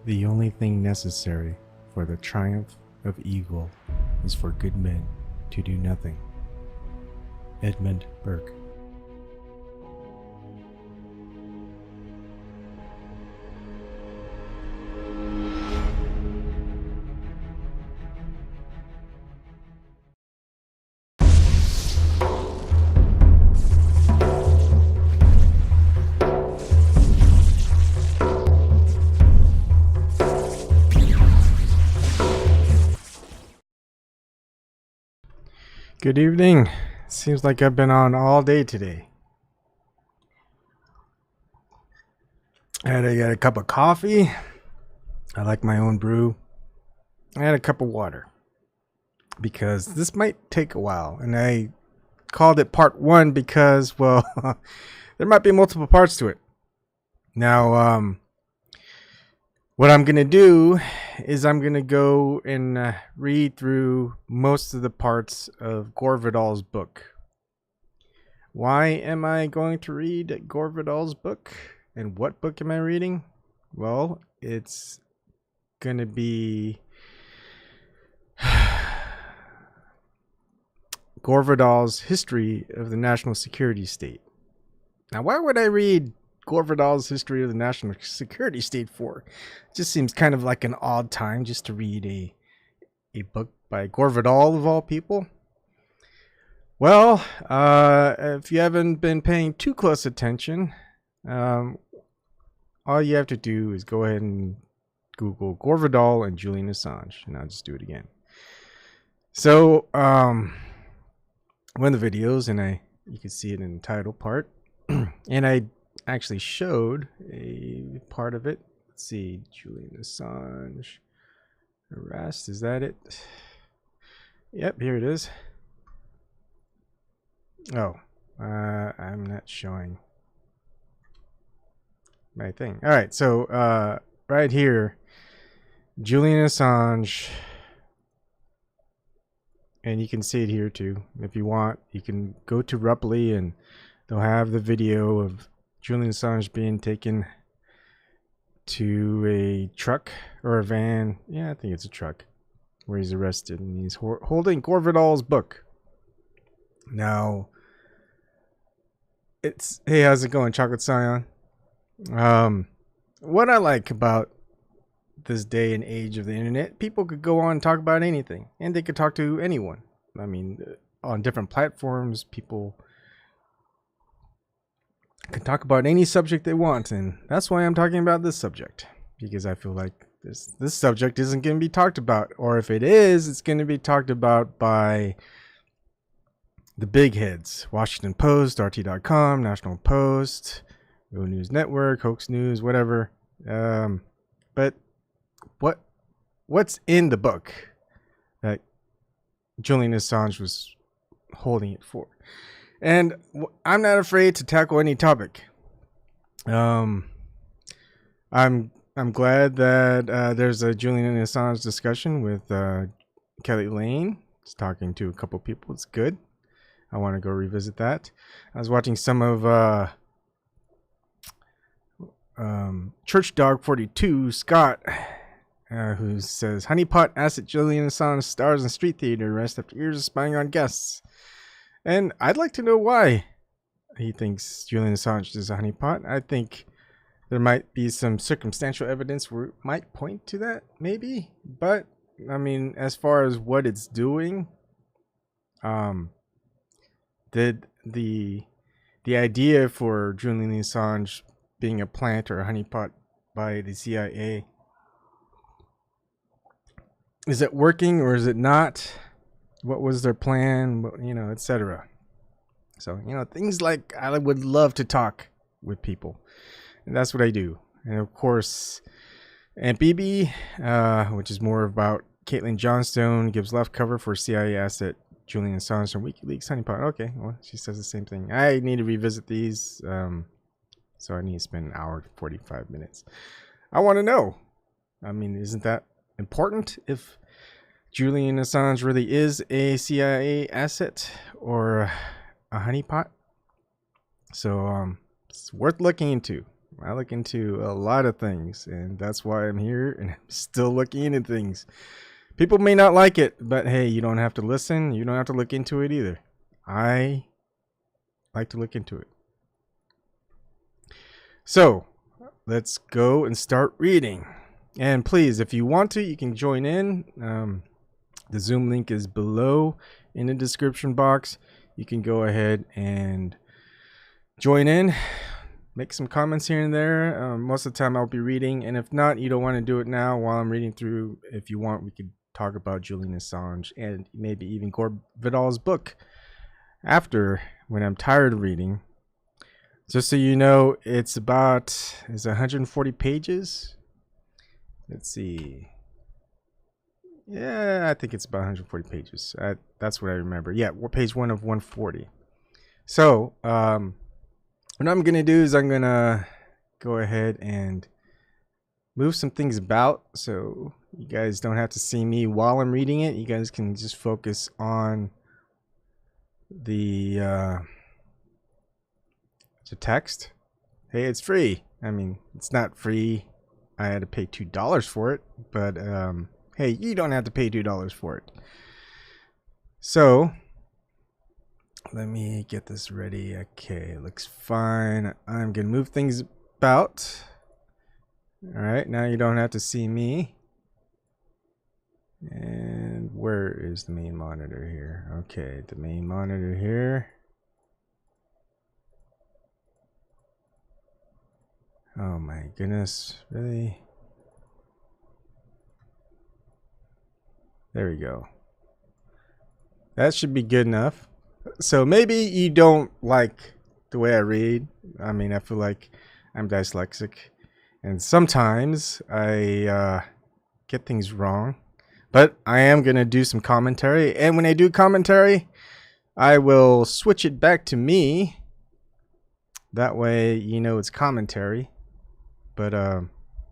The only thing necessary for the triumph of evil is for good men to do nothing. Edmund Burke. Good evening. Seems like I've been on all day today. I had to get a cup of coffee. I like my own brew. I had a cup of water because this might take a while, and I called it part 1 because, well, there might be multiple parts to it. Now, what I'm going to do is I'm going to go and read through most of the parts of Gore Vidal's book. Why am I going to read Gore Vidal's book? And what book am I reading? Well, it's going to be Gore Vidal's History of the National Security State. Now, why would I read Gore Vidal's History of the National Security State for? It just seems kind of like an odd time just to read a book by Gore Vidal of all people. Well, if you haven't been paying too close attention, all you have to do is go ahead and Google Gore Vidal and Julian Assange, and I'll just do it again. So, one of the videos, and you can see it in the title part, and I actually showed a part of it. Let's see, Julian Assange arrest, is that it? Yep, here it is. Oh, I'm not showing my thing. All right, so right here, Julian Assange, and you can see it here too. If you want, you can go to Ruptly and they'll have the video of Julian Assange being taken to a truck or a van. Yeah, I think it's a truck where he's arrested, and he's holding Gore Vidal's book. Now, it's, hey, how's it going, Chocolate Scion? What I like about this day and age of the internet, people could go on and talk about anything, and they could talk to anyone. I mean, on different platforms, people can talk about any subject they want, and that's why I'm talking about this subject, because I feel like this subject isn't going to be talked about, or if it is, it's going to be talked about by the big heads: Washington Post, RT.com, National Post, Real News Network, Hoax News, whatever. But what's in the book that Julian Assange was holding it for? And I'm not afraid to tackle any topic. I'm glad that there's a Julian Assange discussion with Kelly Lane. He's talking to a couple people. It's good. I want to go revisit that. I was watching some of Church Dog 42 Scott, who says honeypot acid Julian Assange stars in street theater arrest after years of spying on guests. And I'd like to know why he thinks Julian Assange is a honeypot. I think there might be some circumstantial evidence where it might point to that, maybe. But I mean, as far as what it's doing, did the idea for Julian Assange being a plant or a honeypot by the CIA, is it working or is it not? What was their plan? You know, etc. So, you know, things like I would love to talk with people, and that's what I do. And of course, Aunt BB, which is more about Caitlin Johnstone, gives left cover for CIA asset Julian Assange from WikiLeaks honeypot. Okay, well, she says the same thing. I need to revisit these, so I need to spend an hour 45 minutes. I want to know. I mean, isn't that important if Julian Assange really is a CIA asset or a honeypot? So it's worth looking into. I look into a lot of things, and that's why I'm here and I'm still looking into things. People may not like it, but hey, you don't have to listen. You don't have to look into it either. I like to look into it. So let's go and start reading. And please, if you want to, you can join in. The Zoom link is below in the description box. You can go ahead and join in. Make some comments here and there. Most of the time I'll be reading, and if not, you don't want to do it now while I'm reading through. If you want, we could talk about Julian Assange and maybe even Gore Vidal's book after, when I'm tired of reading. Just so you know, it's 140 pages. Let's see. Yeah, I think it's about 140 pages. That's what I remember. Yeah, page 1 of 140. So, what I'm going to do is I'm going to go ahead and move some things about so you guys don't have to see me while I'm reading it. You guys can just focus on the text. Hey, it's free. I mean, it's not free. I had to pay $2 for it, but hey, you don't have to pay $2 for it. So let me get this ready. Okay, looks fine. I'm gonna move things about. All right, now you don't have to see me. And where is the main monitor here? Okay, the main monitor here. Oh my goodness, really? There we go. That should be good enough. So maybe you don't like the way I read. I mean, I feel like I'm dyslexic, and sometimes I get things wrong. But I am going to do some commentary, and when I do commentary, I will switch it back to me. That way, you know it's commentary. But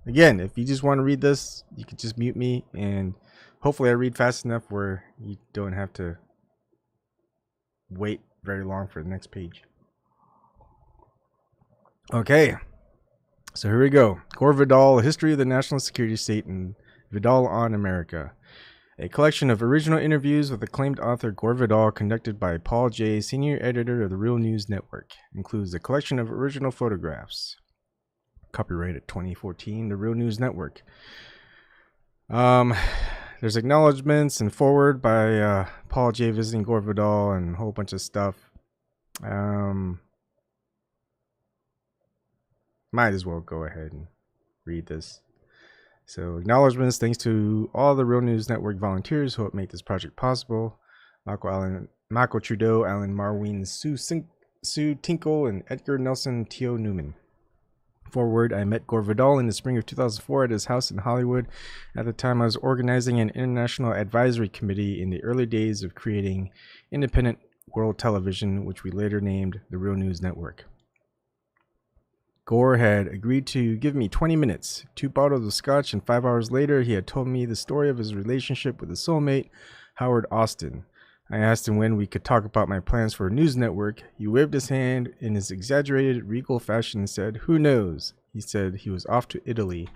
again, if you just want to read this, you can just mute me, and hopefully I read fast enough where you don't have to wait very long for the next page. Okay, so here we go. Gore Vidal, A History of the National Security State and Vidal on America. A collection of original interviews with acclaimed author Gore Vidal conducted by Paul J., senior editor of the Real News Network. Includes a collection of original photographs. Copyrighted 2014, the Real News Network. There's acknowledgments and forward by Paul J. visiting Gore Vidal and a whole bunch of stuff. Might as well go ahead and read this. So, acknowledgments, thanks to all the Real News Network volunteers who helped make this project possible. Michael Trudeau, Alan Marween, Sue Tinkle, and Edgar Nelson Teo Newman. Forward, I met Gore Vidal in the spring of 2004 at his house in Hollywood. At the time, I was organizing an international advisory committee in the early days of creating independent world television, which we later named the Real News Network. Gore had agreed to give me 20 minutes, 2 bottles of scotch, and 5 hours later, he had told me the story of his relationship with his soulmate, Howard Austin. I asked him when we could talk about my plans for a news network. He waved his hand in his exaggerated, regal fashion and said, "Who knows?" He said he was off to Italy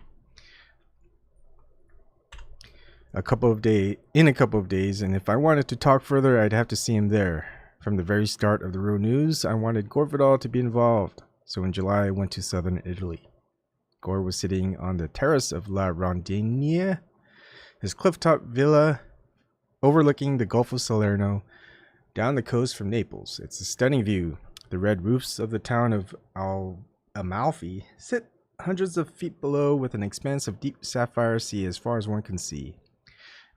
in a couple of days, and if I wanted to talk further, I'd have to see him there. From the very start of the Real News, I wanted Gore Vidal to be involved. So in July, I went to southern Italy. Gore was sitting on the terrace of La Rondine, his clifftop villa overlooking the Gulf of Salerno, down the coast from Naples. It's a stunning view. The red roofs of the town of Amalfi sit hundreds of feet below with an expanse of deep sapphire sea as far as one can see.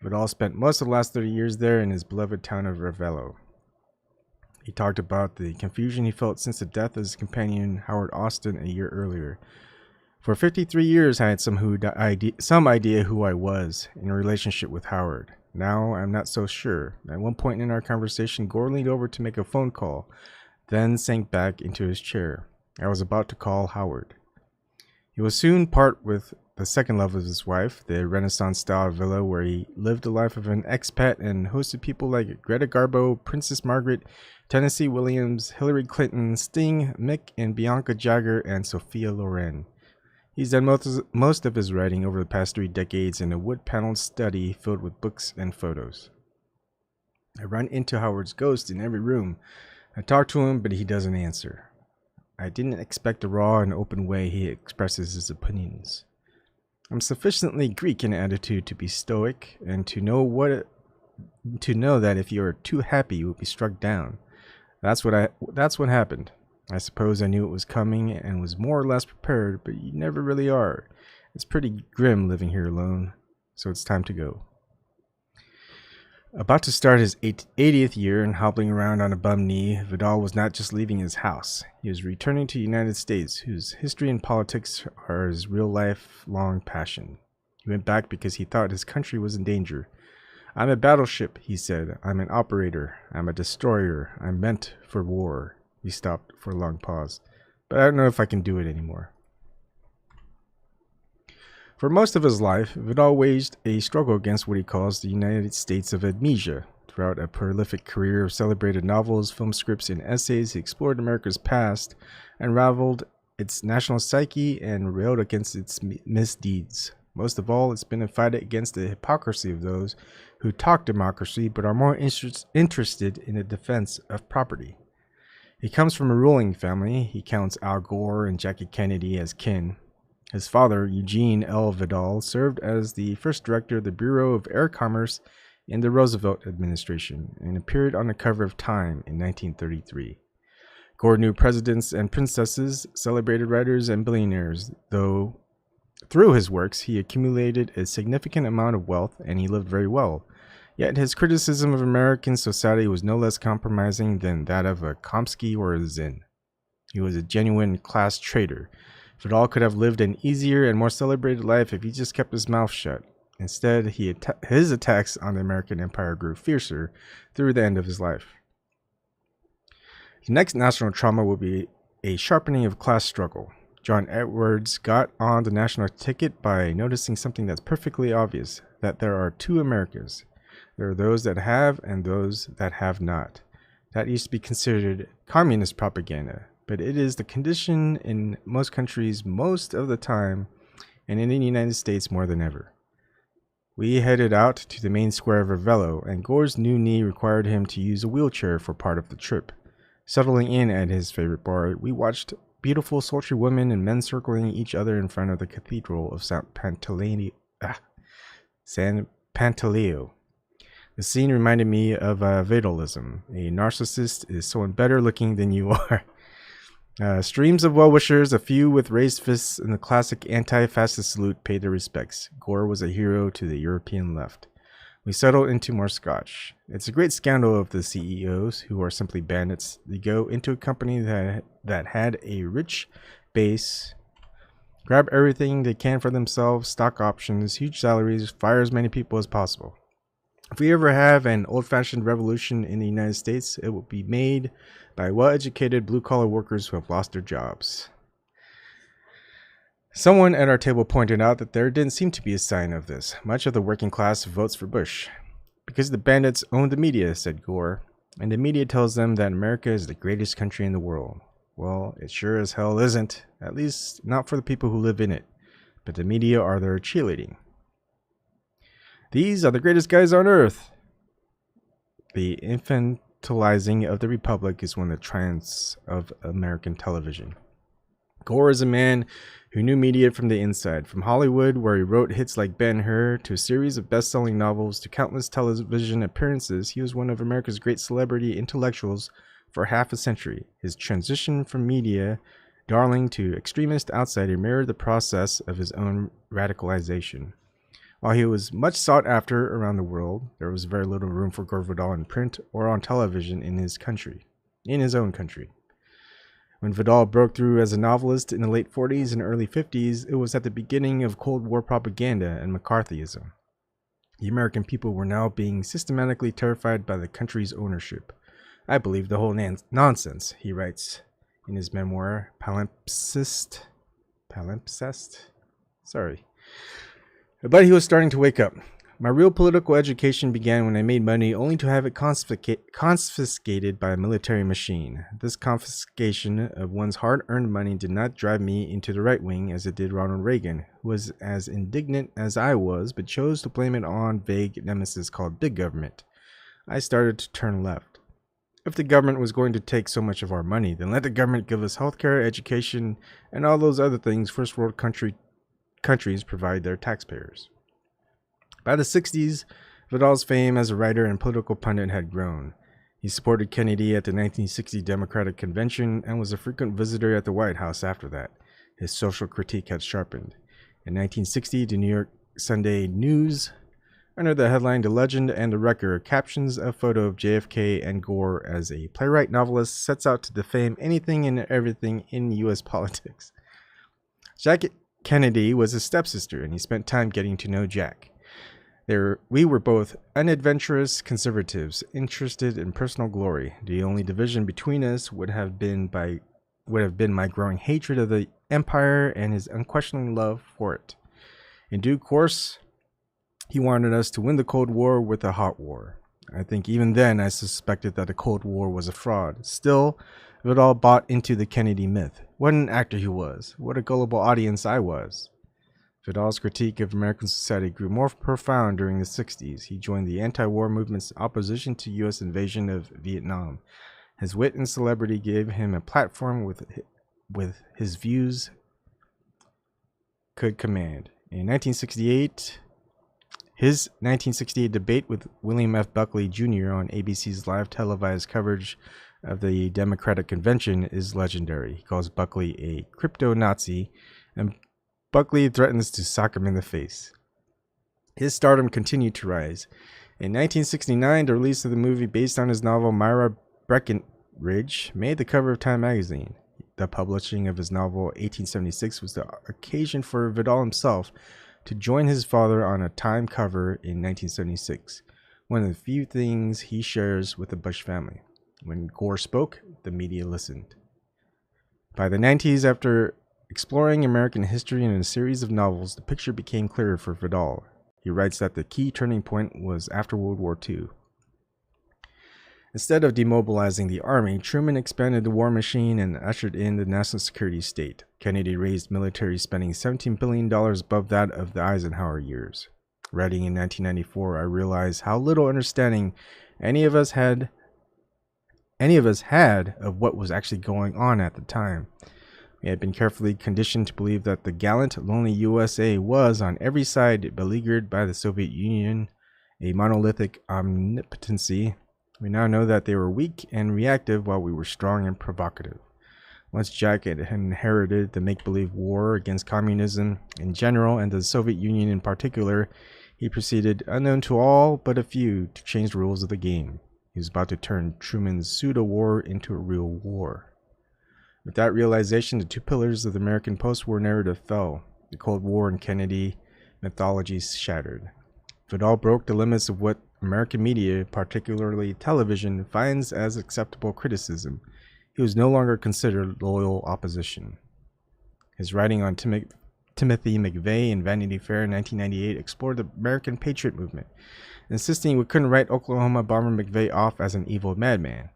Vidal spent most of the last 30 years there in his beloved town of Ravello. He talked about the confusion he felt since the death of his companion, Howard Austin, a year earlier. For 53 years, I had some idea who I was in a relationship with Howard. Now, I'm not so sure. At one point in our conversation, Gore leaned over to make a phone call, then sank back into his chair. I was about to call Howard. He will soon part with the second love of his wife, the Renaissance-style villa where he lived the life of an expat and hosted people like Greta Garbo, Princess Margaret, Tennessee Williams, Hillary Clinton, Sting, Mick and Bianca Jagger, and Sophia Loren. He's done most of his writing over the past 3 decades in a wood-paneled study filled with books and photos. I run into Howard's ghost in every room. I talk to him, but he doesn't answer. I didn't expect the raw and open way he expresses his opinions. I'm sufficiently Greek in attitude to be stoic and to know that if you are too happy, you will be struck down. That's what happened. I suppose I knew it was coming and was more or less prepared, but you never really are. It's pretty grim living here alone, so it's time to go. About to start his 80th year and hobbling around on a bum knee, Vidal was not just leaving his house. He was returning to the United States, whose history and politics are his real lifelong passion. He went back because he thought his country was in danger. I'm a battleship, he said. I'm an operator. I'm a destroyer. I'm meant for war. He stopped for a long pause. But I don't know if I can do it anymore. For most of his life, Vidal waged a struggle against what he calls the United States of Amnesia. Throughout a prolific career of celebrated novels, film scripts, and essays, he explored America's past, unraveled its national psyche, and railed against its misdeeds. Most of all, it's been a fight against the hypocrisy of those who talk democracy but are more interested in the defense of property. He comes from a ruling family. He counts Al Gore and Jackie Kennedy as kin. His father, Eugene L. Vidal, served as the first director of the Bureau of Air Commerce in the Roosevelt administration and appeared on the cover of Time in 1933. Gore knew presidents and princesses, celebrated writers, and billionaires, though through his works he accumulated a significant amount of wealth and he lived very well. Yet his criticism of American society was no less compromising than that of a Chomsky or a Zinn. He was a genuine class traitor. Vidal could have lived an easier and more celebrated life if he just kept his mouth shut. Instead, his attacks on the American empire grew fiercer through the end of his life. The next national trauma will be a sharpening of class struggle. John Edwards got on the national ticket by noticing something that's perfectly obvious, that there are 2 Americas. There are those that have and those that have not. That used to be considered communist propaganda, but it is the condition in most countries most of the time, and in the United States more than ever. We headed out to the main square of Ravello, and Gore's new knee required him to use a wheelchair for part of the trip. Settling in at his favorite bar, we watched beautiful, sultry women and men circling each other in front of the Cathedral of San Pantaleo. The scene reminded me of Vidalism. A narcissist is someone better looking than you are. Streams of well-wishers, a few with raised fists, and the classic anti-fascist salute paid their respects. Gore was a hero to the European left. We settled into more scotch. It's a great scandal of the CEOs, who are simply bandits. They go into a company that had a rich base, grab everything they can for themselves, stock options, huge salaries, fire as many people as possible. If we ever have an old-fashioned revolution in the United States, it will be made by well-educated blue-collar workers who have lost their jobs. Someone at our table pointed out that there didn't seem to be a sign of this. Much of the working class votes for Bush. Because the bandits own the media, said Gore, and the media tells them that America is the greatest country in the world. Well, it sure as hell isn't, at least not for the people who live in it. But the media are there cheerleading. These are the greatest guys on earth. The infantilizing of the Republic is one of the triumphs of American television. Gore is a man who knew media from the inside. From Hollywood, where he wrote hits like Ben-Hur, to a series of best-selling novels, to countless television appearances, he was one of America's great celebrity intellectuals for half a century. His transition from media darling to extremist outsider mirrored the process of his own radicalization. While he was much sought after around the world, there was very little room for Gore Vidal in print or on television in his own country. When Vidal broke through as a novelist in the late 40s and early 50s, it was at the beginning of Cold War propaganda and McCarthyism. The American people were now being systematically terrified by the country's ownership. I believe the whole nonsense, he writes in his memoir, Palimpsest. Sorry. But he was starting to wake up. My real political education began when I made money only to have it confiscated by a military machine. This confiscation of one's hard-earned money did not drive me into the right wing as it did Ronald Reagan, who was as indignant as I was, but chose to blame it on vague nemesis called big government. I started to turn left. If the government was going to take so much of our money, then let the government give us healthcare, education, and all those other things first world countries provide their taxpayers. By the 60s, Vidal's fame as a writer and political pundit had grown. He supported Kennedy at the 1960 Democratic Convention and was a frequent visitor at the White House after that. His social critique had sharpened. In 1960, the New York Sunday News, under the headline The Legend and the Wrecker, captions a photo of JFK and Gore as a playwright novelist sets out to defame anything and everything in U.S. politics. Jack Kennedy was his stepsister, and he spent time getting to know Jack. We were both unadventurous conservatives, interested in personal glory. The only division between us would have been my growing hatred of the empire and his unquestioning love for it. In due course, he wanted us to win the Cold War with a hot war. I think even then I suspected that the Cold War was a fraud. Still, Vidal bought into the Kennedy myth. What an actor he was. What a gullible audience I was. Vidal's critique of American society grew more profound during the 60s. He joined the anti-war movement's opposition to U.S. invasion of Vietnam. His wit and celebrity gave him a platform with his views could command. In 1968, his 1968 debate with William F. Buckley Jr. on ABC's live televised coverage of the Democratic Convention is legendary. He calls Buckley a crypto-Nazi, and Buckley threatens to sock him in the face. His stardom continued to rise. In 1969, the release of the movie based on his novel Myra Breckinridge made the cover of Time magazine. The publishing of his novel 1876 was the occasion for Vidal himself to join his father on a Time cover in 1976, one of the few things he shares with the Bush family. When Gore spoke, the media listened. By the 90s, after exploring American history in a series of novels, the picture became clearer for Vidal. He writes that the key turning point was after World War II. Instead of demobilizing the army, Truman expanded the war machine and ushered in the national security state. Kennedy raised military spending $17 billion above that of the Eisenhower years. Writing in 1994, I realized how little understanding any of us had of what was actually going on at the time. We had been carefully conditioned to believe that the gallant, lonely USA was, on every side, beleaguered by the Soviet Union, a monolithic omnipotency. We now know that they were weak and reactive while we were strong and provocative. Once Jack had inherited the make-believe war against communism in general and the Soviet Union in particular, he proceeded, unknown to all but a few, to change the rules of the game. He was about to turn Truman's pseudo-war into a real war. With that realization, the two pillars of the American post-war narrative fell. The Cold War and Kennedy mythology shattered. Vidal broke the limits of what American media, particularly television, finds as acceptable criticism. He was no longer considered loyal opposition. His writing on Timothy McVeigh in Vanity Fair in 1998 explored the American Patriot movement, insisting we couldn't write Oklahoma bomber McVeigh off as an evil madman.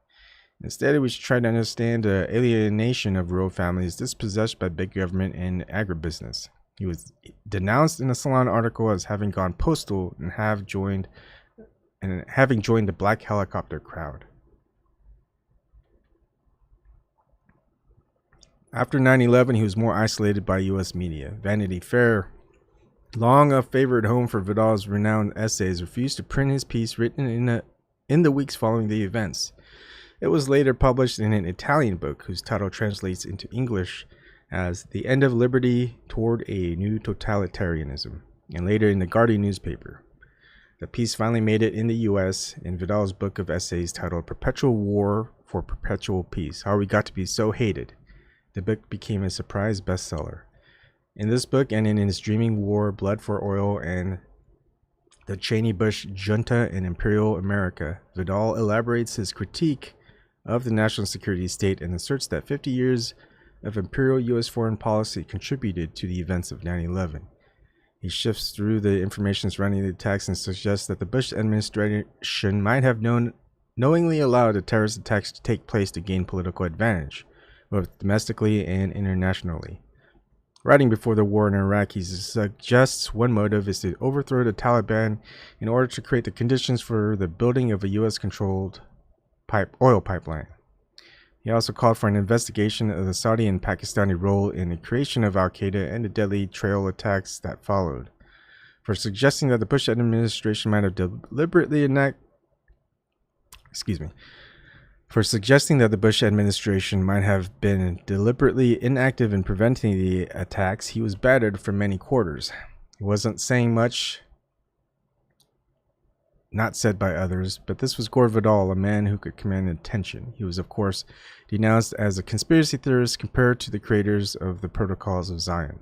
Instead, we should try to understand the alienation of rural families dispossessed by big government and agribusiness. He was denounced in a Salon article as having gone postal and having joined the black helicopter crowd. After 9/11, he was more isolated by U.S. media. Vanity Fair, long a favorite home for Vidal's renowned essays, refused to print his piece written in the weeks following the events. It was later published in an Italian book whose title translates into English as The End of Liberty Toward a New Totalitarianism, and later in the Guardian newspaper. The piece finally made it in the U.S. in Vidal's book of essays titled Perpetual War for Perpetual Peace, How We Got to Be So Hated. The book became a surprise bestseller. In this book and in his Dreaming War, Blood for Oil, and the Cheney-Bush Junta in Imperial America, Vidal elaborates his critique of the national security state and asserts that 50 years of imperial U.S. foreign policy contributed to the events of 9/11. He shifts through the information surrounding the attacks and suggests that the Bush administration might have knowingly allowed the terrorist attacks to take place to gain political advantage, both domestically and internationally. Writing before the war in Iraq, he suggests one motive is to overthrow the Taliban in order to create the conditions for the building of a U.S.-controlled oil pipeline. He also called for an investigation of the Saudi and Pakistani role in the creation of al-Qaeda and the deadly trail attacks that followed. For suggesting that the Bush administration might have deliberately inactive in preventing the attacks, he was battered from many quarters. He wasn't saying much not said by others, but this was Gore Vidal, a man who could command attention. He was, of course, denounced as a conspiracy theorist compared to the creators of the Protocols of Zion.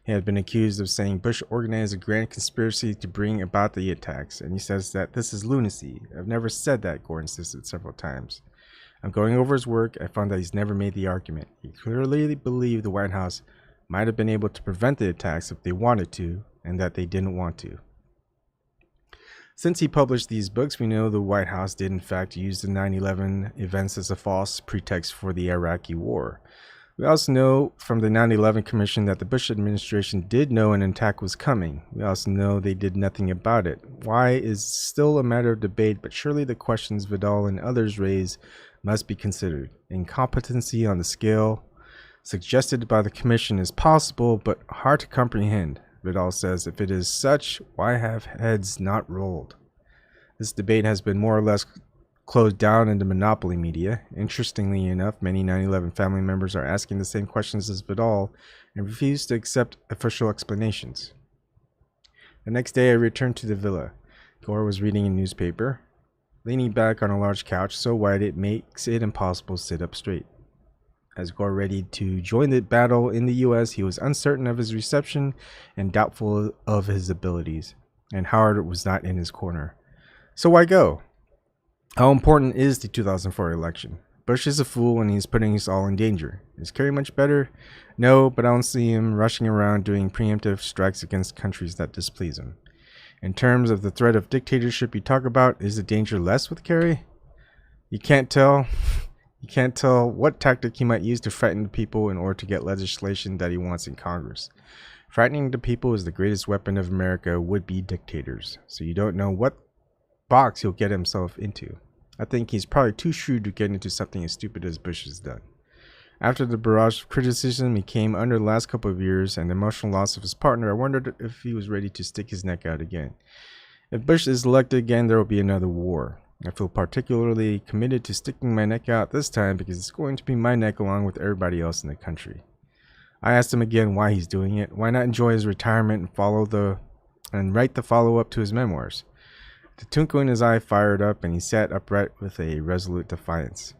He had been accused of saying Bush organized a grand conspiracy to bring about the attacks, and he says that this is lunacy. I've never said that, Gore insisted several times. I'm going over his work. I found that he's never made the argument. He clearly believed the White House might have been able to prevent the attacks if they wanted to, and that they didn't want to. Since he published these books, we know the White House did in fact use the 9/11 events as a false pretext for the Iraqi war. We also know from the 9/11 Commission that the Bush administration did know an attack was coming. We also know they did nothing about it. Why is still a matter of debate, but surely the questions Vidal and others raise must be considered. Incompetency on the scale suggested by the Commission is possible, but hard to comprehend. Vidal says, if it is such, why have heads not rolled? This debate has been more or less closed down in the monopoly media. Interestingly enough, many 9/11 family members are asking the same questions as Vidal and refuse to accept official explanations. The next day I returned to the villa. Gore was reading a newspaper, leaning back on a large couch so wide it makes it impossible to sit up straight. As Gore ready to join the battle in the U.S., he was uncertain of his reception and doubtful of his abilities, and Howard was not in his corner. So why go? How important is the 2004 election? Bush is a fool and he's putting us all in danger. Is Kerry much better? No, but I don't see him rushing around doing preemptive strikes against countries that displease him. In terms of the threat of dictatorship you talk about, is the danger less with Kerry? You can't tell. You can't tell what tactic he might use to frighten the people in order to get legislation that he wants in Congress. Frightening the people is the greatest weapon of America would-be dictators, so you don't know what box he'll get himself into. I think he's probably too shrewd to get into something as stupid as Bush has done. After the barrage of criticism he came under the last couple of years and the emotional loss of his partner, I wondered if he was ready to stick his neck out again. If Bush is elected again, there will be another war. I feel particularly committed to sticking my neck out this time because it's going to be my neck along with everybody else in the country. I asked him again why he's doing it. Why not enjoy his retirement and write the follow-up to his memoirs? The twinkle in his eye fired up and he sat upright with a resolute defiance.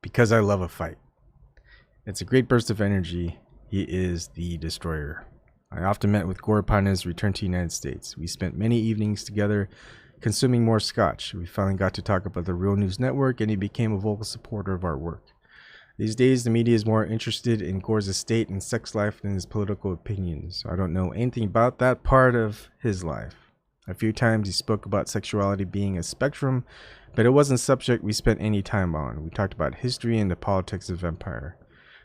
Because I love a fight. It's a great burst of energy. He is the destroyer. I often met with Gore upon his return to the United States. We spent many evenings together consuming more scotch. We finally got to talk about the Real News Network and he became a vocal supporter of our work. These days the media is more interested in Gore's estate and sex life than his political opinions. I don't know anything about that part of his life. A few times he spoke about sexuality being a spectrum, but it wasn't a subject we spent any time on. We talked about history and the politics of empire.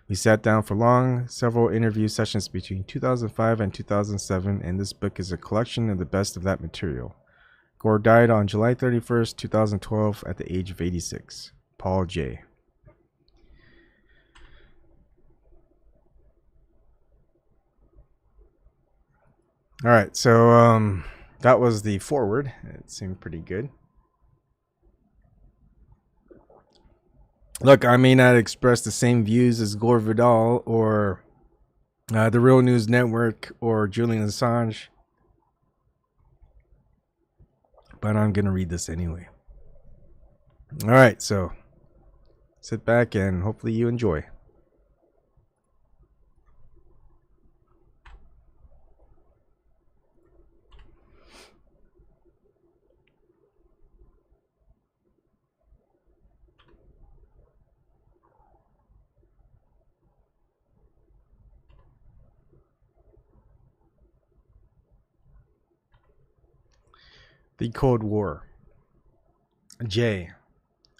We sat down for long, several interview sessions between 2005 and 2007, and this book is a collection of the best of that material. Gore died on July 31st, 2012 at the age of 86. Paul J. All right, so that was the foreword. It seemed pretty good. Look, I may not express the same views as Gore Vidal or the Real News Network or Julian Assange, but I'm going to read this anyway. All right, so sit back and hopefully you enjoy. The Cold War. J.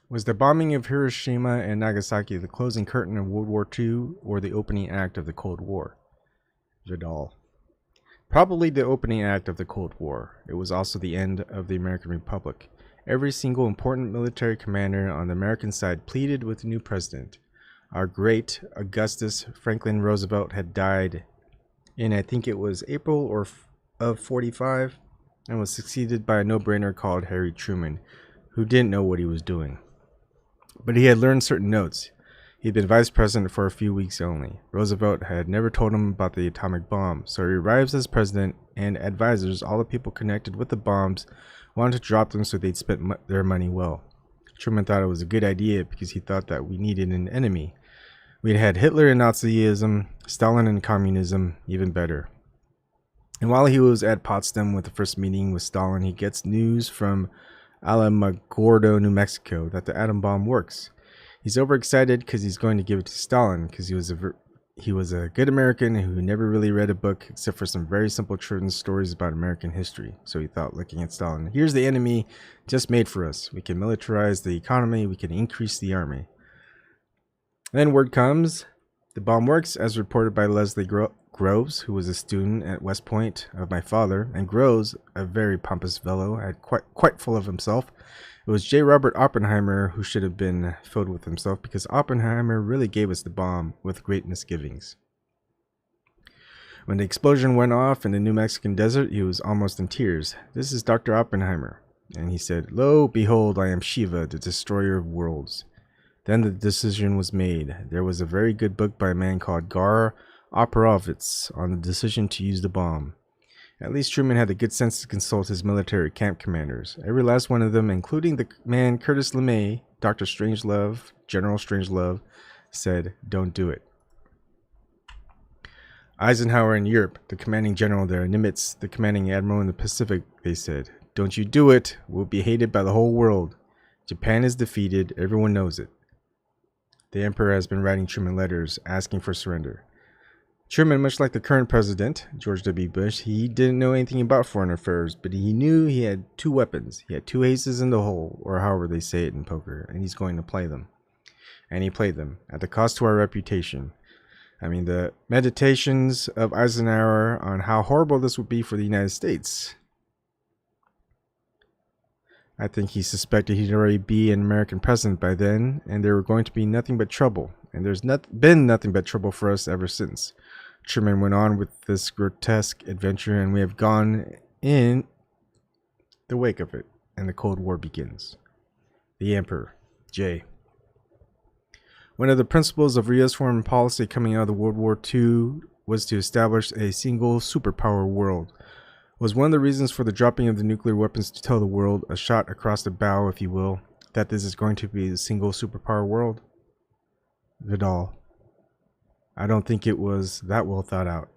Was the bombing of Hiroshima and Nagasaki the closing curtain of World War II or the opening act of the Cold War? Vidal. Probably the opening act of the Cold War. It was also the end of the American Republic. Every single important military commander on the American side pleaded with the new president. Our great Augustus Franklin Roosevelt had died in, I think it was April of 45, and was succeeded by a no-brainer called Harry Truman, who didn't know what he was doing. But he had learned certain notes. He'd been vice president for a few weeks only. Roosevelt had never told him about the atomic bomb, so he arrives as president, and advisors, all the people connected with the bombs, wanted to drop them so they'd spend their money well. Truman thought it was a good idea because he thought that we needed an enemy. We'd had Hitler and Nazism, Stalin and communism, even better. And while he was at Potsdam with the first meeting with Stalin, he gets news from Alamogordo, New Mexico, that the atom bomb works. He's overexcited because he's going to give it to Stalin because he was a good American who never really read a book except for some very simple children's stories about American history. So he thought, looking at Stalin, here's the enemy just made for us. We can militarize the economy. We can increase the army. Then word comes, the bomb works, as reported by Leslie Groves, who was a student at West Point of my father, and Groves, a very pompous fellow, had quite full of himself. It was J. Robert Oppenheimer who should have been filled with himself, because Oppenheimer really gave us the bomb with great misgivings. When the explosion went off in the New Mexican desert, he was almost in tears. This is Dr. Oppenheimer. And he said, Lo, behold, I am Shiva, the destroyer of worlds. Then the decision was made. There was a very good book by a man called Gore Vidal on the decision to use the bomb. At least Truman had the good sense to consult his military camp commanders. Every last one of them, including the man Curtis LeMay, Dr. Strangelove, General Strangelove, said, don't do it. Eisenhower in Europe, the commanding general there, Nimitz, the commanding admiral in the Pacific, they said, don't you do it. We'll be hated by the whole world. Japan is defeated. Everyone knows it. The emperor has been writing Truman letters asking for surrender. Truman, much like the current president, George W. Bush, he didn't know anything about foreign affairs, but he knew he had two weapons. He had two aces in the hole, or however they say it in poker, and he's going to play them. And he played them, at the cost to our reputation. I mean, the meditations of Eisenhower on how horrible this would be for the United States. I think he suspected he'd already be an American president by then, and there were going to be nothing but trouble. And there's been nothing but trouble for us ever since. Truman went on with this grotesque adventure, and we have gone in the wake of it, and the Cold War begins. The Emperor, J. One of the principles of Rio's foreign policy coming out of the World War II was to establish a single superpower world. Was one of the reasons for the dropping of the nuclear weapons to tell the world, a shot across the bow, if you will, that this is going to be the single superpower world? Vidal. I don't think it was that well thought out.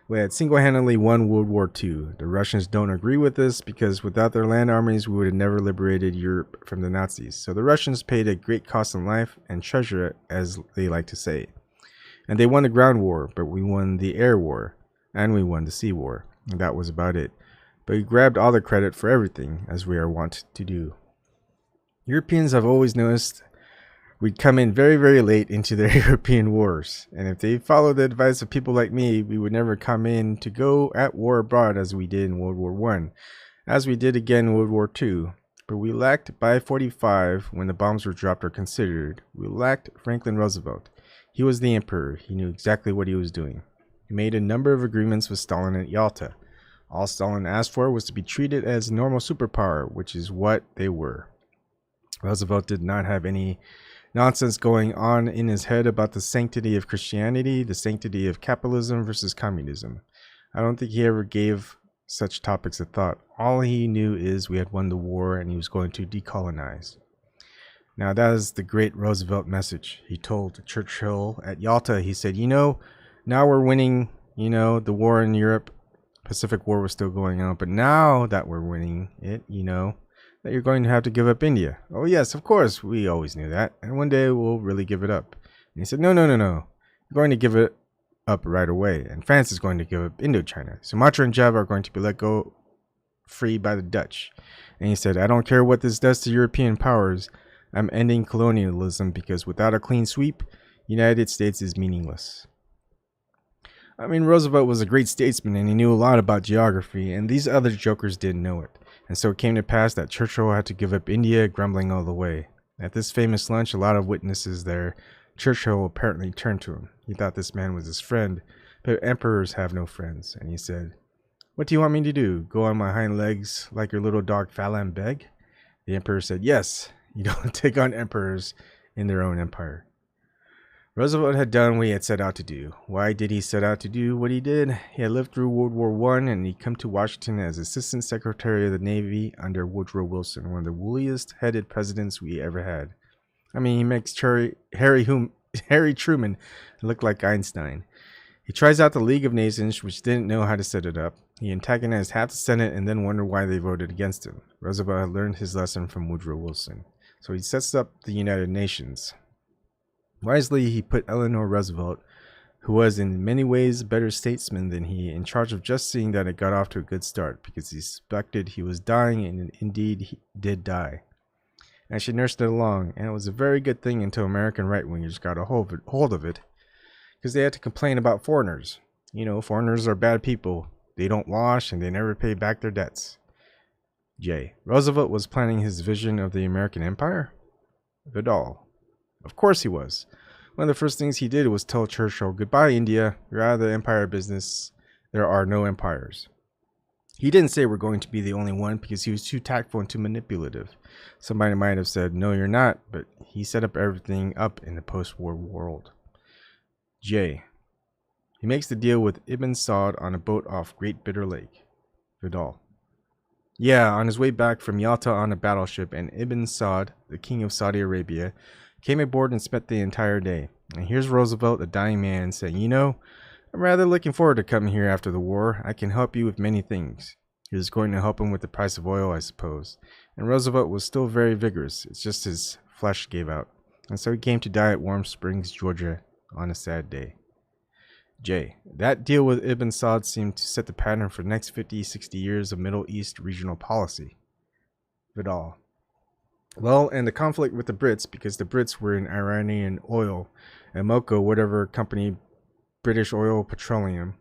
We had single-handedly won World War II. The Russians don't agree with this because without their land armies, we would have never liberated Europe from the Nazis. So the Russians paid a great cost in life and treasure, as they like to say. And they won the ground war, but we won the air war, and we won the sea war. And that was about it. But we grabbed all the credit for everything, as we are wont to do. Europeans have always noticed we'd come in very, very late into their European wars. And if they followed the advice of people like me, we would never come in to go at war abroad as we did in World War I, as we did again in World War II. But we lacked, by 45, when the bombs were dropped or considered, we lacked Franklin Roosevelt. He was the emperor. He knew exactly what he was doing. He made a number of agreements with Stalin at Yalta. All Stalin asked for was to be treated as a normal superpower, which is what they were. Roosevelt did not have any nonsense going on in his head about the sanctity of Christianity, the sanctity of capitalism versus communism. I don't think he ever gave such topics a thought. All he knew is we had won the war and he was going to decolonize. Now that is the great Roosevelt message. He told Churchill at Yalta, he said, now we're winning, the war in Europe. Pacific War was still going on, but now that we're winning it, that you're going to have to give up India. Oh yes, of course, we always knew that. And one day we'll really give it up. And he said, no. You're going to give it up right away. And France is going to give up Indochina. Sumatra and Java are going to be let go free by the Dutch. And he said, I don't care what this does to European powers. I'm ending colonialism because without a clean sweep, United States is meaningless. I mean, Roosevelt was a great statesman and he knew a lot about geography, and these other jokers didn't know it. And so it came to pass that Churchill had to give up India, grumbling all the way. At this famous lunch, a lot of witnesses there, Churchill apparently turned to him. He thought this man was his friend, but emperors have no friends. And he said, what do you want me to do? Go on my hind legs like your little dog Phalam beg? The emperor said, yes, you don't take on emperors in their own empire. Roosevelt had done what he had set out to do. Why did he set out to do what he did? He had lived through World War I, and he'd come to Washington as Assistant Secretary of the Navy under Woodrow Wilson, one of the woolliest-headed presidents we ever had. I mean, he makes Harry Truman look like Einstein. He tries out the League of Nations, which didn't know how to set it up. He antagonized half the Senate and then wondered why they voted against him. Roosevelt had learned his lesson from Woodrow Wilson. So he sets up the United Nations. Wisely, he put Eleanor Roosevelt, who was in many ways a better statesman than he, in charge of just seeing that it got off to a good start, because he suspected he was dying, and indeed he did die. And she nursed it along, and it was a very good thing until American right-wingers got a hold of it, because they had to complain about foreigners. You know, foreigners are bad people. They don't wash, and they never pay back their debts. J. Roosevelt was planning his vision of the American empire? Vidal. Of course he was. One of the first things he did was tell Churchill, goodbye India, you're out of the empire business, there are no empires. He didn't say we're going to be the only one because he was too tactful and too manipulative. Somebody might have said, no you're not, but he set up everything up in the post-war world. J. He makes the deal with Ibn Saud on a boat off Great Bitter Lake. Vidal. Yeah, on his way back from Yalta on a battleship, and Ibn Saud, the king of Saudi Arabia, came aboard and spent the entire day. And here's Roosevelt, a dying man, saying, you know, I'm rather looking forward to coming here after the war. I can help you with many things. He was going to help him with the price of oil, I suppose. And Roosevelt was still very vigorous. It's just his flesh gave out. And so he came to die at Warm Springs, Georgia, on a sad day. J. That deal with Ibn Saud seemed to set the pattern for the next 50, 60 years of Middle East regional policy. Vidal. Well, and the conflict with the Brits, because the Brits were in Iranian oil, and MOCO, whatever company, British Oil Petroleum.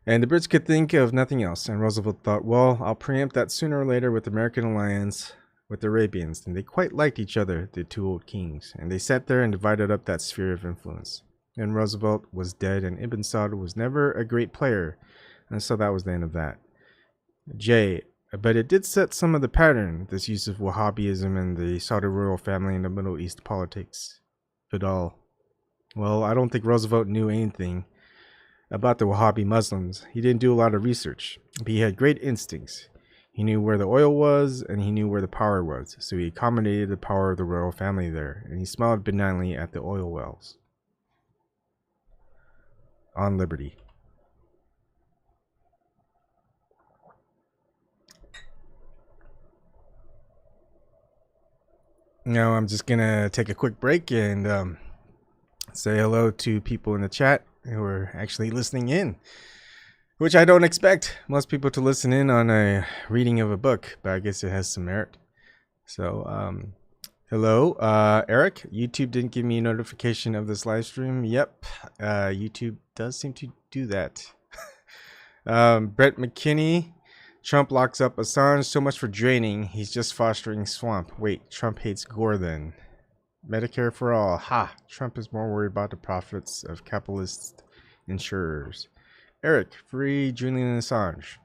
And the Brits could think of nothing else, and Roosevelt thought, well, I'll preempt that sooner or later with American alliance with the Arabians. And they quite liked each other, the two old kings, and they sat there and divided up that sphere of influence. And Roosevelt was dead, and Ibn Saud was never a great player, and so that was the end of that. J. But it did set some of the pattern, this use of Wahhabism and the Saudi royal family in the Middle East politics. Vidal. Well, I don't think Roosevelt knew anything about the Wahhabi Muslims. He didn't do a lot of research, but he had great instincts. He knew where the oil was, and he knew where the power was, so he accommodated the power of the royal family there, and he smiled benignly at the oil wells. On Liberty. Now I'm just gonna take a quick break and say hello to people in the chat who are actually listening in, which I don't expect most people to listen in on a reading of a book, but I guess it has some merit. So hello, Eric. YouTube didn't give me a notification of this live stream. Yep, YouTube does seem to do that. Brett McKinney. Trump locks up Assange, so much for draining. He's just fostering swamp. Wait, Trump hates Gore then. Medicare for all. Ha! Trump is more worried about the profits of capitalist insurers. Eric, free Julian Assange.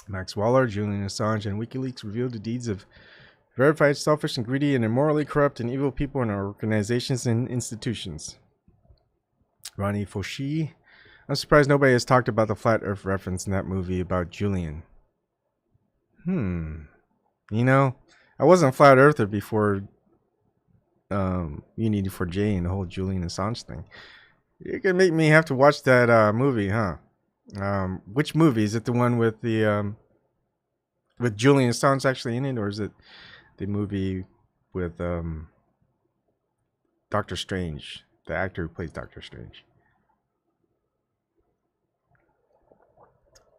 Max Waller, Julian Assange, and WikiLeaks revealed the deeds of verified, selfish, and greedy, and immorally corrupt and evil people in our organizations and institutions. Ronnie Fauci. I'm surprised nobody has talked about the flat earth reference in that movie about Julian. You know, I wasn't a flat earther before Unity4J and the whole Julian Assange thing. You're gonna make me have to watch that movie, huh? Which movie? Is it the one with the with Julian Assange actually in it, or is it the movie with Doctor Strange, the actor who plays Doctor Strange?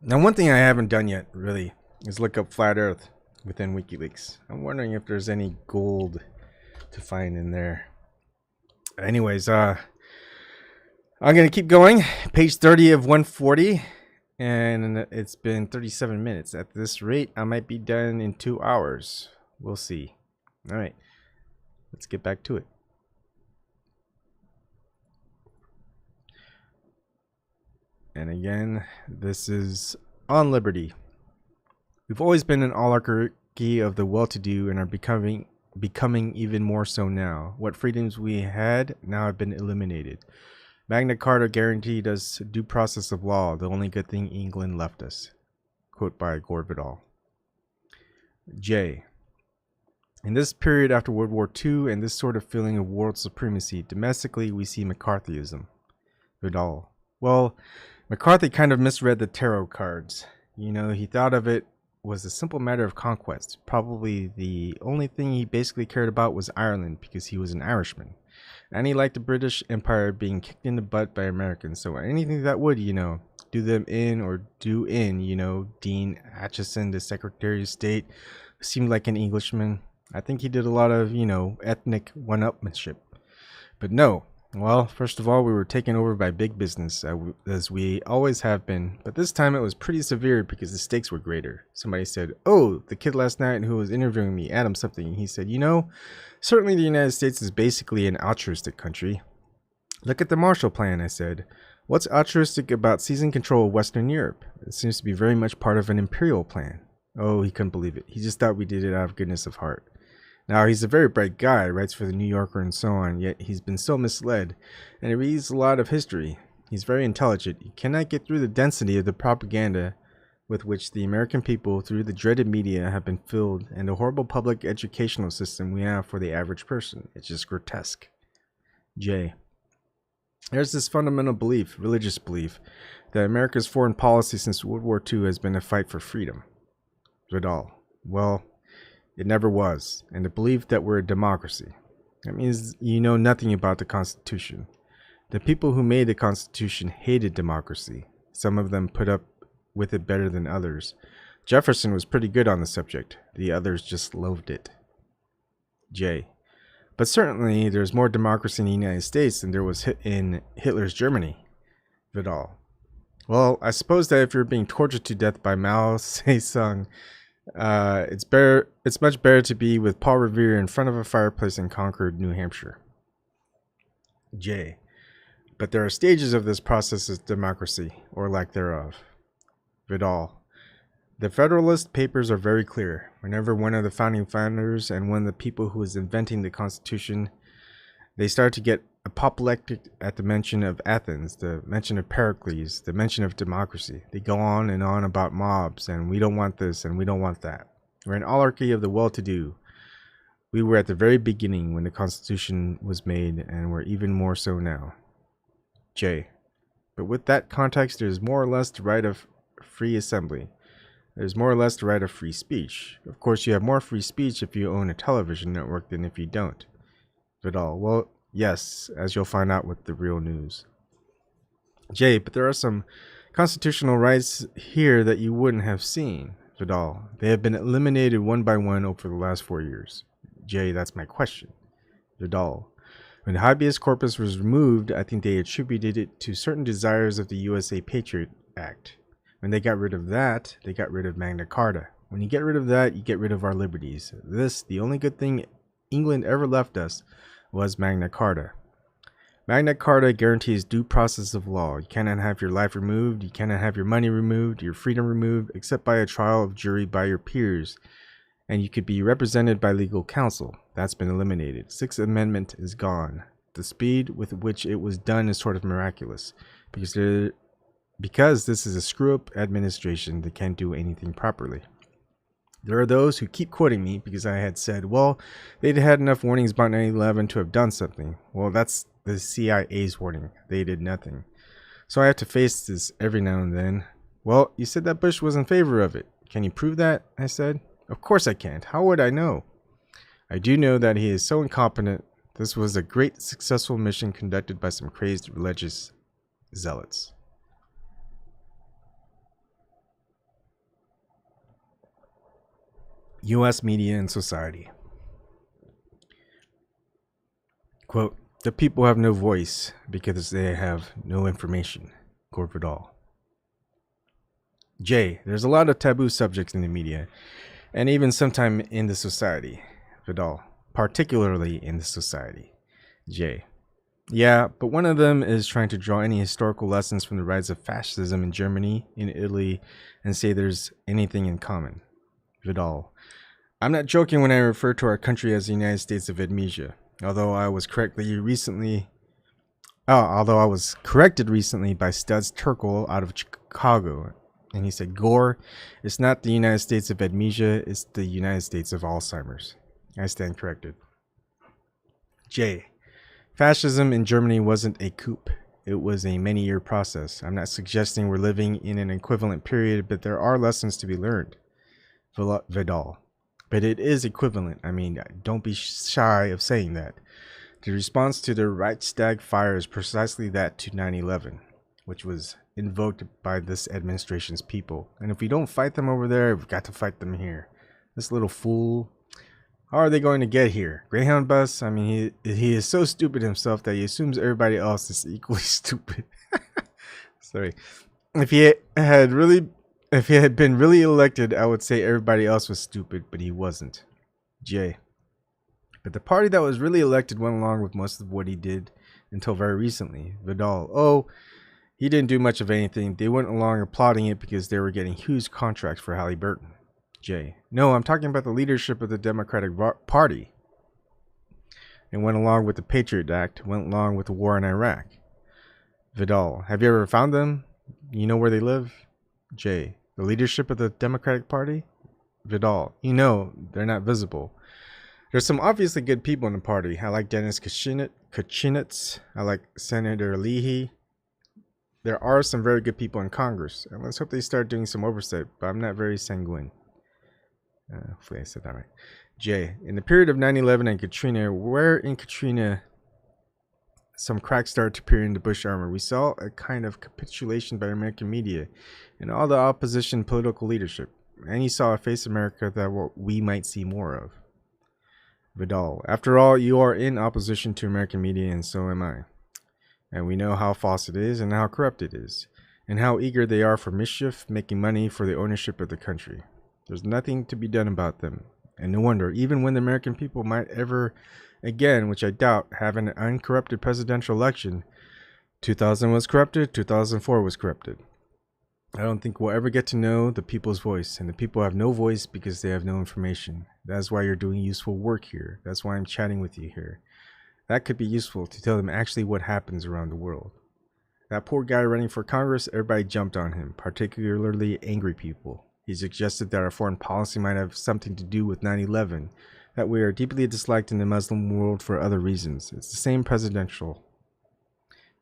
Now, one thing I haven't done yet, really, is look up flat Earth within WikiLeaks. I'm wondering if there's any gold to find in there. Anyways, I'm gonna keep going. Page 30 of 140, and it's been 37 minutes. At this rate, I might be done in 2 hours. We'll see. All right, let's get back to it. And again, this is on liberty. We've always been an oligarchy of the well-to-do and are becoming even more so now. What freedoms we had now have been eliminated. Magna Carta guaranteed us due process of law, the only good thing England left us. Quote by Gore Vidal. J. In this period after World War II and this sort of feeling of world supremacy, domestically we see McCarthyism. Vidal. Well, McCarthy kind of misread the tarot cards. You know, he thought of it was a simple matter of conquest. Probably the only thing he basically cared about was Ireland because he was an Irishman. And he liked the British Empire being kicked in the butt by Americans. So anything that would, you know, do them in or do in, you know, Dean Acheson, the Secretary of State, seemed like an Englishman. I think he did a lot of, you know, ethnic one-upmanship. But no. Well, first of all, we were taken over by big business, as we always have been, but this time it was pretty severe because the stakes were greater. Somebody said, oh, the kid last night who was interviewing me, Adam something, he said, you know, certainly the United States is basically an altruistic country. Look at the Marshall Plan, I said. What's altruistic about seizing control of Western Europe? It seems to be very much part of an imperial plan. Oh, he couldn't believe it. He just thought we did it out of goodness of heart. Now, he's a very bright guy, writes for the New Yorker and so on, yet he's been so misled, and he reads a lot of history. He's very intelligent. He cannot get through the density of the propaganda with which the American people, through the dreaded media, have been filled, and the horrible public educational system we have for the average person. It's just grotesque. J. There's this fundamental belief, religious belief, that America's foreign policy since World War II has been a fight for freedom. Vidal. Well, it never was, and the belief that we're a democracy. That means you know nothing about the Constitution. The people who made the Constitution hated democracy. Some of them put up with it better than others. Jefferson was pretty good on the subject. The others just loathed it. J. But certainly there's more democracy in the United States than there was in Hitler's Germany. Vidal. Well, I suppose that if you're being tortured to death by Mao Zedong, it's much better to be with Paul Revere in front of a fireplace in Concord, New Hampshire. J. But there are stages of this process of democracy, or lack thereof. Vidal. The Federalist Papers are very clear. Whenever one of the founding fathers and one of the people who is inventing the Constitution, they start to get apoplectic at the mention of Athens, the mention of Pericles, the mention of democracy. They go on and on about mobs, and we don't want this, and we don't want that. We're an oligarchy of the well-to-do. We were at the very beginning when the Constitution was made, and we're even more so now. J. But with that context, there's more or less the right of free assembly. There's more or less the right of free speech. Of course, you have more free speech if you own a television network than if you don't. Vidal. Well, yes, as you'll find out with the real news. J. But there are some constitutional rights here that you wouldn't have seen. Vidal. They have been eliminated one by one over the last 4 years. J. That's my question. Vidal. When the habeas corpus was removed, I think they attributed it to certain desires of the USA Patriot Act. When they got rid of that, they got rid of Magna Carta. When you get rid of that, you get rid of our liberties. This, the only good thing England ever left us, was Magna Carta. Magna Carta guarantees due process of law. You cannot have your life removed, you cannot have your money removed, your freedom removed, except by a trial of jury by your peers. And you could be represented by legal counsel. That's been eliminated. Sixth Amendment is gone. The speed with which it was done is sort of miraculous. Because this is a screw-up administration that can't do anything properly. There are those who keep quoting me because I had said, well, they'd had enough warnings about 9/11 to have done something. Well, that's the CIA's warning. They did nothing. So I have to face this every now and then. Well, you said that Bush was in favor of it. Can you prove that? I said. Of course I can't. How would I know? I do know that he is so incompetent. This was a great successful mission conducted by some crazed religious zealots. U.S. media and society. Quote, the people have no voice because they have no information. Gore Vidal. J. There's a lot of taboo subjects in the media, and even sometime in the society. Vidal. Particularly in the society. J. Yeah, but one of them is trying to draw any historical lessons from the rise of fascism in Germany, in Italy, and say there's anything in common. Vidal. I'm not joking when I refer to our country as the United States of Amnesia, although I was corrected recently by Studs Terkel out of Chicago, and he said, Gore, it's not the United States of Amnesia, it's the United States of Alzheimer's. I stand corrected. J. Fascism in Germany wasn't a coup. It was a many-year process. I'm not suggesting we're living in an equivalent period, but there are lessons to be learned. Vidal. But it is equivalent. I mean, don't be shy of saying that. The response to the Reichstag fire is precisely that to 9/11, which was invoked by this administration's people. And if we don't fight them over there, we've got to fight them here. This little fool. How are they going to get here? Greyhound bus? I mean, he is so stupid himself that he assumes everybody else is equally stupid. Sorry. If he had been really elected, I would say everybody else was stupid, but he wasn't. J. But the party that was really elected went along with most of what he did until very recently. Vidal. Oh, he didn't do much of anything. They went along applauding it because they were getting huge contracts for Halliburton. J. No, I'm talking about the leadership of the Democratic Party. It went along with the Patriot Act, went along with the war in Iraq. Vidal. Have you ever found them? You know where they live? J. The leadership of the Democratic Party? Vidal. You know, they're not visible. There's some obviously good people in the party. I like Dennis Kucinich. I like Senator Leahy. There are some very good people in Congress. And let's hope they start doing some oversight, but I'm not very sanguine. Hopefully I said that right. J. In the period of 9/11 and Katrina, where in Katrina some cracks started to appear in the Bush armor, we saw a kind of capitulation by American media and all the opposition political leadership. And he saw a face America that we might see more of. Vidal. After all, you are in opposition to American media, and so am I. And we know how false it is and how corrupt it is, and how eager they are for mischief, making money for the ownership of the country. There's nothing to be done about them. And no wonder, even when the American people might ever again, which I doubt, have an uncorrupted presidential election, 2000 was corrupted, 2004 was corrupted. I don't think we'll ever get to know the people's voice, and the people have no voice because they have no information. That's why you're doing useful work here. That's why I'm chatting with you here. That could be useful to tell them actually what happens around the world. That poor guy running for Congress, everybody jumped on him, particularly angry people. He suggested that our foreign policy might have something to do with 9/11, that we are deeply disliked in the Muslim world for other reasons. It's the same presidential,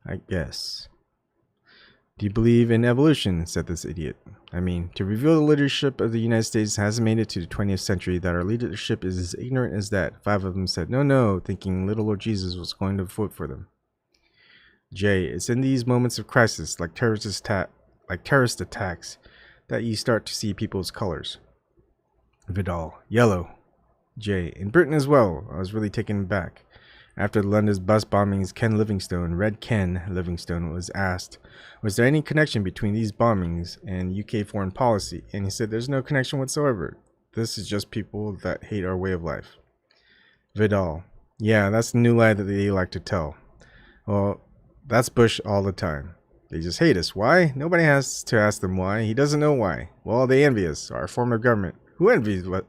I guess. Do you believe in evolution? Said this idiot. I mean, to reveal the leadership of the United States hasn't made it to the 20th century, that our leadership is as ignorant as that. 5 of them said no, thinking little Lord Jesus was going to vote for them. J. It's in these moments of crisis, like terrorist attacks, that you start to see people's colors. Vidal. Yellow. J. In Britain as well. I was really taken aback. After the London's bus bombings, Red Ken Livingstone, was asked, was there any connection between these bombings and UK foreign policy? And he said, there's no connection whatsoever. This is just people that hate our way of life. Vidal. Yeah, that's the new lie that they like to tell. Well, that's Bush all the time. They just hate us. Why? Nobody has to ask them why. He doesn't know why. Well, they envy us, our form of government. Who envies what?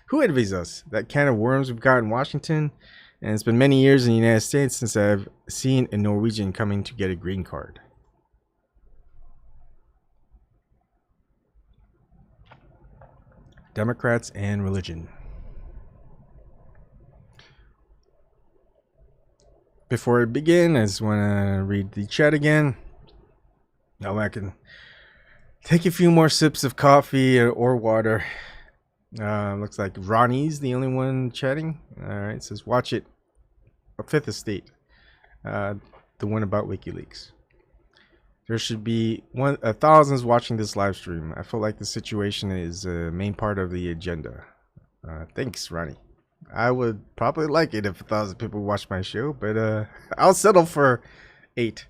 Who envies us? That can of worms we've got in Washington? And it's been many years in the United States since I've seen a Norwegian coming to get a green card. Democrats and religion. Before I begin, I just want to read the chat again. Now I can take a few more sips of coffee or water. Looks like Ronnie's the only one chatting. Alright, it says watch it. A Fifth Estate. The one about WikiLeaks. There should be thousands watching this live stream. I feel like the situation is a main part of the agenda. Thanks, Ronnie. I would probably like it if 1,000 people watch my show, but I'll settle for 8.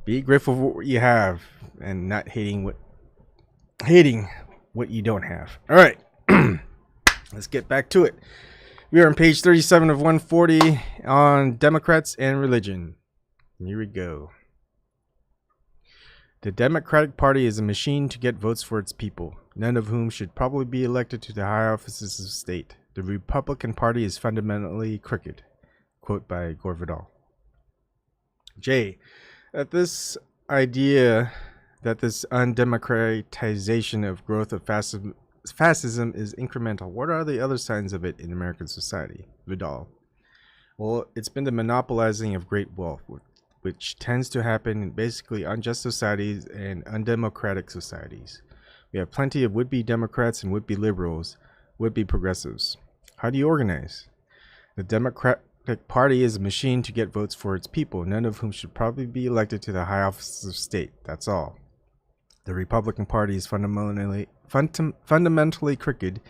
Be grateful for what you have and not hating what you don't have. All right, let's get back to it. We are on page 37 of 140 on Democrats and religion. Here we go. The Democratic Party is a machine to get votes for its people, none of whom should probably be elected to the high offices of state. The Republican Party is fundamentally crooked. Quote by Gore Vidal. J. That this idea that this undemocratization of growth of fascism is incremental. What are the other signs of it in American society? Vidal. Well, it's been the monopolizing of great wealth, which tends to happen in basically unjust societies and undemocratic societies. We have plenty of would-be Democrats and would-be liberals, would-be progressives. How do you organize? The Democratic Party is a machine to get votes for its people, none of whom should probably be elected to the high offices of state. That's all. The Republican Party is fundamentally crooked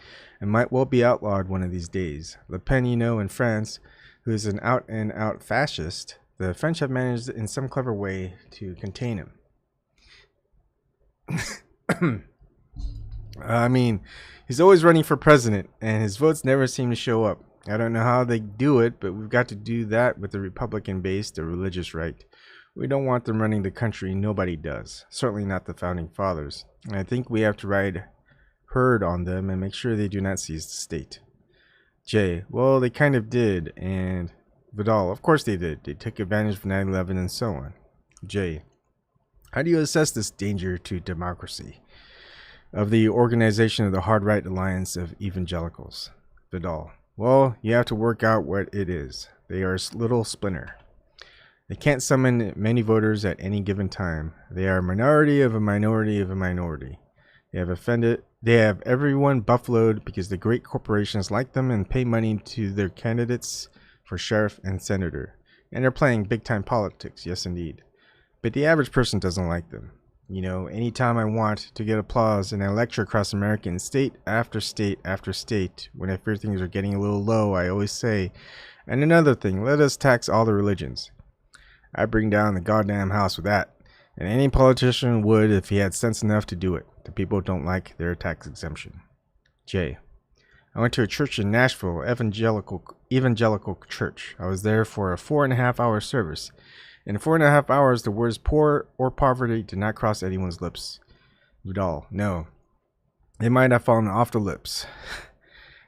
and might well be outlawed one of these days. Le Pen, in France, who is an out-and-out fascist, the French have managed in some clever way to contain him. I mean, he's always running for president, and his votes never seem to show up. I don't know how they do it, but we've got to do that with the Republican base, the religious right. We don't want them running the country. Nobody does. Certainly not the founding fathers. And I think we have to ride herd on them and make sure they do not seize the state. J. Well, they kind of did. And Vidal. Of course they did. They took advantage of 9/11 and so on. J. How do you assess this danger to democracy of the organization of the hard right alliance of evangelicals? Vidal. Well, you have to work out what it is. They are a little splinter. They can't summon many voters at any given time. They are a minority of a minority of a minority. They have everyone buffaloed because the great corporations like them and pay money to their candidates for sheriff and senator. And they're playing big time politics, yes indeed. But the average person doesn't like them. Anytime I want to get applause and I lecture across America in state after state after state, when I fear things are getting a little low, I always say, and another thing, let us tax all the religions. I bring down the goddamn house with that. And any politician would if he had sense enough to do it. The people don't like their tax exemption. J. I went to a church in Nashville, evangelical church. I was there for a 4.5-hour service. In 4.5 hours, the words poor or poverty did not cross anyone's lips. Vidal. No. It might have fallen off the lips.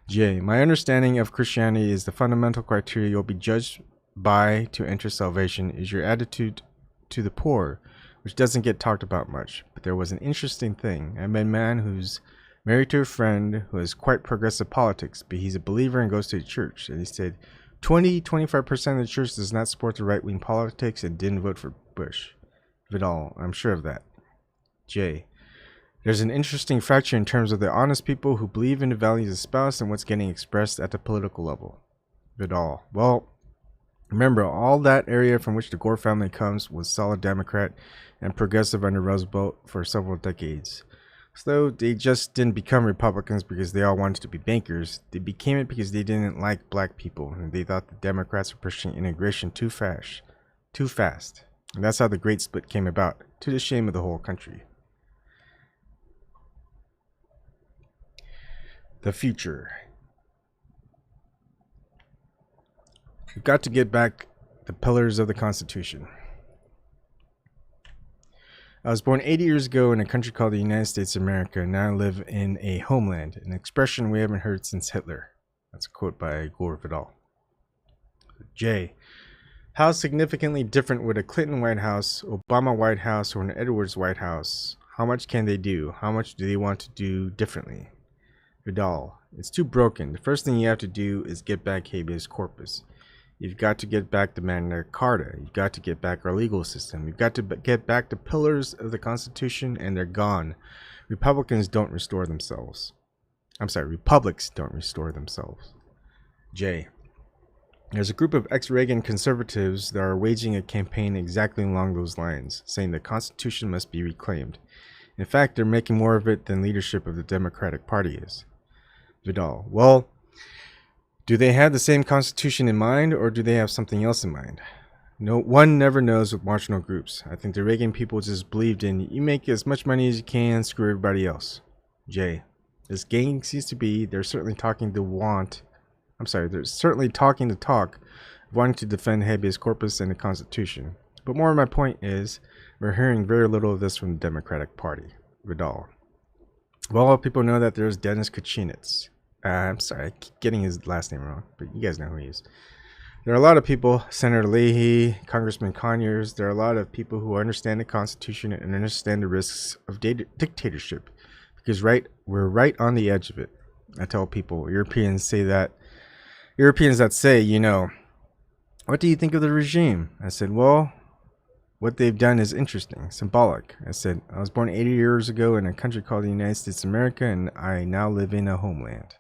J. My understanding of Christianity is the fundamental criteria you'll be judged by to enter salvation is your attitude to the poor, which doesn't get talked about much. But there was an interesting thing. I met a man who's married to a friend who has quite progressive politics, but he's a believer and goes to church. And he said 25% of the church does not support the right-wing politics and didn't vote for Bush. Vidal, I'm sure of that. J. There's an interesting fracture in terms of the honest people who believe in the values espoused and what's getting expressed at the political level. Vidal. Well, remember, all that area from which the Gore family comes was solid Democrat and progressive under Roosevelt for several decades. So they just didn't become Republicans because they all wanted to be bankers. They became it because they didn't like black people and they thought the Democrats were pushing integration too fast. And that's how the Great Split came about, to the shame of the whole country. The future. We've got to get back the pillars of the Constitution. I was born 80 years ago in a country called the United States of America, and now I live in a homeland, an expression we haven't heard since Hitler. That's a quote by Gore Vidal. J. How significantly different would a Clinton White House, Obama White House, or an Edwards White House? How much can they do? How much do they want to do differently? Vidal. It's too broken. The first thing you have to do is get back habeas corpus. You've got to get back the Magna Carta. You've got to get back our legal system. You've got to get back the pillars of the Constitution, and they're gone. Republicans don't restore themselves. I'm sorry, republics don't restore themselves. J. There's a group of ex-Reagan conservatives that are waging a campaign exactly along those lines, saying the Constitution must be reclaimed. In fact, they're making more of it than leadership of the Democratic Party is. Vidal. Well, do they have the same Constitution in mind, or do they have something else in mind? No one never knows with marginal groups. I think the Reagan people just believed in you make as much money as you can, screw everybody else. Jay. This gang seems to be, they're certainly talking to they're certainly talking the talk of wanting to defend habeas corpus and the Constitution. But more of my point is, we're hearing very little of this from the Democratic Party. Vidal. Well, people know that there's Dennis Kucinich. I'm sorry, I keep getting his last name wrong, but you guys know who he is. There are a lot of people, Senator Leahy, Congressman Conyers, there are a lot of people who understand the Constitution and understand the risks of dictatorship. Because we're right on the edge of it. I tell people, Europeans that say, you know, what do you think of the regime? I said, well, what they've done is interesting, symbolic. I said, I was born 80 years ago in a country called the United States of America, and I now live in a homeland.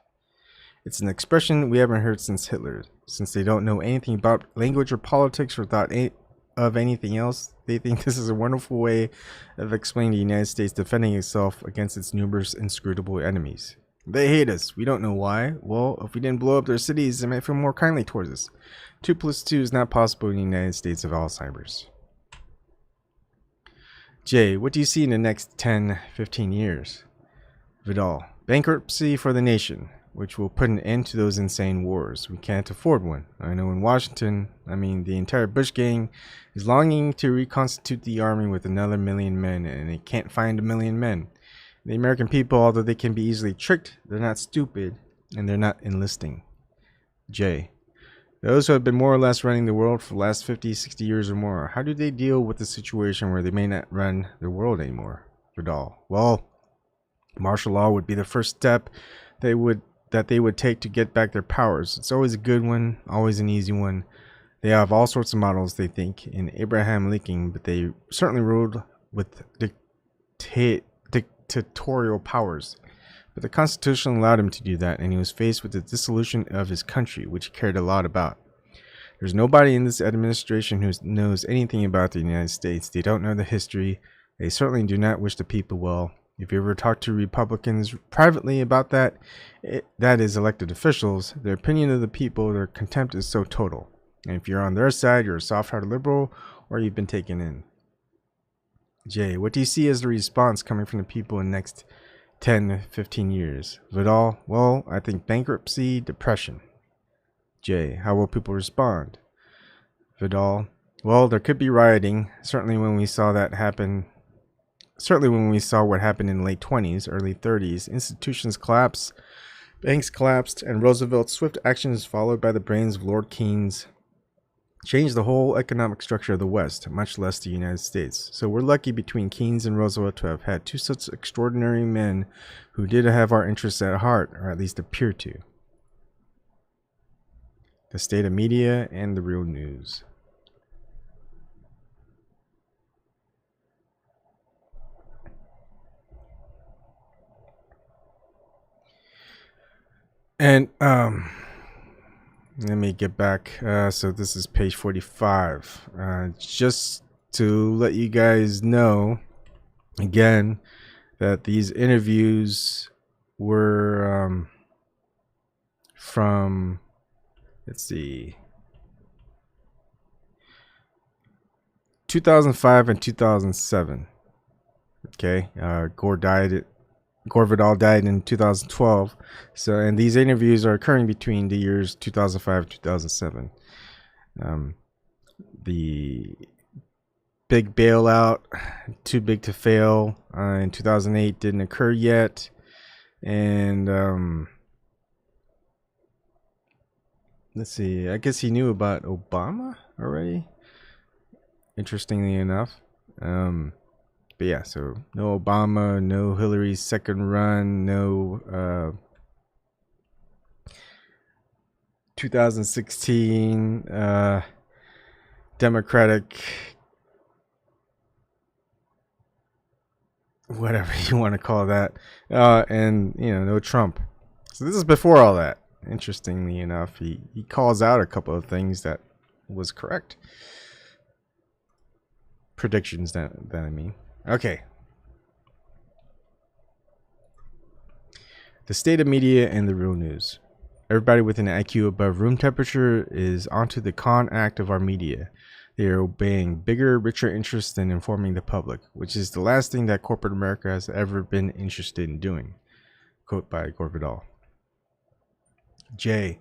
It's an expression we haven't heard since Hitler. Since they don't know anything about language or politics or thought of anything else, they think this is a wonderful way of explaining the United States defending itself against its numerous inscrutable enemies. They hate us. We don't know why. Well, if we didn't blow up their cities, they might feel more kindly towards us. 2 plus 2 is not possible in the United States of Alzheimer's. Jay, what do you see in the next 10, 15 years? Vidal, bankruptcy for the nation, which will put an end to those insane wars. We can't afford one. I know in Washington, the entire Bush gang is longing to reconstitute the army with another 1,000,000 men, and they can't find 1,000,000 men. The American people, although they can be easily tricked, they're not stupid, and they're not enlisting. Jay, those who have been more or less running the world for the last 50, 60 years or more, how do they deal with the situation where they may not run the world anymore? Vidal, well, martial law would be the first step they would take to get back their powers. It's always a good one, always an easy one. They have all sorts of models, they think, in Abraham Lincoln, but they certainly ruled with dictatorial powers. But the Constitution allowed him to do that, and he was faced with the dissolution of his country, which he cared a lot about. There's nobody in this administration who knows anything about the United States. They don't know the history. They certainly do not wish the people well. If you ever talk to Republicans privately about that, that is elected officials, their opinion of the people, their contempt is so total. And if you're on their side, you're a soft-hearted liberal, or you've been taken in. Jay, what do you see as the response coming from the people in the next 10, 15 years? Vidal, well, I think bankruptcy, depression. Jay, how will people respond? Vidal, well, there could be rioting. Certainly when we saw what happened in the late 20s, early 30s, institutions collapsed, banks collapsed, and Roosevelt's swift actions, followed by the brains of Lord Keynes, changed the whole economic structure of the West, much less the United States. So we're lucky between Keynes and Roosevelt to have had two such extraordinary men who did have our interests at heart, or at least appear to. The state of media and the real news. And let me get back. So this is page 45. Just to let you guys know again that these interviews were from, let's see, 2005 and 2007. Okay, Gore Vidal died in 2012. So, and these interviews are occurring between the years 2005 and 2007. The big bailout, too big to fail, in 2008 didn't occur yet. And let's see, I guess he knew about Obama already, interestingly enough. But yeah, so no Obama, no Hillary's second run, no 2016 Democratic, whatever you want to call that, and no Trump. So this is before all that. interestingly enough, he calls out a couple of things that was correct. Predictions that I mean. Okay. The state of media and the real news. Everybody with an IQ above room temperature is onto the con act of our media. They are obeying bigger, richer interests than informing the public, which is the last thing that corporate America has ever been interested in doing. Quote by Gore Vidal. J.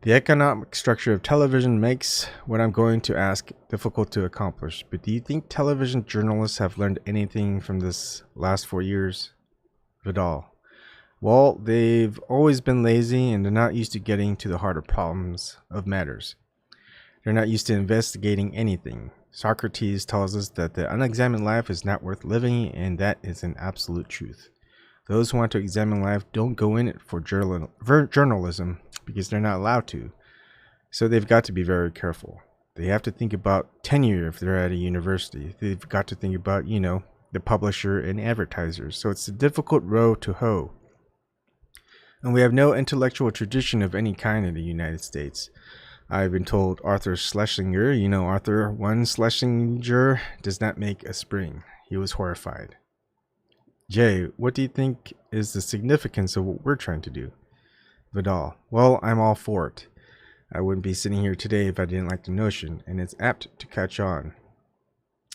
The economic structure of television makes what I'm going to ask difficult to accomplish, but do you think television journalists have learned anything from this last 4 years? Vidal. Well, they've always been lazy and they're not used to getting to the heart of problems of matters. They're not used to investigating anything. Socrates tells us that the unexamined life is not worth living, and that is an absolute truth. Those who want to examine life don't go in it for journalism because they're not allowed to. So they've got to be very careful. They have to think about tenure if they're at a university. They've got to think about, the publisher and advertisers. So it's a difficult row to hoe. And we have no intellectual tradition of any kind in the United States. I've been told Arthur Schlesinger, Arthur one Schlesinger does not make a spring. He was horrified. Jay, what do you think is the significance of what we're trying to do? Vidal, well, I'm all for it. I wouldn't be sitting here today if I didn't like the notion, and it's apt to catch on.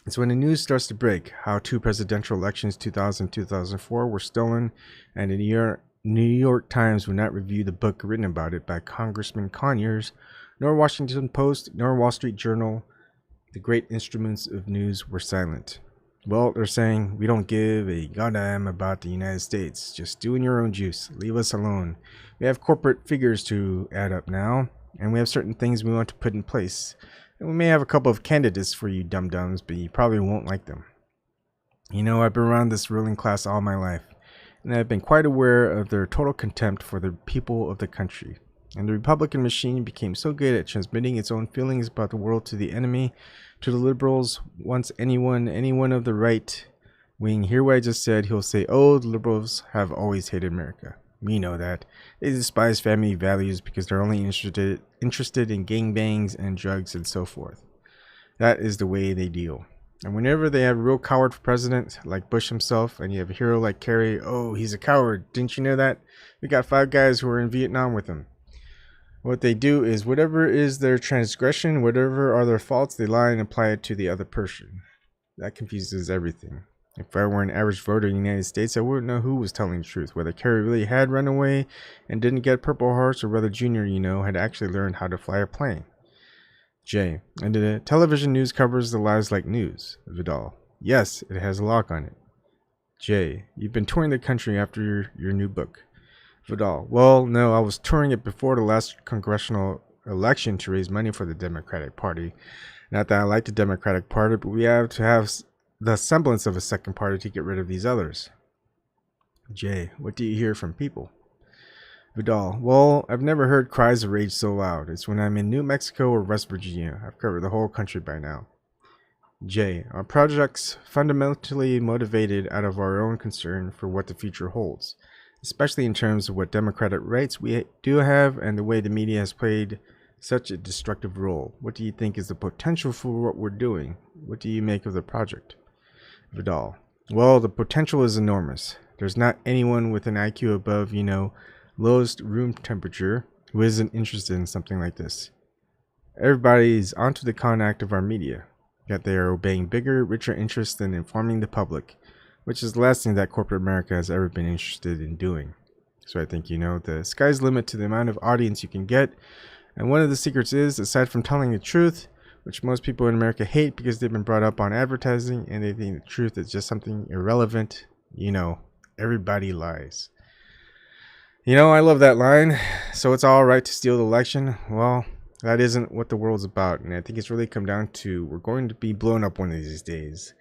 It's when the news starts to break how 2 presidential elections, 2000 and 2004, were stolen, and the New York Times would not review the book written about it by Congressman Conyers, nor Washington Post, nor Wall Street Journal. The great instruments of news were silent. Well, they're saying, we don't give a goddamn about the United States. Just do in your own juice. Leave us alone. We have corporate figures to add up now, and we have certain things we want to put in place. And we may have a couple of candidates for you dum-dums, but you probably won't like them. I've been around this ruling class all my life, and I've been quite aware of their total contempt for the people of the country. And the Republican machine became so good at transmitting its own feelings about the world to the enemy, to the liberals. Once anyone of the right wing hear what I just said, he'll say, oh, the liberals have always hated America. We know that. They despise family values because they're only interested in gangbangs and drugs and so forth. That is the way they deal. And whenever they have a real coward for president, like Bush himself, and you have a hero like Kerry, oh, he's a coward. Didn't you know that? We got 5 guys who were in Vietnam with him. What they do is whatever is their transgression, whatever are their faults, they lie and apply it to the other person. That confuses everything. If I were an average voter in the United States, I wouldn't know who was telling the truth, whether Kerry really had run away and didn't get Purple Hearts, or whether Junior, had actually learned how to fly a plane. J. And the television news covers the lies like news. Vidal. Yes, it has a lock on it. J. You've been touring the country after your new book. Vidal. Well, no, I was touring it before the last congressional election to raise money for the Democratic Party. Not that I like the Democratic Party, but we have to have the semblance of a second party to get rid of these others. J. What do you hear from people? Vidal. Well, I've never heard cries of rage so loud. It's when I'm in New Mexico or West Virginia. I've covered the whole country by now. J. Our project's fundamentally motivated out of our own concern for what the future holds, especially in terms of what democratic rights we do have and the way the media has played such a destructive role. What do you think is the potential for what we're doing? What do you make of the project? Vidal. Well, the potential is enormous. There's not anyone with an IQ above, lowest room temperature who isn't interested in something like this. Everybody's onto the con act of our media, yet they are obeying bigger, richer interests than informing the public, which is the last thing that corporate America has ever been interested in doing. So I think, the sky's the limit to the amount of audience you can get. And one of the secrets is, aside from telling the truth, which most people in America hate because they've been brought up on advertising and they think the truth is just something irrelevant, everybody lies. I love that line. So it's all right to steal the election. Well, that isn't what the world's about. And I think it's really come down to, we're going to be blown up one of these days.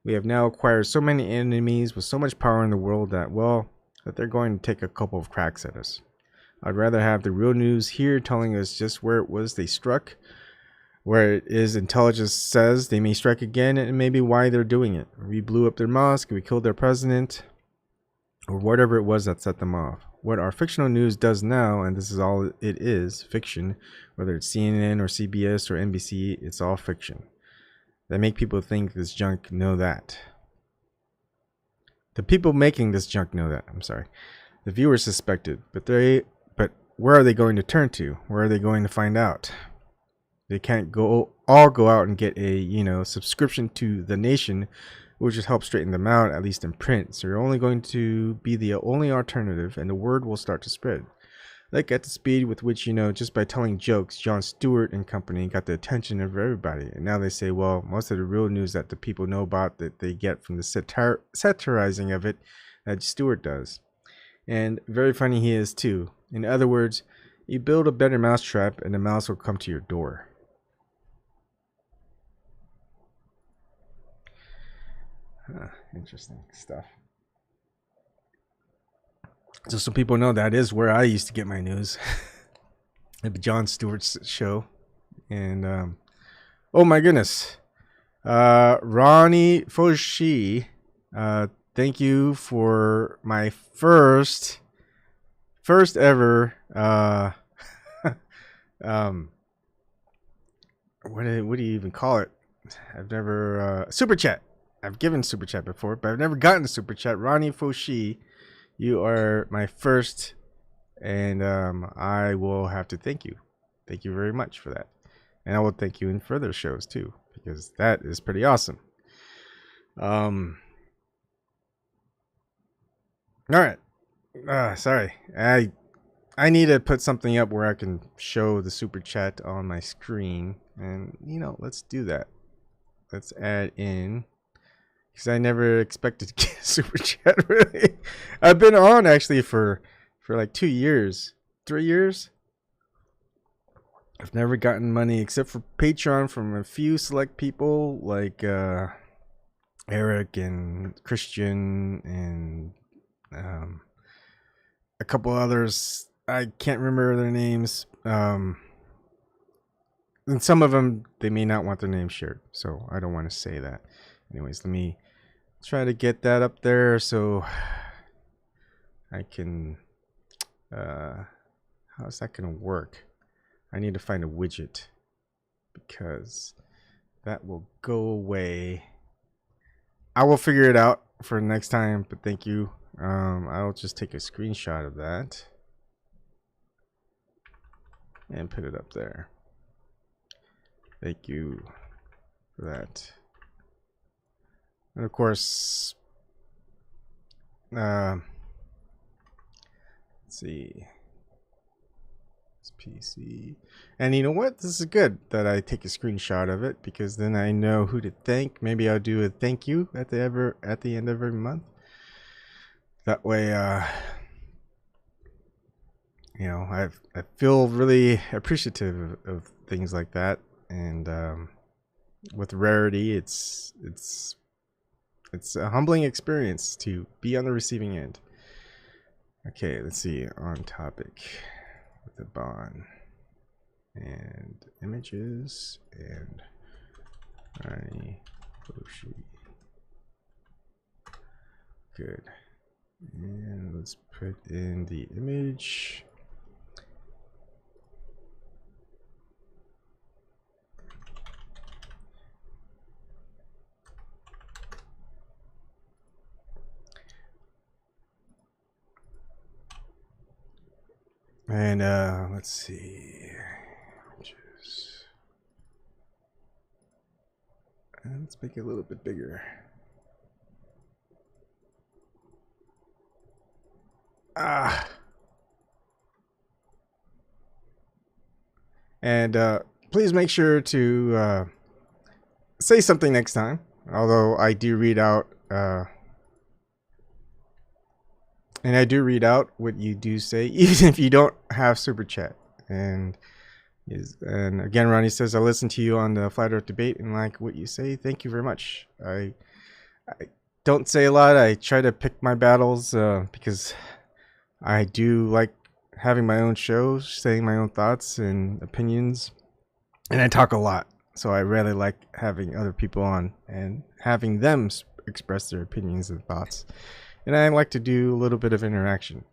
We have now acquired so many enemies with so much power in the world that they're going to take a couple of cracks at us. I'd rather have the real news here telling us just where it was they struck, where it is intelligence says they may strike again, and maybe why they're doing it. We blew up their mosque, we killed their president, or whatever it was that set them off. what our fictional news does now, and this is all it is, fiction, whether it's CNN or CBS or NBC, it's all fiction. They make people think this junk know that. The people making this junk know that. I'm sorry. The viewers suspected, but where are they going to turn to? Where are they going to find out? They can't all go out and get a, subscription to The Nation, which would help straighten them out, at least in print. So you're only going to be the only alternative, and the word will start to spread. Like at the speed with which, just by telling jokes, Jon Stewart and company got the attention of everybody. And now they say, well, most of the real news that the people know about that they get from the satirizing of it that Stewart does. And very funny he is too. In other words, you build a better mousetrap and the mouse will come to your door. Interesting stuff. So some people know that is where I used to get my news. At Jon Stewart's show. And oh my goodness. Ronnie Foshi, thank you for my first ever what do you even call it? I've never super chat. I've given super chat before, but I've never gotten a super chat. Ronnie Foshi, you are my first, and I will have to thank you. Thank you very much for that. And I will thank you in further shows too, because that is pretty awesome. All right. Sorry. I need to put something up where I can show the super chat on my screen, and let's do that. Let's add in, because I never expected to get a super chat. Really, I've been on actually for like 2 years, 3 years. I've never gotten money except for Patreon from a few select people like Eric and Christian and a couple others. I can't remember their names. And some of them, they may not want their name shared, so I don't want to say that. Anyways, let me try to get that up there so I can... how's that going to work? I need to find a widget because that will go away. I will figure it out for next time, but thank you. I'll just take a screenshot of that and put it up there. Thank you for that. And of course, let's see. It's PC. And you know what? This is good that I take a screenshot of it, because then I know who to thank. Maybe I'll do a thank you at the end of every month. That way, I feel really appreciative of things like that. And with Rarity, it's a humbling experience to be on the receiving end. Okay, let's see. On topic with Ebon and images and Rani Koshi. Good. And let's put in the image. And let's see. Let's make it a little bit bigger. And please make sure to say something next time. Although I do read out, and I do read out what you do say, even if you don't have super chat. And again, Ronnie says, I listen to you on the Flat Earth debate and like what you say. Thank you very much. I don't say a lot. I try to pick my battles because I do like having my own shows, saying my own thoughts and opinions, and I talk a lot. So I really like having other people on and having them express their opinions and thoughts. And I like to do a little bit of interaction.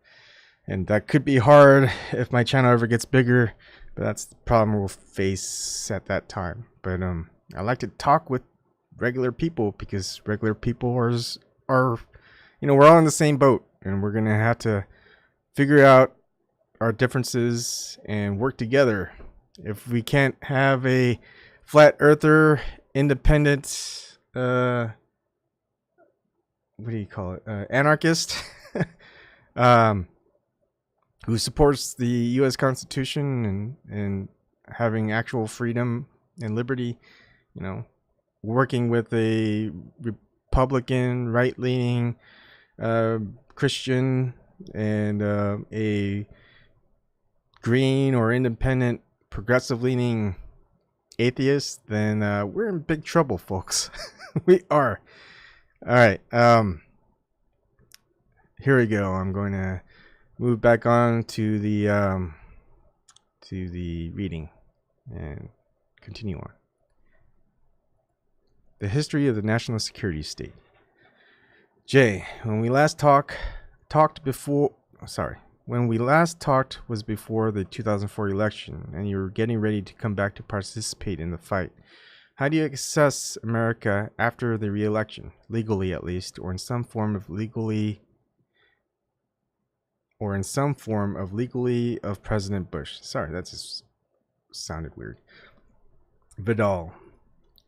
And that could be hard if my channel ever gets bigger, but that's the problem we'll face at that time. But I like to talk with regular people because regular people are we're all in the same boat, and we're gonna have to figure out our differences and work together. If we can't have a flat earther, independent, what do you call it, anarchist, who supports the U.S. Constitution and having actual freedom and liberty, working with a Republican, right-leaning Christian and a green or independent, progressive-leaning atheist, then we're in big trouble, folks. We are. All right. Here we go. I'm going to move back on to the reading and continue on. The history of the national security state. Jay, when we last talked was before the 2004 election, and you were getting ready to come back to participate in the fight. How do you assess America after the re-election, legally at least, or in some form of legally of President Bush? Sorry, that just sounded weird. Vidal.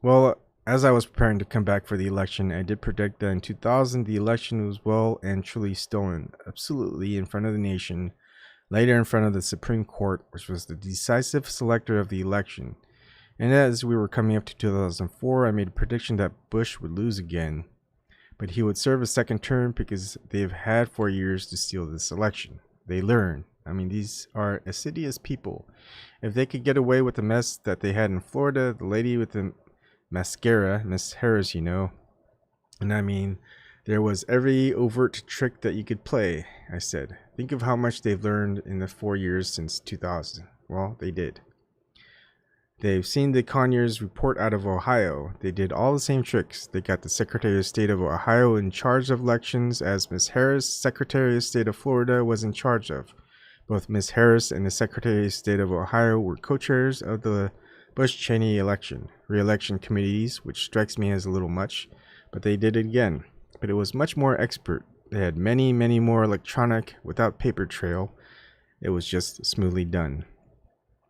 Well, as I was preparing to come back for the election, I did predict that in 2000 the election was well and truly stolen, absolutely in front of the nation, later in front of the Supreme Court, which was the decisive selector of the election. And as we were coming up to 2004, I made a prediction that Bush would lose again, but he would serve a second term because they've had 4 years to steal this election. They learn. I mean, these are assiduous people. If they could get away with the mess that they had in Florida, the lady with the mascara, Miss Harris, and I mean, there was every overt trick that you could play, I said. Think of how much they've learned in the 4 years since 2000. Well, they did. They've seen the Conyers report out of Ohio. They did all the same tricks. They got the Secretary of State of Ohio in charge of elections, as Miss Harris, Secretary of State of Florida, was in charge of. Both Miss Harris and the Secretary of State of Ohio were co-chairs of the Bush-Cheney re-election committees, which strikes me as a little much, but they did it again. But it was much more expert. They had many, many more electronic, without paper trail. It was just smoothly done.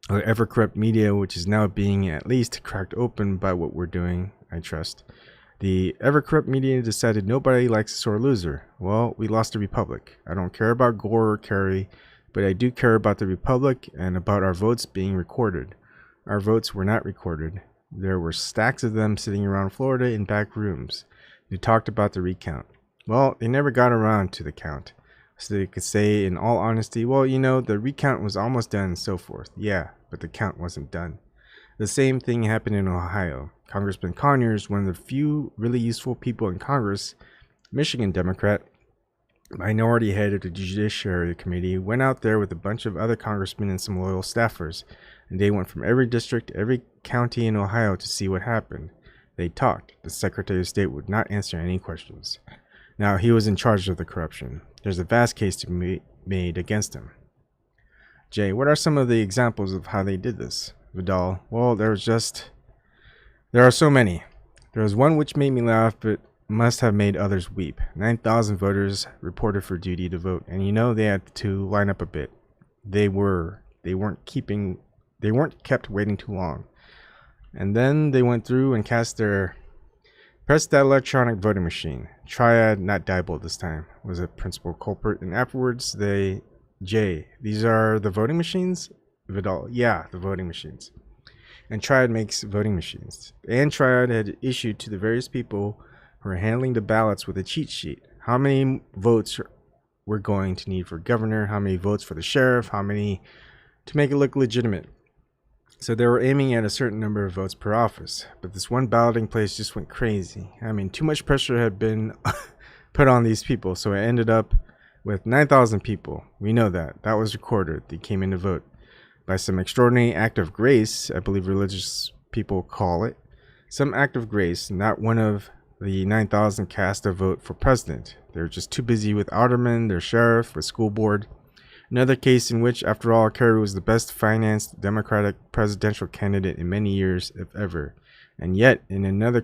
Our ever-corrupt media, which is now being at least cracked open by what we're doing, I trust. The ever-corrupt media decided nobody likes a sore loser. Well, we lost the Republic. I don't care about Gore or Kerry, but I do care about the Republic and about our votes being recorded. Our votes were not recorded. There were stacks of them sitting around Florida in back rooms. They talked about the recount. Well, they never got around to the count. So they could say in all honesty, well, the recount was almost done and so forth. Yeah, but the count wasn't done. The same thing happened in Ohio. Congressman Conyers, one of the few really useful people in Congress, Michigan Democrat, minority head of the Judiciary Committee, went out there with a bunch of other congressmen and some loyal staffers, and they went from every district, every county in Ohio to see what happened. They talked. The Secretary of State would not answer any questions. Now, he was in charge of the corruption. There's a vast case to be made against him. Jay, what are some of the examples of how they did this? Vidal, well, there are so many. There was one which made me laugh, but must have made others weep. 9,000 voters reported for duty to vote, and they had to line up a bit. They weren't kept waiting too long. And then they went through and pressed that electronic voting machine. Triad, not Diebold this time, was a principal culprit, and afterwards these are the voting machines? Vidal, yeah, the voting machines. And Triad makes voting machines. And Triad had issued to the various people who are handling the ballots with a cheat sheet. How many votes we're going to need for governor, how many votes for the sheriff, how many to make it look legitimate. So they were aiming at a certain number of votes per office. But this one balloting place just went crazy. I mean, too much pressure had been put on these people, so it ended up with 9,000 people. We know that. That was recorded. They came in to vote. By some extraordinary act of grace, I believe religious people call it, some act of grace, not one of the 9,000 cast a vote for president. They were just too busy with aldermen, their sheriff, with school board. Another case in which, after all, Kerry was the best financed Democratic presidential candidate in many years, if ever. And yet, in another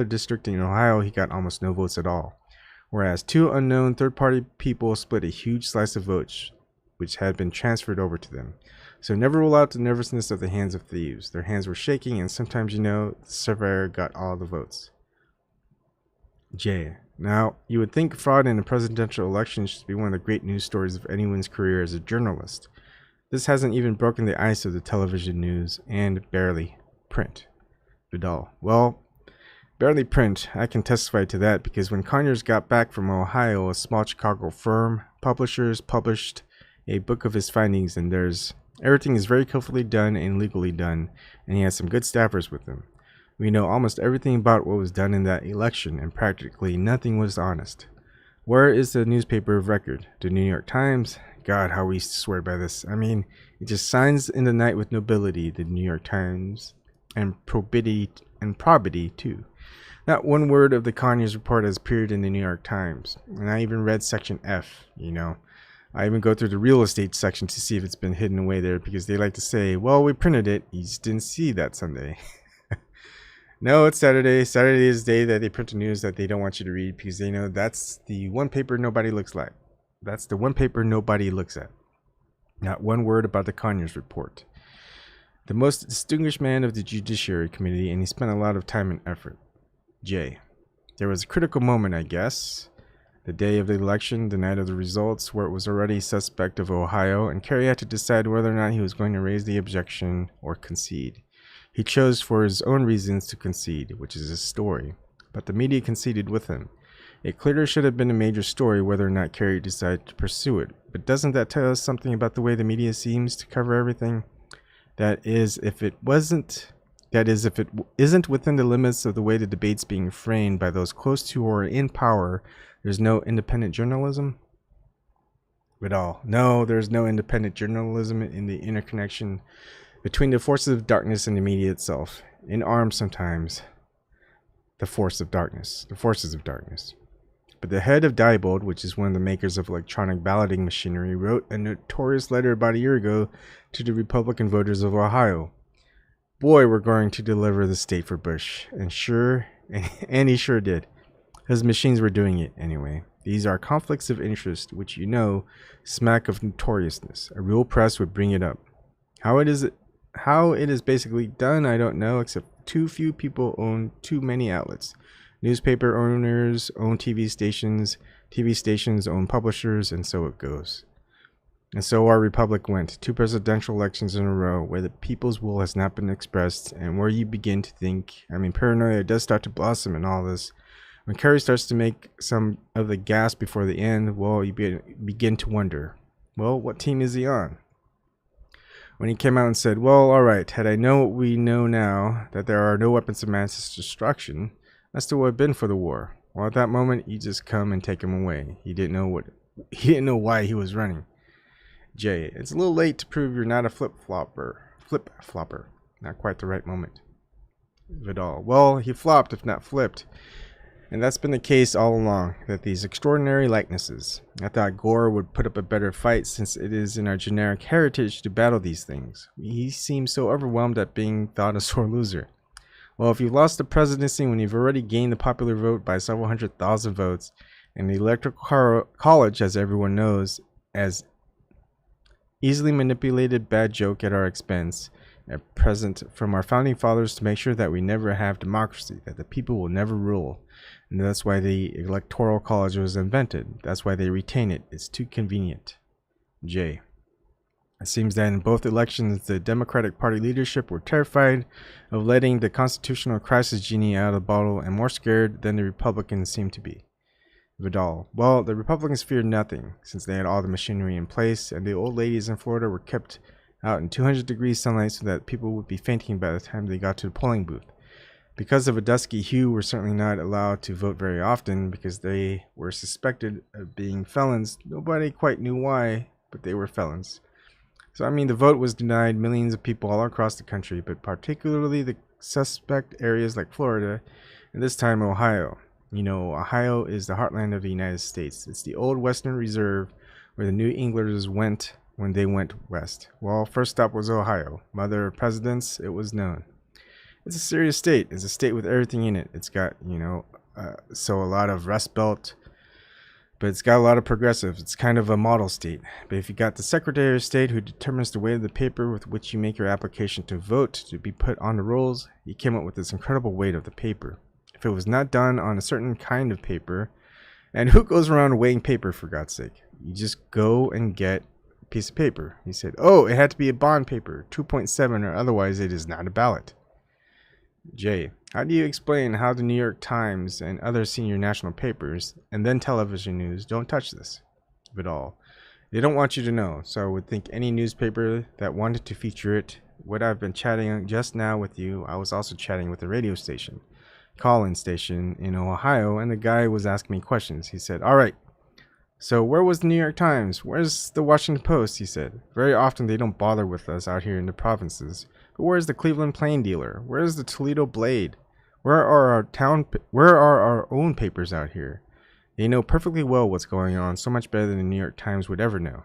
district in Ohio, he got almost no votes at all. Whereas two unknown third-party people split a huge slice of votes, which had been transferred over to them. So never rule out the nervousness of the hands of thieves. Their hands were shaking, and sometimes, the surveyor got all the votes. J. Now, you would think fraud in a presidential election should be one of the great news stories of anyone's career as a journalist. This hasn't even broken the ice of the television news, and barely print. Vidal. Well, barely print. I can testify to that because when Conyers got back from Ohio, a small Chicago firm, publishers, published a book of his findings, and everything is very carefully done and legally done, and he had some good staffers with him. We know almost everything about what was done in that election, and practically nothing was honest. Where is the newspaper of record? The New York Times? God, how we used to swear by this. I mean, it just signs in the night with nobility, the New York Times, and probity too. Not one word of the Conyers report has appeared in the New York Times, and I even read section F, I even go through the real estate section to see if it's been hidden away there, because they like to say, well, we printed it, you just didn't see that Sunday. No, it's Saturday. Saturday is the day that they print the news that they don't want you to read, because they know that's the one paper nobody looks at. That's the one paper nobody looks at. Not one word about the Conyers report. The most distinguished man of the Judiciary Committee, and he spent a lot of time and effort. J. There was a critical moment, I guess. The day of the election, the night of the results, where it was already suspect of Ohio, and Kerry had to decide whether or not he was going to raise the objection or concede. He chose for his own reasons to concede, which is his story, but the media conceded with him. It clearly should have been a major story whether or not Kerry decided to pursue it, but doesn't that tell us something about the way the media seems to cover everything? That is, if it isn't within the limits of the way the debate's being framed by those close to or in power, there's no independent journalism? Vidal. No, there's no independent journalism in the interconnection between the forces of darkness and the media itself. In arms sometimes. The forces of darkness. But the head of Diebold, which is one of the makers of electronic balloting machinery, wrote a notorious letter about a year ago to the Republican voters of Ohio. Boy, we're going to deliver the state for Bush. And he sure did. His machines were doing it anyway. These are conflicts of interest, which smack of notoriousness. A real press would bring it up. How it is basically done, I don't know, except too few people own too many outlets. Newspaper owners own TV stations own publishers, and so it goes. And so our republic went. 2 presidential elections in a row where the people's will has not been expressed, and where you begin to think, paranoia does start to blossom in all this. When Kerry starts to make some of the gas before the end, well, you begin to wonder, well, what team is he on? When he came out and said, well, all right, had I known what we know now, that there are no weapons of mass destruction, I still would have been for the war. Well, at that moment, you just come and take him away. He didn't know why he was running. J. It's a little late to prove you're not a flip-flopper. Not quite the right moment. Vidal. Well, he flopped, if not flipped. And that's been the case all along, that these extraordinary likenesses. I thought Gore would put up a better fight, since it is in our generic heritage to battle these things. He seems so overwhelmed at being thought a sore loser. Well, if you've lost the presidency when you've already gained the popular vote by several 100,000 votes, and the electoral college, as everyone knows, as easily manipulated bad joke at our expense, at present from our founding fathers to make sure that we never have democracy, that the people will never rule. And that's why the electoral college was invented. That's why they retain it. It's too convenient. J. It seems that in both elections, the Democratic Party leadership were terrified of letting the constitutional crisis genie out of the bottle, and more scared than the Republicans seemed to be. Vidal. Well, the Republicans feared nothing, since they had all the machinery in place, and the old ladies in Florida were kept out in 200-degree sunlight so that people would be fainting by the time they got to the polling booth. Because of a dusky hue, were certainly not allowed to vote very often because they were suspected of being felons. Nobody quite knew why, but they were felons. So, the vote was denied millions of people all across the country, but particularly the suspect areas like Florida, and this time Ohio. Ohio is the heartland of the United States. It's the old Western Reserve, where the New Englanders went when they went west. Well, first stop was Ohio. Mother of presidents, it was known. It's a serious state. It's a state with everything in it. It's got, so a lot of Rust Belt, but it's got a lot of progressives. It's kind of a model state. But if you got the Secretary of State who determines the weight of the paper with which you make your application to vote to be put on the rolls, he came up with this incredible weight of the paper. If it was not done on a certain kind of paper, and who goes around weighing paper for God's sake? You just go and get a piece of paper. He said, oh, it had to be a bond paper, 2.7, or otherwise it is not a ballot. Jay, how do you explain how the New York Times and other senior national papers, and then television news, don't touch this? Vidal, they don't want you to know, so I would think any newspaper that wanted to feature it. What I've been chatting just now with you, I was also chatting with a radio station, call-in station in Ohio, and the guy was asking me questions. He said, all right, so where was the New York Times? Where's the Washington Post? He said, very often they don't bother with us out here in the provinces. But where's the Cleveland Plain Dealer? Where's the Toledo Blade? Where are our own papers out here? They know perfectly well what's going on, so much better than the New York Times would ever know.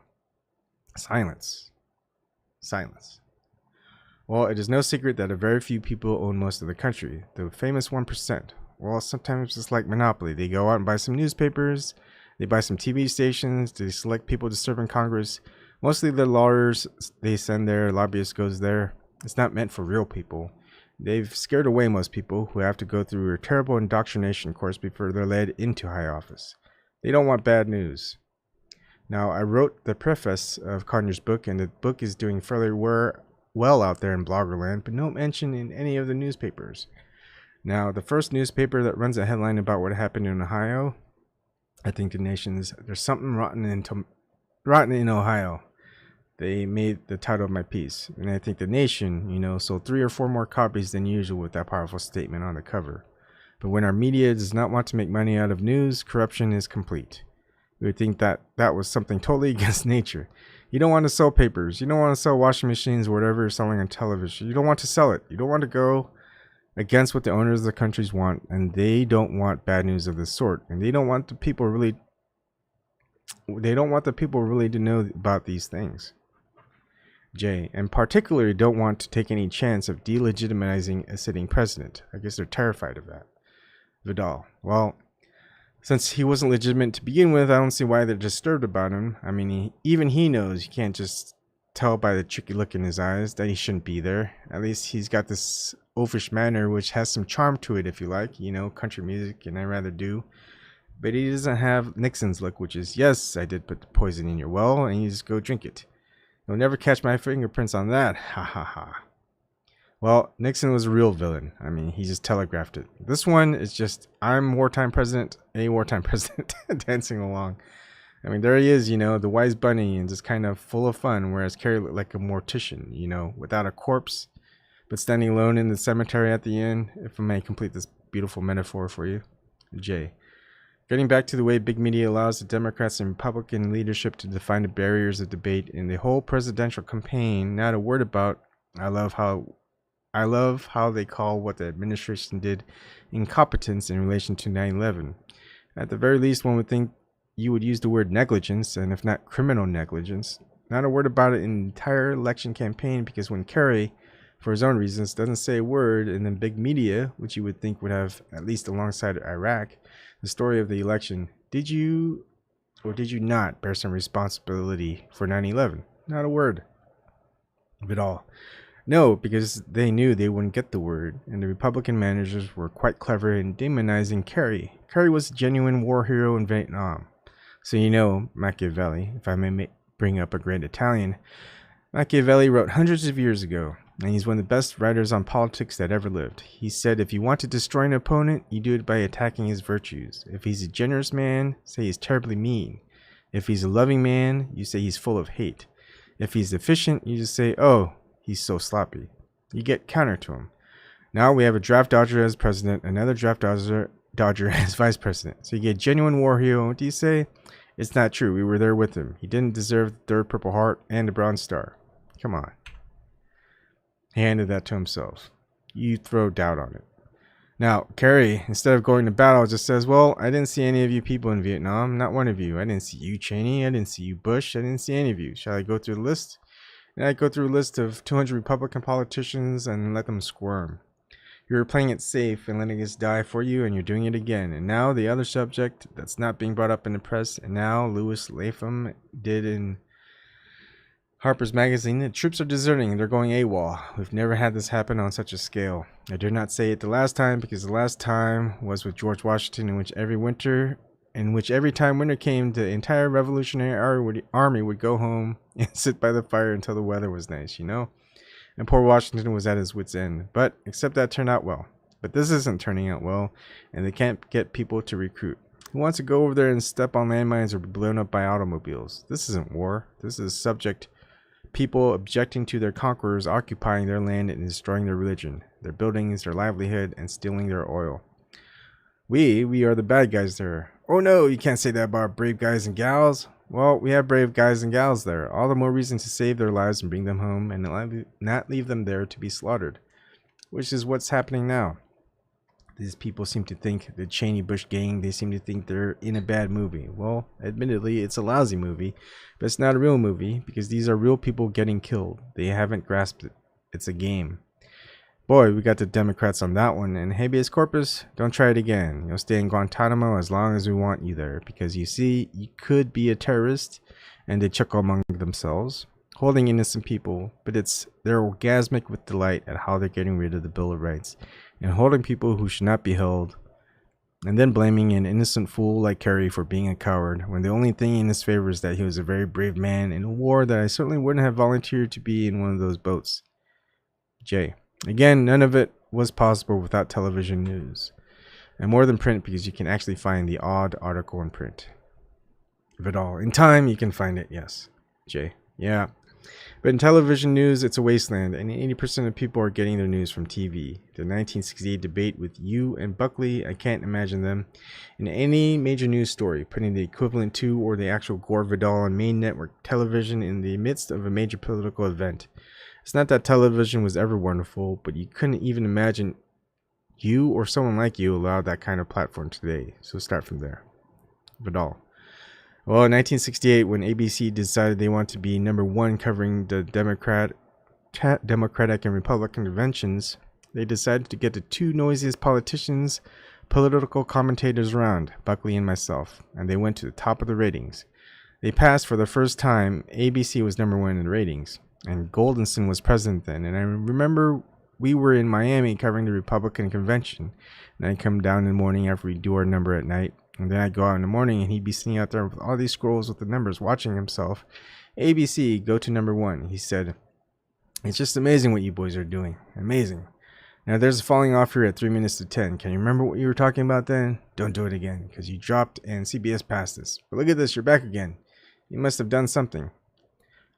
Silence. Silence. Well, it is no secret that a very few people own most of the country, the famous 1%. Well, sometimes it's like Monopoly. They go out and buy some newspapers, they buy some TV stations, they select people to serve in Congress. Mostly the lawyers they send there, lobbyists goes there. It's not meant for real people. They've scared away most people who have to go through a terrible indoctrination course before they're led into high office. They don't want bad news. Now, I wrote the preface of Conyers' book, and the book is doing fairly well out there in Bloggerland, but no mention in any of the newspapers. Now, the first newspaper that runs a headline about what happened in Ohio, I think the nation's "There's Something Rotten in Ohio." They made the title of my piece, and I think the Nation, sold 3 or 4 more copies than usual with that powerful statement on the cover. But when our media does not want to make money out of news, corruption is complete. You would think that was something totally against nature. You don't want to sell papers. You don't want to sell washing machines or whatever you're selling on television. You don't want to sell it. You don't want to go against what the owners of the countries want, and they don't want bad news of this sort. And they don't want the people really to know about these things. Jay, and particularly don't want to take any chance of delegitimizing a sitting president. I guess they're terrified of that. Vidal, well, since he wasn't legitimate to begin with, I don't see why they're disturbed about him. I mean, even he knows. You can't just tell by the tricky look in his eyes that he shouldn't be there. At least he's got this oafish manner which has some charm to it, if you like. Country music, and I rather do. But he doesn't have Nixon's look, which is, yes, I did put the poison in your well, and you just go drink it. You'll never catch my fingerprints on that. Ha ha ha. Well, Nixon was a real villain. I mean, he just telegraphed it. This one is just, I'm wartime president, a wartime president, dancing along. I mean, there he is, the wise bunny, and just kind of full of fun, whereas Carrie looked like a mortician, without a corpse, but standing alone in the cemetery at the end, if I may complete this beautiful metaphor for you. Jay. Getting back to the way big media allows the Democrats and Republican leadership to define the barriers of debate in the whole presidential campaign, not a word about, I love how they call what the administration did incompetence in relation to 9/11. At the very least, one would think you would use the word negligence, and if not criminal negligence. Not a word about it in the entire election campaign, because when Kerry, for his own reasons, doesn't say a word, and then big media, which you would think would have, at least alongside Iraq, the story of the election, did you or did you not bear some responsibility for 9/11? Not a word of it all. No, because they knew they wouldn't get the word, and the Republican managers were quite clever in demonizing Kerry. Kerry was a genuine war hero in Vietnam. So Machiavelli, if I may bring up a great Italian, Machiavelli wrote hundreds of years ago, and he's one of the best writers on politics that ever lived. He said, if you want to destroy an opponent, you do it by attacking his virtues. If he's a generous man, say he's terribly mean. If he's a loving man, you say he's full of hate. If he's efficient, you just say, oh, he's so sloppy. You get counter to him. Now we have a draft dodger as president, another draft dodger as vice president. So you get a genuine war hero. What do you say? It's not true. We were there with him. He didn't deserve the third Purple Heart and the Bronze Star. Come on. He handed that to himself. You throw doubt on it. Now, Kerry, instead of going to battle, just says, well, I didn't see any of you people in Vietnam. Not one of you. I didn't see you, Cheney. I didn't see you, Bush. I didn't see any of you. Shall I go through the list? And I go through a list of 200 Republican politicians and let them squirm. You were playing it safe and letting us die for you, and you're doing it again. And now the other subject that's not being brought up in the press, and now Louis Latham did in Harper's Magazine, the troops are deserting. They're going AWOL. We've never had this happen on such a scale. I dare not say it the last time, because the last time was with George Washington, in which every time winter came, the entire Revolutionary Army would go home and sit by the fire until the weather was nice, you know? And poor Washington was at his wit's end. But except that turned out well. But this isn't turning out well, and they can't get people to recruit. Who wants to go over there and step on landmines or be blown up by automobiles? This isn't war. This is subject people objecting to their conquerors occupying their land and destroying their religion, their buildings, their livelihood, and stealing their oil. We are the bad guys there. Oh no, you can't say that about brave guys and gals. Well, we have brave guys and gals there. All the more reason to save their lives and bring them home and not leave them there to be slaughtered. Which is what's happening now. These people seem to think, the Cheney Bush gang, they seem to think they're in a bad movie. Well, admittedly, it's a lousy movie, but it's not a real movie because these are real people getting killed. They haven't grasped it. It's a game. Boy, we got the Democrats on that one. And habeas corpus, don't try it again. You'll stay in Guantanamo as long as we want you there. Because you see, you could be a terrorist, and they chuckle among themselves, holding innocent people. But they're orgasmic with delight at how they're getting rid of the Bill of Rights, and holding people who should not be held, and then blaming an innocent fool like Kerry for being a coward, when the only thing in his favor is that he was a very brave man in a war that I certainly wouldn't have volunteered to be in one of those boats. J. Again, none of it was possible without television news. And more than print, because you can actually find the odd article in print. Vidal. In time, you can find it, yes. J. Yeah. But in television news, it's a wasteland, and 80% of people are getting their news from TV. The 1968 debate with you and Buckley, I can't imagine them in any major news story, putting the equivalent to or the actual Gore Vidal on main network television in the midst of a major political event. It's not that television was ever wonderful, but you couldn't even imagine you or someone like you allowed that kind of platform today. So start from there. Vidal. Well, in 1968, when ABC decided they want to be number one covering the Democratic and Republican conventions, they decided to get the two noisiest political commentators around, Buckley and myself, and they went to the top of the ratings. They passed for the first time. ABC was number one in the ratings, and Goldenson was president then. And I remember we were in Miami covering the Republican convention, and I'd come down in the morning after we do our number at night. And then I'd go out in the morning and he'd be sitting out there with all these scrolls with the numbers, watching himself. ABC, go to number one. He said, it's just amazing what you boys are doing. Amazing. Now there's a falling off here at 3 minutes to 10. Can you remember what you were talking about then? Don't do it again, because you dropped and CBS passed us. But look at this, you're back again. You must have done something.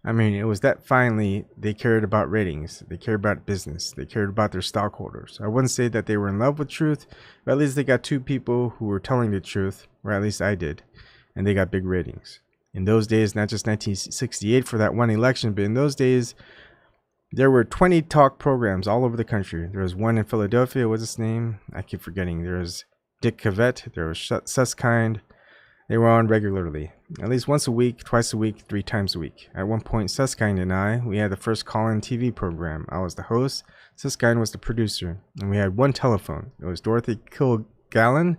I mean, it was that finally they cared about ratings. They cared about business. They cared about their stockholders. I wouldn't say that they were in love with truth, but at least they got two people who were telling the truth, or at least I did, and they got big ratings. In those days, not just 1968 for that one election, but in those days, there were 20 talk programs all over the country. There was one in Philadelphia. What's his name? I keep forgetting. There was Dick Cavett. There was Susskind. They were on regularly, at least once a week, twice a week, 3 times a week. At one point, Susskind and we had the first call-in TV program. I was the host, Susskind was the producer, and we had one telephone. It was Dorothy Kilgallen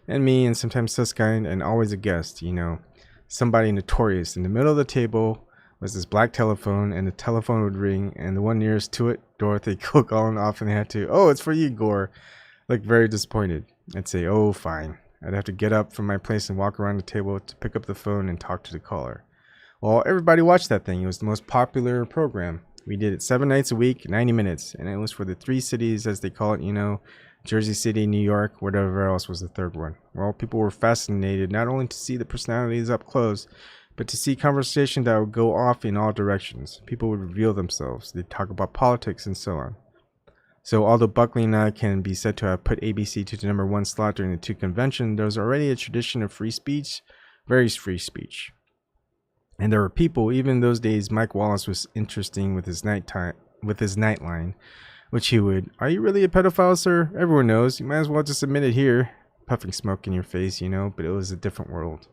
and me, and sometimes Susskind, and always a guest, you know, somebody notorious. In the middle of the table was this black telephone, and the telephone would ring, and the one nearest to it, Dorothy Kilgallen, often had to, oh, it's for you, Gore. Looked very disappointed. I'd say, oh, fine. I'd have to get up from my place and walk around the table to pick up the phone and talk to the caller. Well, everybody watched that thing. It was the most popular program. We did it 7 nights a week, 90 minutes. And it was for the 3 cities, as they call it, you know, Jersey City, New York, whatever else was the third one. Well, people were fascinated not only to see the personalities up close, but to see conversation that would go off in all directions. People would reveal themselves. They'd talk about politics and so on. So although Buckley and I can be said to have put ABC to the number one slot during the 2 convention, there was already a tradition of free speech, very free speech. And there were people, even in those days, Mike Wallace was interesting with his Nightline, Which he would, "Are you really a pedophile, sir? Everyone knows. You might as well just admit it here." Puffing smoke in your face, you know, but it was a different world.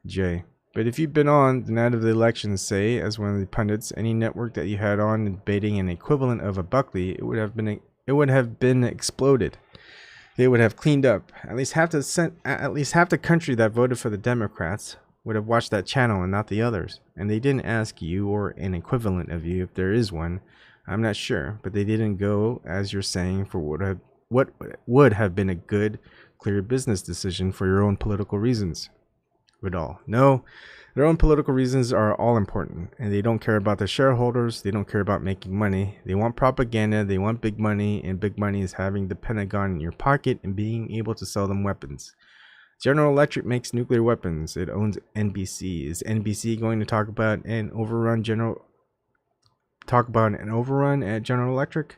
J. But if you'd been on the night of the election, say, as one of the pundits, any network that you had on debating an equivalent of a Buckley, it would have been exploded. They would have cleaned up. At least half the country that voted for the Democrats would have watched that channel and not the others. And they didn't ask you or an equivalent of you, if there is one. I'm not sure, but they didn't go, as you're saying, for what would have been a good, clear business decision for your own political reasons. Vidal. No, their own political reasons are all important, and they don't care about their shareholders. They don't care about making money. They want propaganda. They want big money, and big money is having the Pentagon in your pocket and being able to sell them weapons. General Electric makes nuclear weapons. It owns NBC. Is NBC going to talk about an overrun at General Electric?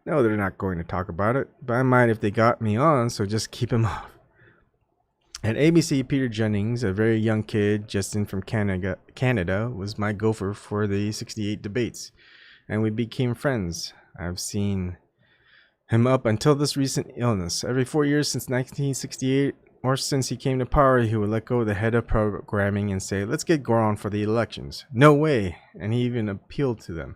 No, they're not going to talk about it, but I might if they got me on, so just keep him off. At ABC, Peter Jennings, a very young kid just in from Canada, was my gopher for the 68 debates, and we became friends. I've seen him up until this recent illness. Every 4 years since 1968, or since he came to power, he would let go of the head of programming and say, "Let's get Gore on for the elections." No way, and he even appealed to them.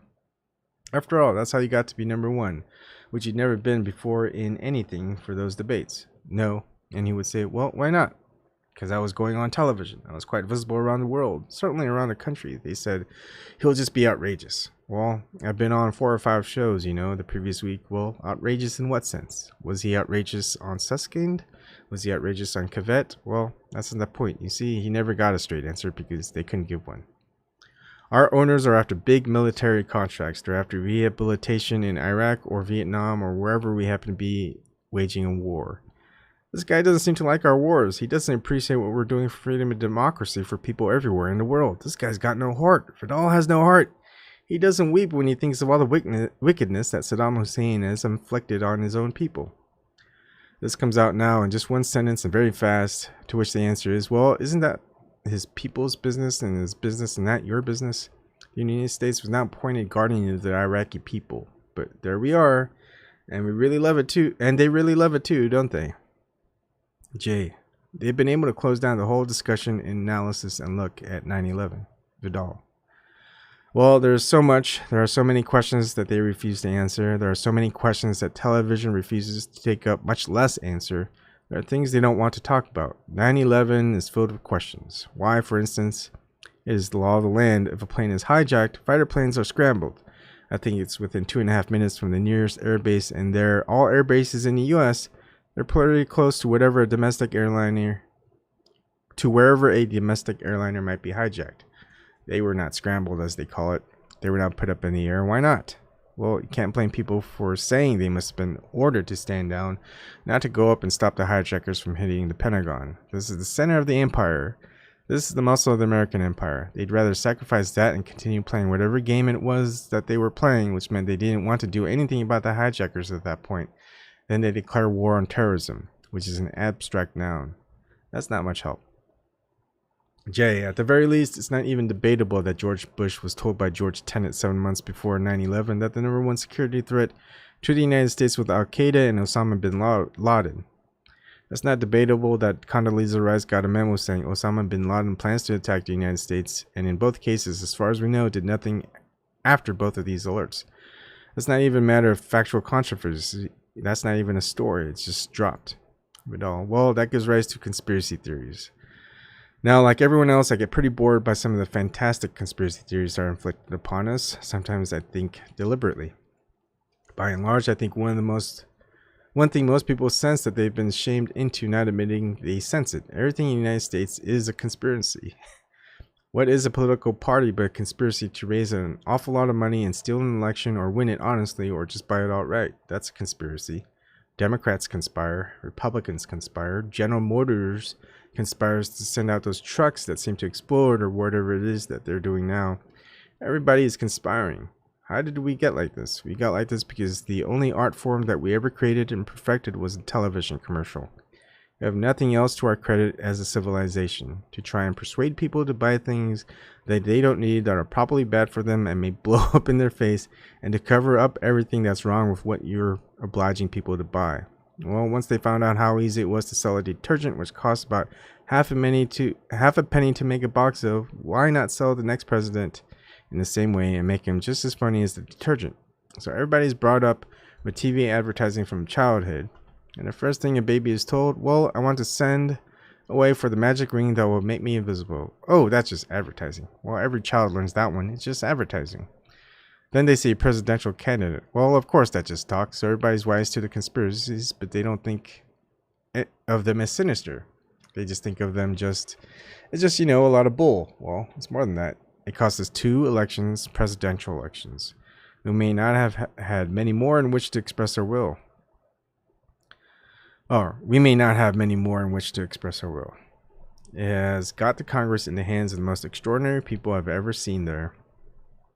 After all, that's how you got to be number one, which he'd never been before in anything for those debates. No. And he would say, "Well, why not?" Because I was going on television. I was quite visible around the world, certainly around the country. They said, "He'll just be outrageous." Well, I've been on 4 or 5 shows, you know, the previous week. Well, outrageous in what sense? Was he outrageous on Suskind? Was he outrageous on Cavett? Well, that's not the point. You see, he never got a straight answer because they couldn't give one. Our owners are after big military contracts. They're after rehabilitation in Iraq or Vietnam or wherever we happen to be waging a war. This guy doesn't seem to like our wars. He doesn't appreciate what we're doing for freedom and democracy for people everywhere in the world. This guy's got no heart. Vidal has no heart. He doesn't weep when he thinks of all the wickedness that Saddam Hussein has inflicted on his own people. This comes out now in just one sentence and very fast, to which the answer is, well, isn't that his people's business and his business and not your business? The United States was not appointed guardian of the Iraqi people. But there we are, and we really love it too, and they really love it too, don't they? J. They've been able to close down the whole discussion and analysis and look at 9/11. Vidal. Well, there are so many questions that they refuse to answer. There are so many questions that television refuses to take up, much less answer. There are things they don't want to talk about. 9/11 is filled with questions. Why, for instance, it is the law of the land. If a plane is hijacked, fighter planes are scrambled. I think it's within 2.5 minutes from the nearest airbase, and they're all air bases in the U.S., they're pretty close to wherever a domestic airliner might be hijacked. They were not scrambled, as they call it. They were not put up in the air. Why not? Well, you can't blame people for saying they must have been ordered to stand down, not to go up and stop the hijackers from hitting the Pentagon. This is the center of the empire. This is the muscle of the American empire. They'd rather sacrifice that and continue playing whatever game it was that they were playing, which meant they didn't want to do anything about the hijackers at that point. Then they declare war on terrorism, which is an abstract noun. That's not much help. J. At the very least, it's not even debatable that George Bush was told by George Tenet 7 months before 9/11 that the number one security threat to the United States was Al-Qaeda and Osama bin Laden. It's not debatable that Condoleezza Rice got a memo saying Osama bin Laden plans to attack the United States, and in both cases, as far as we know, did nothing after both of these alerts. It's not even a matter of factual controversy. That's not even a story. It's just dropped. Well, that gives rise to conspiracy theories. Now, like everyone else, I get pretty bored by some of the fantastic conspiracy theories that are inflicted upon us. Sometimes I think deliberately. By and large, I think one thing most people sense that they've been shamed into not admitting they sense it. Everything in the United States is a conspiracy. What is a political party but a conspiracy to raise an awful lot of money and steal an election or win it honestly or just buy it outright? That's a conspiracy. Democrats conspire. Republicans conspire. General Motors conspires to send out those trucks that seem to explode or whatever it is that they're doing now. Everybody is conspiring. How did we get like this? We got like this because the only art form that we ever created and perfected was a television commercial. We have nothing else to our credit as a civilization to try and persuade people to buy things that they don't need, that are probably bad for them and may blow up in their face, and to cover up everything that's wrong with what you're obliging people to buy. Well, once they found out how easy it was to sell a detergent which costs about half a penny to make a box of, why not sell the next president in the same way and make him just as funny as the detergent? So everybody's brought up with TV advertising from childhood. And the first thing a baby is told, well, I want to send away for the magic ring that will make me invisible. Oh, that's just advertising. Well, every child learns that one. It's just advertising. Then they say presidential candidate. Well, of course that just talk. So everybody's wise to the conspiracies, but they don't think of them as sinister. They just think of them it's just, a lot of bull. Well, it's more than that. It cost us 2 elections, presidential elections. We may not have had many more in which to express our will. Or we may not have many more in which to express our will. It has got the Congress in the hands of the most extraordinary people I've ever seen there.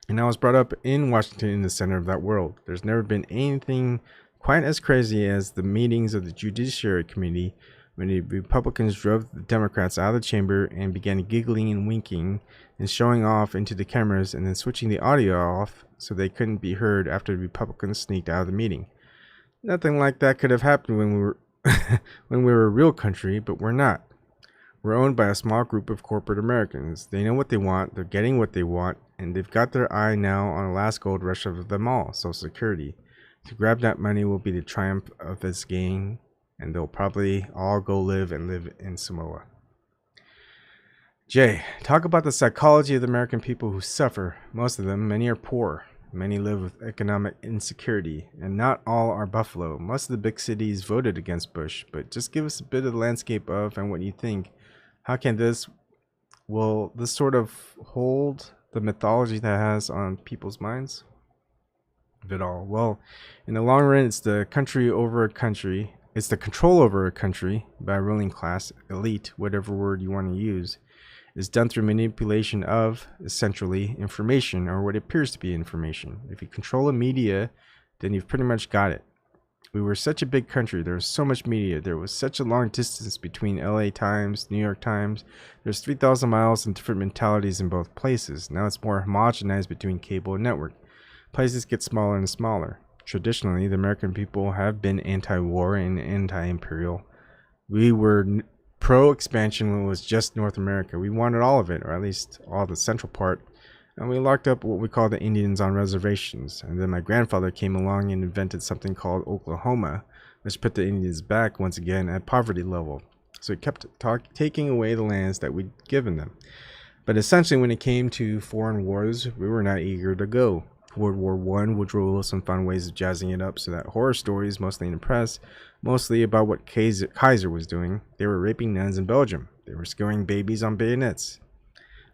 And I was brought up in Washington in the center of that world. There's never been anything quite as crazy as the meetings of the Judiciary Committee when the Republicans drove the Democrats out of the chamber and began giggling and winking and showing off into the cameras and then switching the audio off so they couldn't be heard after the Republicans sneaked out of the meeting. Nothing like that could have happened when we were when we were a real country, but we're not. We're owned by a small group of corporate Americans. They know what they want, they're getting what they want, and they've got their eye now on the last gold rush of them all, Social Security. To grab that money will be the triumph of this game, and they'll probably all go live in Samoa. Jay, talk about the psychology of the American people who suffer. Most of them, many are poor. Many live with economic insecurity, and not all are Buffalo. Most of the big cities voted against Bush, but just give us a bit of the landscape of and what you think. How can this sort of hold the mythology that has on people's minds? Vidal. Well, in the long run, it's the country over a country. It's the control over a country by a ruling class, elite, whatever word you want to use. Is done through manipulation of, essentially, information, or what appears to be information. If you control the media, then you've pretty much got it. We were such a big country. There was so much media. There was such a long distance between LA Times, New York Times. There's 3,000 miles and different mentalities in both places. Now it's more homogenized between cable and network. Places get smaller and smaller. Traditionally, the American people have been anti-war and anti-imperial. We were pro-expansion when it was just North America. We wanted all of it, or at least all the central part, and we locked up what we call the Indians on reservations. And then my grandfather came along and invented something called Oklahoma, which put the Indians back once again at poverty level. So it kept taking away the lands that we'd given them. But essentially, when it came to foreign wars, we were not eager to go. World War I, Woodrow Wilson found ways of jazzing it up so that horror stories, mostly in the press, mostly about what Kaiser was doing. They were raping nuns in Belgium. They were skewering babies on bayonets.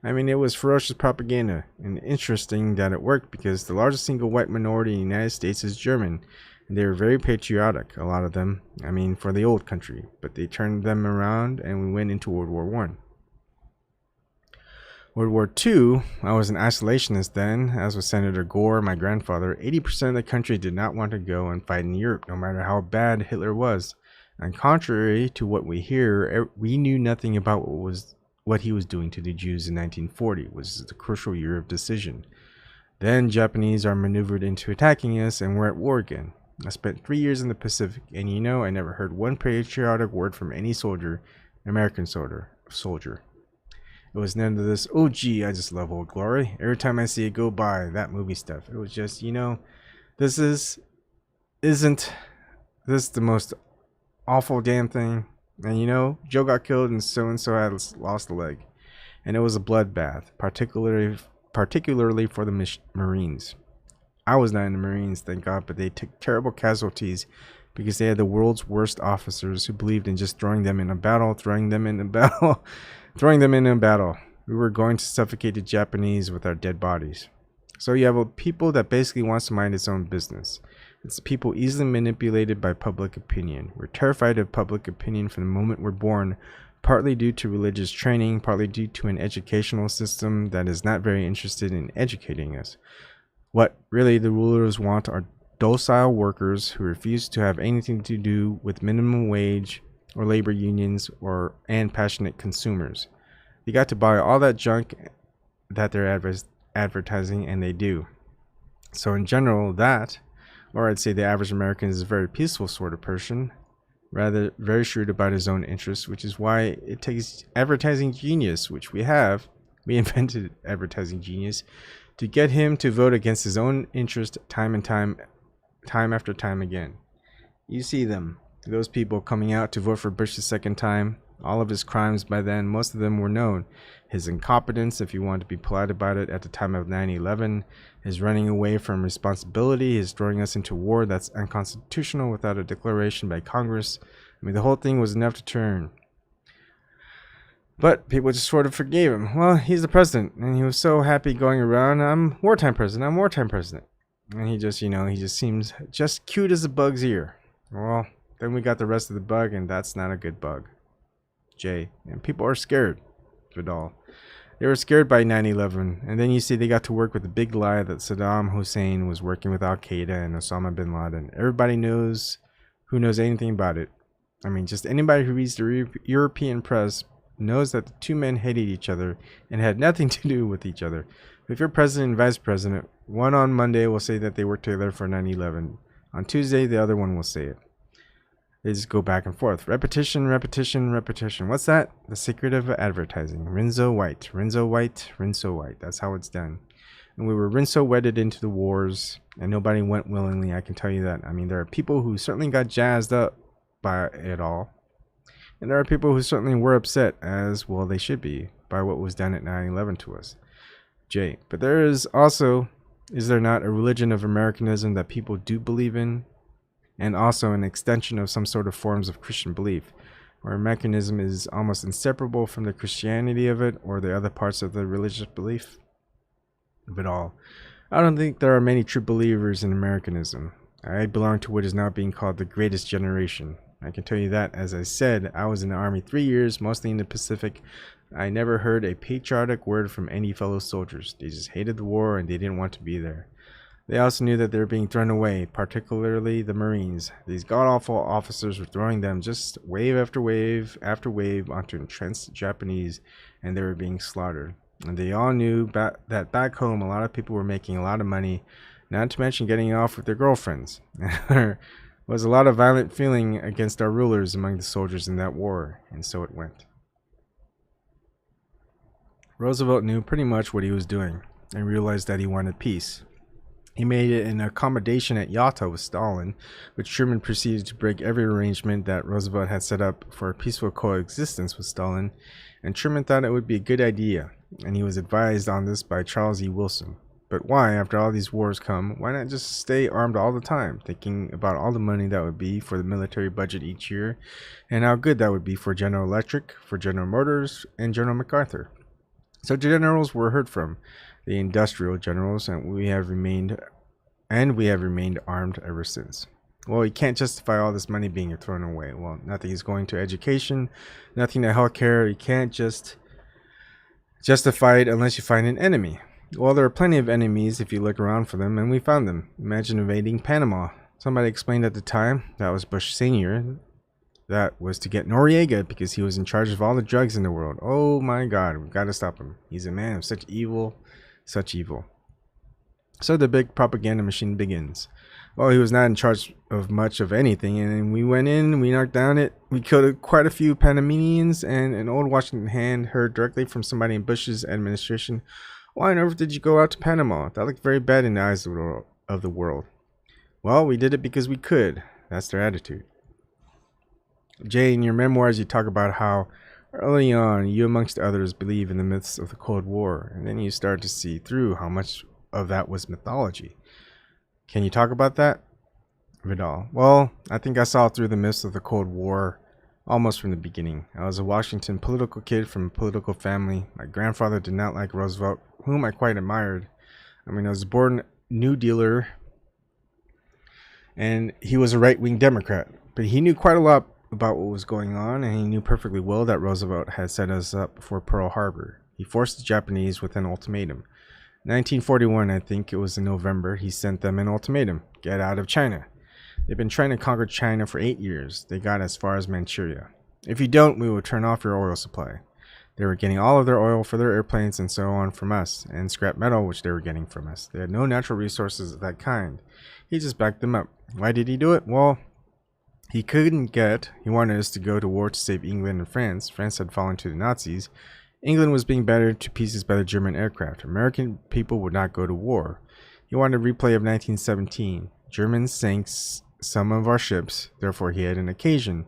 I mean, it was ferocious propaganda, and interesting that it worked because the largest single white minority in the United States is German, and they were very patriotic, a lot of them, I mean, for the old country, but they turned them around and we went into World War I. World War II, I was an isolationist then, as was Senator Gore, my grandfather. 80% of the country did not want to go and fight in Europe, no matter how bad Hitler was. And contrary to what we hear, we knew nothing about what he was doing to the Jews in 1940, which is the crucial year of decision. Then Japanese are maneuvered into attacking us, and we're at war again. I spent 3 years in the Pacific, and I never heard one patriotic word from any soldier, American soldier. It was none of this, oh gee, I just love Old Glory. Every time I see it go by, that movie stuff. It was just, isn't this the most awful damn thing? And Joe got killed and so had lost a leg. And it was a bloodbath, particularly for the Marines. I was not in the Marines, thank God, but they took terrible casualties because they had the world's worst officers who believed in just throwing them in a battle. We were going to suffocate the Japanese with our dead bodies. So you have a people that basically wants to mind its own business. It's people easily manipulated by public opinion. We're terrified of public opinion from the moment we're born, partly due to religious training, partly due to an educational system that is not very interested in educating us. What really the rulers want are docile workers who refuse to have anything to do with minimum wage or labor unions and passionate consumers. They got to buy all that junk that they're advertising, and they do. So in general, or I'd say the average American is a very peaceful sort of person, rather very shrewd about his own interests, which is why it takes advertising genius, which we invented advertising genius, to get him to vote against his own interest time after time again. You see them, those people coming out to vote for Bush the second time. All of his crimes by then, most of them were known. His incompetence, if you want to be polite about it, at the time of 9/11, his running away from responsibility, his throwing us into war that's unconstitutional without a declaration by Congress. I mean, the whole thing was enough to turn. But people just sort of forgave him. Well, he's the president, and he was so happy going around, I'm wartime president. And he just seems just cute as a bug's ear. Well, then we got the rest of the bug, and that's not a good bug. And people are scared. Vidal. They were scared by 9/11, and then you see they got to work with the big lie that Saddam Hussein was working with Al Qaeda and Osama bin Laden. Everybody knows who knows anything about it. I mean, just anybody who reads the European press knows that the two men hated each other and had nothing to do with each other. If you're president and vice president, one on Monday will say that they worked together for 9/11. On Tuesday, the other one will say it. They just go back and forth. Repetition. What's that? The secret of advertising. Rinso white. That's how it's done. And we were rinso wedded into the wars, and nobody went willingly, I can tell you that. I mean, there are people who certainly got jazzed up by it all. And there are people who certainly were upset, as well they should be, by what was done at 9/11 to us. But there is also, is there not, a religion of Americanism that people do believe in? And also an extension of some sort of forms of Christian belief, where Americanism is almost inseparable from the Christianity of it or the other parts of the religious belief of it all. I don't think there are many true believers in Americanism. I belong to what is now being called the greatest generation. I can tell you that, as I said, I was in the Army 3 years, mostly in the Pacific. I never heard a patriotic word from any fellow soldiers. They just hated the war and they didn't want to be there. They also knew that they were being thrown away, particularly the Marines. These god-awful officers were throwing them just wave after wave after wave onto entrenched Japanese, and they were being slaughtered. And they all knew that back home a lot of people were making a lot of money, not to mention getting off with their girlfriends. There was a lot of violent feeling against our rulers among the soldiers in that war, and so it went. Roosevelt knew pretty much what he was doing and realized that he wanted peace. He made it an accommodation at Yalta with Stalin, which Truman proceeded to break every arrangement that Roosevelt had set up for a peaceful coexistence with Stalin, and Truman thought it would be a good idea, and he was advised on this by Charles E. Wilson. But why, after all these wars come, why not just stay armed all the time, thinking about all the money that would be for the military budget each year, and how good that would be for General Electric, for General Motors, and General MacArthur. So generals were heard from, the industrial generals, and we have remained armed ever since. Well, you can't justify all this money being thrown away. Well, nothing is going to education, nothing to healthcare. You can't just justify it unless you find an enemy. Well, there are plenty of enemies if you look around for them, and we found them. Imagine invading Panama. Somebody explained at the time, that was Bush Sr., that was to get Noriega because he was in charge of all the drugs in the world. Oh my God, we've got to stop him. He's a man of such evil. So the big propaganda machine begins. Well, he was not in charge of much of anything, and we went in, we knocked down it, we killed quite a few Panamanians, and an old Washington hand heard directly from somebody in Bush's administration, "Why on earth did you go out to Panama? That looked very bad in the eyes of the world." Well, we did it because we could. That's their attitude. Jay, in your memoirs, you talk about how early on, you amongst others believe in the myths of the Cold War, and then you start to see through how much of that was mythology. Can you talk about that? Vidal. Well, I think I saw through the myths of the Cold War almost from the beginning. I was a Washington political kid from a political family. My grandfather did not like Roosevelt, whom I quite admired. I mean, I was born New Dealer, and he was a right-wing Democrat, but he knew quite a lot about what was going on, and he knew perfectly well that Roosevelt had set us up for Pearl Harbor. He forced the Japanese with an ultimatum. 1941, I think it was in November, he sent them an ultimatum: get out of China. They've been trying to conquer China for 8 years. They got as far as Manchuria. If you don't, we will turn off your oil supply. They were getting all of their oil for their airplanes and so on from us, and scrap metal, which they were getting from us. They had no natural resources of that kind. He just backed them up. Why did he do it? Well, he wanted us to go to war to save England and France. France had fallen to the Nazis. England was being battered to pieces by the German aircraft. American people would not go to war. He wanted a replay of 1917. Germans sank some of our ships, therefore he had an occasion.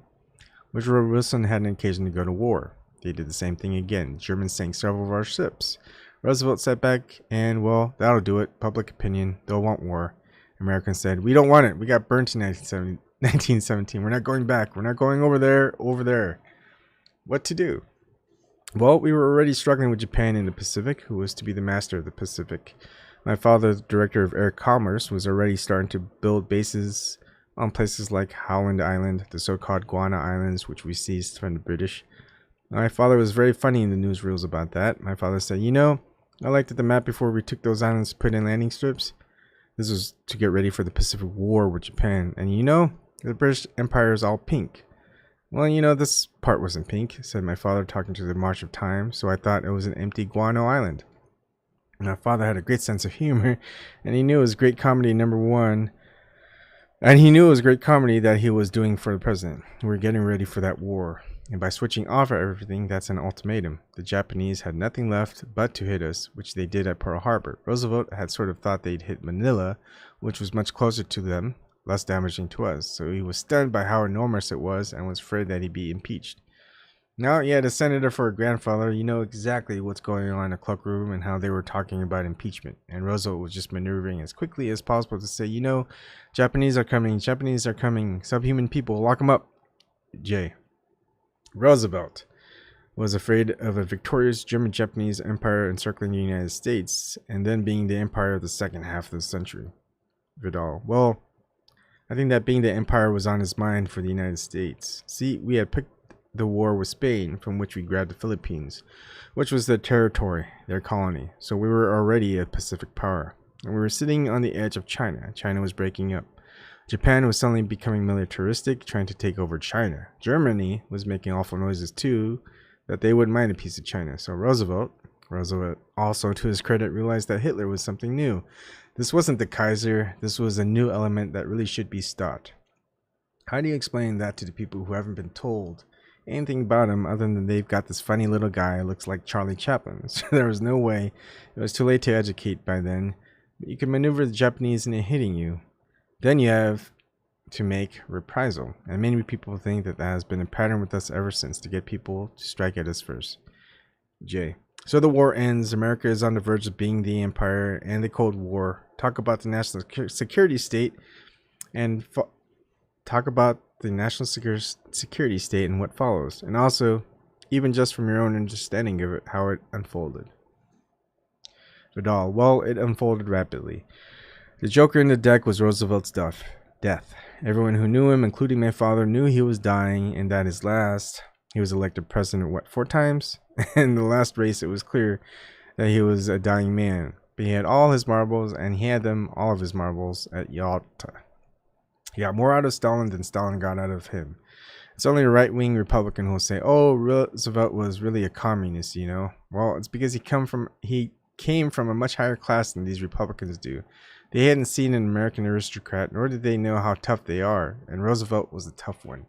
Woodrow Wilson had an occasion to go to war. They did the same thing again. Germans sank several of our ships. Roosevelt sat back and, well, that'll do it. Public opinion. They'll want war. Americans said, we don't want it. We got burnt in 1917. We're not going back. We're not going over there. What to do? Well, we were already struggling with Japan in the Pacific, who was to be the master of the Pacific. My father, the director of air commerce, was already starting to build bases on places like Howland Island, the so-called Guana Islands, which we seized from the British. My father was very funny in the newsreels about that. My father said, you know, I looked at the map before we took those islands to put in landing strips. This was to get ready for the Pacific War with Japan. And you know, the British Empire is all pink. Well, you know, this part wasn't pink, said my father, talking to the March of Time, so I thought it was an empty guano island. My father had a great sense of humor, and he knew it was great comedy that he was doing for the president. We were getting ready for that war. And by switching off everything, that's an ultimatum. The Japanese had nothing left but to hit us, which they did at Pearl Harbor. Roosevelt had sort of thought they'd hit Manila, which was much closer to them, less damaging to us. So he was stunned by how enormous it was and was afraid that he'd be impeached. Now, yeah, the senator for a grandfather, you know exactly what's going on in the cloakroom and how they were talking about impeachment. And Roosevelt was just maneuvering as quickly as possible to say, you know, Japanese are coming, subhuman people, lock them up. J. Roosevelt was afraid of a victorious German-Japanese empire encircling the United States, and then being the empire of the second half of the century. Vidal. Well, I think that being the empire was on his mind for the United States. See, we had picked the war with Spain, from which we grabbed the Philippines, which was their territory, their colony. So we were already a Pacific power. And we were sitting on the edge of China. China was breaking up. Japan was suddenly becoming militaristic, trying to take over China. Germany was making awful noises too, that they wouldn't mind a piece of China. So Roosevelt also, to his credit, realized that Hitler was something new. This wasn't the Kaiser. This was a new element that really should be stopped. How do you explain that to the people who haven't been told anything about him other than they've got this funny little guy who looks like Charlie Chaplin? So there was no way. It was too late to educate by then. But you could maneuver the Japanese into hitting you. Then you have to make reprisal. And many people think that has been a pattern with us ever since, to get people to strike at us first. J. So the war ends. America is on the verge of being the empire and the Cold War. Talk about the national security state and talk about the national security state and what follows. And also, even just from your own understanding of it, how it unfolded. Vidal. Well, it unfolded rapidly. The joker in the deck was Roosevelt's death. Everyone who knew him, including my father, knew he was dying and that he was elected president, 4 times? In the last race, it was clear that he was a dying man. But he had all his marbles, and he had all of his marbles, at Yalta. He got more out of Stalin than Stalin got out of him. It's only a right-wing Republican who will say, oh, Roosevelt was really a communist, you know? Well, it's because he came from a much higher class than these Republicans do. They hadn't seen an American aristocrat, nor did they know how tough they are, and Roosevelt was a tough one,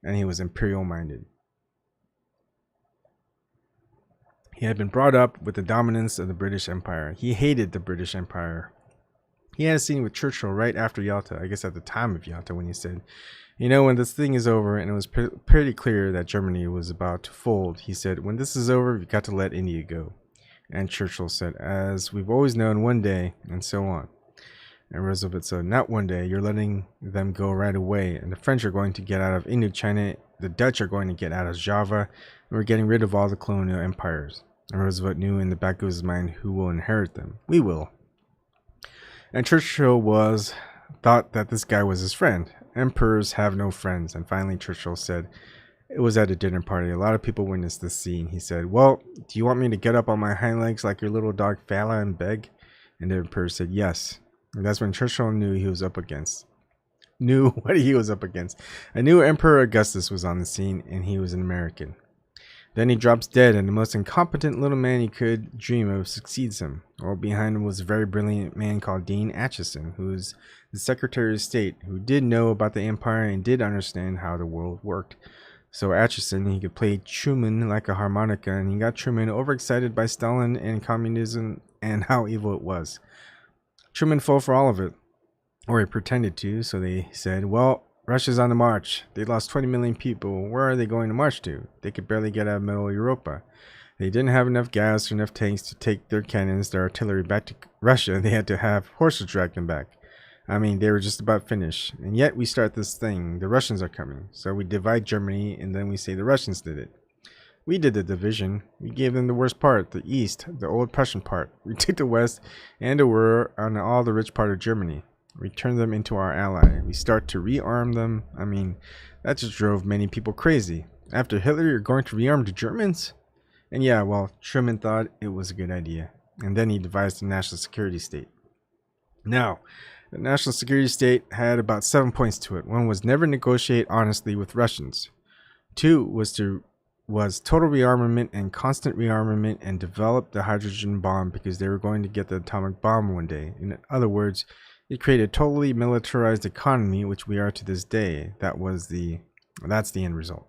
and he was imperial-minded. He had been brought up with the dominance of the British Empire. He hated the British Empire. He had a scene with Churchill right after Yalta, I guess at the time of Yalta, when he said, you know, when this thing is over, and it was pretty clear that Germany was about to fold, he said, when this is over, you've got to let India go. And Churchill said, as we've always known, one day, and so on. And Roosevelt said, not one day, you're letting them go right away. And the French are going to get out of Indochina, the Dutch are going to get out of Java, and we're getting rid of all the colonial empires. And Roosevelt knew in the back of his mind who will inherit them. We will. And Churchill thought that this guy was his friend. Emperors have no friends. And finally Churchill said, it was at a dinner party. A lot of people witnessed this scene. He said, well, do you want me to get up on my hind legs like your little dog Fala and beg? And the emperor said, yes. And that's when Churchill knew he was up against knew what he was up against. A new Emperor Augustus was on the scene, and he was an American. Then he drops dead, and the most incompetent little man he could dream of succeeds him. Well, behind him was a very brilliant man called Dean Acheson, who was the Secretary of State, who did know about the empire and did understand how the world worked. So Acheson, he could play Truman like a harmonica, and he got Truman overexcited by Stalin and communism and how evil it was. Truman fell for all of it, or he pretended to, so they said, well, Russia's on the march. They lost 20 million people. Where are they going to march to? They could barely get out of middle Europa. They didn't have enough gas or enough tanks to take their cannons, their artillery back to Russia. They had to have horses drag them back. I mean, they were just about finished. And yet we start this thing. The Russians are coming. So we divide Germany, and then we say the Russians did it. We did the division. We gave them the worst part, the East, the old Prussian part. We took the West and the Ruhr on all the rich part of Germany. We turned them into our ally. We start to rearm them. I mean, that just drove many people crazy. After Hitler, you're going to rearm the Germans? And yeah, well, Truman thought it was a good idea. And then he devised the national security state. Now, the national security state had about 7 points to it. One was never negotiate honestly with Russians. 2 was total rearmament and constant rearmament and develop the hydrogen bomb because they were going to get the atomic bomb one day. In other words, it created a totally militarized economy, which we are to this day. That's the end result.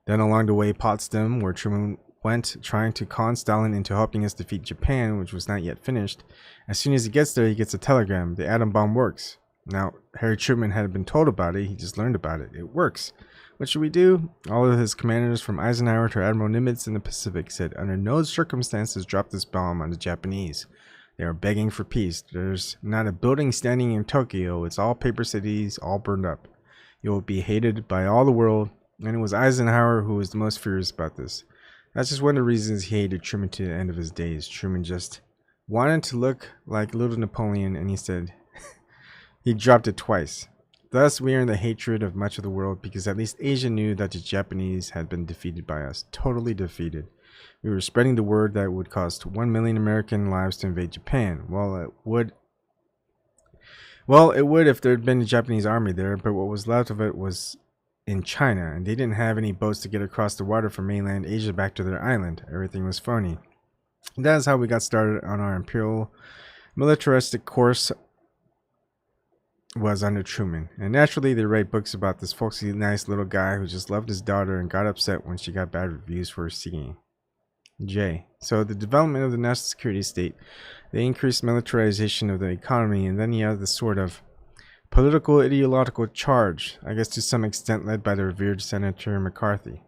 Then along the way, Potsdam, where Truman went, trying to con Stalin into helping us defeat Japan, which was not yet finished. As soon as he gets there, he gets a telegram. The atom bomb works. Now, Harry Truman hadn't been told about it. He just learned about it. It works. What should we do? All of his commanders, from Eisenhower to Admiral Nimitz in the Pacific, said, under no circumstances drop this bomb on the Japanese. They are begging for peace. There's not a building standing in Tokyo. It's all paper cities, all burned up. You will be hated by all the world. And it was Eisenhower who was the most furious about this. That's just one of the reasons he hated Truman to the end of his days. Truman just wanted to look like little Napoleon, and he said he dropped it twice. Thus, we earned the hatred of much of the world because at least Asia knew that the Japanese had been defeated by us. Totally defeated. We were spreading the word that it would cost 1 million American lives to invade Japan. Well, it would if there had been a Japanese army there, but what was left of it was in China, and they didn't have any boats to get across the water from mainland Asia back to their island. Everything was phony. That is how we got started on our imperial militaristic course was under Truman. And naturally, they write books about this folksy, nice little guy who just loved his daughter and got upset when she got bad reviews for her singing. J. So the development of the national security state, the increased militarization of the economy, and then you have this sort of political ideological charge, I guess to some extent led by the revered Senator McCarthy.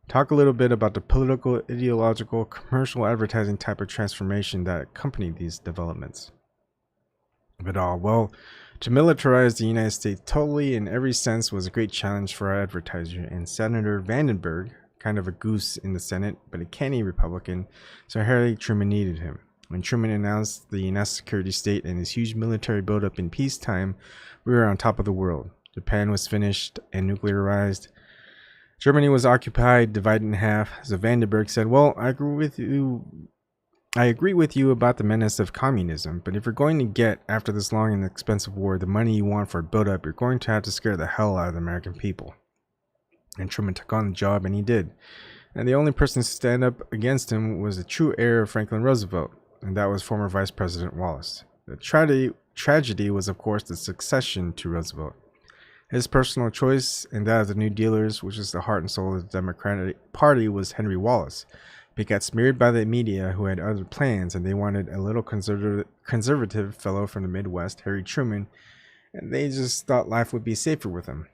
Talk a little bit about the political, ideological, commercial advertising type of transformation that accompanied these developments. Vidal, well, to militarize the United States totally in every sense was a great challenge for our advertiser, and Senator Vandenberg, kind of a goose in the Senate, but a canny Republican, so Harry Truman needed him. When Truman announced the national security state and his huge military buildup in peacetime, we were on top of the world. Japan was finished and nuclearized. Germany was occupied, divided in half. So Vandenberg said, well, I agree with you about the menace of communism, but if you're going to get, after this long and expensive war, the money you want for a buildup, you're going to have to scare the hell out of the American people. And Truman took on the job, and he did. And the only person to stand up against him was the true heir of Franklin Roosevelt, and that was former Vice President Wallace. The tragedy was, of course, the succession to Roosevelt. His personal choice, and that of the New Dealers, which is the heart and soul of the Democratic Party, was Henry Wallace. He got smeared by the media who had other plans, and they wanted a little conservative fellow from the Midwest, Harry Truman, and they just thought life would be safer with him.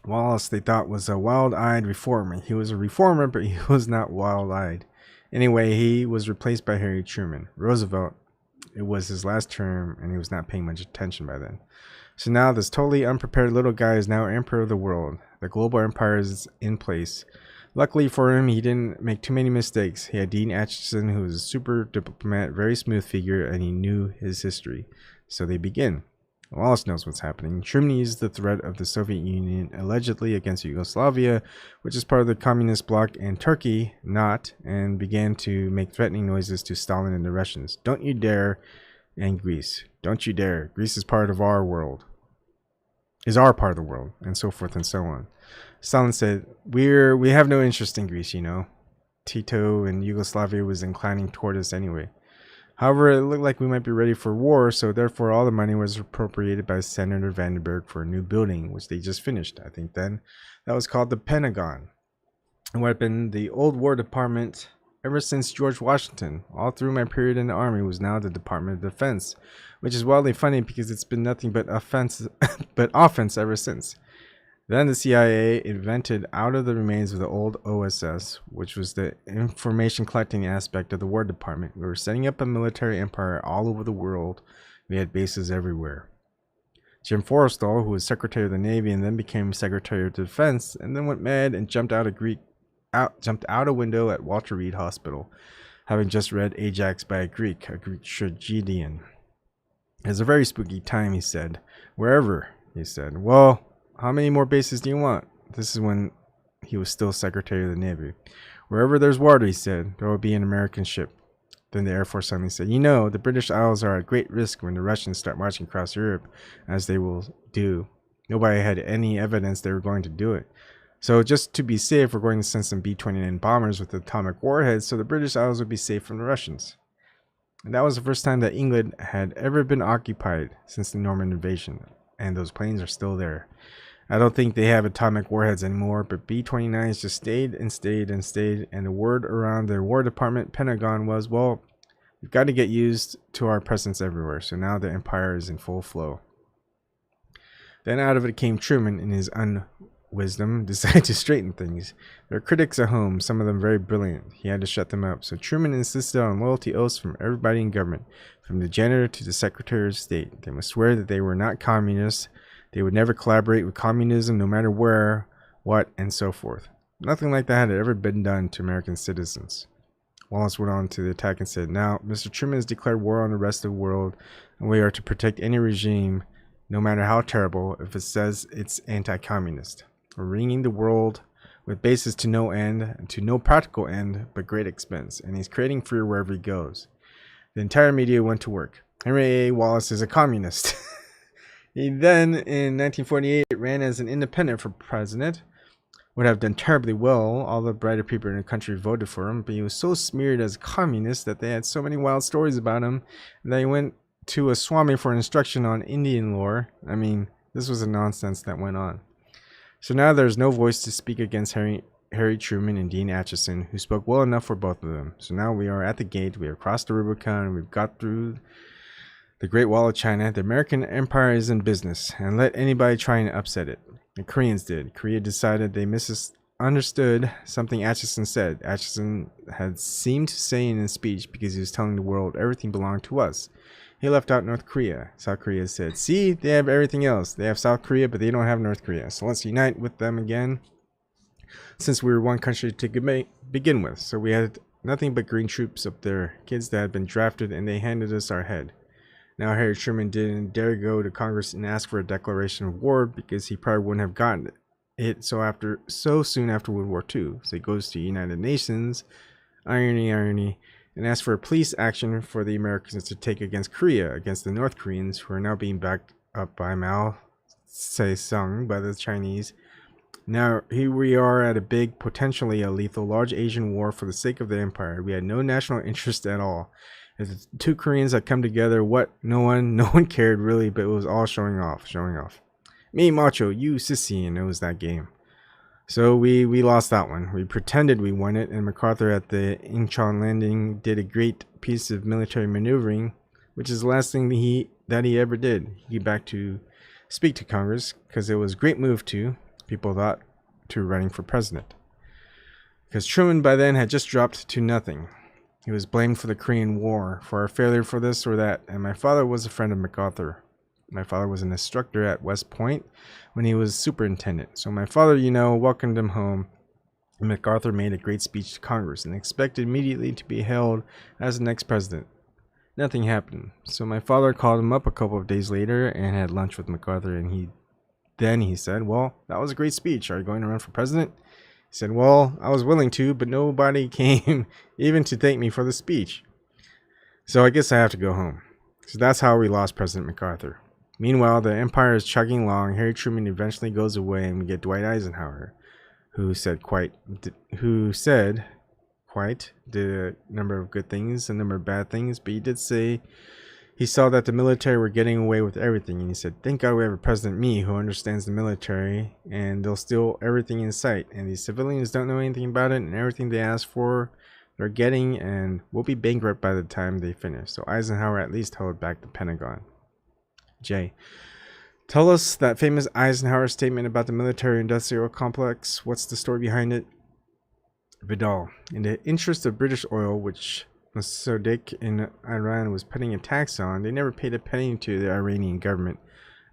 Wallace, they thought, was a wild-eyed reformer. He was a reformer, but he was not wild-eyed. Anyway, he was replaced by Harry Truman. Roosevelt, it was his last term, and he was not paying much attention by then. So now this totally unprepared little guy is now emperor of the world. The global empire is in place. Luckily for him, he didn't make too many mistakes. He had Dean Acheson, who was a super diplomat, very smooth figure, and he knew his history. So they begin. Wallace knows what's happening. Truman used the threat of the Soviet Union allegedly against Yugoslavia, which is part of the communist bloc, and Turkey not, and began to make threatening noises to Stalin and the Russians. Don't you dare, and Greece. Don't you dare. Greece is part of our world. is our part of the world, and so forth and so on. Stalin said, we have no interest in Greece, you know. Tito and Yugoslavia was inclining toward us anyway. However, it looked like we might be ready for war, so therefore all the money was appropriated by Senator Vandenberg for a new building, which they just finished, I think then. That was called the Pentagon. And what had been the old War Department ever since George Washington, all through my period in the Army, was now the Department of Defense, which is wildly funny because it's been nothing but offense ever since. Then the CIA invented out of the remains of the old OSS, which was the information collecting aspect of the War Department. We were setting up a military empire all over the world. We had bases everywhere. Jim Forrestal, who was Secretary of the Navy and then became Secretary of Defense, and then went mad and jumped out a window at Walter Reed Hospital, having just read Ajax by a Greek tragedian. It was a very spooky time, he said. Wherever, he said. Well, how many more bases do you want? This is when he was still Secretary of the Navy. Wherever there's water, he said, there will be an American ship. Then the Air Force suddenly said, you know, the British Isles are at great risk when the Russians start marching across Europe, as they will do. Nobody had any evidence they were going to do it. So just to be safe, we're going to send some B-29 bombers with atomic warheads so the British Isles would be safe from the Russians. And that was the first time that England had ever been occupied since the Norman invasion. And those planes are still there. I don't think they have atomic warheads anymore, but B-29s just stayed and stayed and stayed. And the word around the War Department, Pentagon, was, well, we've got to get used to our presence everywhere. So now the empire is in full flow. Then out of it came Truman in his wisdom, decided to straighten things. There are critics at home, some of them very brilliant. He had to shut them up. So Truman insisted on loyalty oaths from everybody in government, from the janitor to the Secretary of State. They must swear that they were not communists. They would never collaborate with communism, no matter where, what, and so forth. Nothing like that had ever been done to American citizens. Wallace went on to the attack and said, now, Mr. Truman has declared war on the rest of the world, and we are to protect any regime, no matter how terrible, if it says it's anti-communist. We're ringing the world with bases to no end, and to no practical end, but great expense, and he's creating fear wherever he goes. The entire media went to work. Henry A. Wallace is a communist. He then, in 1948, ran as an independent for president. Would have done terribly well. All the brighter people in the country voted for him, but he was so smeared as a communist that they had so many wild stories about him that he went to a Swami for instruction on Indian lore. I mean, this was a nonsense that went on. So now there's no voice to speak against Harry Truman and Dean Acheson, who spoke well enough for both of them. So now we are at the gate. We have crossed the Rubicon, and we've got through the Great Wall of China. The American Empire is in business, and let anybody try and upset it. The Koreans did. Korea decided they misunderstood something Acheson said. Acheson had seemed to say in his speech because he was telling the world everything belonged to us. He left out North Korea. South Korea said, see, they have everything else. They have South Korea, but they don't have North Korea. So let's unite with them again, since we were one country to begin with. So we had nothing but green troops up there, kids that had been drafted, and they handed us our head. Now Harry Truman didn't dare go to Congress and ask for a declaration of war because he probably wouldn't have gotten it so soon after World War II. So he goes to United Nations, irony, and asks for a police action for the Americans to take against Korea, against the North Koreans, who are now being backed up by Mao Zedong, by the Chinese. Now here we are at a big, potentially a lethal, large Asian war for the sake of the empire. We had no national interest at all. If the two Koreans had come together, no one cared really, but it was all showing off. Me macho, you sissy, and it was that game. So we lost that one. We pretended we won it, and MacArthur at the Incheon landing did a great piece of military maneuvering, which is the last thing that he ever did. He came back to speak to Congress, because it was a great move people thought, to running for president. Because Truman by then had just dropped to nothing. He was blamed for the Korean War, for our failure for this or that, and my father was a friend of MacArthur. My father was an instructor at West Point when he was superintendent. So my father, welcomed him home. And MacArthur made a great speech to Congress and expected immediately to be hailed as the next president. Nothing happened. So my father called him up a couple of days later and had lunch with MacArthur, and he said, well, that was a great speech. Are you going to run for president? He said, well, I was willing to, but nobody came even to thank me for the speech. So I guess I have to go home. So that's how we lost President MacArthur. Meanwhile, the empire is chugging along. Harry Truman eventually goes away, and we get Dwight Eisenhower, who said quite did a number of good things, a number of bad things, but he did say he saw that the military were getting away with everything, and he said, "Thank God we have a President me who understands the military, and they'll steal everything in sight, and these civilians don't know anything about it, and everything they ask for, they're getting, and we'll be bankrupt by the time they finish." So Eisenhower at least held back the Pentagon. Jay, tell us that famous Eisenhower statement about the military-industrial complex. What's the story behind it? Vidal, in the interest of British oil, which Mossadegh in Iran was putting a tax on, they never paid a penny to the Iranian government.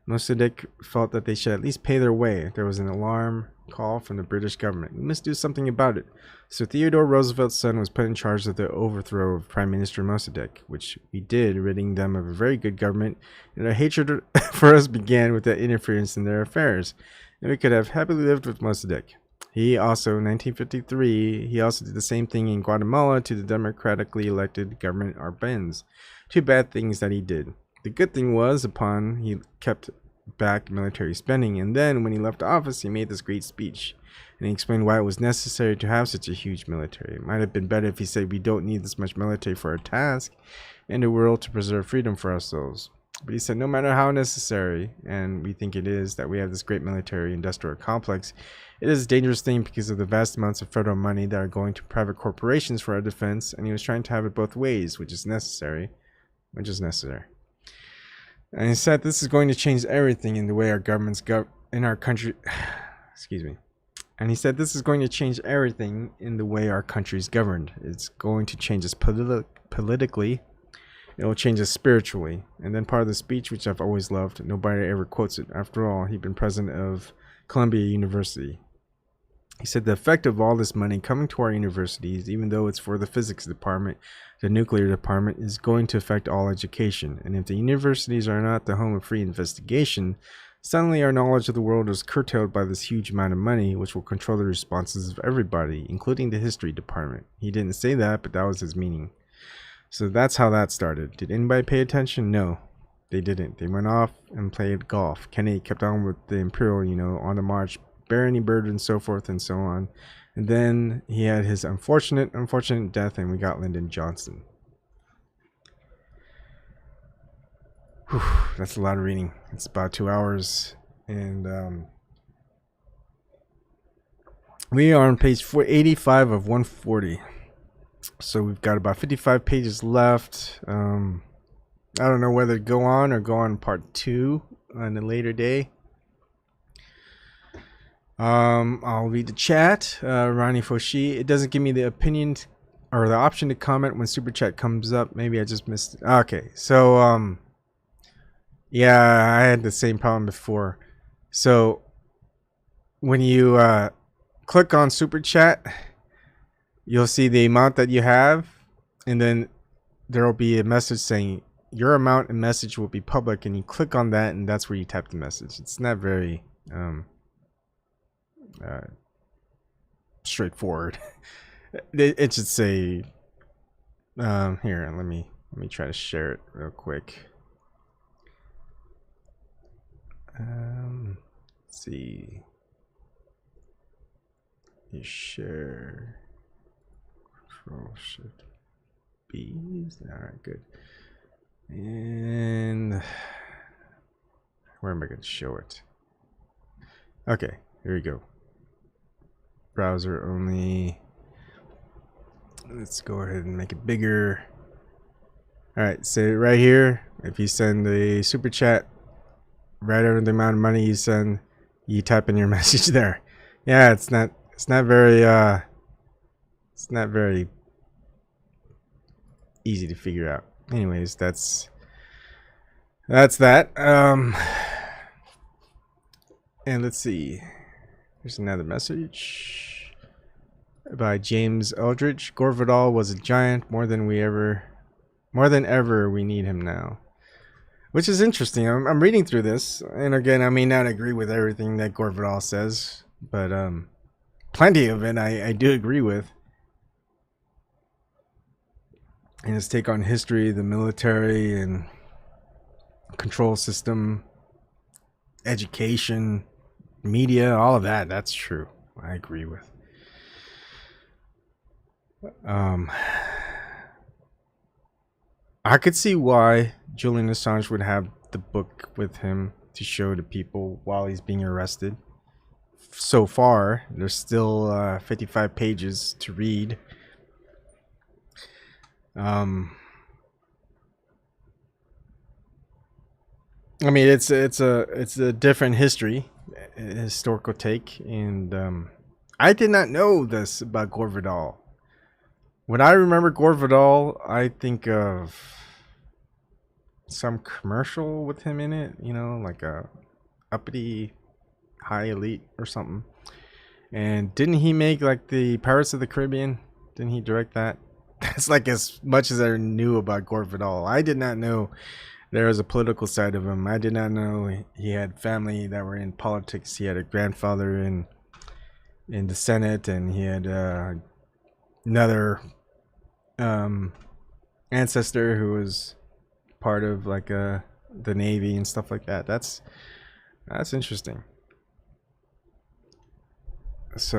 Mossadegh felt that they should at least pay their way. There was an alarm call from the British government. We must do something about it. So Theodore Roosevelt's son was put in charge of the overthrow of Prime Minister Mossadegh, which we did, ridding them of a very good government, and our hatred for us began with that interference in their affairs, and we could have happily lived with Mossadegh. He also, in 1953, he also did the same thing in Guatemala to the democratically elected government Arbenz. Two bad things that he did. The good thing was, he kept back military spending, and then when he left office, he made this great speech, and he explained why it was necessary to have such a huge military. It might have been better if he said we don't need this much military for our task and the world to preserve freedom for ourselves. But he said no matter how necessary, and we think it is, that we have this great military industrial complex, it is a dangerous thing because of the vast amounts of federal money that are going to private corporations for our defense, and he was trying to have it both ways, which is necessary. And he said this is going to change everything in the way our governments in our country. Excuse me. And he said this is going to change everything in the way our country is governed. It's going to change us politically. It will change us spiritually. And then part of the speech, which I've always loved, nobody ever quotes it. After all, he'd been president of Columbia University. He said the effect of all this money coming to our universities, even though it's for the physics department, the nuclear department, is going to affect all education. And if the universities are not the home of free investigation, suddenly our knowledge of the world is curtailed by this huge amount of money, which will control the responses of everybody, including the history department. He didn't say that, but that was his meaning. So that's how that started. Did anybody pay attention? No, they didn't. They went off and played golf. Kennedy kept on with the Imperial, on the march, Barony Bird and so forth and so on. And then he had his unfortunate death, and we got Lyndon Johnson. Whew, that's a lot of reading. It's about 2 hours. And we are on page 485 of 140. So we've got about 55 pages left. I don't know whether to go on or go on part 2 on a later day. I'll read the chat. Ronnie Foshi. It doesn't give me the opinion or the option to comment when super chat comes up. Maybe I just missed it. Okay, so yeah, I had the same problem before. So when you click on super chat, you'll see the amount that you have, and then there will be a message saying your amount and message will be public, and you click on that, and that's where you type the message. It's not very straightforward. It should say here, let me try to share it real quick. Let's see, you share, Control Shift B. All right, good. And where am I going to show it? Okay, here we go. Browser only. Let's go ahead and make it bigger. All right, so right here, if you send a super chat, right over the amount of money you send, you type in your message there. Yeah, it's not very easy to figure out. Anyways, that's that. And let's see. Here's another message by James Eldridge. Gore Vidal was a giant, more than ever we need him now. Which is interesting. I'm reading through this, and again, I may not agree with everything that Gore Vidal says, but plenty of it I do agree with. And his take on history, the military, and control system, education, media, all of that. That's true. I agree with. Um, I could see why Julian Assange would have the book with him to show to people while he's being arrested. So far, there's still 55 pages to read. I mean, it's a different history, a historical take, and I did not know this about Gore Vidal. When I remember Gore Vidal, I think of some commercial with him in it, you know, like a uppity high elite or something. And didn't he make like the Pirates of the Caribbean? Didn't he direct that? That's like as much as I knew about Gore Vidal. I did not know there was a political side of him. I did not know he had family that were in politics. He had a grandfather in the Senate, and he had another ancestor who was part of like the Navy and stuff like that. That's interesting. So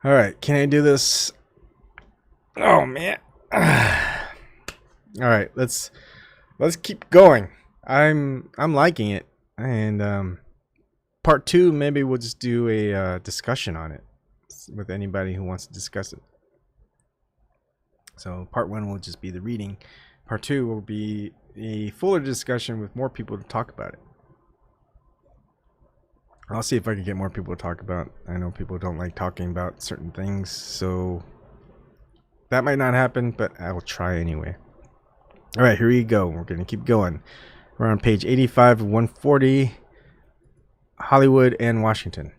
all right, can I do this? Oh man. All right, let's keep going. I'm liking it, and part 2 maybe we'll just do a discussion on it with anybody who wants to discuss it. So part 1 will just be the reading. Part 2 will be a fuller discussion with more people to talk about it. I'll see if I can get more people to talk about. I know people don't like talking about certain things, so that might not happen, but I will try anyway. All right, here we go. We're going to keep going. We're on page 85 of 140, Hollywood and Washington.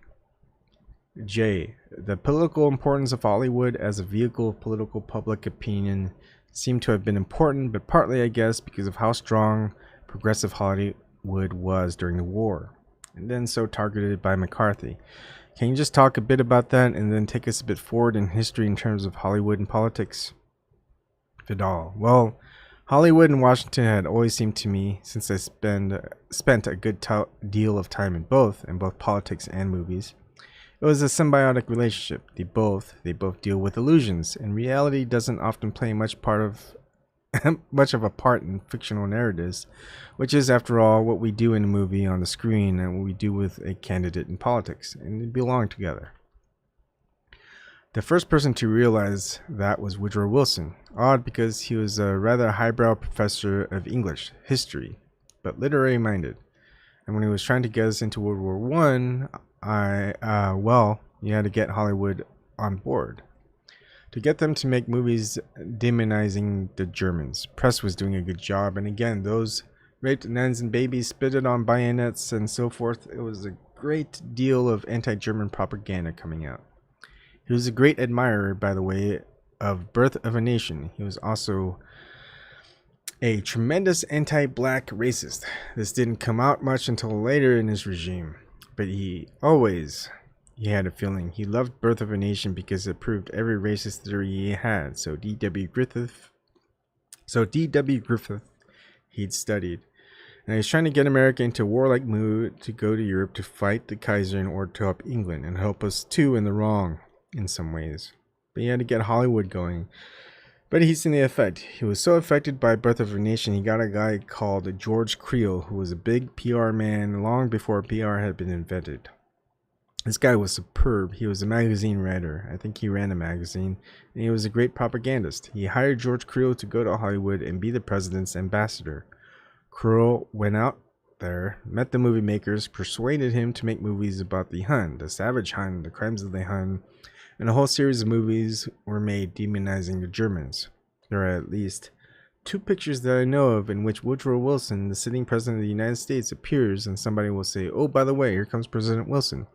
J. The political importance of Hollywood as a vehicle of political public opinion seemed to have been important, but partly, I guess, because of how strong progressive Hollywood was during the war, and then so targeted by McCarthy. Can you just talk a bit about that and then take us a bit forward in history in terms of Hollywood and politics? Vidal. Well, Hollywood and Washington had always seemed to me, since I spent a good deal of time in both politics and movies, it was a symbiotic relationship. They both deal with illusions, and reality doesn't often play much of a part in fictional narratives, which is, after all, what we do in a movie on the screen and what we do with a candidate in politics, and they belong together. The first person to realize that was Woodrow Wilson. Odd, because he was a rather highbrow professor of English history, but literary minded. And when he was trying to get us into World War I, you had to get Hollywood on board to get them to make movies demonizing the Germans. Press was doing a good job, and again, those raped nuns and babies spitted on bayonets and so forth. It was a great deal of anti-German propaganda coming out. He was a great admirer, by the way, of Birth of a Nation. He was also a tremendous anti-black racist. This didn't come out much until later in his regime, but he had a feeling. He loved Birth of a Nation because it proved every racist theory he had. So D.W. Griffith he'd studied. And he was trying to get America into a warlike mood to go to Europe to fight the Kaiser in order to help England and help us too in the wrong in some ways. But he had to get Hollywood going. But he's seen the effect. He was so affected by Birth of a Nation, he got a guy called George Creel, who was a big PR man long before PR had been invented. This guy was superb. He was a magazine writer. I think he ran a magazine, and he was a great propagandist. He hired George Creel to go to Hollywood and be the president's ambassador. Creel went out there, met the movie makers, persuaded him to make movies about the Hun, the Savage Hun, the crimes of the Hun, and a whole series of movies were made demonizing the Germans. There are at least 2 pictures that I know of in which Woodrow Wilson, the sitting president of the United States, appears, and somebody will say, "Oh, by the way, here comes President Wilson.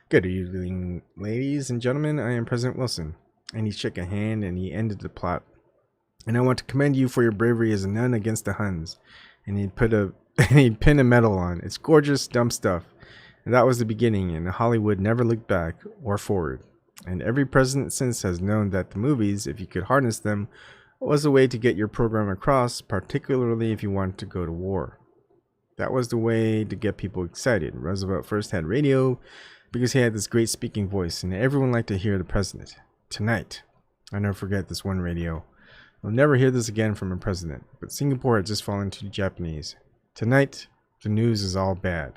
Good evening, ladies and gentlemen, I am President Wilson." And he shook a hand and he ended the plot. "And I want to commend you for your bravery as a nun against the Huns." And he'd pin a medal on. It's gorgeous, dumb stuff. And that was the beginning, and Hollywood never looked back or forward. And every president since has known that the movies, if you could harness them, was a way to get your program across, particularly if you wanted to go to war. That was the way to get people excited. Roosevelt first had radio because he had this great speaking voice, and everyone liked to hear the president. Tonight, I'll never forget this one radio. We'll never hear this again from a president, but Singapore had just fallen to the Japanese. Tonight, the news is all bad.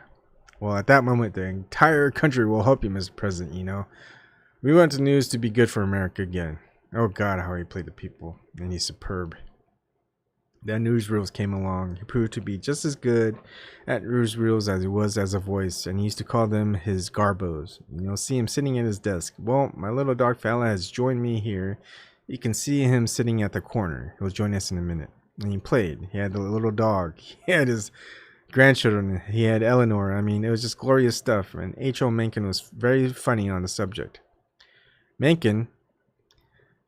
Well, at that moment, the entire country will help you, Mr. President, you know. We want the news to be good for America again. Oh God, how he played the people, and he's superb. Then newsreels came along. He proved to be just as good at newsreels as he was as a voice, and he used to call them his garbos. And you'll see him sitting at his desk. Well, my little dog fella has joined me here. You can see him sitting at the corner. He'll join us in a minute. And he played. He had the little dog. He had his grandchildren. He had Eleanor. I mean, it was just glorious stuff. And H.O. Mencken was very funny on the subject. Mencken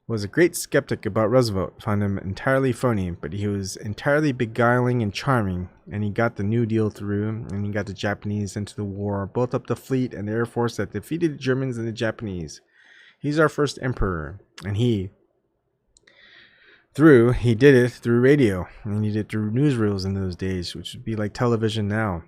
was a great skeptic about Roosevelt, found him entirely phony, but he was entirely beguiling and charming, and he got the New Deal through, and he got the Japanese into the war, built up the fleet and the air force that defeated the Germans and the Japanese. He's our first emperor, and he did it through radio, and he did it through newsreels in those days, which would be like television now.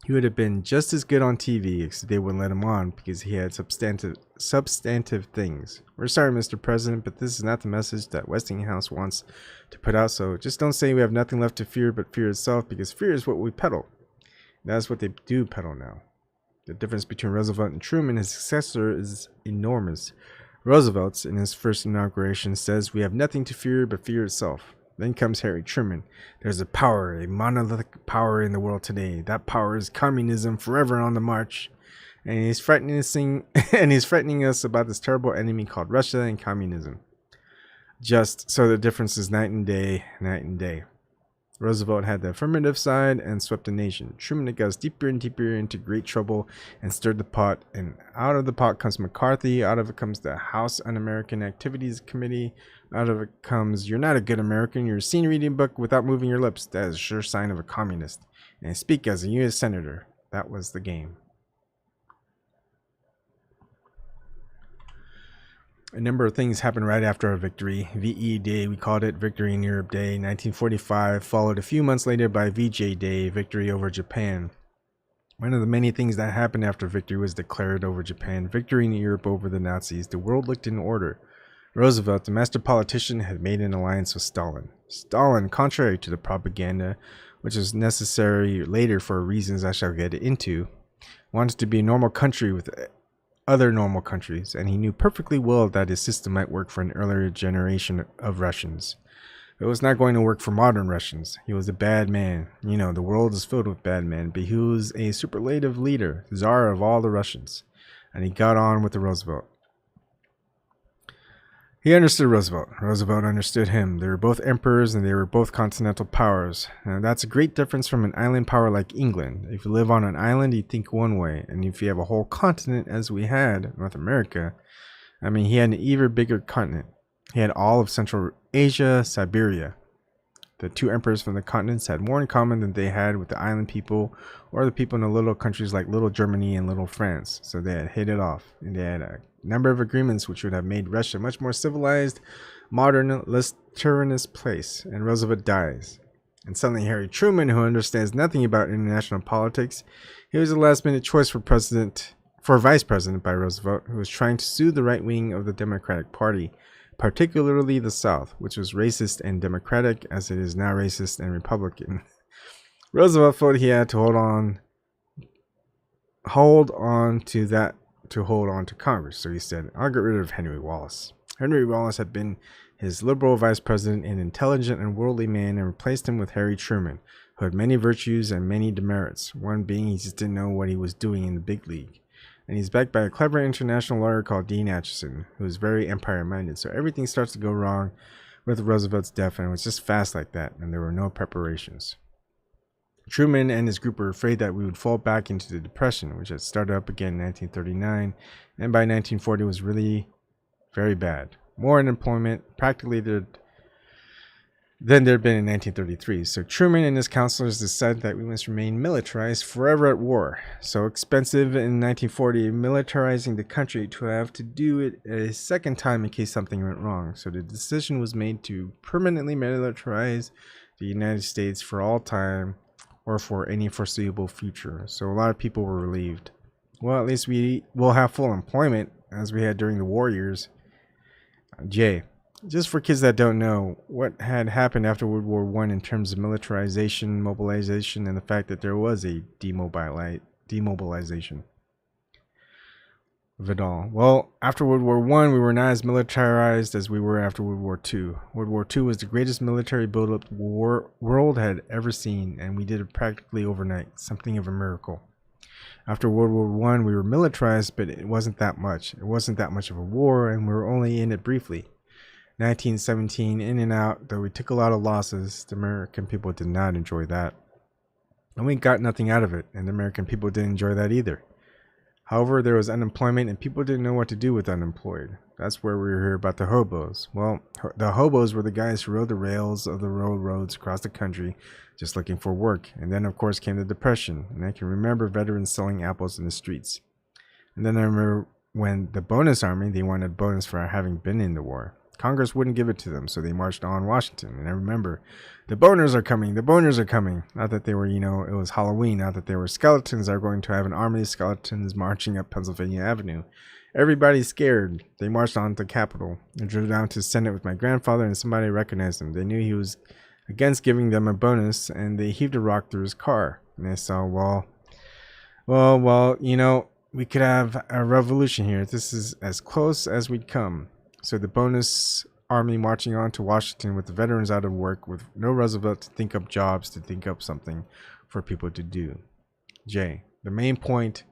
He would have been just as good on TV, except they wouldn't let him on because he had substantive things. We're sorry, Mr. President, but this is not the message that Westinghouse wants to put out, so just don't say we have nothing left to fear but fear itself, because fear is what we peddle. That's what they do peddle now. The difference between Roosevelt and Truman, his successor, is enormous. Roosevelt, in his first inauguration, says we have nothing to fear but fear itself. Then comes Harry Truman. There's a power, a monolithic power in the world today. That power is communism, forever on the march. And he's frightening us about this terrible enemy called Russia and communism. Just so the difference is night and day, night and day. Roosevelt had the affirmative side and swept the nation. Truman goes deeper and deeper into great trouble and stirred the pot. And out of the pot comes McCarthy. Out of it comes the House Un-American Activities Committee. Out of it comes, you're not a good American. You're seen reading a book without moving your lips. That is a sure sign of a communist. And I speak as a U.S. Senator. That was the game. A number of things happened right after our victory. VE Day, we called it Victory in Europe Day. 1945, followed a few months later by VJ Day, Victory over Japan. One of the many things that happened after victory was declared over Japan. Victory in Europe over the Nazis. The world looked in order. Roosevelt, the master politician, had made an alliance with Stalin. Stalin, contrary to the propaganda, which was necessary later for reasons I shall get into, wanted to be a normal country with other normal countries, and he knew perfectly well that his system might work for an earlier generation of Russians. It was not going to work for modern Russians. He was a bad man. You know, the world is filled with bad men, but he was a superlative leader, czar of all the Russians, and he got on with the Roosevelt. He understood Roosevelt. Roosevelt understood him. They were both emperors and they were both continental powers. Now, that's a great difference from an island power like England. If you live on an island, you think one way. And if you have a whole continent, as we had, North America, I mean, he had an even bigger continent. He had all of Central Asia, Siberia. The two emperors from the continents had more in common than they had with the island people or the people in the little countries like Little Germany and Little France. So they had hit it off. And they had a number of agreements which would have made Russia a much more civilized, modern, less tyrannous place. And Roosevelt dies. And suddenly Harry Truman, who understands nothing about international politics, he was a last-minute choice for vice president by Roosevelt, who was trying to soothe the right wing of the Democratic Party, particularly the South, which was racist and democratic as it is now racist and Republican. Roosevelt thought he had to hold on to Congress. So he said, I'll get rid of Henry Wallace. Henry Wallace had been his liberal vice president, an intelligent and worldly man, and replaced him with Harry Truman, who had many virtues and many demerits, one being he just didn't know what he was doing in the big league. And he's backed by a clever international lawyer called Dean Acheson, who is very empire-minded. So everything starts to go wrong with Roosevelt's death, and it was just fast like that, and there were no preparations. Truman and his group were afraid that we would fall back into the Depression, which had started up again in 1939, and by 1940 was really very bad. More unemployment, practically than there had been in 1933. So Truman and his counselors decided that we must remain militarized forever at war. So expensive in 1940, militarizing the country to have to do it a second time in case something went wrong. So the decision was made to permanently militarize the United States for all time, or for any foreseeable future. So a lot of people were relieved. Well, at least we will have full employment as we had during the war years. J. Just for kids that don't know, what had happened after World War I in terms of militarization, mobilization, and the fact that there was a demobilization. Vidal. Well, after World War I, we were not as militarized as we were after World War II. World War II was the greatest military buildup the world had ever seen, and we did it practically overnight, something of a miracle. After World War I, we were militarized, but it wasn't that much. It wasn't that much of a war, and we were only in it briefly. 1917, in and out, though we took a lot of losses. The American people did not enjoy that. And we got nothing out of it, and the American people didn't enjoy that either. However, there was unemployment, and people didn't know what to do with unemployed. That's where we were here about the hobos. Well, the hobos were the guys who rode the rails of the railroads across the country just looking for work. And then, of course, came the Depression, and I can remember veterans selling apples in the streets. And then I remember when the bonus army, they wanted a bonus for having been in the war. Congress wouldn't give it to them, so they marched on Washington. And I remember, the boners are coming, the boners are coming. Not that they were, it was Halloween, not that they were skeletons that are going to have an army of skeletons marching up Pennsylvania Avenue. Everybody's scared. They marched on to the Capitol. I drove down to the Senate with my grandfather, and somebody recognized him. They knew he was against giving them a bonus, and they heaved a rock through his car. And I saw, well, we could have a revolution here. This is as close as we'd come. So the bonus army marching on to Washington with the veterans out of work, with no Roosevelt to think up jobs, to think up something for people to do. J. The main point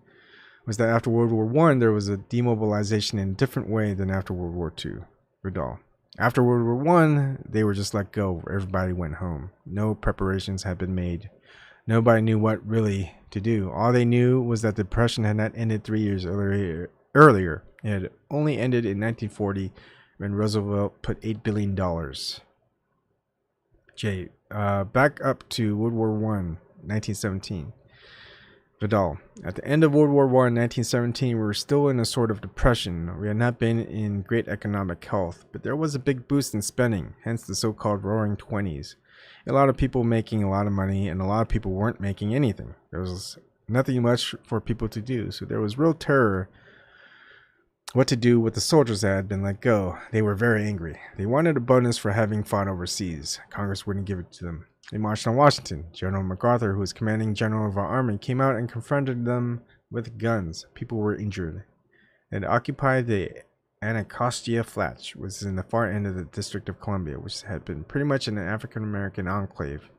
was that after World War I, there was a demobilization in a different way than after World War II. Vidal. After World War I, they were just let go. Everybody went home. No preparations had been made. Nobody knew what really to do. All they knew was that the Depression had not ended 3 years earlier. It had only ended in 1940 when Roosevelt put $8 billion. J. Back up to World War I, 1917. Vidal. At the end of World War I in 1917, we were still in a sort of depression. We had not been in great economic health, but there was a big boost in spending, hence the so-called Roaring Twenties. A lot of people making a lot of money, and a lot of people weren't making anything. There was nothing much for people to do, so there was real terror what to do with the soldiers that had been let go. They were very angry. They wanted a bonus for having fought overseas. Congress wouldn't give it to them. They marched on Washington. General MacArthur, who was commanding general of our army, came out and confronted them with guns. People were injured. They had occupied the Anacostia Flats, which is in the far end of the District of Columbia, which had been pretty much an African-American enclave.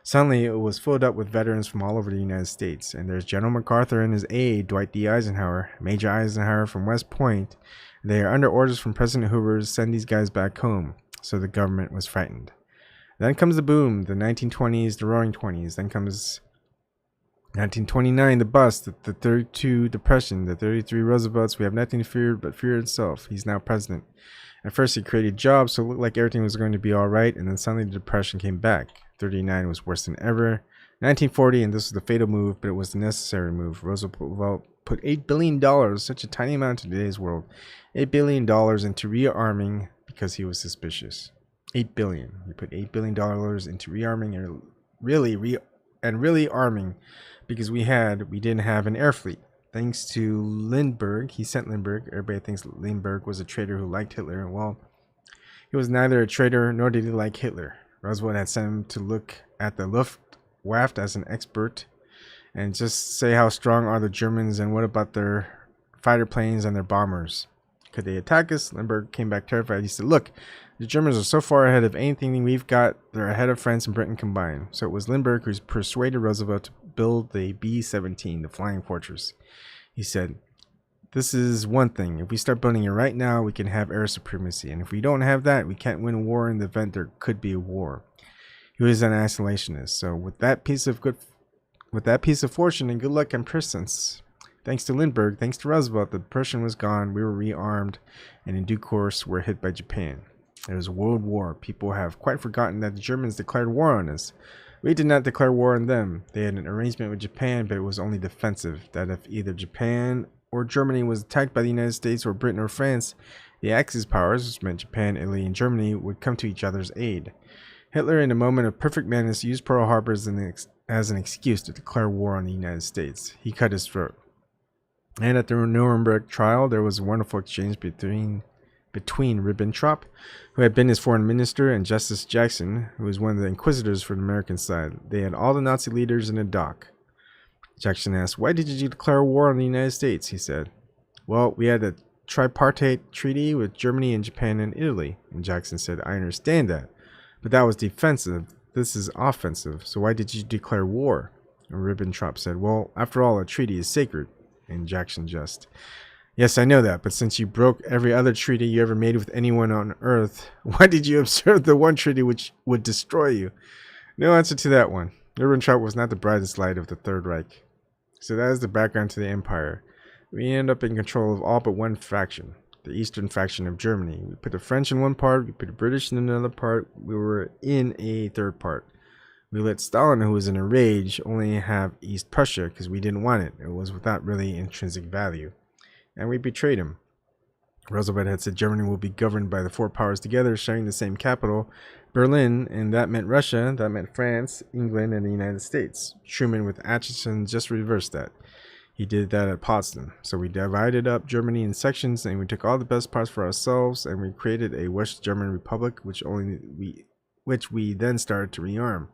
Suddenly, it was filled up with veterans from all over the United States, and there's General MacArthur and his aide, Dwight D. Eisenhower, Major Eisenhower from West Point. They are under orders from President Hoover to send these guys back home, so the government was frightened. Then comes the boom, the 1920s, the Roaring Twenties. Then comes 1929, the bust, the 32 Depression, the 33 Roosevelts. We have nothing to fear but fear itself. He's now president. At first, he created jobs, so it looked like everything was going to be all right, and then suddenly the Depression came back. 39 was worse than ever. 1940, and this was the fatal move, but it was the necessary move. Roosevelt put $8 billion, such a tiny amount in today's world, $8 billion into rearming because he was suspicious. $8 billion. He put $8 billion into rearming and really arming because we didn't have an air fleet. Thanks to Lindbergh, he sent Lindbergh. Everybody thinks Lindbergh was a traitor who liked Hitler. Well, he was neither a traitor nor did he like Hitler. Roosevelt had sent him to look at the Luftwaffe as an expert and just say how strong are the Germans and what about their fighter planes and their bombers. Could they attack us? Lindbergh came back terrified. He said, look, the Germans are so far ahead of anything we've got. They're ahead of France and Britain combined. So it was Lindbergh who persuaded Roosevelt to build the B-17, the Flying Fortress. He said, this is one thing. If we start building it right now, we can have air supremacy. And if we don't have that, we can't win a war in the event there could be a war. He was an isolationist. So with that piece of fortune and good luck and persistence, thanks to Lindbergh, thanks to Roosevelt, the Depression was gone. We were rearmed, and in due course, were hit by Japan. There was a world war. People have quite forgotten that the Germans declared war on us. We did not declare war on them. They had an arrangement with Japan, but it was only defensive. That if either Japan or Germany was attacked by the United States or Britain or France, the Axis powers, which meant Japan, Italy, and Germany, would come to each other's aid. Hitler, in a moment of perfect madness, used Pearl Harbor as an excuse to declare war on the United States. He cut his throat. And at the Nuremberg trial, there was a wonderful exchange between Ribbentrop, who had been his foreign minister, and Justice Jackson, who was one of the inquisitors for the American side. They had all the Nazi leaders in a dock. Jackson asked, "Why did you declare war on the United States?" He said, "Well, we had a tripartite treaty with Germany and Japan and Italy." And Jackson said, "I understand that, but that was defensive. This is offensive. So why did you declare war?" And Ribbentrop said, "Well, after all, a treaty is sacred." And Jackson just, "Yes, I know that, but since you broke every other treaty you ever made with anyone on Earth, why did you observe the one treaty which would destroy you?" No answer to that one. Ribbentrop was not the brightest light of the Third Reich. So that is the background to the empire. We ended up in control of all but one faction, the eastern faction of Germany. We put the French in one part, we put the British in another part, we were in a third part. We let Stalin, who was in a rage, only have East Prussia because we didn't want it. It was without really intrinsic value. And we betrayed him. Roosevelt had said Germany will be governed by the four powers together, sharing the same capital, Berlin, and that meant Russia, that meant France, England, and the United States. Truman with Atchison just reversed that. He did that at Potsdam. So we divided up Germany in sections, and we took all the best parts for ourselves, and we created a West German Republic, which we then started to rearm.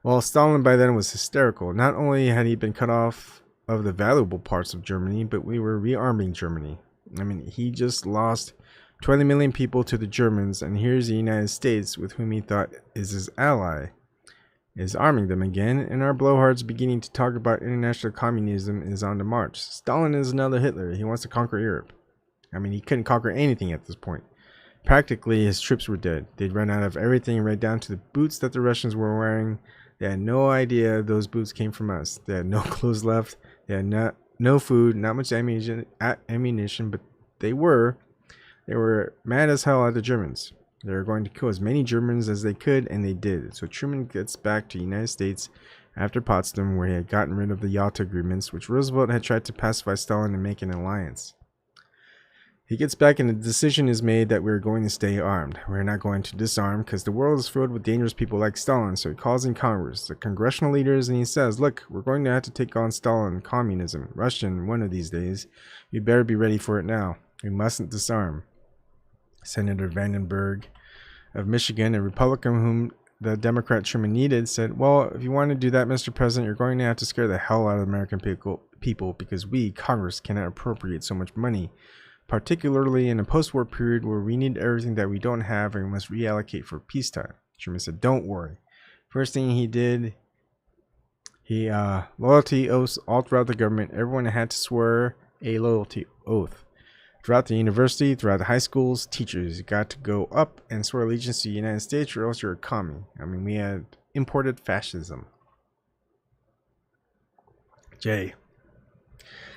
Well, Stalin by then was hysterical. Not only had he been cut off of the valuable parts of Germany, but we were rearming Germany. I mean, he just lost 20 million people to the Germans, and here's the United States, with whom he thought is his ally, is arming them again, and our blowhards beginning to talk about international communism is on the march. Stalin is another Hitler. He wants to conquer Europe. I mean, he couldn't conquer anything at this point. Practically, his troops were dead. They'd run out of everything, right down to the boots that the Russians were wearing. They had no idea those boots came from us. They had no clothes left. They had no food, not much ammunition, but they were mad as hell at the Germans. They were going to kill as many Germans as they could, and they did. So Truman gets back to the United States after Potsdam, where he had gotten rid of the Yalta agreements, which Roosevelt had tried to pacify Stalin and make an alliance. He gets back, and the decision is made that we're going to stay armed. We're not going to disarm because the world is filled with dangerous people like Stalin. So he calls in Congress, the congressional leaders, and he says, "Look, we're going to have to take on Stalin, communism, Russian, one of these days. You better be ready for it now. We mustn't disarm." Senator Vandenberg of Michigan, a Republican whom the Democrat Truman needed, said, "Well, if you want to do that, Mr. President, you're going to have to scare the hell out of American people because we, Congress, cannot appropriate so much money, particularly in a post-war period where we need everything that we don't have and we must reallocate for peacetime." Truman said, "Don't worry." First thing he did, he loyalty oaths all throughout the government. Everyone had to swear a loyalty oath. Throughout the university, throughout the high schools, teachers got to go up and swear allegiance to the United States, or else you're a commie. I mean, we had imported fascism. Jay.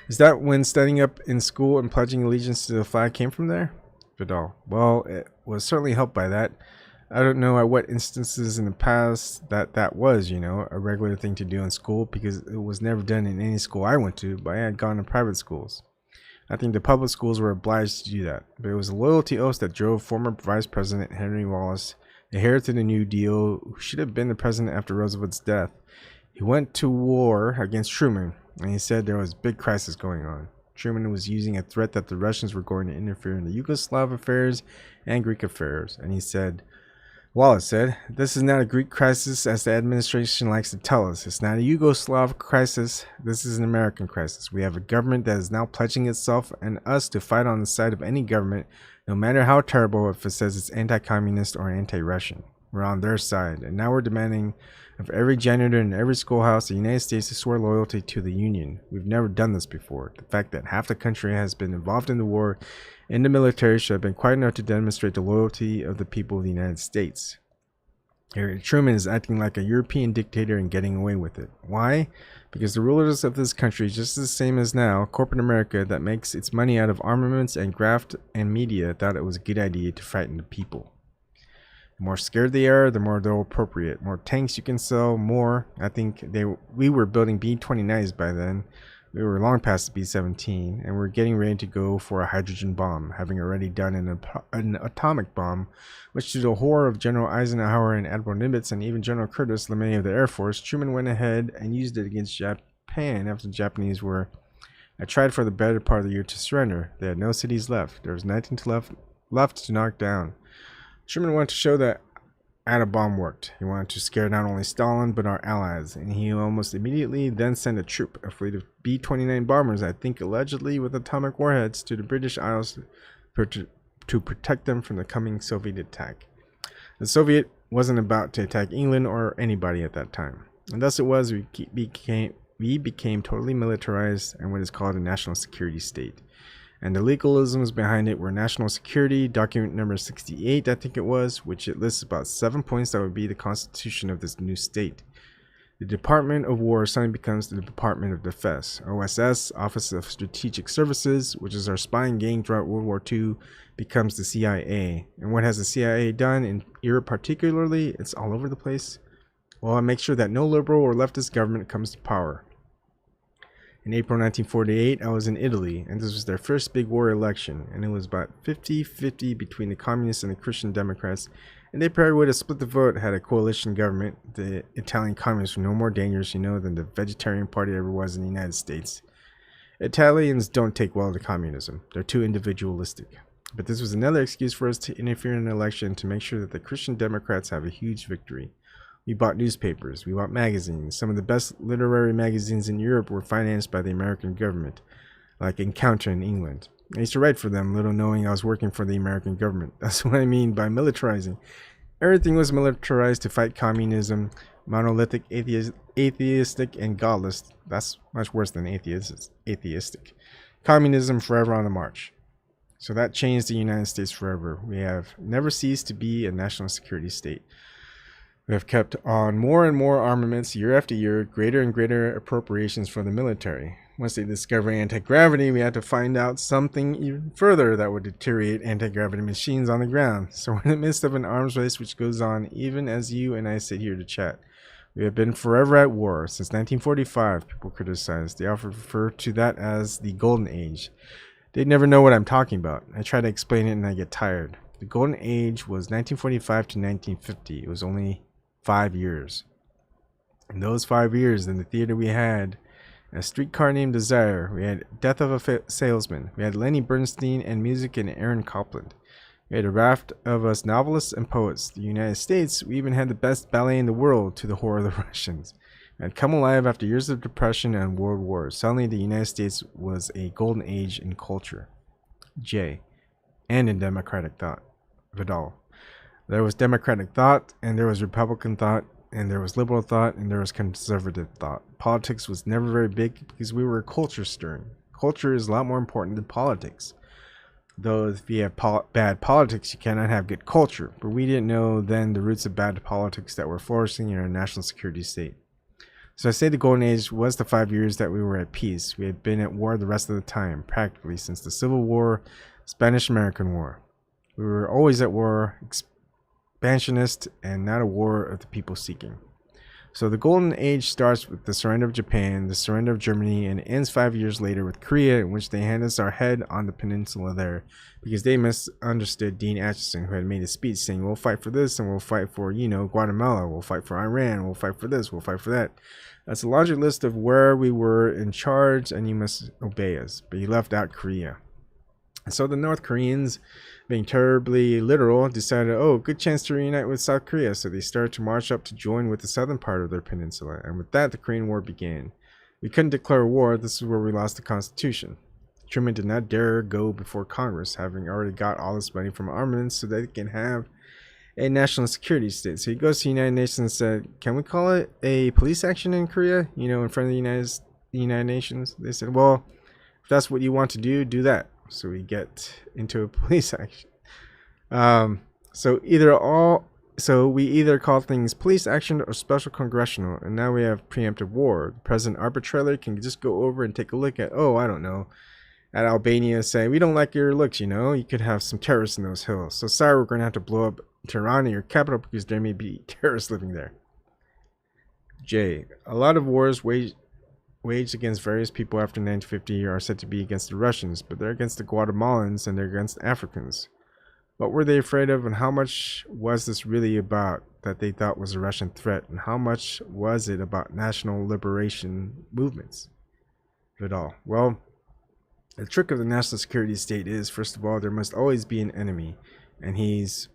Is that when studying up in school and pledging allegiance to the flag came from there? Vidal. Well, it was certainly helped by that. I don't know at what instances in the past that was, a regular thing to do in school, because it was never done in any school I went to, but I had gone to private schools. I think the public schools were obliged to do that. But it was a loyalty oath that drove former Vice President Henry Wallace, the heir to the New Deal, who should have been the president after Roosevelt's death. He went to war against Truman, and he said there was a big crisis going on. Truman was using a threat that the Russians were going to interfere in the Yugoslav affairs and Greek affairs. And he said, Wallace said, "This is not a Greek crisis, as the administration likes to tell us. It's not a Yugoslav crisis. This is an American crisis. We have a government that is now pledging itself and us to fight on the side of any government, no matter how terrible, if it says it's anti-communist or anti-Russian. We're on their side, and now we're demanding of every janitor in every schoolhouse in the United States to swear loyalty to the Union. We've never done this before. The fact that half the country has been involved in the war in the military should have been quite enough to demonstrate the loyalty of the people of the United States. Harry Truman is acting like a European dictator and getting away with it. Why? Because the rulers of this country, just the same as now, corporate America that makes its money out of armaments and graft and media, thought it was a good idea to frighten the people. The more scared they are, the more they'll appropriate. More tanks you can sell, more. I think we were building B-29s by then. We were long past the B-17, and were getting ready to go for a hydrogen bomb, having already done an atomic bomb, which, to the horror of General Eisenhower and Admiral Nimitz and even General Curtis LeMay of the Air Force, Truman went ahead and used it against Japan after the Japanese were tried for the better part of the year to surrender. They had no cities left. There was nothing left to knock down. Truman wanted to show that atom bomb worked. He wanted to scare not only Stalin but our allies, and he almost immediately then sent a fleet of B-29 bombers, I think allegedly with atomic warheads, to the British Isles to protect them from the coming Soviet attack. The Soviet wasn't about to attack England or anybody at that time, and thus it was we became totally militarized and what is called a national security state. And the legalisms behind it were national security, document number 68, I think it was, which it lists about 7 points that would be the constitution of this new state. The Department of War suddenly becomes the Department of Defense. OSS, Office of Strategic Services, which is our spying gang throughout World War II, becomes the CIA. And what has the CIA done in Europe particularly? It's all over the place. Well, it makes sure that no liberal or leftist government comes to power. In April 1948, I was in Italy, and this was their first big war election, and it was about 50-50 between the communists and the Christian Democrats, and they probably would have split the vote had a coalition government. The Italian communists were no more dangerous, than the vegetarian party ever was in the United States. Italians don't take well to communism. They're too individualistic. But this was another excuse for us to interfere in an election to make sure that the Christian Democrats have a huge victory. We bought newspapers, we bought magazines. Some of the best literary magazines in Europe were financed by the American government, like Encounter in England. I used to write for them, little knowing I was working for the American government. That's what I mean by militarizing. Everything was militarized to fight communism, monolithic, atheistic, and godless. That's much worse than atheistic. Communism forever on the march. So that changed the United States forever. We have never ceased to be a national security state. We have kept on more and more armaments year after year, greater and greater appropriations for the military. Once they discovered anti-gravity, we had to find out something even further that would deteriorate anti-gravity machines on the ground. So we're in the midst of an arms race which goes on even as you and I sit here to chat. We have been forever at war. Since 1945, people criticize. They often refer to that as the Golden Age. They never know what I'm talking about. I try to explain it and I get tired. The Golden Age was 1945 to 1950. It was only 5 years. In those 5 years, in the theater we had A Streetcar Named Desire, we had Death of a Salesman, we had Lenny Bernstein and music and Aaron Copland. We had a raft of us novelists and poets. The United States, we even had the best ballet in the world, to the horror of the Russians. We had come alive after years of depression and world wars. Suddenly the United States was a golden age in culture. J. And in democratic thought. Vidal. There was democratic thought, and there was Republican thought, and there was liberal thought, and there was conservative thought. Politics was never very big because we were culture stirring. Culture is a lot more important than politics. Though if you have bad politics, you cannot have good culture. But we didn't know then the roots of bad politics that were flourishing in our national security state. So I say the Golden Age was the 5 years that we were at peace. We had been at war the rest of the time, practically since the Civil War, Spanish-American War. We were always at war, expansionist, and not a war of the people seeking. So the Golden Age starts with the surrender of Japan, the surrender of Germany, and ends 5 years later with Korea, in which they hand us our head on the peninsula there, because they misunderstood Dean Acheson, who had made a speech saying, we'll fight for this, and we'll fight for, Guatemala, we'll fight for Iran, we'll fight for this, we'll fight for that. That's a laundry list of where we were in charge, and you must obey us. But he left out Korea. And so the North Koreans, being terribly literal, decided, good chance to reunite with South Korea. So they started to march up to join with the southern part of their peninsula. And with that, the Korean War began. We couldn't declare war. This is where we lost the Constitution. Truman did not dare go before Congress, having already got all this money from armaments so they can have a national security state. So he goes to the United Nations and said, can we call it a police action in Korea? In front of the United Nations. They said, well, if that's what you want to do that. So we get into a police action. So we either call things police action or special congressional, and now we have preemptive war. The president arbitrarily can just go over and take a look at, at Albania, say, we don't like your looks, you could have some terrorists in those hills. So sorry, we're going to have to blow up Tirana, your capital, because there may be terrorists living there. J. A lot of wars waged waged against various people after 1950 are said to be against the Russians, but they're against the Guatemalans and they're against Africans. What were they afraid of, and how much was this really about that they thought was a Russian threat, and how much was it about national liberation movements? Vidal. Well, the trick of the national security state is, first of all, there must always be an enemy, and it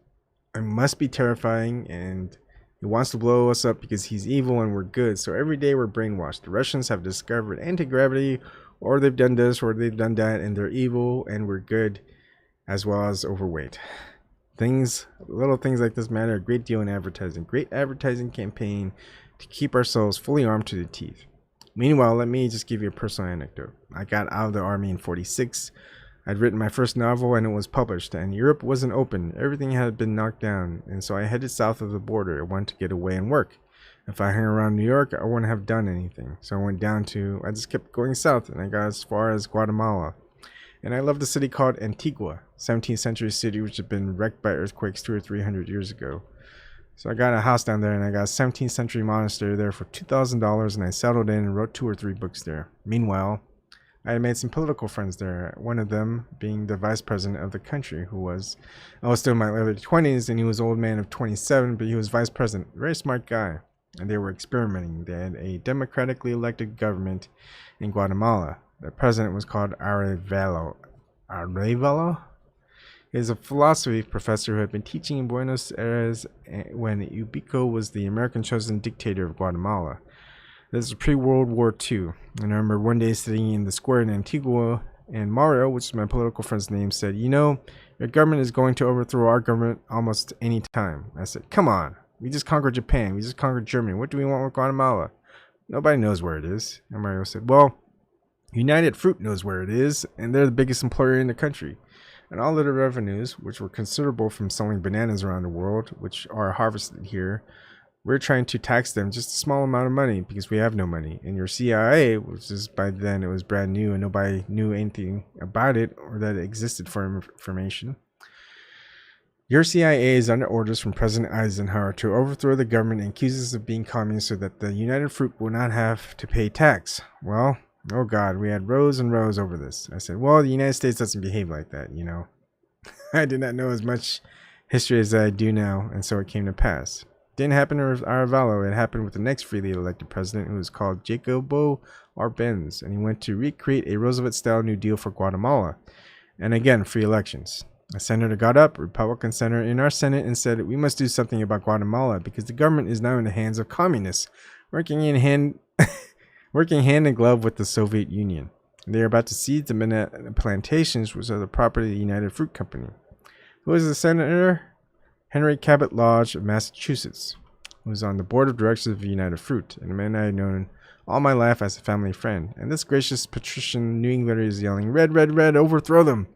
must be terrifying, and he wants to blow us up because he's evil and we're good. So every day we're brainwashed. The Russians have discovered anti-gravity, or they've done this, or they've done that, and they're evil and we're good, as well as overweight. Little things like this matter a great deal in advertising. Great advertising campaign to keep ourselves fully armed to the teeth. Meanwhile, let me just give you a personal anecdote. I got out of the army in '46. I'd written my first novel and it was published, and Europe wasn't open. Everything had been knocked down, and so I headed south of the border. I wanted to get away and work. If I hung around New York, I wouldn't have done anything. So I just kept going south, and I got as far as Guatemala. And I loved a city called Antigua, 17th century city which had been wrecked by earthquakes 200 or 300 years ago. So I got a house down there, and I got a 17th century monastery there for $2,000, and I settled in and wrote 2 or 3 books there. Meanwhile, I had made some political friends there, one of them being the vice president of the country, I was still in my early 20s, and he was an old man of 27, but he was vice president. Very smart guy. And they were experimenting. They had a democratically elected government in Guatemala. The president was called Ariel. He is a philosophy professor who had been teaching in Buenos Aires when Ubico was the American chosen dictator of Guatemala. This is pre-World War II. And I remember one day sitting in the square in Antigua, and Mario, which is my political friend's name, said, "You know, your government is going to overthrow our government almost any time." I said, "Come on. We just conquered Japan. We just conquered Germany. What do we want with Guatemala? Nobody knows where it is." And Mario said, "Well, United Fruit knows where it is, and they're the biggest employer in the country. And all of the revenues, which were considerable from selling bananas around the world, which are harvested here, we're trying to tax them just a small amount of money because we have no money. And your CIA, which is by then it was brand new and nobody knew anything about it or that it existed for information. Your CIA is under orders from President Eisenhower to overthrow the government and accuse us of being communist so that the United Fruit will not have to pay tax." Well, oh God, we had rows and rows over this. I said, "Well, the United States doesn't behave like that, you know." I did not know as much history as I do now, and so it came to pass. Didn't happen with Arevalo. It happened with the next freely elected president, who was called Jacobo Arbenz, and he went to recreate a Roosevelt-style New Deal for Guatemala. And again, free elections. A senator got up, a Republican senator in our Senate, and said, "We must do something about Guatemala because the government is now in the hands of communists, working hand in glove with the Soviet Union. They are about to seize the banana plantations, which are the property of the United Fruit Company." Who was the senator? Henry Cabot Lodge of Massachusetts, who was on the board of directors of United Fruit, and a man I had known all my life as a family friend. And this gracious patrician New Englander is yelling, "Red, red, red, overthrow them!"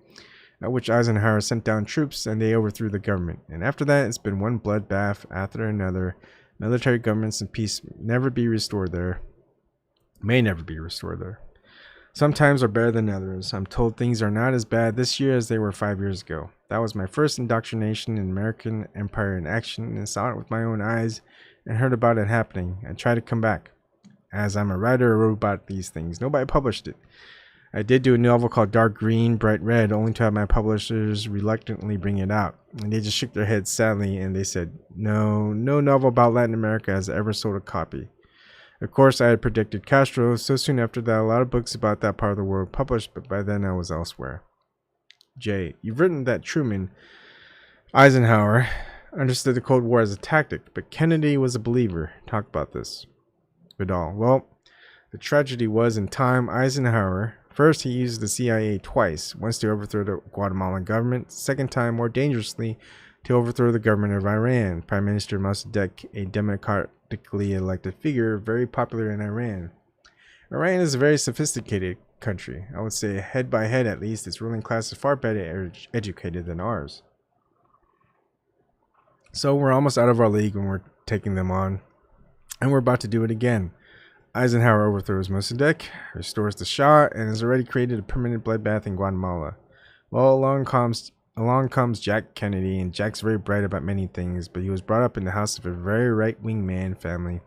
At which Eisenhower sent down troops, and they overthrew the government. And after that, it's been one bloodbath after another. Military governments and peace may never be restored there. Some times are better than others. I'm told things are not as bad this year as they were 5 years ago. That was my first indoctrination in American empire in action, and saw it with my own eyes and heard about it happening. I tried to come back. As I'm a writer, I wrote about these things. Nobody published it. I did do a novel called Dark Green, Bright Red, only to have my publishers reluctantly bring it out. And they just shook their heads sadly, and they said, no novel about Latin America has ever sold a copy. Of course, I had predicted Castro, so soon after that, a lot of books about that part of the world published, but by then I was elsewhere. J. You've written that Truman, Eisenhower, understood the Cold War as a tactic, but Kennedy was a believer. Talk about this. Vidal. Well, the tragedy was, in time, Eisenhower, first he used the CIA twice, once to overthrow the Guatemalan government, second time, more dangerously, to overthrow the government of Iran. Prime Minister Mossadegh, a democratically elected figure, very popular in Iran. Iran is a very sophisticated country. I would say head by head at least, its ruling class is far better educated than ours. So we're almost out of our league when we're taking them on. And we're about to do it again. Eisenhower overthrows Mossadegh, restores the Shah, and has already created a permanent bloodbath in Guatemala. Well, along comes Jack Kennedy, and Jack's very bright about many things, but he was brought up in the house of a very right-wing man family.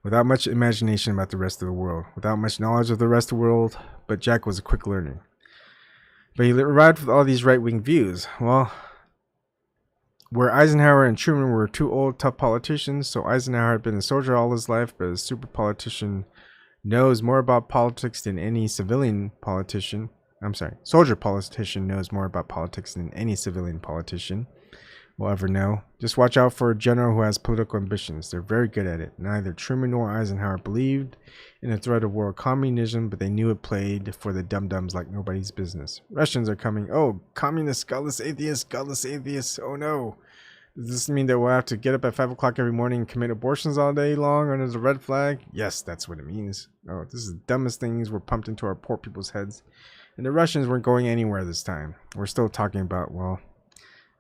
without much imagination about the rest of the world, without much knowledge of the rest of the world, but Jack was a quick learner. But he arrived with all these right-wing views. Well, where Eisenhower and Truman were two old, tough politicians, so Eisenhower had been a soldier all his life, but a super politician knows more about politics than any civilian politician. Soldier politician knows more about politics than any civilian politician will ever know. Just watch out for a general who has political ambitions. They're very good at it. Neither Truman nor Eisenhower believed in the threat of world communism, but they knew it played for the dum-dums like nobody's business. Russians are coming. Oh, communists, godless atheists. Oh no. Does this mean that we'll have to get up at 5 o'clock every morning and commit abortions all day long under the red flag? Yes, that's what it means. Oh, this is the dumbest things were pumped into our poor people's heads. And the Russians weren't going anywhere this time. We're still talking about, well,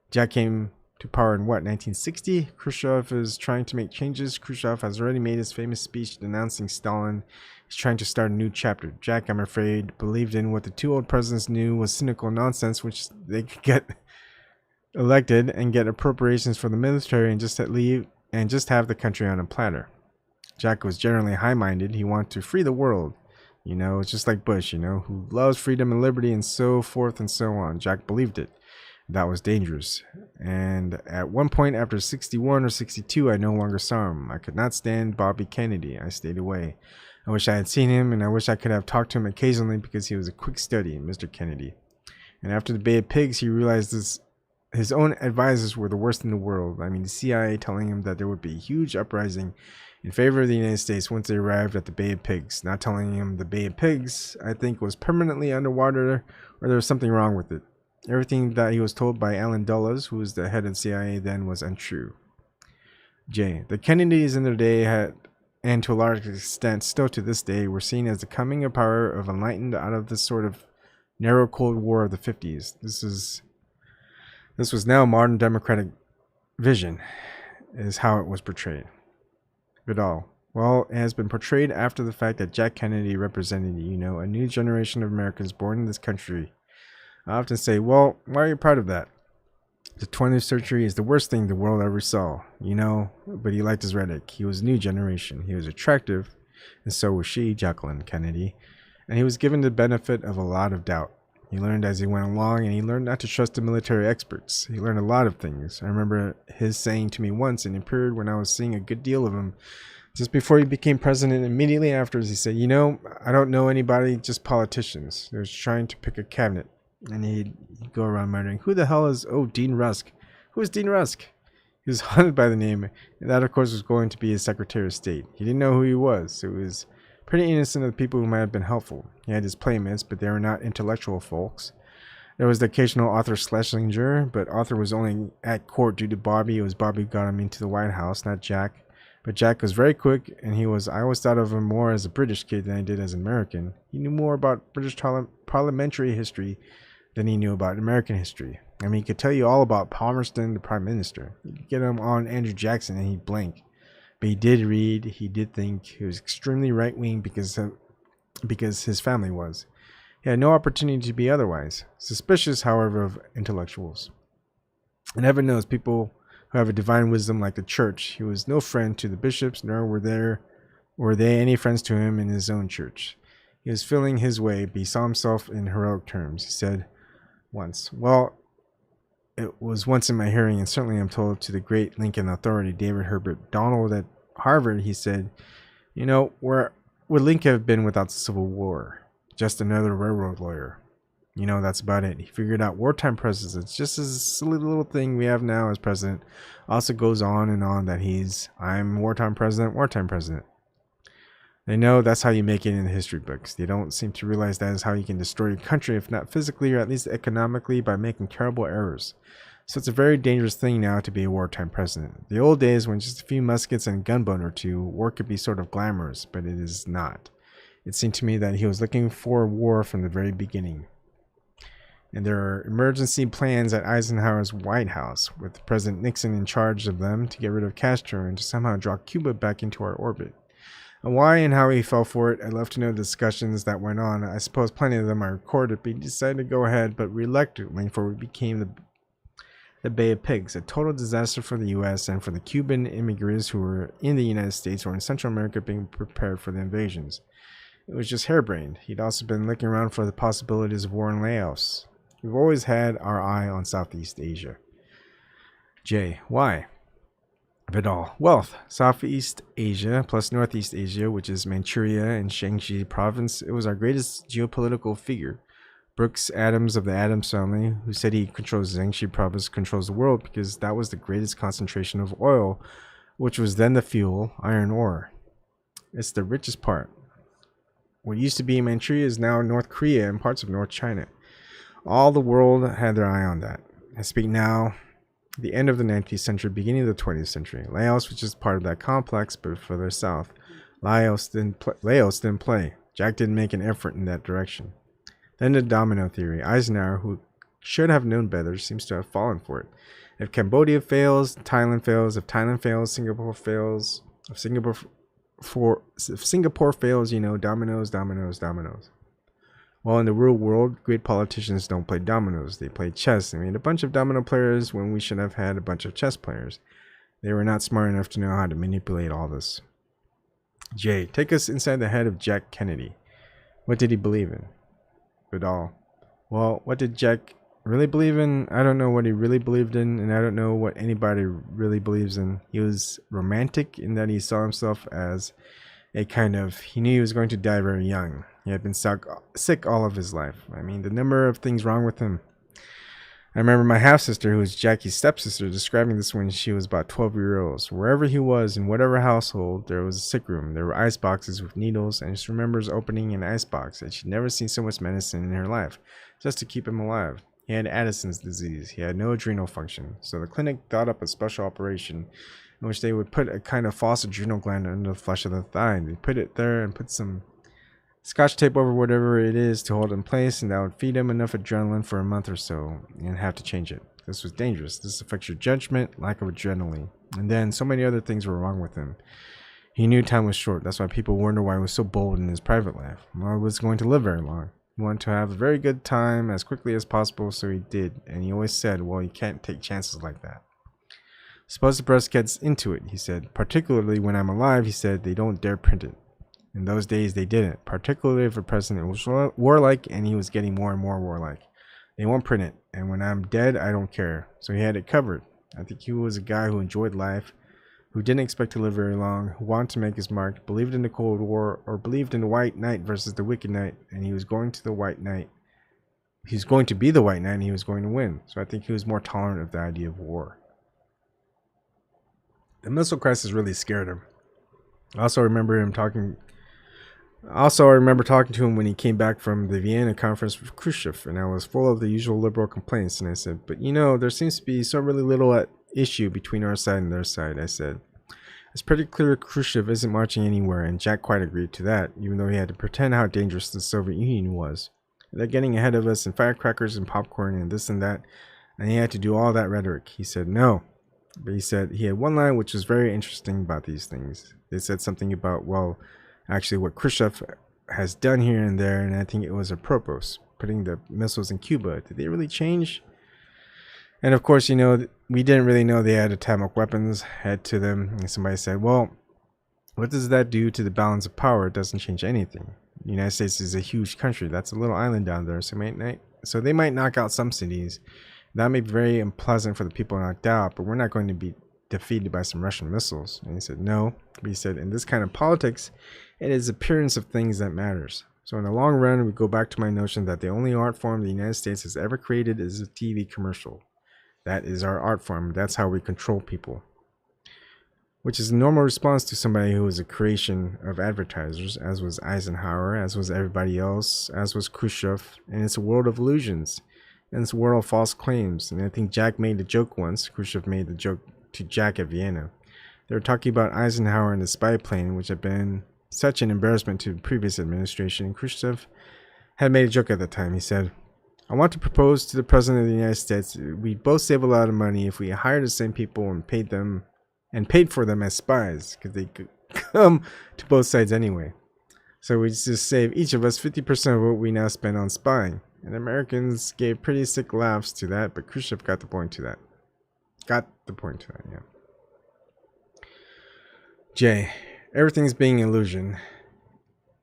Jack came to power in what, 1960? Khrushchev is trying to make changes. Khrushchev has already made his famous speech denouncing Stalin. He's trying to start a new chapter. Jack, I'm afraid, believed in what the two old presidents knew was cynical nonsense, which they could get elected and get appropriations for the military and just have the country on a platter. Jack was generally high-minded. He wanted to free the world. You know, it's just like Bush, you know, who loves freedom and liberty and so forth and so on. Jack believed it. That was dangerous. And at one point after 61 or 62, I no longer saw him. I could not stand Bobby Kennedy. I stayed away. I wish I had seen him, and I wish I could have talked to him occasionally because he was a quick study, Mr. Kennedy. And after the Bay of Pigs, he realized his own advisors were the worst in the world. I mean, the CIA telling him that there would be a huge uprising in favor of the United States once they arrived at the Bay of Pigs. Not telling him the Bay of Pigs, I think, was permanently underwater or there was something wrong with it. Everything that he was told by Allen Dulles, who was the head of the CIA then, was untrue. J. The Kennedys in their day had, and to a large extent still to this day, were seen as the coming of power of enlightened out of this sort of narrow Cold War of the 50s. This was now modern democratic vision, is how it was portrayed. Vidal. Well, it has been portrayed after the fact that Jack Kennedy represented, you know, a new generation of Americans born in this country. I often say, well, why are you proud of that? The 20th century is the worst thing the world ever saw, you know, but he liked his rhetoric. He was a new generation. He was attractive, and so was she, Jacqueline Kennedy, and he was given the benefit of a lot of doubt. He learned as he went along, and he learned not to trust the military experts. He learned a lot of things. I remember his saying to me once in a period when I was seeing a good deal of him, just before he became president, immediately afterwards, he said, you know, I don't know anybody, just politicians. They're trying to pick a cabinet. And he'd go around muttering, who the hell is, Dean Rusk? Who is Dean Rusk? He was haunted by the name, and that, of course, was going to be his Secretary of State. He didn't know who he was, so he was pretty innocent of the people who might have been helpful. He had his playmates, but they were not intellectual folks. There was the occasional Arthur Schlesinger, but Arthur was only at court due to Bobby. It was Bobby who got him into the White House, not Jack. But Jack was very quick, and I always thought of him more as a British kid than I did as an American. He knew more about British parliamentary history than he knew about American history. I mean, he could tell you all about Palmerston, the Prime Minister. You could get him on Andrew Jackson, and he'd blink. But he did read, he did think. He was extremely right-wing because his family was. He had no opportunity to be otherwise. Suspicious, however, of intellectuals. And heaven knows people who have a divine wisdom like the church. He was no friend to the bishops, nor were they any friends to him in his own church. He was feeling his way, but he saw himself in heroic terms. He said once, well, it was once in my hearing, and certainly I'm told to the great Lincoln authority, David Herbert Donald at Harvard, he said, you know, where would Lincoln have been without the Civil War? Just another railroad lawyer. You know, that's about it. He figured out wartime presidents. Just as a silly little thing we have now as president. Also goes on and on that I'm wartime president. They know that's how you make it in the history books. They don't seem to realize that is how you can destroy your country, if not physically or at least economically, by making terrible errors. So it's a very dangerous thing now to be a wartime president. The old days when just a few muskets and a gunboat or two, war could be sort of glamorous, but it is not. It seemed to me that he was looking for war from the very beginning. And there are emergency plans at Eisenhower's White House, with President Nixon in charge of them, to get rid of Castro and to somehow draw Cuba back into our orbit. And why and how he fell for it, I'd love to know the discussions that went on. I suppose plenty of them are recorded, but he decided to go ahead, but reluctantly, for it became the Bay of Pigs, a total disaster for the U.S. and for the Cuban immigrants who were in the United States or in Central America being prepared for the invasions. It was just harebrained. He'd also been looking around for the possibilities of war in Laos. We've always had our eye on Southeast Asia. J. Why? Vidal. Wealth. Southeast Asia plus Northeast Asia, which is Manchuria and Shaanxi province. It was our greatest geopolitical figure. Brooks Adams of the Adams family, who said he controls Shaanxi province, controls the world because that was the greatest concentration of oil, which was then the fuel, iron ore. It's the richest part. What used to be Manchuria is now North Korea and parts of North China. All the world had their eye on that. I speak now, the end of the 19th century, beginning of the 20th century. Laos, which is part of that complex, but further south. Laos didn't play. Jack didn't make an effort in that direction. Then the domino theory. Eisenhower, who should have known better, seems to have fallen for it. If Cambodia fails, Thailand fails. If Thailand fails, Singapore fails. If Singapore fails, dominoes, dominoes, dominoes. Well, in the real world, great politicians don't play dominoes. They play chess. They made a bunch of domino players when we should have had a bunch of chess players. They were not smart enough to know how to manipulate all this. J. Take us inside the head of Jack Kennedy. What did he believe in? Vidal. Well, what did Jack really believe in? I don't know what he really believed in, and I don't know what anybody really believes in. He was romantic in that he saw himself as he knew he was going to die very young. He had been sick all of his life. I mean, the number of things wrong with him. I remember my half-sister, who was Jackie's stepsister, describing this when she was about 12 years old. Wherever he was, in whatever household, there was a sick room. There were ice boxes with needles, and she remembers opening an ice box, and she'd never seen so much medicine in her life, just to keep him alive. He had Addison's disease. He had no adrenal function. So the clinic thought up a special operation in which they would put a kind of false adrenal gland under the flesh of the thigh. They put it there and put some Scotch tape over whatever it is to hold it in place, and that would feed him enough adrenaline for a month or so, and have to change it. This was dangerous. This affects your judgment, lack of adrenaline. And then so many other things were wrong with him. He knew time was short. That's why people wonder why he was so bold in his private life. Well, he was going to live very long. He wanted to have a very good time as quickly as possible, so he did. And he always said, well, you can't take chances like that. Suppose the press gets into it, he said. Particularly when I'm alive, he said, they don't dare print it. In those days, they didn't, particularly if a president was warlike and he was getting more and more warlike. They won't print it, and when I'm dead, I don't care. So he had it covered. I think he was a guy who enjoyed life, who didn't expect to live very long, who wanted to make his mark, believed in the Cold War, or believed in the White Knight versus the Wicked Knight, and he was going to the White Knight. He's going to be the White Knight, and he was going to win. So I think he was more tolerant of the idea of war. The missile crisis really scared him. I also remember talking to him when he came back from the Vienna conference with Khrushchev, and I was full of the usual liberal complaints, and I said, but there seems to be so really little at issue between our side and their side. I said, it's pretty clear Khrushchev isn't marching anywhere, and Jack quite agreed to that, even though he had to pretend how dangerous the Soviet Union was. They're getting ahead of us, and firecrackers and popcorn and this and that, and he had to do all that rhetoric. He said, no. But he said he had one line which was very interesting about these things. They said something about, well, actually what Khrushchev has done here and there, and I think it was apropos, putting the missiles in Cuba. Did they really change? And of course, we didn't really know they had atomic weapons head to them. And somebody said, well, what does that do to the balance of power? It doesn't change anything. The United States is a huge country. That's a little island down there. So they might knock out some cities. That may be very unpleasant for the people knocked out, but we're not going to be defeated by some Russian missiles. And he said, no. But he said, in this kind of politics, it is appearance of things that matters. So in the long run, we go back to my notion that the only art form the United States has ever created is a TV commercial. That is our art form. That's how we control people. Which is a normal response to somebody who was a creation of advertisers, as was Eisenhower, as was everybody else, as was Khrushchev. And it's a world of illusions. And it's a world of false claims. And I think Jack made the joke once. Khrushchev made the joke to Jack at Vienna. They were talking about Eisenhower and the spy plane, which had been such an embarrassment to the previous administration. And Khrushchev had made a joke at the time. He said, I want to propose to the President of the United States, we'd both save a lot of money if we hired the same people and paid for them as spies, because they could come to both sides anyway. So we just save each of us 50% of what we now spend on spying. And Americans gave pretty sick laughs to that, but Khrushchev got the point to that. got the point to that, yeah. J. Everything's being illusion.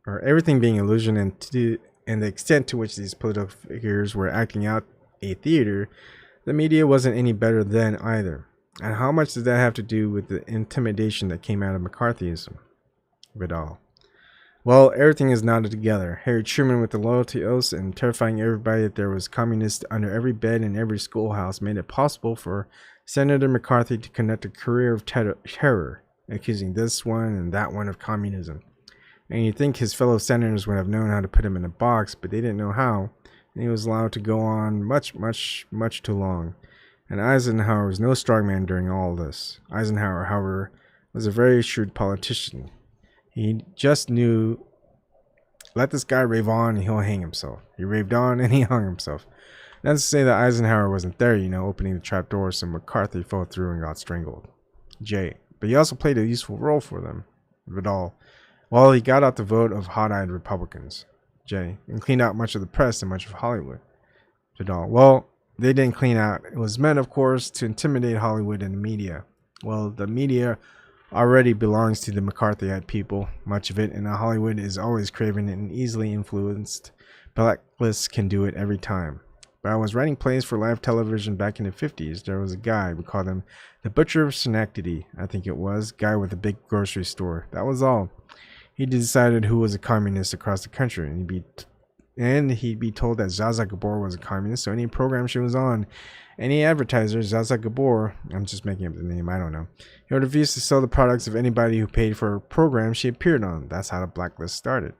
Or everything being illusion, and the extent to which these political figures were acting out a theater, the media wasn't any better then either. And how much did that have to do with the intimidation that came out of McCarthyism? Vidal. Well, everything is knotted together. Harry Truman with the loyalty oaths and terrifying everybody that there was communists under every bed in every schoolhouse made it possible for Senator McCarthy to conduct a career of terror, accusing this one and that one of communism. And you'd think his fellow senators would have known how to put him in a box, but they didn't know how, and he was allowed to go on much, much, much too long. And Eisenhower was no strongman during all this. Eisenhower, however, was a very shrewd politician. He just knew, let this guy rave on and he'll hang himself. He raved on and he hung himself. Not to say that Eisenhower wasn't there, opening the trap door so McCarthy fell through and got strangled. J. But he also played a useful role for them. Vidal. Well, he got out the vote of hot-eyed Republicans. J. And cleaned out much of the press and much of Hollywood. Vidal. Well, they didn't clean out. It was meant, of course, to intimidate Hollywood and the media. Well, the media already belongs to the McCarthyite people, much of it, and Hollywood is always craven and easily influenced. Blacklists can do it every time. But I was writing plays for live television back in the 50s. There was a guy, we called him the Butcher of Schenectady, I think it was, guy with a big grocery store. That was all. He decided who was a communist across the country, and he'd be told that Zaza Gabor was a communist, so any program she was on, any advertiser, Zaza Gabor, I'm just making up the name, I don't know, he would refuse to sell the products of anybody who paid for a program she appeared on. That's how the blacklist started.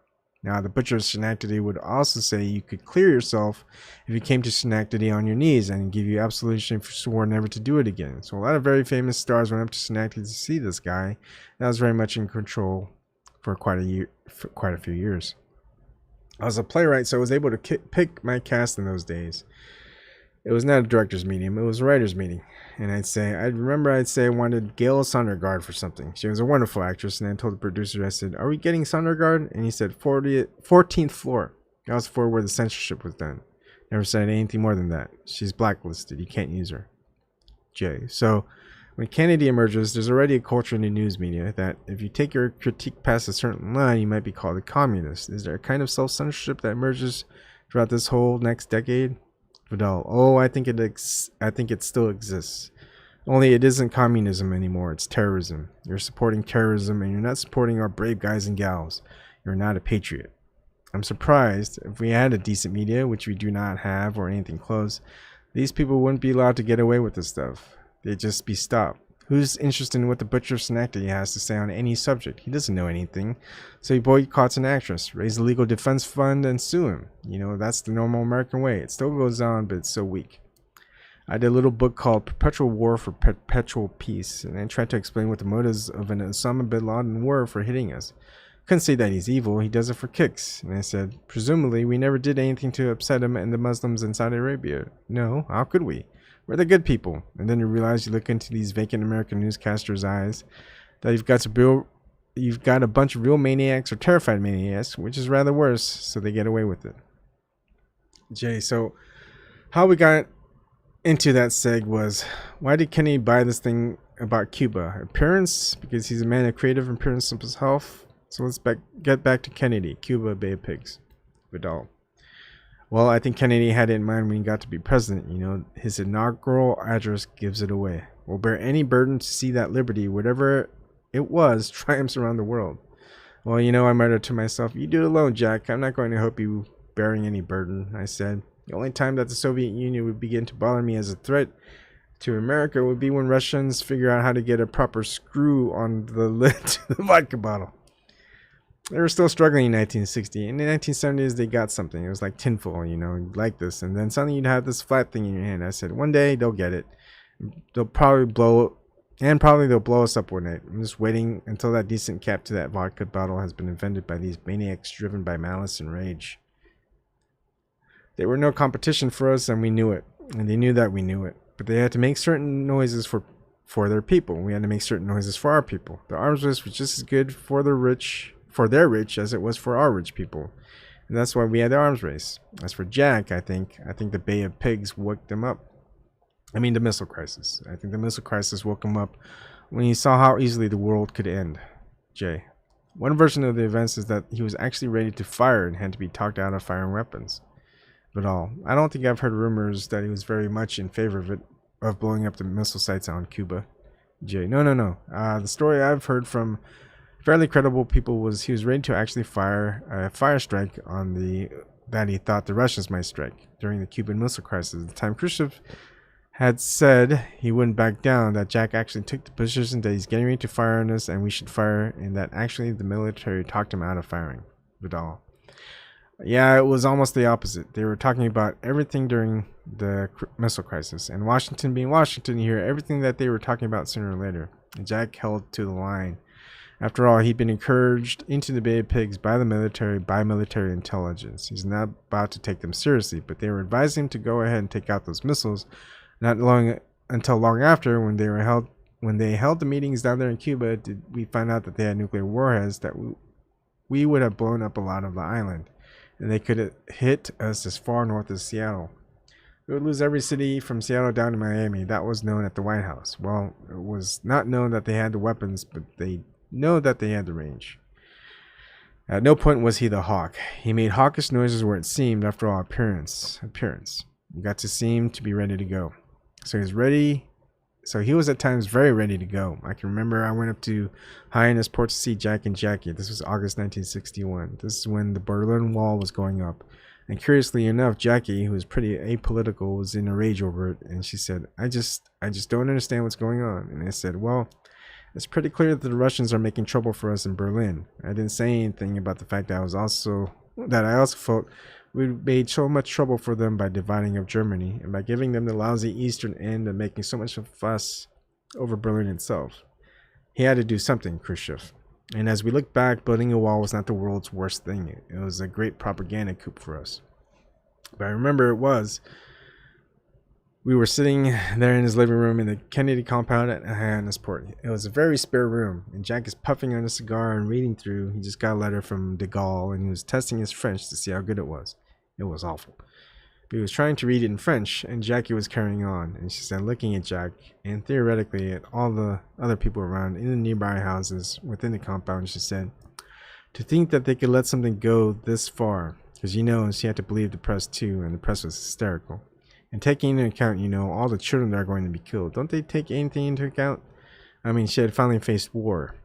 Now, the Butcher of Schenectady would also say you could clear yourself if you came to Schenectady on your knees and give you absolution if you swore never to do it again. So a lot of very famous stars went up to Schenectady to see this guy. That was very much in control for quite a few years. I was a playwright, so I was able to pick my cast in those days. It was not a director's meeting, it was a writer's meeting. And I'd say I wanted Gail Sondergaard for something. She was a wonderful actress, and I told the producer, I said, are we getting Sondergaard? And he said, 14th floor. That was the floor where the censorship was done. Never said anything more than that. She's blacklisted. You can't use her. J. So when Kennedy emerges, there's already a culture in the news media that if you take your critique past a certain line, you might be called a communist. Is there a kind of self-censorship that emerges throughout this whole next decade? Vidal. Oh, I think it still exists. Only it isn't communism anymore. It's terrorism. You're supporting terrorism, and you're not supporting our brave guys and gals. You're not a patriot. I'm surprised if we had a decent media, which we do not have, or anything close, these people wouldn't be allowed to get away with this stuff. They'd just be stopped. Who's interested in what the Butcher of Schenectady has to say on any subject? He doesn't know anything. So he boycotts an actress, raise a legal defense fund, and sue him. That's the normal American way. It still goes on, but it's so weak. I did a little book called Perpetual War for Perpetual Peace, and I tried to explain what the motives of an Osama bin Laden were for hitting us. Couldn't say that he's evil, he does it for kicks. And I said, presumably, we never did anything to upset him and the Muslims in Saudi Arabia. No, how could we? We're the good people. And then you realize, you look into these vacant American newscasters' eyes, that you've got a bunch of real maniacs or terrified maniacs, which is rather worse, so they get away with it. Jay, so how we got into that seg was, why did Kennedy buy this thing about Cuba? Appearance, because he's a man of creative appearance of his health. So let's get back to Kennedy, Cuba, Bay of Pigs, Vidal. Well, I think Kennedy had it in mind when he got to be president. His inaugural address gives it away. We'll bear any burden to see that liberty, whatever it was, triumphs around the world. Well, I muttered to myself, you do it alone, Jack. I'm not going to help you bearing any burden, I said. The only time that the Soviet Union would begin to bother me as a threat to America would be when Russians figure out how to get a proper screw on the lid to the vodka bottle. They were still struggling in 1960. In the 1970s, they got something. It was like tinfoil, like this. And then suddenly you'd have this flat thing in your hand. I said, one day they'll get it. They'll probably blow us up one night. I'm just waiting until that decent cap to that vodka bottle has been invented by these maniacs driven by malice and rage. They were no competition for us, and we knew it. And they knew that we knew it. But they had to make certain noises for their people. We had to make certain noises for our people. The arms race was just as good for their rich as it was for our rich people. And that's why we had the arms race. As for Jack, I think the Bay of Pigs woke them up. I mean, the missile crisis. I think the missile crisis woke him up when he saw how easily the world could end. J. One version of the events is that he was actually ready to fire and had to be talked out of firing weapons. Vidal. I don't think I've heard rumors that he was very much in favor of blowing up the missile sites on Cuba. J. No. The story I've heard from fairly credible people was he was ready to actually fire a fire strike on that he thought the Russians might strike during the Cuban Missile Crisis. At the time, Khrushchev had said he wouldn't back down, that Jack actually took the position that he's getting ready to fire on us and we should fire, and that actually the military talked him out of firing. Vidal. Yeah, it was almost the opposite. They were talking about everything during the missile crisis, and Washington being Washington, you hear everything that they were talking about sooner or later. And Jack held to the line. After all, he'd been encouraged into the Bay of Pigs by the military, by military intelligence. He's not about to take them seriously, but they were advising him to go ahead and take out those missiles. Not long until long after, when they held the meetings down there in Cuba, did we find out that they had nuclear warheads that we would have blown up a lot of the island, and they could hit us as far north as Seattle. We would lose every city from Seattle down to Miami. That was known at the White House. Well, it was not known that they had the weapons, but they know that they had the range. At no point was he the hawk. He made hawkish noises where it seemed, after all, appearance. You got to seem to be ready to go. So he was ready. So he was at times very ready to go. I can remember I went up to Hyannis Port to see Jack and Jackie. This was August 1961. This is when the Berlin Wall was going up. And curiously enough, Jackie, who was pretty apolitical, was in a rage over it. And she said, I just don't understand what's going on. And I said, well, it's pretty clear that the Russians are making trouble for us in Berlin. I didn't say anything about the fact that I also felt we made so much trouble for them by dividing up Germany and by giving them the lousy eastern end and making so much of a fuss over Berlin itself. He had to do something, Khrushchev. And as we look back, building a wall was not the world's worst thing. It was a great propaganda coup for us. But I remember we were sitting there in his living room in the Kennedy compound at Hyannisport. It was a very spare room, and Jack is puffing on a cigar and reading through. He just got a letter from de Gaulle, and he was testing his French to see how good it was. It was awful. But he was trying to read it in French, and Jackie was carrying on. And she said, looking at Jack, and theoretically at all the other people around in the nearby houses within the compound, she said, to think that they could let something go this far, because she had to believe the press too, and the press was hysterical. And taking into account, all the children that are going to be killed. Don't they take anything into account? I mean, she had finally faced war.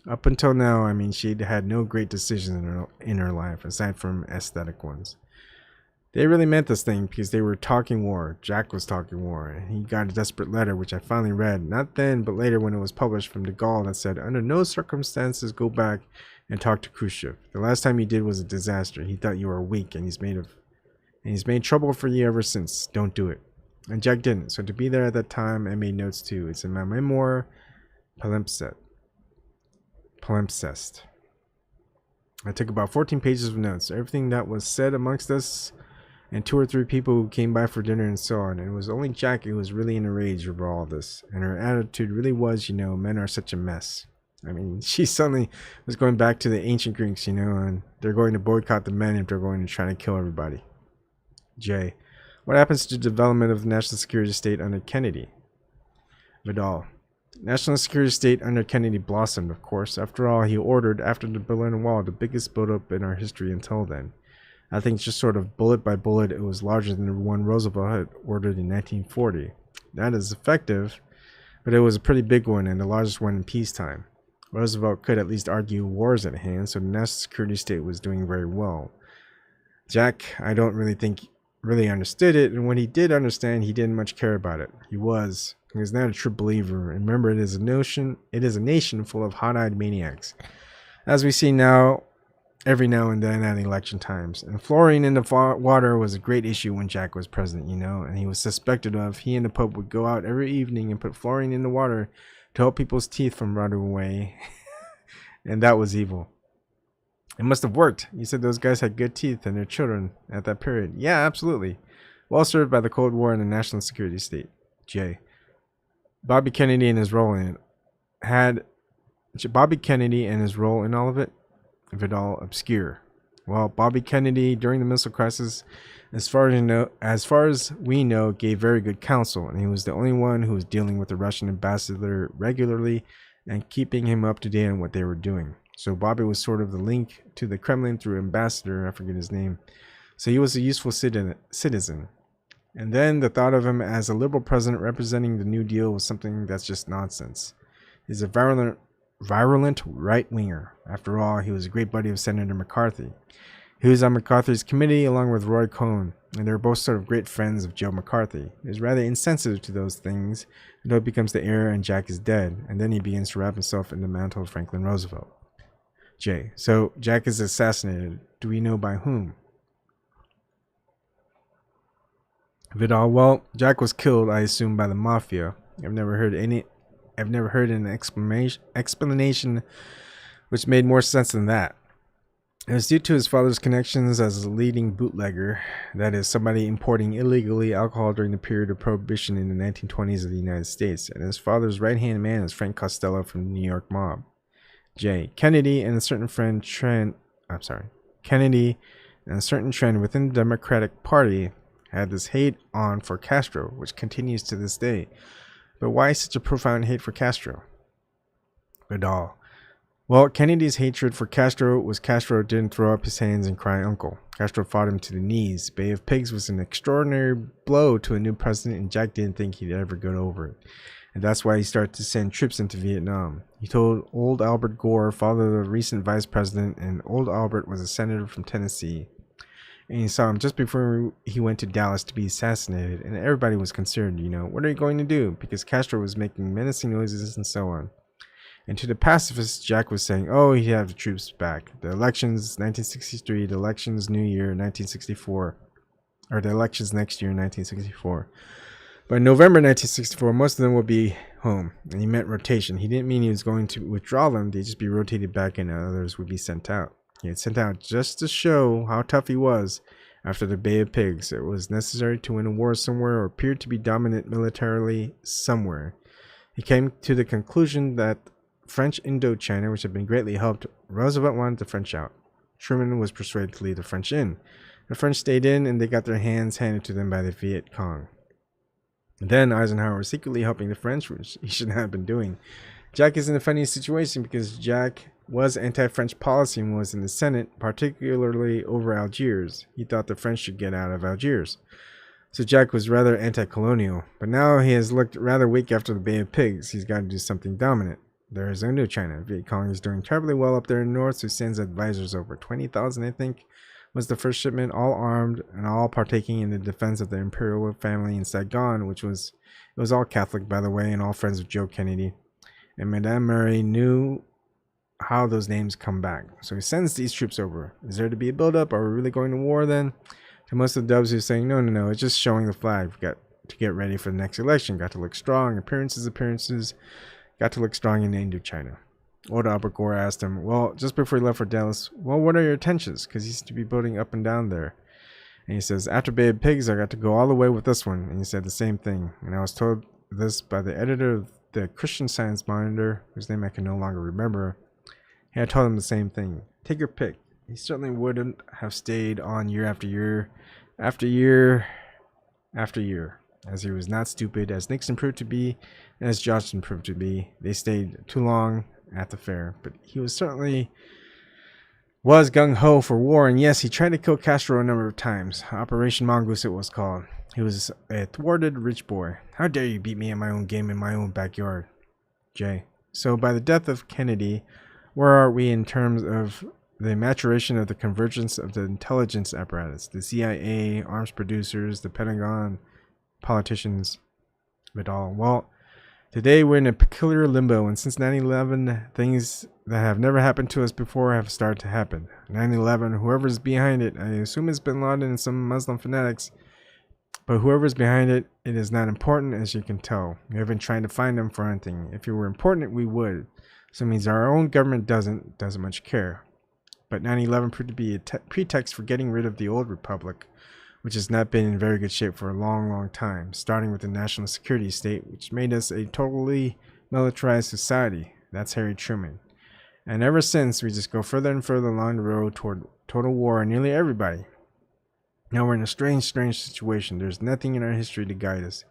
Up until now, I mean, she'd had no great decisions in her life, aside from aesthetic ones. They really meant this thing because they were talking war. Jack was talking war. And he got a desperate letter, which I finally read. Not then, but later when it was published, from de Gaulle, that said, under no circumstances go back and talk to Khrushchev. The last time you did was a disaster. He thought you were weak, and he's made trouble for you ever since. Don't do it. And Jack didn't. So to be there at that time, I made notes too. It's in my memoir, Palimpsest. I took about 14 pages of notes. Everything that was said amongst us, and 2 or 3 people who came by for dinner and so on. And it was only Jackie who was really in a rage over all this. And her attitude really was, men are such a mess. I mean, she suddenly was going back to the ancient Greeks, and they're going to boycott the men if they're going to try to kill everybody. J. What happens to the development of the national security state under Kennedy? Vidal. National security state under Kennedy blossomed, of course. After all, he ordered, after the Berlin Wall, the biggest build-up in our history until then. I think just sort of bullet by bullet, it was larger than the one Roosevelt had ordered in 1940. That is effective, but it was a pretty big one and the largest one in peacetime. Roosevelt could at least argue wars at hand, so the national security state was doing very well. Jack, I don't really think really understood it, and when he did understand, he didn't much care about it. He was not a true believer. And remember, it is a nation full of hot-eyed maniacs, as we see now, every now and then at election times. And fluorine in the water was a great issue when Jack was president, and he was suspected of. He and the Pope would go out every evening and put fluorine in the water to help people's teeth from rotting away, and that was evil. It must have worked. You said those guys had good teeth and their children at that period. Yeah, absolutely. Well served by the Cold War and the national security state. J. Bobby Kennedy and his role in it. Had Bobby Kennedy and his role in all of it? Vidal, obscure. Well, Bobby Kennedy, during the missile crisis, As far as we know, gave very good counsel, and he was the only one who was dealing with the Russian ambassador regularly and keeping him up to date on what they were doing. So Bobby was sort of the link to the Kremlin through ambassador, I forget his name. So he was a useful citizen. And then the thought of him as a liberal president representing the New Deal was something that's just nonsense. He's a virulent right-winger. After all, he was a great buddy of Senator McCarthy. He was on McCarthy's committee along with Roy Cohn, and they were both sort of great friends of Joe McCarthy. He was rather insensitive to those things until it becomes the heir and Jack is dead, and then he begins to wrap himself in the mantle of Franklin Roosevelt. Jay. So Jack is assassinated. Do we know by whom? Vidal. Well, Jack was killed, I assume, by the mafia. I've never heard an explanation which made more sense than that. It was due to his father's connections as a leading bootlegger, that is, somebody importing illegally alcohol during the period of Prohibition in the 1920s of the United States, and his father's right-hand man is Frank Costello from the New York mob. J. Kennedy and a certain trend within the Democratic Party had this hate on for Castro, which continues to this day. But why such a profound hate for Castro? Vidal. Well, Kennedy's hatred for Castro was Castro didn't throw up his hands and cry uncle. Castro fought him to the knees. Bay of Pigs was an extraordinary blow to a new president, and Jack didn't think he'd ever get over it. And that's why he started to send troops into Vietnam. He told old Albert Gore, father of the recent vice president, and old Albert was a senator from Tennessee. And he saw him just before he went to Dallas to be assassinated, and everybody was concerned, what are you going to do? Because Castro was making menacing noises and so on. And to the pacifists, Jack was saying, oh, he'd have the troops back. The elections, 1963, the elections New Year, 1964, or the elections next year, 1964. But in November 1964, most of them would be home, and he meant rotation. He didn't mean he was going to withdraw them, they'd just be rotated back and others would be sent out. He had sent out just to show how tough he was after the Bay of Pigs. It was necessary to win a war somewhere or appear to be dominant militarily somewhere. He came to the conclusion that French Indochina, which had been greatly helped, Roosevelt wanted the French out. Truman was persuaded to leave the French in. The French stayed in, and they got their hands handed to them by the Viet Cong. Then Eisenhower was secretly helping the French, which he shouldn't have been doing. Jack is in a funny situation because Jack was anti-French policy and was in the Senate, particularly over Algiers. He thought the French should get out of Algiers. So Jack was rather anti-colonial, but now he has looked rather weak after the Bay of Pigs. He's got to do something dominant. There is Indochina. Viet Cong is doing terribly well up there in the north, so he sends advisors over. 20,000, I think, was the first shipment, all armed and all partaking in the defense of the imperial family in Saigon, it was all Catholic, by the way, and all friends of Joe Kennedy. And Madame Mary knew how those names come back. So he sends these troops over. Is there to be a buildup? Are we really going to war then? To most of the dubs who's saying, no, it's just showing the flag. We've got to get ready for the next election. Got to look strong. Appearances. Got to look strong in Indochina. Old Albert Gore asked him, well, just before he left for Dallas, well, what are your intentions? Because he used to be boating up and down there. And he says, after Bay of Pigs, I got to go all the way with this one. And he said the same thing. And I was told this by the editor of the Christian Science Monitor, whose name I can no longer remember. He had told him the same thing. Take your pick. He certainly wouldn't have stayed on year after year, after year, after year. As he was not stupid, as Nixon proved to be, and as Johnson proved to be. They stayed too long at the fair. But he was certainly gung-ho for war, and yes, he tried to kill Castro a number of times. Operation Mongoose it was called. He was a thwarted rich boy. How dare you beat me at my own game in my own backyard? J. So by the death of Kennedy, where are we in terms of the maturation of the convergence of the intelligence apparatus? The CIA, arms producers, the Pentagon, politicians, Vidal. Well, today we're in a peculiar limbo, and since 9/11, things that have never happened to us before have started to happen. 9/11, whoever's behind it, I assume it's Bin Laden and some Muslim fanatics, but whoever's behind it, it is not important, as you can tell. We haven't tried to find them for anything. If it were important, we would. So it means our own government doesn't much care. But 9/11 proved to be a pretext for getting rid of the old republic, which has not been in very good shape for a long, long time, starting with the national security state, which made us a totally militarized society. That's Harry Truman. And ever since, we just go further and further along the road toward total war on nearly everybody. Now we're in a strange situation. There's nothing in our history to guide us.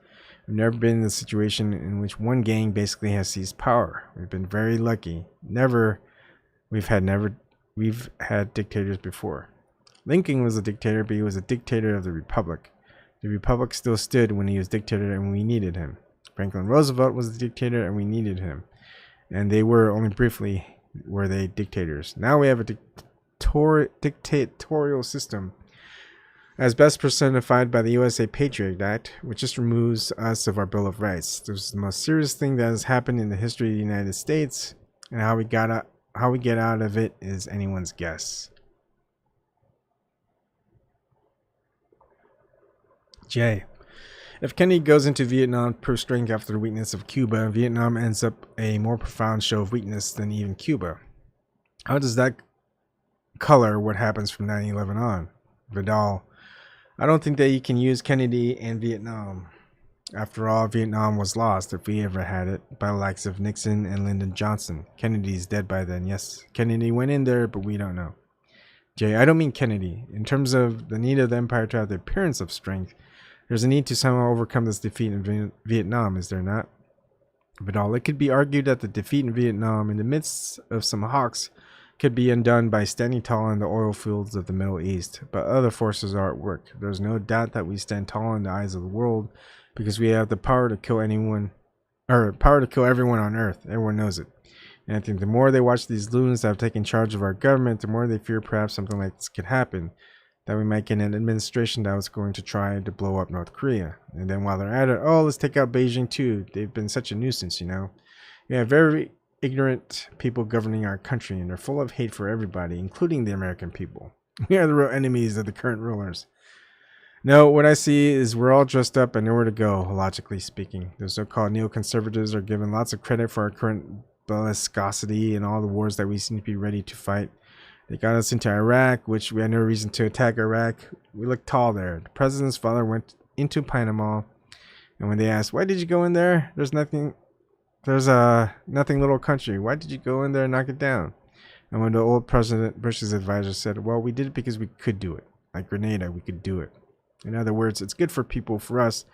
We've never been in a situation in which one gang basically has seized power. We've been very lucky. We've had dictators before. Lincoln was a dictator, but he was a dictator of the Republic. The Republic still stood when he was dictator and we needed him. Franklin Roosevelt was the dictator and we needed him. And they were only briefly were they dictators. Now we have a dictatorial system as best personified by the USA Patriot Act, which just removes us of our Bill of Rights. This is the most serious thing that has happened in the history of the United States, and how we get out of it is anyone's guess. J. If Kennedy goes into Vietnam per strength after the weakness of Cuba, Vietnam ends up a more profound show of weakness than even Cuba. How does that color what happens from 9/11 on? Vidal. I don't think that you can use Kennedy and Vietnam. After all, Vietnam was lost, if we ever had it, by the likes of Nixon and Lyndon Johnson. Kennedy's dead by then. Yes, Kennedy went in there, but we don't know. Jay, I don't mean Kennedy. In terms of the need of the empire to have the appearance of strength, there's a need to somehow overcome this defeat in Vietnam, is there not? Vidal, it could be argued that the defeat in Vietnam, in the midst of some hawks, could be undone by standing tall in the oil fields of the Middle East, but other forces are at work. There's no doubt that we stand tall in the eyes of the world because we have the power to kill everyone on Earth. Everyone knows it. And I think the more they watch these loons that have taken charge of our government, the more they fear perhaps something like this could happen, that we might get an administration that was going to try to blow up North Korea. And then while they're at it, oh, let's take out Beijing too. They've been such a nuisance, you know. Yeah, very ignorant people governing our country, and they're full of hate for everybody, including the American people. We are the real enemies of the current rulers. No, what I see is we're all dressed up and nowhere to go, logically speaking. The so-called neoconservatives are given lots of credit for our current bellicosity and all the wars that we seem to be ready to fight. They got us into Iraq, which we had no reason to attack Iraq. We looked tall there. The president's father went into Panama, and when they asked, why did you go in there? There's nothing little country. Why did you go in there and knock it down? And when the old President Bush's advisor said, well, we did it because we could do it. Like Grenada, we could do it. In other words, it's good for us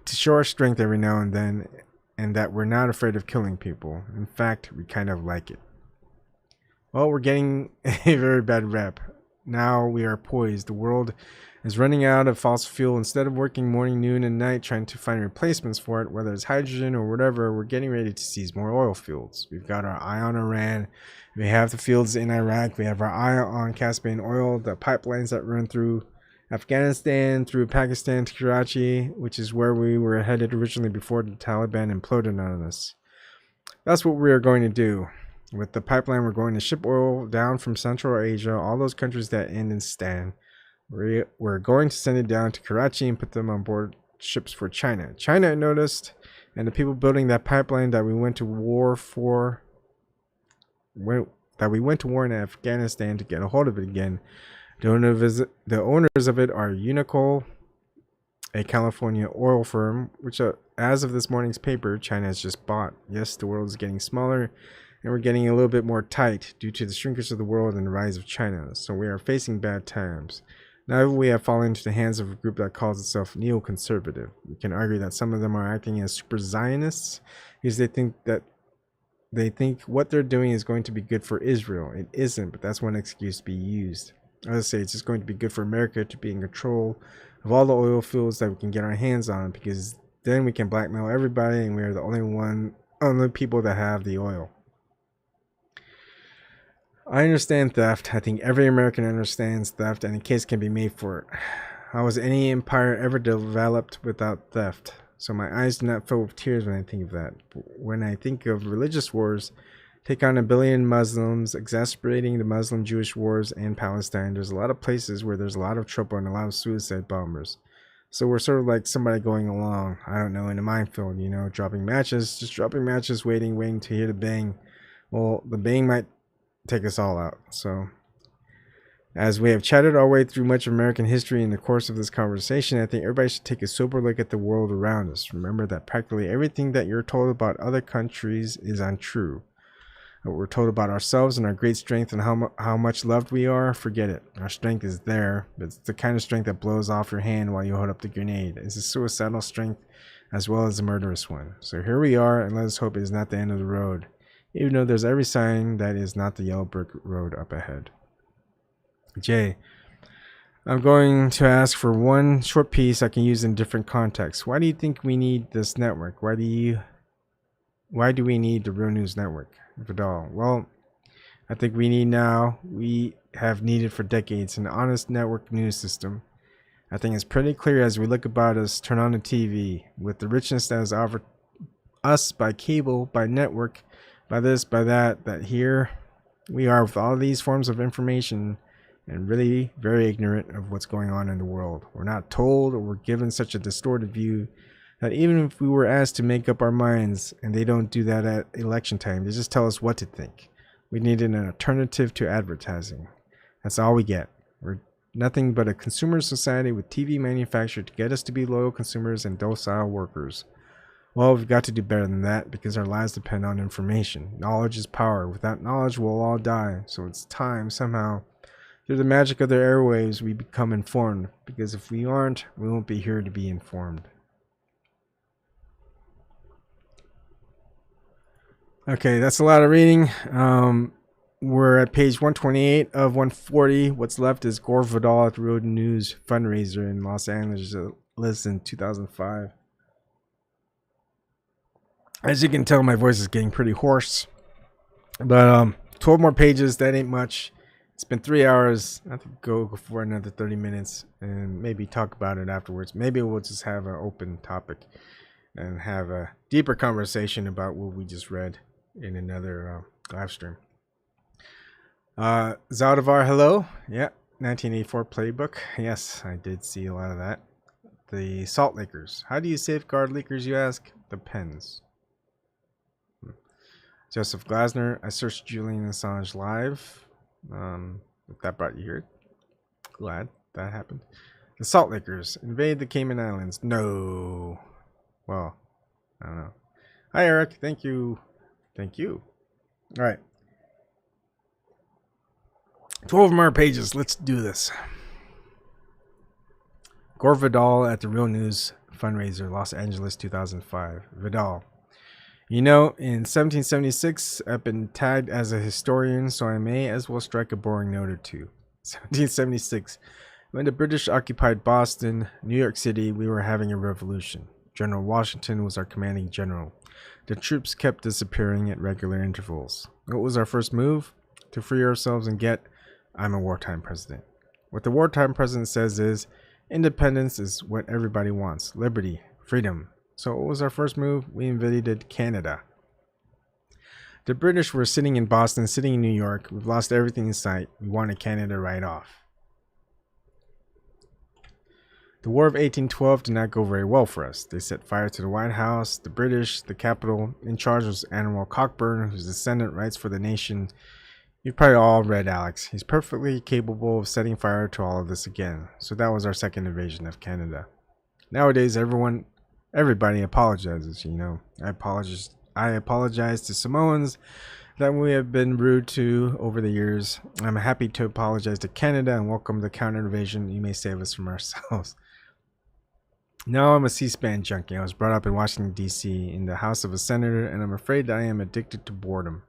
to show our strength every now and then, and that we're not afraid of killing people. In fact, we kind of like it. Well, we're getting a very bad rep. Now we are poised. The world is running out of fossil fuel. Instead of working morning, noon, and night trying to find replacements for it, whether it's hydrogen or whatever, we're getting ready to seize more oil fields. We've got our eye on Iran. We have the fields in Iraq. We have our eye on Caspian oil, the pipelines that run through Afghanistan, through Pakistan to Karachi, which is where we were headed originally before the Taliban imploded on us. That's what we are going to do. With the pipeline, we're going to ship oil down from Central Asia, all those countries that end in Stan. We're going to send it down to Karachi and put them on board ships for China. China noticed, and the people building that pipeline that we went to war in Afghanistan to get a hold of it again. The owners of it are Unocal, a California oil firm, which as of this morning's paper, China has just bought. Yes, the world is getting smaller, and we're getting a little bit more tight due to the shrinkage of the world and the rise of China. So we are facing bad times. Now we have fallen into the hands of a group that calls itself neoconservative. We can argue that some of them are acting as super Zionists because they think what they're doing is going to be good for Israel. It isn't, but that's one excuse to be used. As I say, it's just going to be good for America to be in control of all the oil fields that we can get our hands on, because then we can blackmail everybody and we are the only people that have the oil. I understand theft. I think every American understands theft, and a case can be made for it. How was any empire ever developed without theft? So my eyes do not fill with tears when I think of that. When I think of religious wars, take on 1 billion Muslims, exacerbating the Muslim-Jewish wars in Palestine, there's a lot of places where there's a lot of trouble and a lot of suicide bombers. So we're sort of like somebody going along, I don't know, in a minefield, you know, dropping matches, waiting to hear the bang. Well, the bang might take us all out. So as we have chatted our way through much of American history in the course of this conversation, I think everybody should take a sober look at the world around us. Remember that practically everything that you're told about other countries is untrue. What we're told about ourselves and our great strength and how much loved we are, forget it. Our strength is there, but it's the kind of strength that blows off your hand while you hold up the grenade. It's a suicidal strength as well as a murderous one. So here we are, and let us hope it is not the end of the road, even though there's every sign that is not the yellow brick road up ahead. Jay, I'm going to ask for one short piece I can use in different contexts. Why do you think we need this network? Why do we need the Real News Network? Vidal. Well, I think we have needed for decades an honest network news system. I think it's pretty clear as we look about us, turn on the TV, with the richness that is offered us by cable, by network, by this, by that, that here we are with all these forms of information and really very ignorant of what's going on in the world. We're not told, or we're given such a distorted view that even if we were asked to make up our minds, and they don't do that at election time, they just tell us what to think. We needed an alternative to advertising. That's all we get. We're nothing but a consumer society with TV manufactured to get us to be loyal consumers and docile workers. Well, we've got to do better than that because our lives depend on information. Knowledge is power. Without knowledge, we'll all die. So it's time, somehow, through the magic of their airwaves, we become informed. Because if we aren't, we won't be here to be informed. Okay, that's a lot of reading. We're at page 128 of 140. What's left is Gore Vidal at the Road News fundraiser in Los Angeles in 2005. As you can tell, my voice is getting pretty hoarse. But 12 more pages, that ain't much. It's been 3 hours. I have to go for another 30 minutes and maybe talk about it afterwards. Maybe we'll just have an open topic and have a deeper conversation about what we just read in another live stream. Zaldivar, hello. Yeah, 1984 playbook. Yes, I did see a lot of that. The salt leakers. How do you safeguard leakers, you ask? Depends. Joseph Glasner, I searched Julian Assange live. If that brought you here, glad that happened. The salt leakers invade the Cayman Islands. No. Well, I don't know. Hi, Eric. Thank you. Thank you. All right. 12 more pages. Let's do this. Gore Vidal at the Real News fundraiser, Los Angeles, 2005. Vidal. You know, in 1776, I've been tagged as a historian, so I may as well strike a boring note or two. 1776. When the British occupied Boston, New York City, we were having a revolution. General Washington was our commanding general. The troops kept disappearing at regular intervals. What was our first move? To free ourselves and get, I'm a wartime president. What the wartime president says is, independence is what everybody wants. Liberty, freedom. So what was our first move? We invaded Canada. The British were sitting in Boston, sitting in New York. We've lost everything in sight. We wanted Canada right off. The War of 1812 did not go very well for us. They set fire to the White House, the British, the capital. In charge was Admiral Cockburn, whose descendant writes for the Nation. You've probably all read Alex. He's perfectly capable of setting fire to all of this again. So that was our second invasion of Canada. Nowadays, everybody apologizes, you know. I apologize to Samoans that we have been rude to over the years. I'm happy to apologize to Canada and welcome the counter invasion. You may save us from ourselves. No, I'm a C-SPAN junkie. I was brought up in Washington, D.C. in the house of a senator, and I'm afraid that I am addicted to boredom.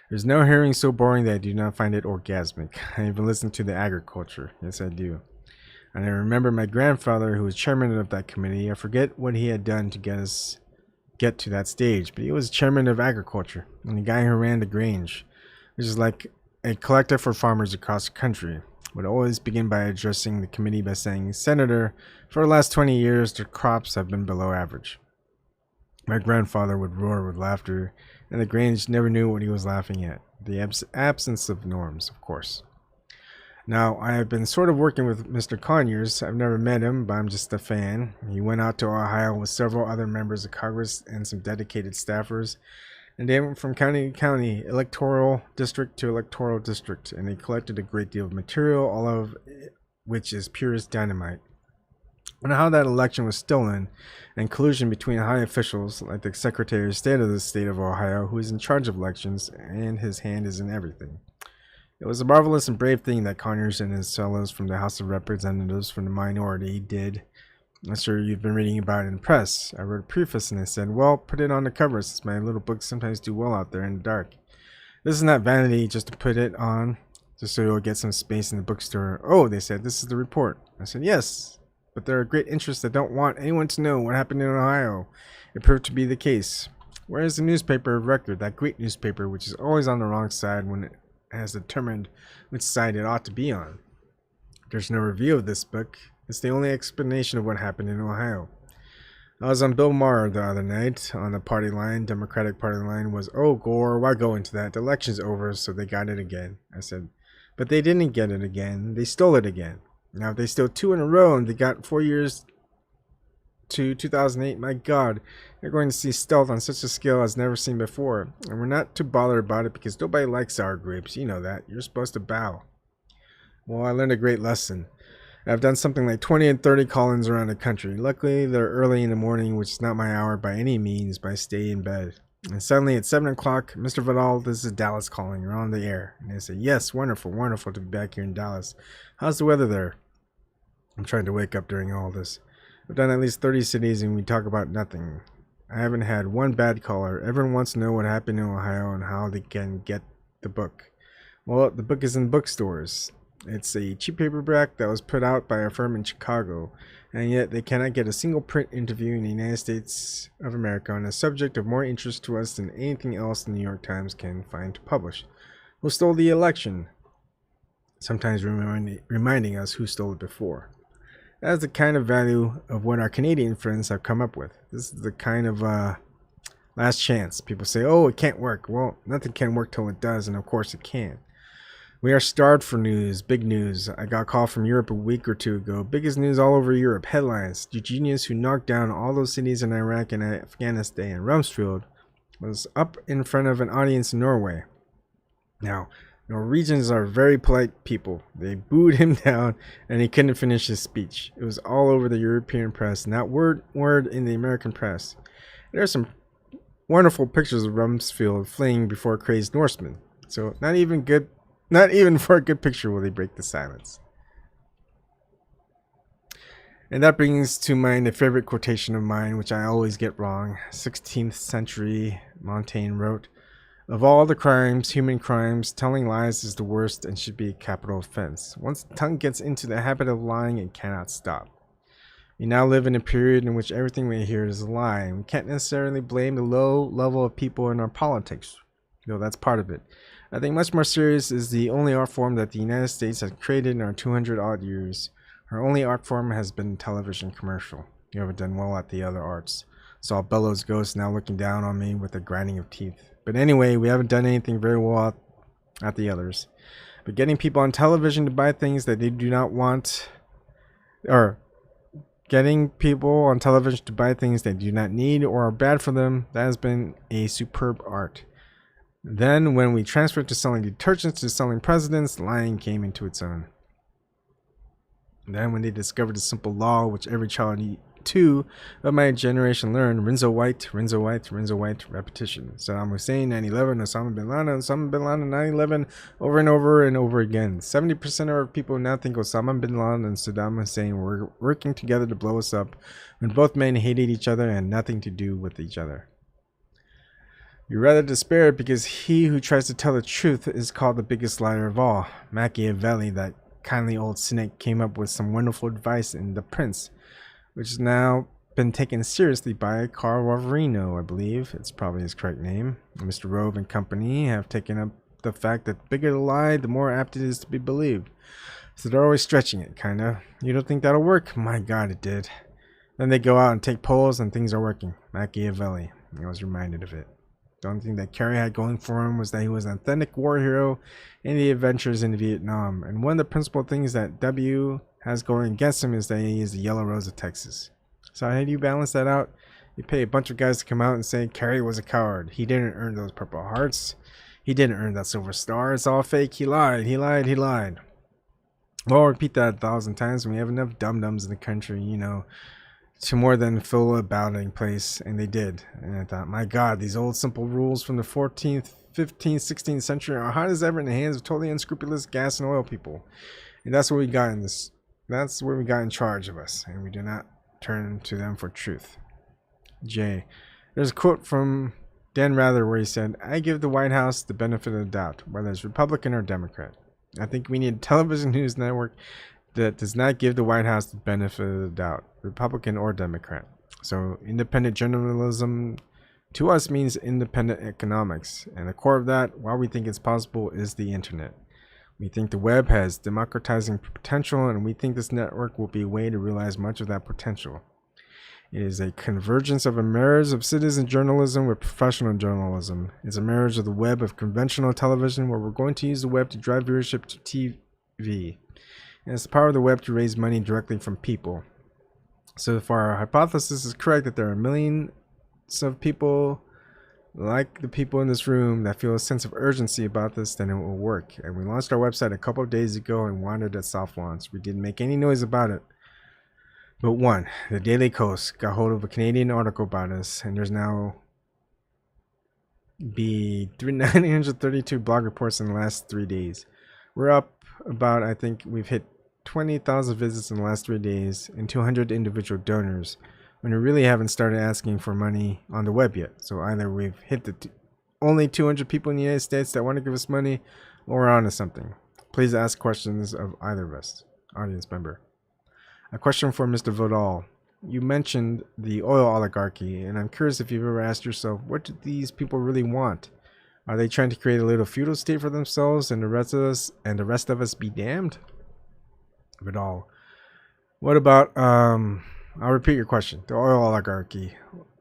There's no hearing so boring that I do not find it orgasmic. I even listen to the agriculture. Yes, I do. And I remember my grandfather, who was chairman of that committee. I forget what he had done to get to that stage, but he was chairman of agriculture and the guy who ran the Grange, which is like a collective for farmers across the country. Would always begin by addressing the committee by saying, Senator, for the last 20 years, the crops have been below average. My grandfather would roar with laughter, and the Grange never knew what he was laughing at. The absence of norms, of course. Now, I have been sort of working with Mr. Conyers. I've never met him, but I'm just a fan. He went out to Ohio with several other members of Congress and some dedicated staffers. And they went from county to county, electoral district to electoral district. And they collected a great deal of material, all of which is purest dynamite. on how that election was stolen and collusion between high officials like the Secretary of State of the state of Ohio, who is in charge of elections, and his hand is in everything. It was a marvelous and brave thing that Conyers and his fellows from the House of Representatives from the minority did. I'm sure you've been reading about it in the press. I wrote a preface and I said, well, put it on the cover since my little books sometimes do well out there in the dark. This is not vanity just to put it on, just so you'll get some space in the bookstore. Oh, they said, this is the report. I said, yes, but there are great interests that don't want anyone to know what happened in Ohio. It proved to be the case. Where is the newspaper of record, that great newspaper which is always on the wrong side when it has determined which side it ought to be on? There's no review of this book. It's the only explanation of what happened in Ohio. I was on Bill Maher the other night on the party line. Democratic party line was, oh, Gore, why go into that? The election's over, so they got it again. I said, but they didn't get it again. They stole it again. Now, if they stole 2 in a row and they got 4 years to 2008, my God, they're going to see stealth on such a scale as never seen before. And we're not too bothered about it because nobody likes sour grapes. You know that. You're supposed to bow. Well, I learned a great lesson. I've done something like 20 and 30 call-ins around the country. Luckily, they're early in the morning, which is not my hour by any means, but I stay in bed. And suddenly at 7 o'clock, Mr. Vidal, this is Dallas calling. You're on the air. And I say, yes, wonderful, wonderful to be back here in Dallas. How's the weather there? I'm trying to wake up during all this. I've done at least 30 cities and we talk about nothing. I haven't had one bad caller. Everyone wants to know what happened in Ohio and how they can get the book. Well, the book is in bookstores. It's a cheap paperback that was put out by a firm in Chicago, and yet they cannot get a single print interview in the United States of America on a subject of more interest to us than anything else the New York Times can find to publish. Who stole the election? Sometimes reminding us who stole it before. That is the kind of value of what our Canadian friends have come up with. This is the kind of last chance. People say, oh, it can't work. Well, nothing can work till it does, and of course it can. We are starved for news, big news. I got a call from Europe a week or 2 ago. Biggest news all over Europe. Headlines. The genius who knocked down all those cities in Iraq and Afghanistan, Rumsfeld, was up in front of an audience in Norway. Now, Norwegians are very polite people. They booed him down and he couldn't finish his speech. It was all over the European press, not word in the American press. There are some wonderful pictures of Rumsfeld fleeing before crazed Norsemen. So not even for a good picture will they break the silence. And that brings to mind a favorite quotation of mine, which I always get wrong. 16th century Montaigne wrote, of all the crimes, human crimes, telling lies is the worst and should be a capital offense. Once the tongue gets into the habit of lying, it cannot stop. We now live in a period in which everything we hear is a lie, and we can't necessarily blame the low level of people in our politics, though that's part of it. I think much more serious is the only art form that the United States has created in our 200-odd years. Our only art form has been television commercial. You haven't done well at the other arts. Saw Bellows Ghost now looking down on me with a grinding of teeth. But anyway, we haven't done anything very well at the others. But getting people on television to buy things that they do not want, or getting people on television to buy things they do not need or are bad for them, that has been a superb art. Then, when we transferred to selling detergents to selling presidents, lying came into its own. Then, when they discovered a simple law which every child of my generation learned, Rinso White, Rinso White, Rinso White, repetition. Saddam Hussein, 9/11, Osama bin Laden, Osama bin Laden, 9/11, over and over and over again. 70% of our people now think Osama bin Laden and Saddam Hussein were working together to blow us up when both men hated each other and had nothing to do with each other. You rather despair because he who tries to tell the truth is called the biggest liar of all. Machiavelli, that kindly old cynic, came up with some wonderful advice in The Prince, which has now been taken seriously by Carl Roverino, I believe. It's probably his correct name. Mr. Rove and company have taken up the fact that the bigger the lie, the more apt it is to be believed. So they're always stretching it, kinda. You don't think that'll work? My God, it did. Then they go out and take polls and things are working. Machiavelli. I was reminded of it. The only thing that Kerry had going for him was that he was an authentic war hero in the adventures in Vietnam. And one of the principal things that W has going against him is that he is the Yellow Rose of Texas. So how do you balance that out? You pay a bunch of guys to come out and say Kerry was a coward. He didn't earn those Purple Hearts. He didn't earn that Silver Star. It's all fake. He lied. He lied. He lied. Well, I'll repeat that 1,000 times. We have enough dum-dums in the country, to more than fill a bounding place, and they did. And I thought, my God, these old simple rules from the 14th, 15th, 16th century are hot as ever in the hands of totally unscrupulous gas and oil people. And that's what we got in this. That's where we got in charge of us, and we do not turn to them for truth. J. There's a quote from Dan Rather where he said, I give the White House the benefit of the doubt, whether it's Republican or Democrat. I think we need a television news network that does not give the White House the benefit of the doubt, Republican or Democrat. So independent journalism to us means independent economics. And the core of that, why we think it's possible, is the internet. We think the web has democratizing potential, and we think this network will be a way to realize much of that potential. It is a convergence of a marriage of citizen journalism with professional journalism. It's a marriage of the web of conventional television, where we're going to use the web to drive viewership to TV. And it's the power of the web to raise money directly from people. So if our hypothesis is correct that there are millions of people like the people in this room that feel a sense of urgency about this, then it will work. And we launched our website a couple of days ago and wanted a soft launch. We didn't make any noise about it. But one, the Daily Coast got hold of a Canadian article about us, and there's now 932 blog reports in the last 3 days. We're up about, I think we've hit 20,000 visits in the last 3 days and 200 individual donors, when we really haven't started asking for money on the web yet. So either we've hit the only 200 people in the United States that want to give us money, or we're on to something. Please ask questions of either of us. Audience member. A question for Mr. Vidal. You mentioned the oil oligarchy, and I'm curious if you've ever asked yourself, what do these people really want? Are they trying to create a little feudal state for themselves and the rest of us be damned? Vidal. What about I'll repeat your question. The oil oligarchy.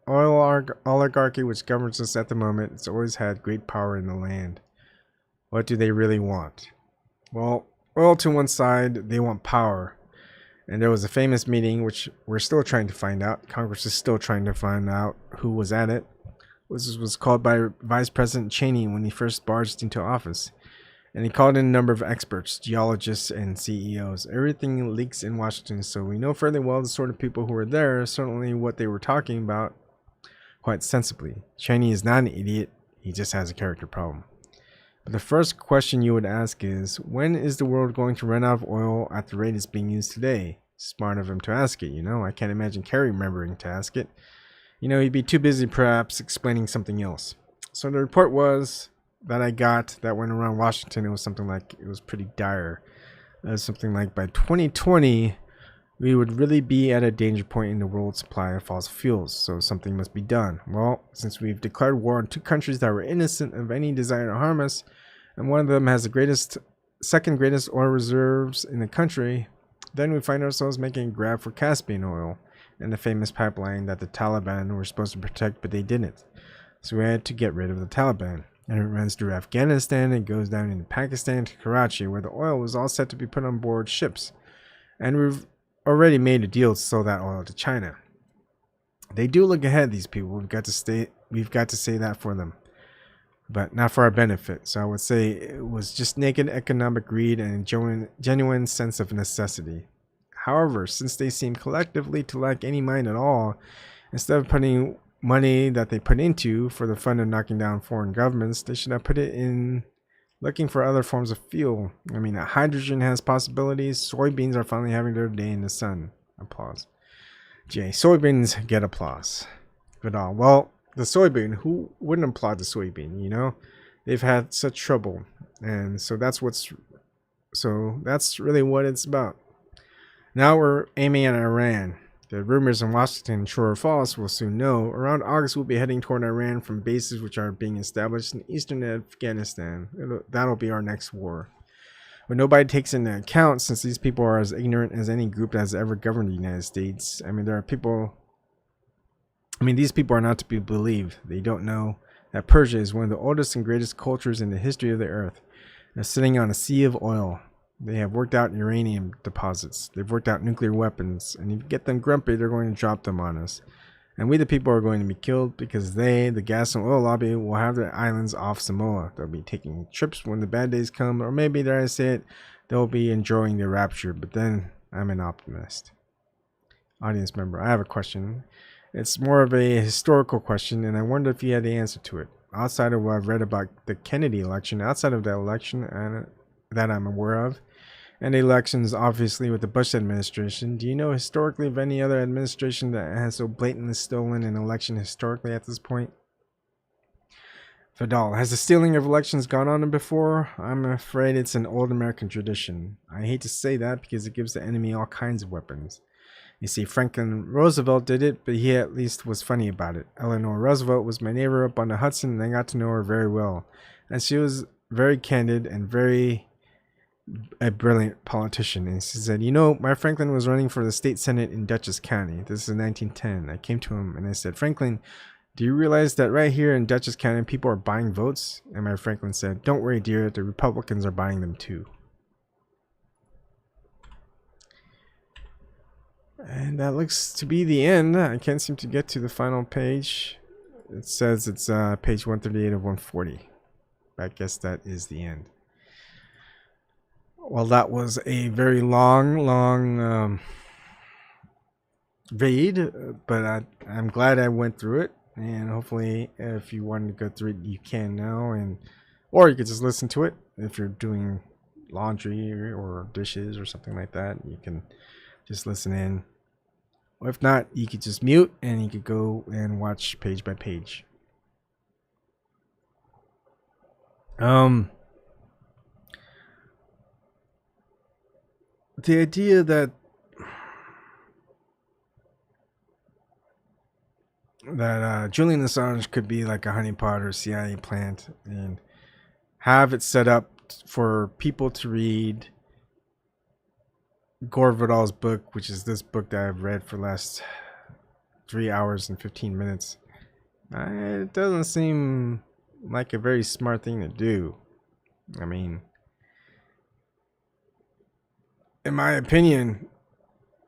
Oligarchy which governs us at the moment. It's always had great power in the land. What do they really want? Well, oil to one side, they want power. And there was a famous meeting, which we're still trying to find out. Congress is still trying to find out who was at it. This was called by Vice President Cheney when he first barged into office. And he called in a number of experts, geologists, and CEOs. Everything leaks in Washington, so we know fairly well the sort of people who were there, certainly what they were talking about, quite sensibly. Cheney is not an idiot, he just has a character problem. But the first question you would ask is, when is the world going to run out of oil at the rate it's being used today? Smart of him to ask it, I can't imagine Kerry remembering to ask it. He'd be too busy perhaps explaining something else. So the report was that I got that went around Washington, it was something like, it was pretty dire. It was something like by 2020, we would really be at a danger point in the world supply of fossil fuels, so something must be done. Well, since we've declared war on 2 countries that were innocent of any desire to harm us, and one of them has the second greatest oil reserves in the country, then we find ourselves making a grab for Caspian oil, and the famous pipeline that the Taliban were supposed to protect, but they didn't. So we had to get rid of the Taliban. And it runs through Afghanistan and goes down into Pakistan to Karachi, where the oil was all set to be put on board ships. And we've already made a deal to sell that oil to China. They do look ahead, these people. We've got to say that for them. But not for our benefit. So I would say it was just naked economic greed and a genuine sense of necessity. However, since they seem collectively to lack any mind at all, instead of putting money that they put into for the fun of knocking down foreign governments, they should have put it in looking for other forms of fuel. Hydrogen has possibilities. Soybeans are finally having their day in the sun. Applause. J. Soybeans get applause. Vidal. Well, the soybean, who wouldn't applaud the soybean, They've had such trouble. And so that's really what it's about. Now we're aiming at Iran. The rumors in Washington, true or false, we'll soon know. Around August, we'll be heading toward Iran from bases which are being established in eastern Afghanistan. That'll be our next war. But nobody takes into account, since these people are as ignorant as any group that has ever governed the United States. These people are not to be believed. They don't know that Persia is one of the oldest and greatest cultures in the history of the earth. They're sitting on a sea of oil. They have worked out uranium deposits. They've worked out nuclear weapons. And if you get them grumpy, they're going to drop them on us. And we the people are going to be killed because they, the gas and oil lobby, will have their islands off Samoa. They'll be taking trips when the bad days come. Or maybe, dare I say it, they'll be enjoying the rapture, but then I'm an optimist. Audience member, I have a question. It's more of a historical question, and I wonder if you had the answer to it. Outside of what I've read about the Kennedy election, outside of the election and that I'm aware of, and elections obviously with the Bush administration, do you know historically of any other administration that has so blatantly stolen an election historically at this point? Vidal, has the stealing of elections gone on before? I'm afraid it's an old American tradition. I hate to say that because it gives the enemy all kinds of weapons. You see, Franklin Roosevelt did it, but he at least was funny about it. Eleanor Roosevelt was my neighbor up on the Hudson, and I got to know her very well. And she was very candid and a brilliant politician. And she said, you know, my Franklin was running for the state senate in Dutchess County. This is 1910. I came to him and I said, Franklin, do you realize that right here in Dutchess County, people are buying votes? And my Franklin said, don't worry, dear, the Republicans are buying them too. And that looks to be the end. I can't seem to get to the final page. It says it's page 138 of 140. I guess that is the end. Well, that was a very long read, but I'm glad I went through it. And hopefully, if you want to go through it, you can now, or you could just listen to it if you're doing laundry or dishes or something like that. You can just listen in. Or if not, you could just mute and you could go and watch page by page. The idea that Julian Assange could be like a honeypot or CIA plant and have it set up for people to read Gore Vidal's book, which is this book that I've read for the last 3 hours and 15 minutes. It doesn't seem like a very smart thing to do. I mean, in my opinion,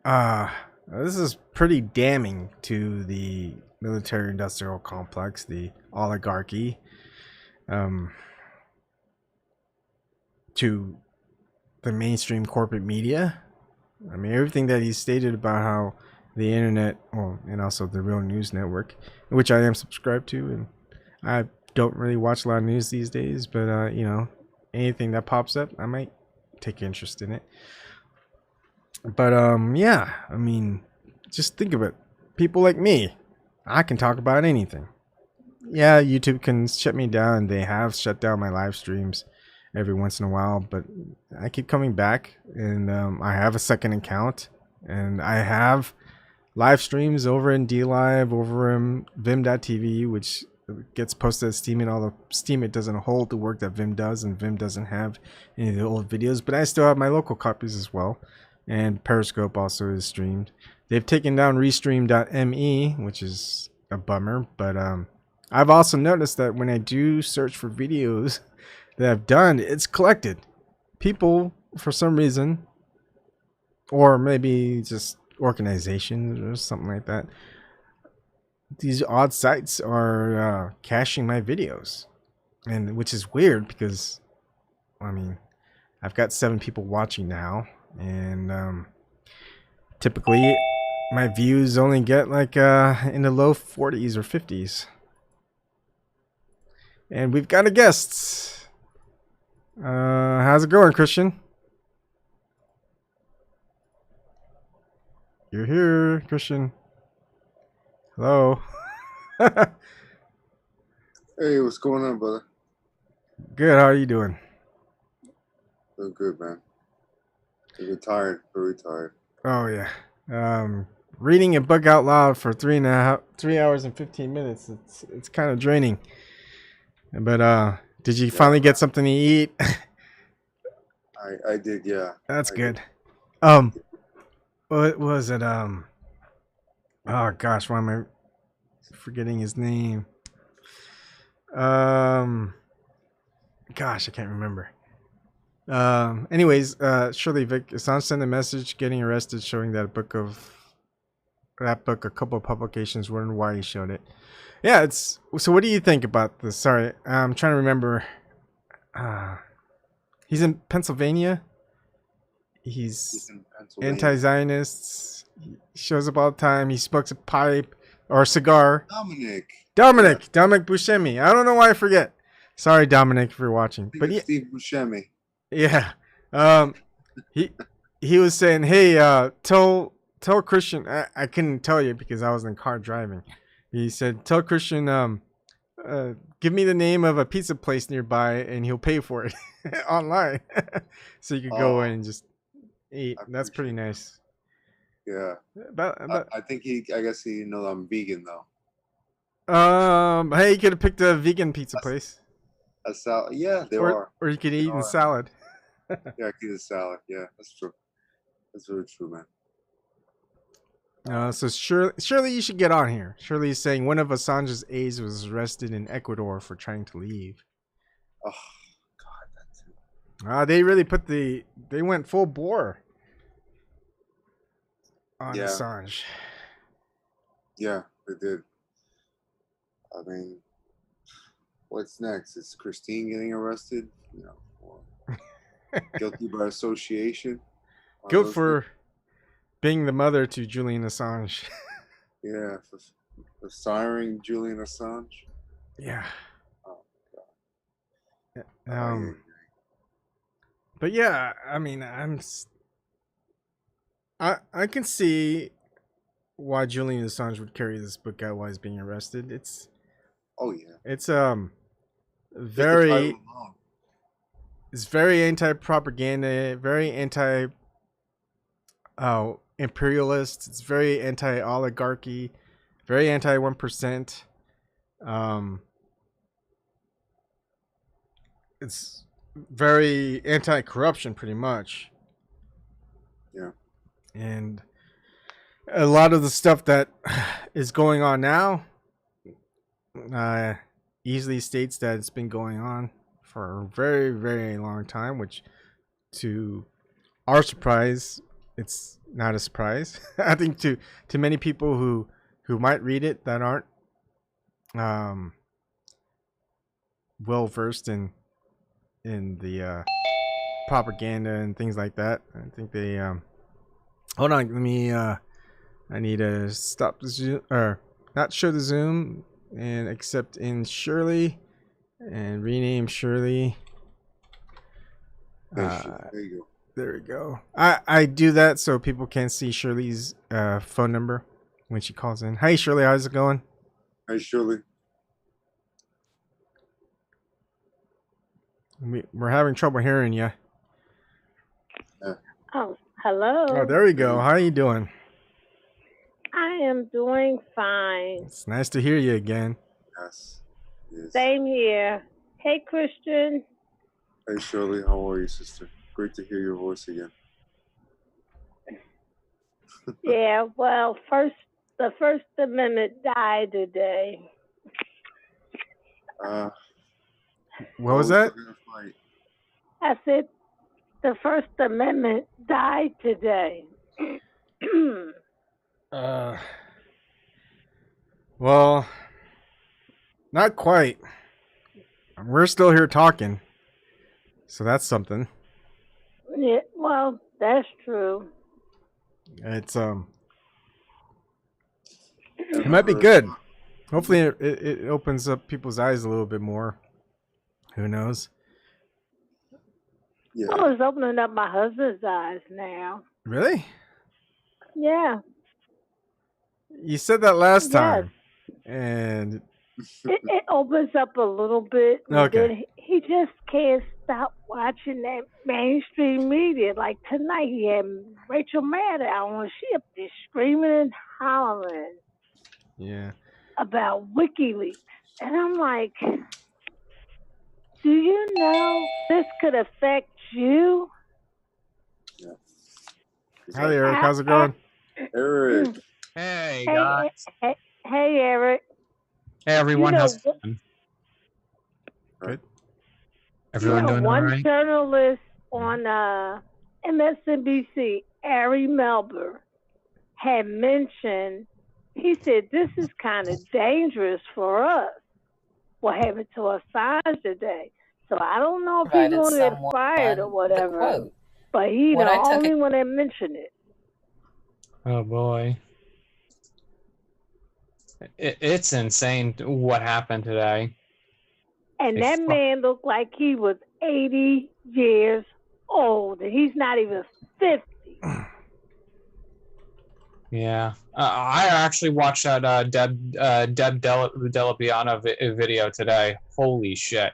this is pretty damning to the military-industrial complex, the oligarchy, to the mainstream corporate media. I mean, everything that he stated about how the internet, and also the Real News Network, which I am subscribed to, and I don't really watch a lot of news these days, but you know, anything that pops up, I might take interest in it. But yeah, I mean, just think of it. People like me, I can talk about anything. Yeah, YouTube can shut me down. They have shut down my live streams every once in a while, but I keep coming back, and I have a second account, and I have live streams over in DLive, over in Vim.tv, which gets posted as Steam, and all the Steam, it doesn't hold the work that Vim does, and Vim doesn't have any of the old videos, but I still have my local copies as well, and Periscope also is streamed. They've taken down Restream.me, which is a bummer, but I've also noticed that when I do search for videos that I've done, it's collected. People, for some reason, or maybe just organizations or something like that, these odd sites are caching my videos, and which is weird because, I mean, I've got 7 people watching now, and typically my views only get like in the low 40s or 50s. And we've got a guest. How's it going, Christian? You're here, Christian. Hello. Hey, what's going on, brother? Good. How are you doing? Doing good, man. I'm tired, very tired. Oh yeah. Reading a book out loud for 3 hours and 15 minutes. It's kind of draining. But did you finally get something to eat? I did, yeah. That's good. What was it? Oh gosh, why am I forgetting his name? Gosh, I can't remember. Anyways, Shirley Vic, Assange sent a message getting arrested, showing that book, a couple of publications, wondering why he showed it. Yeah, it's so. What do you think about this? Sorry, I'm trying to remember. He's in Pennsylvania. He's in Pennsylvania. anti-Zionists. He shows up all the time. He smokes a pipe or a cigar. Dominic Buscemi. I don't know why I forget. Sorry, Dominic, if you're watching. But yeah, Steve Buscemi. Yeah. He was saying, hey, tell Christian. I couldn't tell you because I was in the car driving. He said, tell Christian, give me the name of a pizza place nearby and he'll pay for it online. So you could go in and just eat. That's pretty nice. Yeah. I think I guess he knows I'm vegan though. Hey, you could have picked a vegan pizza place. A salad. Yeah, Or you could eat in salad. Yeah, I could eat a salad. Yeah, that's true. That's very true, So man. surely you should get on here. Surely he's saying one of Assange's aides was arrested in Ecuador for trying to leave. Oh, God, that's it. They really they went full bore on Assange. Yeah, they did. I mean, what's next? Is Christine getting arrested? You know, guilty by association. Guilt for being the mother to Julian Assange. Yeah, for siring Julian Assange. Yeah. Oh God. But yeah, I mean, I can see why Julian Assange would carry this book out while he's being arrested. It's very anti-propaganda, very imperialist. It's very anti-oligarchy, very anti-1%. It's very anti-corruption, pretty much. Yeah. And a lot of the stuff that is going on now easily states that it's been going on for a very, very long time, which to our surprise, it's not a surprise. I think to many people who might read it that aren't well versed in the propaganda and things like that. I think they hold on, let me I need to stop the zoom, or not show the zoom, and accept in Shirley and rename Shirley. There you go. There we go. I do that so people can see Shirley's phone number when she calls in. Hey Shirley, how's it going? Hey Shirley. We're having trouble hearing you. Oh, hello. Oh, there we go. How are you doing? I am doing fine. It's nice to hear you again. Yes. Same here. Hey, Christian. Hey, Shirley. How are you, sister? Great to hear your voice again. Yeah, well, the First Amendment died today. What was that? I said the First Amendment died today. Well, not quite. We're still here talking, so that's something. Yeah, well, that's true. It's it might be good. Hopefully, it opens up people's eyes a little bit more. Who knows? Yeah. Oh, it's opening up my husband's eyes now. Really? Yeah. You said that last time, and it opens up a little bit. Okay. Then he just can't stop watching that mainstream media. Like tonight, he had Rachel Maddow on. She up there screaming and hollering. Yeah. About WikiLeaks, and I'm like, do you know this could affect you? Yeah. Hi, Eric. How's it going? Eric. Hey, guys. Hey, Eric. Hey, everyone. How's it going? Good. Everyone doing all right? One journalist on MSNBC, Ari Melber, had mentioned, he said, this is kind of dangerous for us, what happened to Assange today. So I don't know if he's going to get fired or whatever. but he's the only one that mentioned it. Oh boy. It's insane what happened today. And that man looked like he was 80 years old, and he's not even 50. Yeah, I actually watched that Deb Delapiana video today. Holy shit!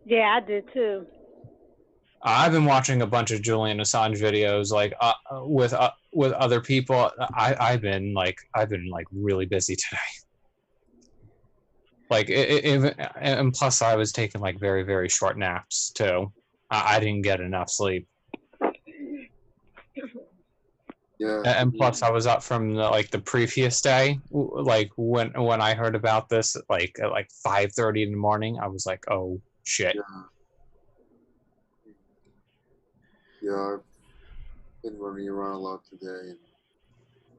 Yeah, I did too. I've been watching a bunch of Julian Assange videos, like with other people. I've been really busy today. Like and plus I was taking like very, very short naps too. I didn't get enough sleep. Yeah. And plus I was up from the previous day. Like when I heard about this, like at 5:30 in the morning, I was like, oh shit. Yeah, I've been running around a lot today, and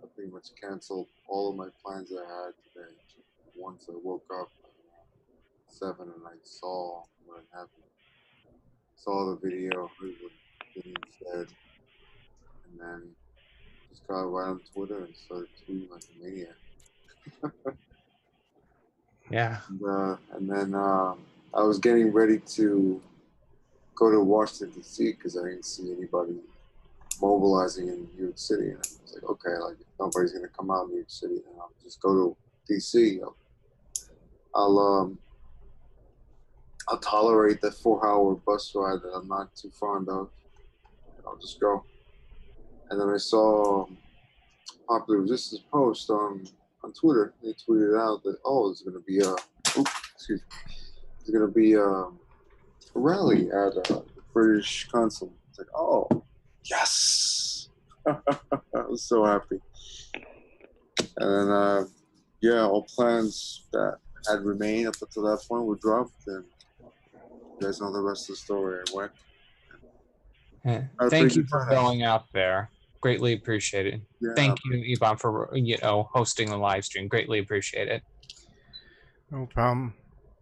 I pretty much canceled all of my plans I had today. Once I woke up at 7 and I saw what happened, saw the video, heard what being said, and then just got right on Twitter and started tweeting like a maniac. Yeah. And then I was getting ready to go to Washington, D.C. because I didn't see anybody mobilizing in New York City. And I was like, okay, like if nobody's going to come out in New York City, then I'll just go to D.C. I'll tolerate the 4-hour bus ride that I'm not too fond of. I'll just go. And then I saw Popular Resistance post on Twitter. They tweeted out that there's going to be there's going to be a rally at the British consulate. It's like, oh, yes! I was so happy. And then, all plans that had remained up until that point were dropped, and you guys know the rest of the story. I went. Thank you for going out there. Greatly appreciate it. Yeah. Thank you, Ebon, for hosting the live stream. Greatly appreciate it. No problem.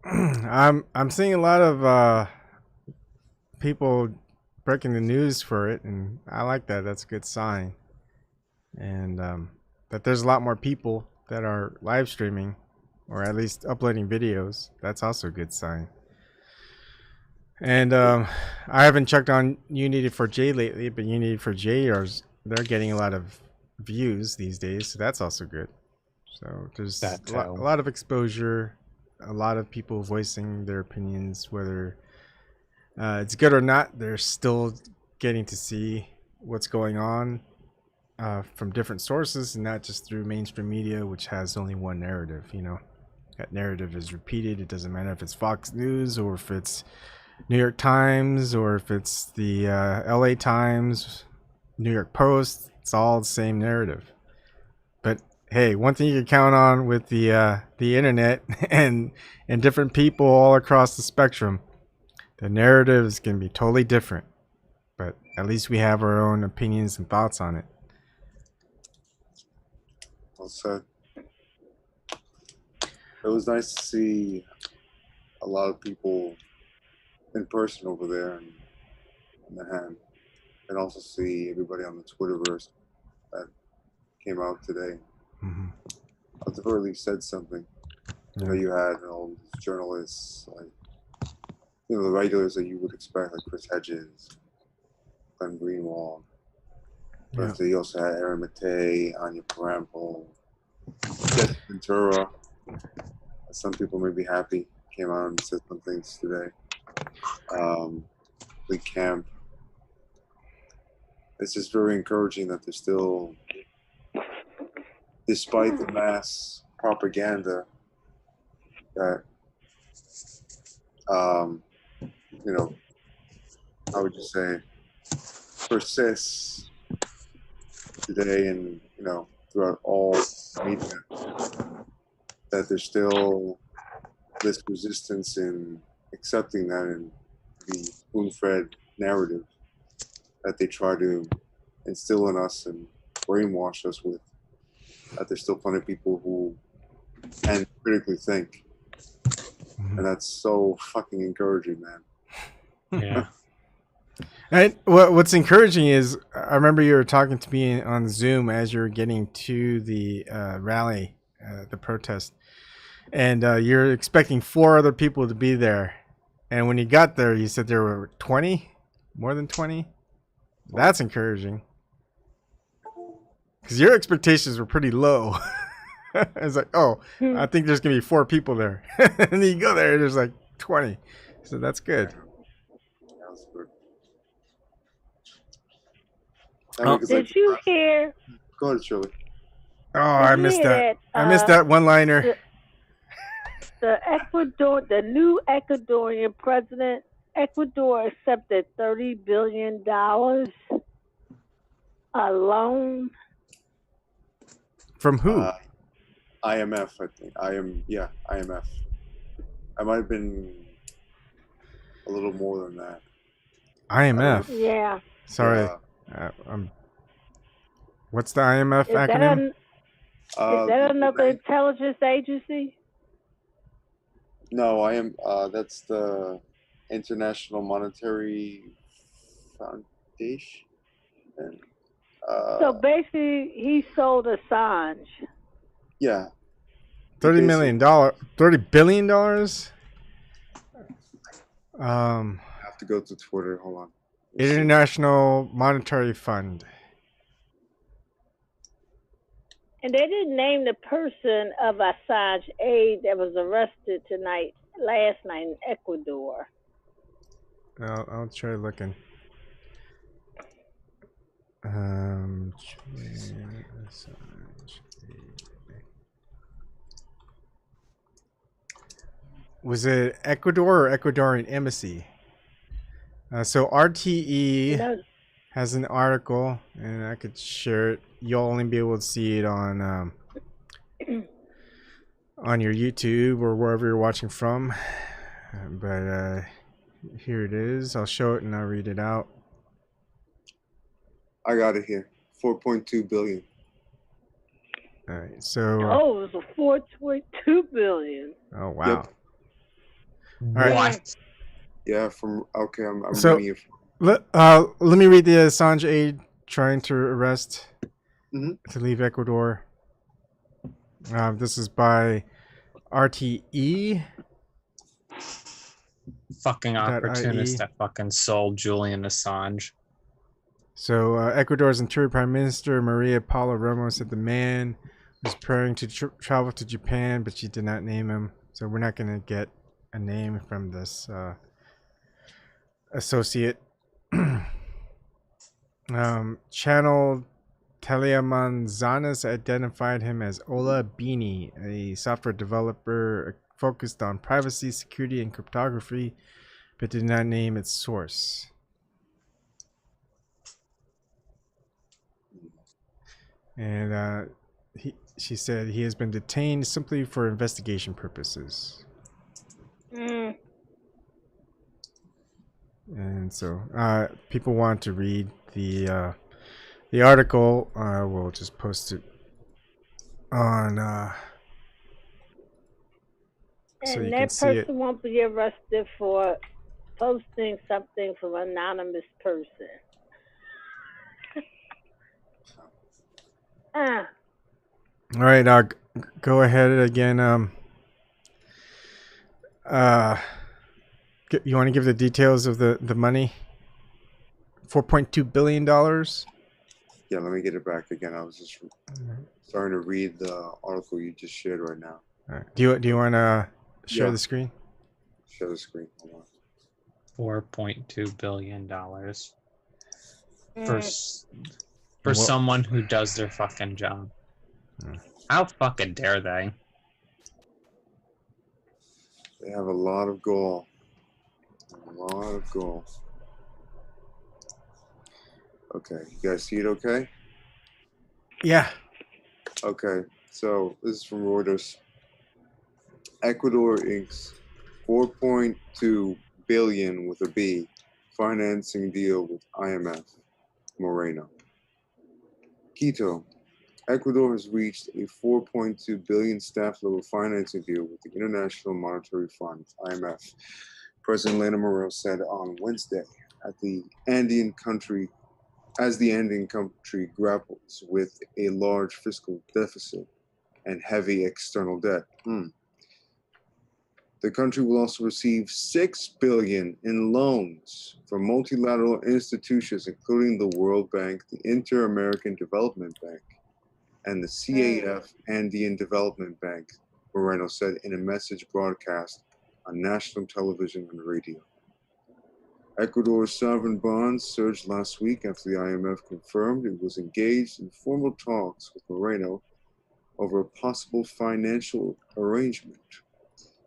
I'm seeing a lot of people breaking the news for it, and I like that. That's a good sign. And that there's a lot more people that are live streaming, or at least uploading videos. That's also a good sign. And I haven't checked on Unity4J lately, but Unity4J they're getting a lot of views these days, so that's also good. So there's a lot of exposure, a lot of people voicing their opinions, whether it's good or not. They're still getting to see what's going on from different sources, and not just through mainstream media, which has only one narrative. That narrative is repeated. It doesn't matter if it's Fox News or if it's New York Times or if it's the LA Times, New York Post. It's all the same narrative. But hey, one thing you can count on with the internet and different people all across the spectrum, the narratives can be totally different. But at least we have our own opinions and thoughts on it. Well said. It was nice to see a lot of people in person over there in the hand, and also see everybody on the Twitterverse that came out today. Mm-hmm. At the very least, said something. Yeah. You had all these journalists, the regulars that you would expect, like Chris Hedges, Glenn Greenwald. Yeah. But you also had Aaron Matei, Anya Parampil, Jesse Ventura. Some people may be happy, came out and said some things today. Lee Camp. It's just very encouraging that they're still, despite the mass propaganda that, how would you say, persists today and, throughout all media, that there's still this resistance in accepting that and the spoon-fed narrative that they try to instill in us and brainwash us with, that there's still plenty of people who can critically think. Mm-hmm. And that's so fucking encouraging, man. Yeah. And what's encouraging is I remember you were talking to me on Zoom as you were getting to the rally, the protest, and you're expecting 4 other people to be there. And when you got there, you said there were 20, more than 20. That's encouraging. Because your expectations were pretty low. It's like, oh, I think there's going to be 4 people there. And then you go there, and there's like 20. So that's good. That's good. Did you hear? Go ahead, Shirley. Oh, I missed that. I missed that one-liner. The new Ecuadorian president, Ecuador accepted $30 billion a loan. From who? IMF, I think. IMF. I might have been a little more than that. IMF? Yeah. Sorry. What's the IMF acronym? Is that another intelligence agency? No, that's the International Monetary Foundation. And, so basically, he sold Assange. Yeah. $30 billion? I have to go to Twitter. Hold on. International Monetary Fund. And they didn't name the person of Assange aide that was arrested last night in Ecuador. I'll try looking. Was it Ecuador or Ecuadorian embassy? So RTE has an article, and I could share it. You'll only be able to see it on your YouTube or wherever you're watching from. But here it is. I'll show it and I'll read it out. I got it here. 4.2 billion. All right. So. It was a 4.2 billion. Oh wow. Yep. All right. Yeah. I'm so, reading it. Let me read the Assange aide trying to arrest to leave Ecuador. This is by RTE. Fucking opportunist that fucking sold Julian Assange. So Ecuador's Interior Prime Minister Maria Paula Ramos said the man was preparing to travel to Japan, but she did not name him. So we're not going to get a name from this associate. Channel Telemanzanas identified him as Ola Bini, a software developer focused on privacy, security, and cryptography, but did not name its source. And she said he has been detained simply for investigation purposes. And so people want to read the article. We'll just post it on so you can see it. And that person won't be arrested for posting something from an anonymous person. All right, go ahead again. You want to give the details of the money? $4.2 billion. Yeah, let me get it back again. I was just starting to read the article you just shared right now. All right. Do you want to share the screen? Share the screen. Hold on. $4.2 billion for someone who does their fucking job. How fucking dare they? They have a lot of gall. Okay, you guys see it okay? Yeah. Okay, so this is from Reuters. Ecuador inks $4.2 billion with a B financing deal with IMF. Moreno. Quito. Ecuador has reached a $4.2 billion staff-level financing deal with the International Monetary Fund, IMF. President Lena Moreno said on Wednesday at the Andean country as the Andean country grapples with a large fiscal deficit and heavy external debt. The country will also receive $6 billion in loans from multilateral institutions, including the World Bank, the Inter-American Development Bank, and the CAF Andean Development Bank, Moreno said in a message broadcast on national television and radio. Ecuador's sovereign bonds surged last week after the IMF confirmed it was engaged in formal talks with Moreno over a possible financial arrangement.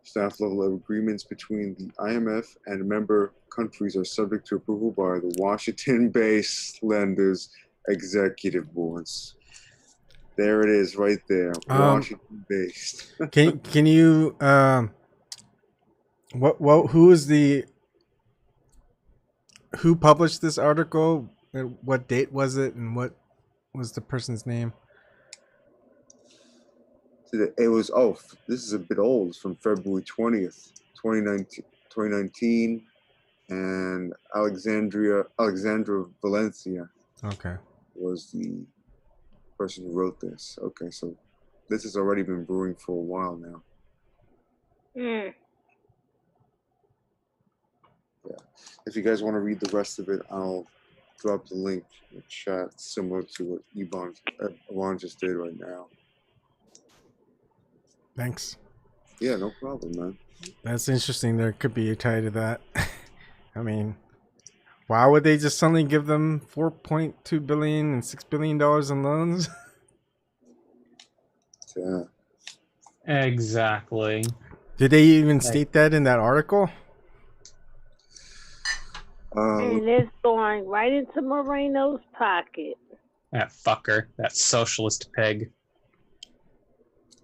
Staff-level agreements between the IMF and member countries are subject to approval by the Washington-based lenders' executive boards. There it is, right there, Washington-based. Can you who published this article? What date was it, and what was the person's name? It was, this is a bit old. It's from February 20th, 2019, and Alexandra Valencia was the person who wrote this. Okay, so this has already been brewing for a while now. Yeah. If you guys want to read the rest of it, I'll drop the link in the chat, similar to what Ebon just did right now. Thanks. Yeah, no problem, man. That's interesting. There could be a tie to that. I mean, why would they just suddenly give them $4.2 billion and $6 billion in loans? Yeah. Exactly. Did they even state that in that article? And it's going right into Moreno's pocket. That fucker. That socialist pig.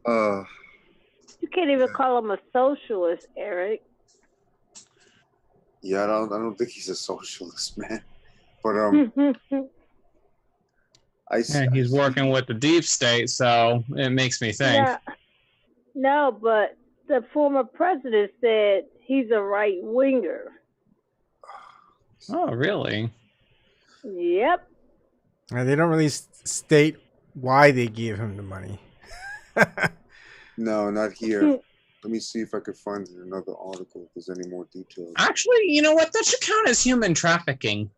You can't even call him a socialist, Eric. Yeah, I don't think he's a socialist, man. But he's working with the deep state, so it makes me think. No, but the former president said he's a right winger. Oh, really? Yep. They don't really state why they gave him the money. No, not here. Let me see if I could find another article if there's any more details. Actually, you know what? That should count as human trafficking.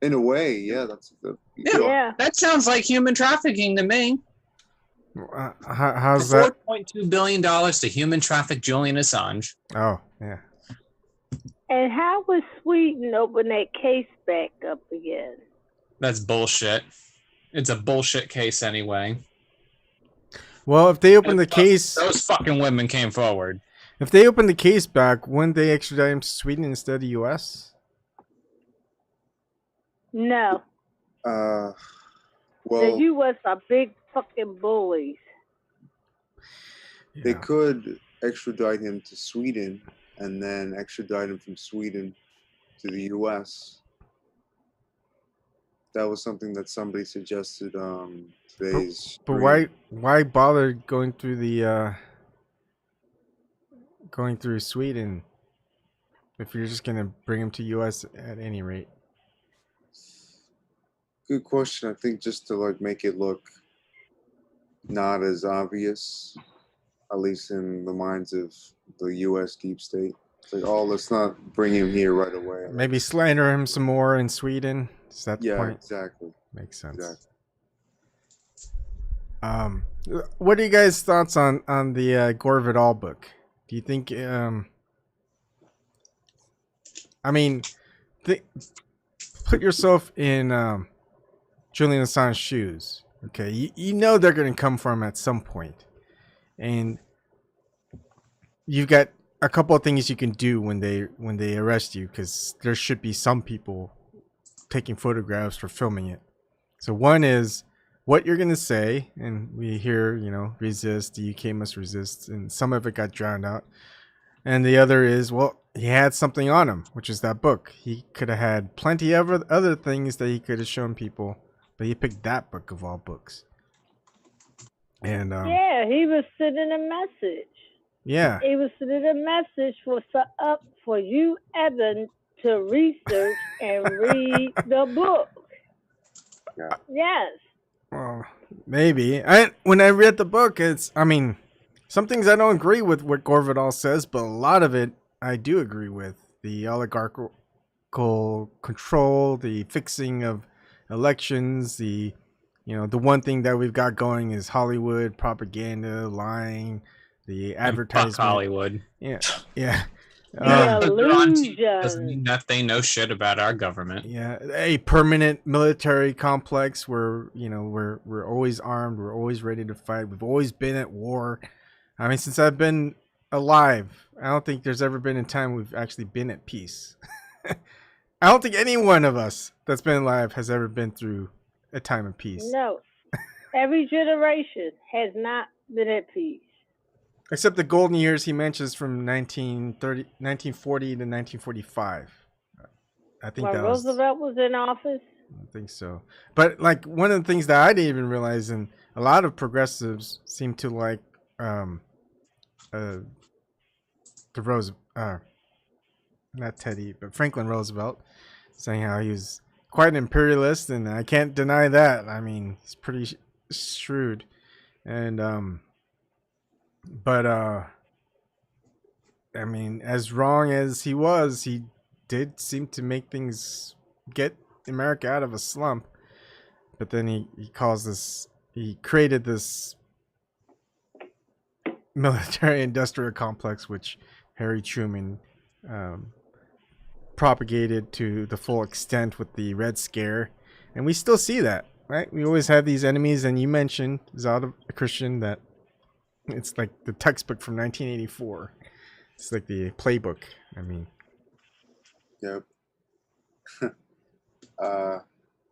In a way, yeah. Yeah. That sounds like human trafficking to me. How's that? $4.2 billion to human traffic Julian Assange. Oh, yeah. And how would Sweden open that case back up again? That's bullshit. It's a bullshit case anyway. Well, if they open the case... Those fucking women came forward. If they open the case back, wouldn't they extradite him to Sweden instead of the U.S.? No. Well... The U.S. are big fucking bullies. They could extradite him to Sweden and then extradite him from Sweden to the U.S. That was something that somebody suggested today's. But why bother going through Sweden if you're just gonna bring him to U.S. at any rate? Good question. I think just to make it look not as obvious, at least in the minds of the U.S. deep state. It's like, let's not bring him here right away. Maybe slander him some more in Sweden. Is that the point? Yeah, exactly. Makes sense. Exactly. What are you guys' thoughts on the Gore Vidal book? Do you think? I mean, put yourself in Julian Assange's shoes. Okay, you know they're going to come for him at some point, and you've got a couple of things you can do when they arrest you, because there should be some people taking photographs or filming it. So one is what you're going to say, and we hear, resist, the UK must resist, and some of it got drowned out. And the other is, well, he had something on him, which is that book. He could have had plenty of other things that he could have shown people, but he picked that book of all books. And yeah, he was sending a message. Yeah. He was sending a message for you, Evan, to research and read the book. Yeah. Yes. Well, maybe. When I read the book, some things I don't agree with what Gore Vidal says, but a lot of it I do agree with. The oligarchical control, the fixing of elections, the one thing that we've got going is Hollywood propaganda, lying, the advertisement. Fuck Hollywood. Yeah. The Doesn't illusion. mean that they know shit about our government. Yeah, a permanent military complex where we're always armed, we're always ready to fight. We've always been at war. I mean, since I've been alive, I don't think there's ever been a time we've actually been at peace. I don't think any one of us that's been alive has ever been through a time of peace. No. Every generation has not been at peace. Except the golden years he mentions from 1940 to 1945. I think When that Roosevelt was in office. I think so. But like one of the things that I didn't even realize, and a lot of progressives seem to like the not Teddy, but Franklin Roosevelt, saying how he was quite an imperialist, and I can't deny that. I mean, he's pretty shrewd, and but I mean, as wrong as he was, he did seem to make things get America out of a slump. But then he created this military industrial complex, which Harry Truman propagated to the full extent with the Red Scare. And we still see that, right? We always have these enemies, and you mentioned, Zada Christian, that it's like the textbook from 1984. It's like the playbook. I mean, Yep.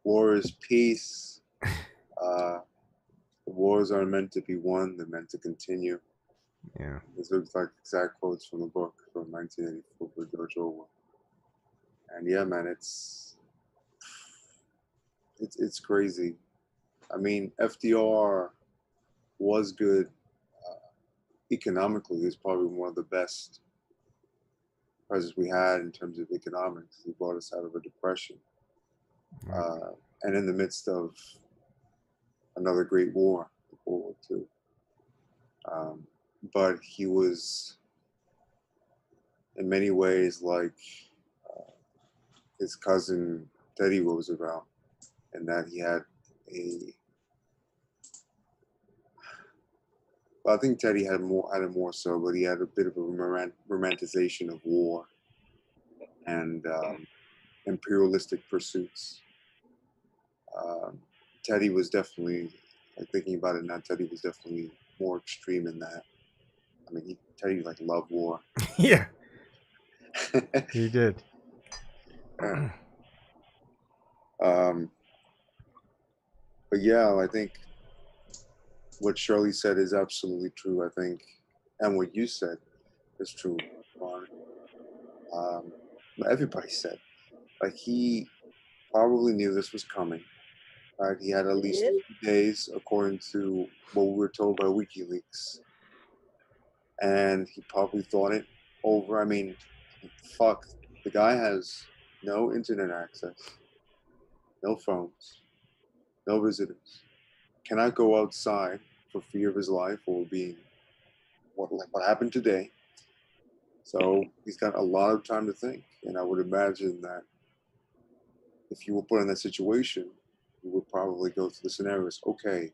War is peace. Wars aren't meant to be won; they're meant to continue. yeah. These are like exact quotes from the book from 1984 by George Orwell. And yeah, man, it's crazy. I mean, FDR was good economically. He was probably one of the best presidents we had in terms of economics. He brought us out of a depression, and in the midst of another great war, World War II. But he was, in many ways, like his cousin Teddy Roosevelt, in that he had well, I think Teddy had it more so, but he had a bit of a romanticization of war and imperialistic pursuits. Teddy was definitely, like thinking about it now, Teddy was definitely more extreme in that. I mean, Teddy like loved war. Yeah, he did. But yeah, I think what Shirley said is absolutely true, I think, and what you said is true, Ron. Everybody said, like, he probably knew this was coming, right? He had at least 2 days, according to what we were told by WikiLeaks, and he probably thought it over. I mean, fuck, the guy has no internet access, no phones, no visitors, cannot go outside for fear of his life or being what happened today. So he's got a lot of time to think, and I would imagine that if you were put in that situation, you would probably go through the scenarios. Okay,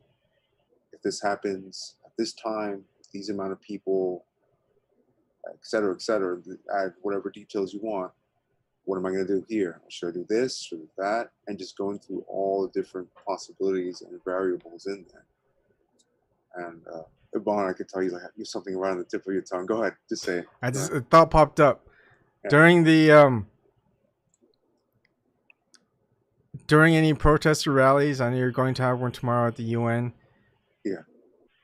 if this happens at this time, these amount of people, et cetera, add whatever details you want. What am I going to do here? Should I do this? Should I do that? And just going through all the different possibilities and variables in there. And Ebon, I could tell you have something right on the tip of your tongue. Go ahead, just say it. A thought popped up during any protest or rallies. I know you're going to have one tomorrow at the UN. Yeah.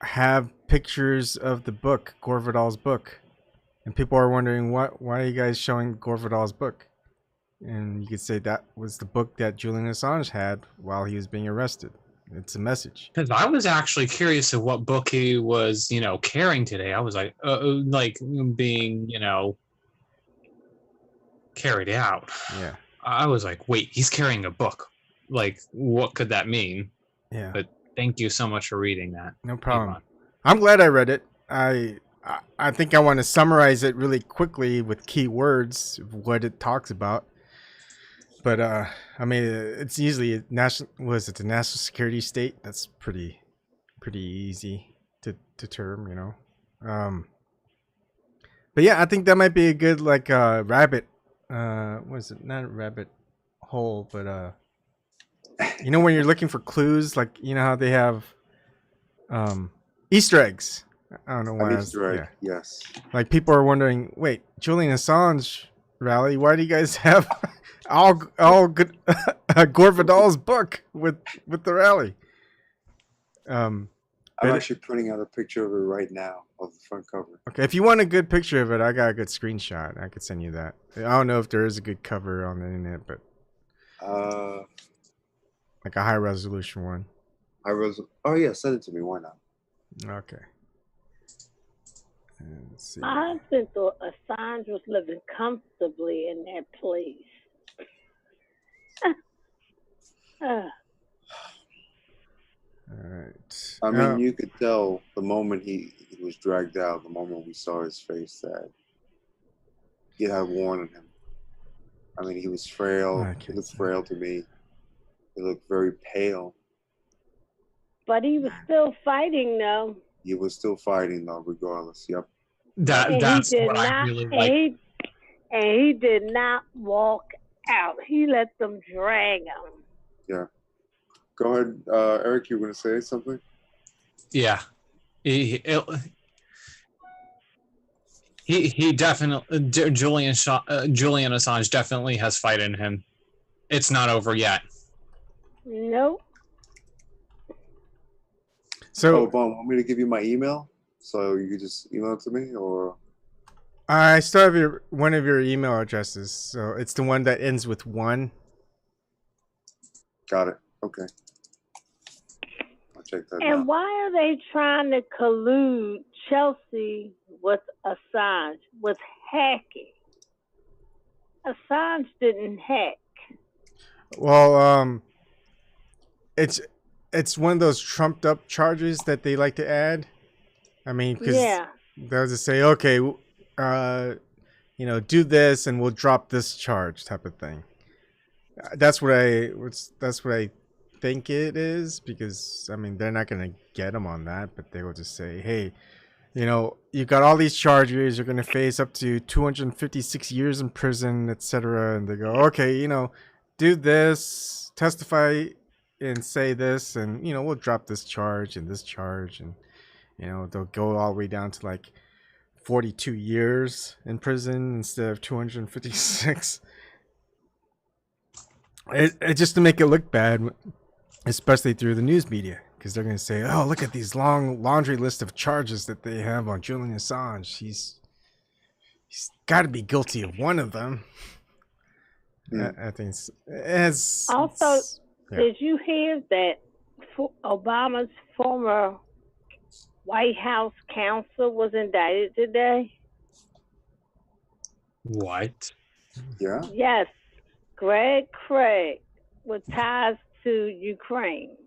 Have pictures of the book, Gore Vidal's book, and people are wondering why are you guys showing Gore Vidal's book? And you could say that was the book that Julian Assange had while he was being arrested. It's a message. Because I was actually curious of what book he was, carrying today. I was like being, carried out. Yeah. I was like, wait, he's carrying a book. Like, what could that mean? Yeah. But thank you so much for reading that. No problem. Ebon. I'm glad I read it. I think I want to summarize it really quickly with key words of what it talks about. But I mean, it's easily the national security state? That's pretty easy to term, you know. But yeah, I think that might be a good like rabbit. What is it? Not a rabbit hole, but you know when you're looking for clues, like you know how they have Easter eggs. I don't know why. An Easter egg, yes. Like people are wondering, wait, Julian Assange rally? Why do you guys have all good Gore Vidal's book with the rally? I'm actually printing out a picture of it right now of the front cover. Okay, if you want a good picture of it, I got a good screenshot. I could send you that. I don't know if there is a good cover on the internet, but like a high resolution one. Oh yeah, send it to me. Why not? Okay. Let's see. My husband thought Assange was living comfortably in that place. All right. I mean, you could tell the moment he was dragged out, the moment we saw his face, that he had worn on him. I mean, he was frail. He looked frail to me. He looked very pale. But he was still fighting, though. He was still fighting, though, regardless. Yep. That's what I really like. And he did not walk out. He let them drag him. Yeah. Go ahead, Eric. You were going to say something? Yeah. He definitely, Julian Assange definitely has fight in him. It's not over yet. Nope. So, Bon, want me to give you my email so you could just email it to me, or? I still have one of your email addresses. So it's the one that ends with 1. Got it. Okay. I'll check that out. And why are they trying to collude Chelsea with Assange, with hacking? Assange didn't hack. Well, it's one of those trumped up charges that they like to add. I mean, because they'll just say, okay, you know, do this and we'll drop this charge type of thing. That's what I think it is, because I mean they're not gonna get them on that, but they will just say, hey, you know, you got all these charges, you're gonna face up to 256 years in prison, etc. And they go, okay, you know, do this, testify and say this, and you know, we'll drop this charge and this charge, and you know, they'll go all the way down to like 42 years in prison instead of 256. It just to make it look bad, especially through the news media, because they're going to say, oh, look at these long laundry list of charges that they have on Julian Assange. He's got to be guilty of one of them. I think it's also, did you hear that Obama's former White House counsel was indicted today? What? Yeah? Yes. Greg Craig with ties to Ukraine.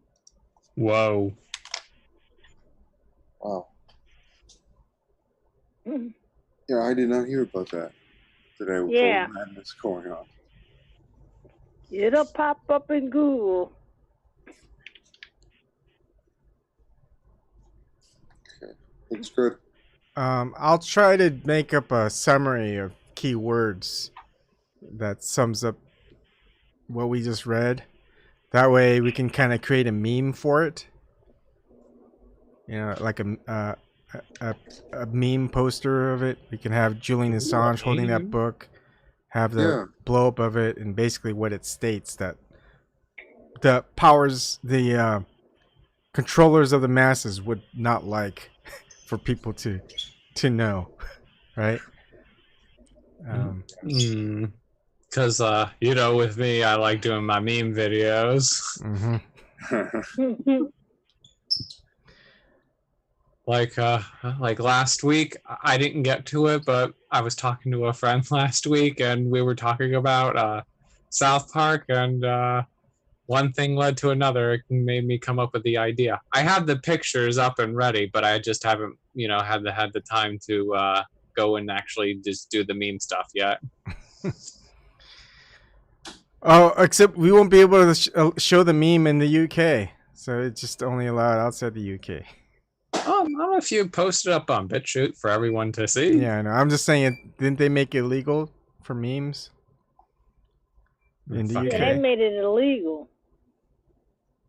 Whoa. Wow. Yeah, I did not hear about that today with all the madness going on. It'll pop up in Google. Okay, looks good. I'll try to make up a summary of key words that sums up what we just read. That way we can kind of create a meme for it. You know, like a meme poster of it. We can have Julian Assange holding that book, have the blow up of it, and basically what it states, that the powers, the controllers of the masses would not like for people to know, right? Because you know, with me, I like doing my meme videos. like last week, I didn't get to it, but I was talking to a friend last week, and we were talking about South Park, and one thing led to another. It made me come up with the idea. I have the pictures up and ready, but I just haven't, had the time to go and actually just do the meme stuff yet. Oh, except we won't be able to show the meme in the UK, so it's just only allowed outside the UK. I don't know if you posted up on BitChute for everyone to see. Yeah, I know. I'm just saying, didn't they make it illegal for memes in the UK? Yeah, they made it illegal.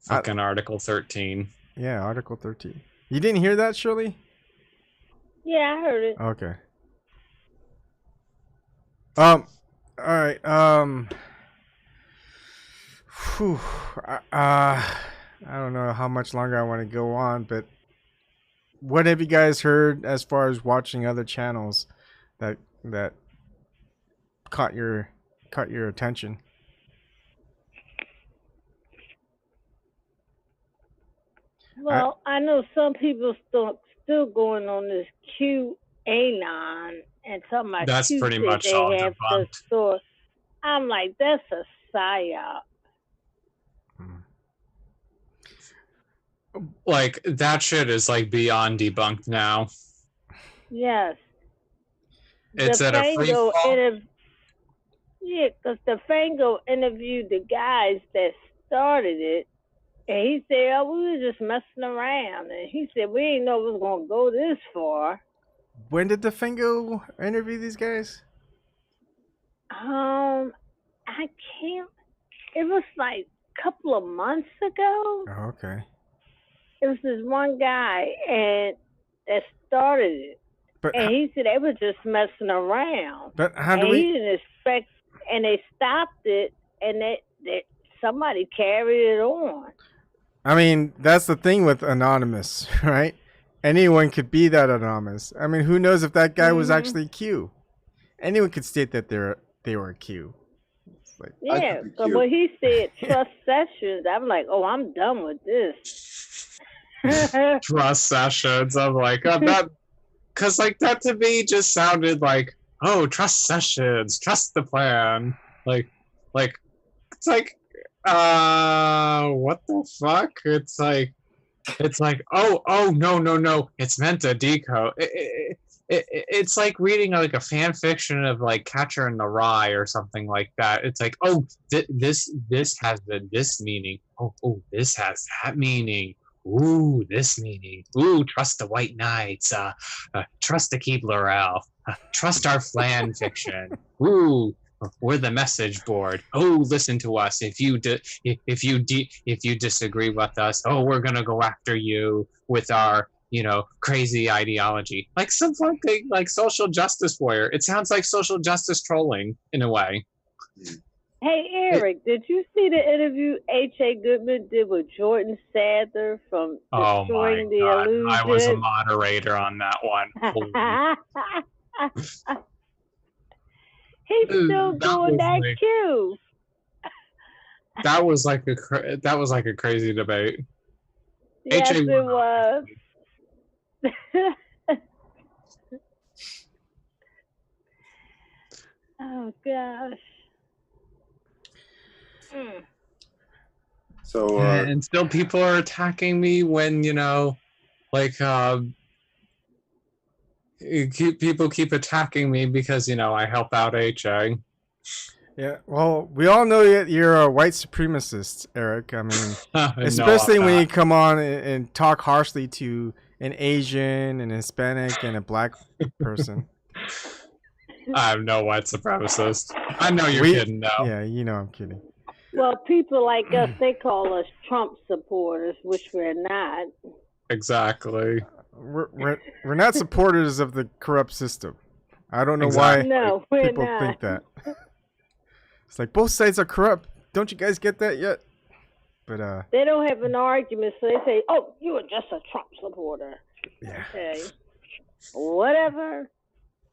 Fucking Article 13. Yeah, Article 13. You didn't hear that, Shirley? Yeah, I heard it. Okay. All right. I don't know how much longer I want to go on, but what have you guys heard as far as watching other channels that caught your attention? Well, I know some people still going on this QAnon and talking about That's Q pretty that much they all have the debunked. store. I'm like, that's a psyop. Like, that shit is like beyond debunked now. Yes. It's at a free fall. Yeah, because the Fango interviewed the guys that started it, and he said, "Oh, we were just messing around," and he said, "We didn't know it was gonna go this far." When did the Fango interview these guys? I can't. It was like a couple of months ago. Oh, okay. It was this one guy and that started it, But and he said they were just messing around. But how do and we? He didn't expect, and they stopped it, and they somebody carried it on. I mean, that's the thing with anonymous, right? Anyone could be that anonymous. I mean, who knows if that guy was actually Q? Anyone could state that they were Q. It's like, Yeah, but when he said trust sessions, I'm like, oh, I'm done with this. Trust sessions. I'm like, oh, that, because like that to me just sounded like, oh, trust sessions, trust the plan. Like it's like, what the fuck? It's like, oh, no, it's meant to decode. It's like reading like a fan fiction of like Catcher in the Rye or something like that. It's like, oh, this has this meaning. Oh, this has that meaning. Ooh, this meaning. Ooh, trust the White Knights. Trust the Keebler trust our fan fiction. Ooh, we're the message board. Oh, listen to us. If you disagree with us, oh, we're gonna go after you with our crazy ideology. Like some fucking like social justice warrior. It sounds like social justice trolling in a way. Hey, Eric, did you see the interview H.A. Goodman did with Jordan Sadler from Destroying the Illusion? I was a moderator on that one. He's still doing that too. That was like a crazy debate. Yes, it was. Oh gosh. So and still people are attacking me when people keep attacking me because I help out HA. Yeah, well, we all know that you're a white supremacist, Eric. I mean, especially when you come on and talk harshly to an Asian, an Hispanic, and a black person. I'm no white supremacist. I know you're kidding now. Yeah, I'm kidding. Well, people like us, they call us Trump supporters, which we're not. Exactly. We're not supporters of the corrupt system. I don't know why people think that. It's like both sides are corrupt. Don't you guys get that yet? But they don't have an argument, so they say, "Oh, you are just a Trump supporter." Yeah. Okay. Whatever.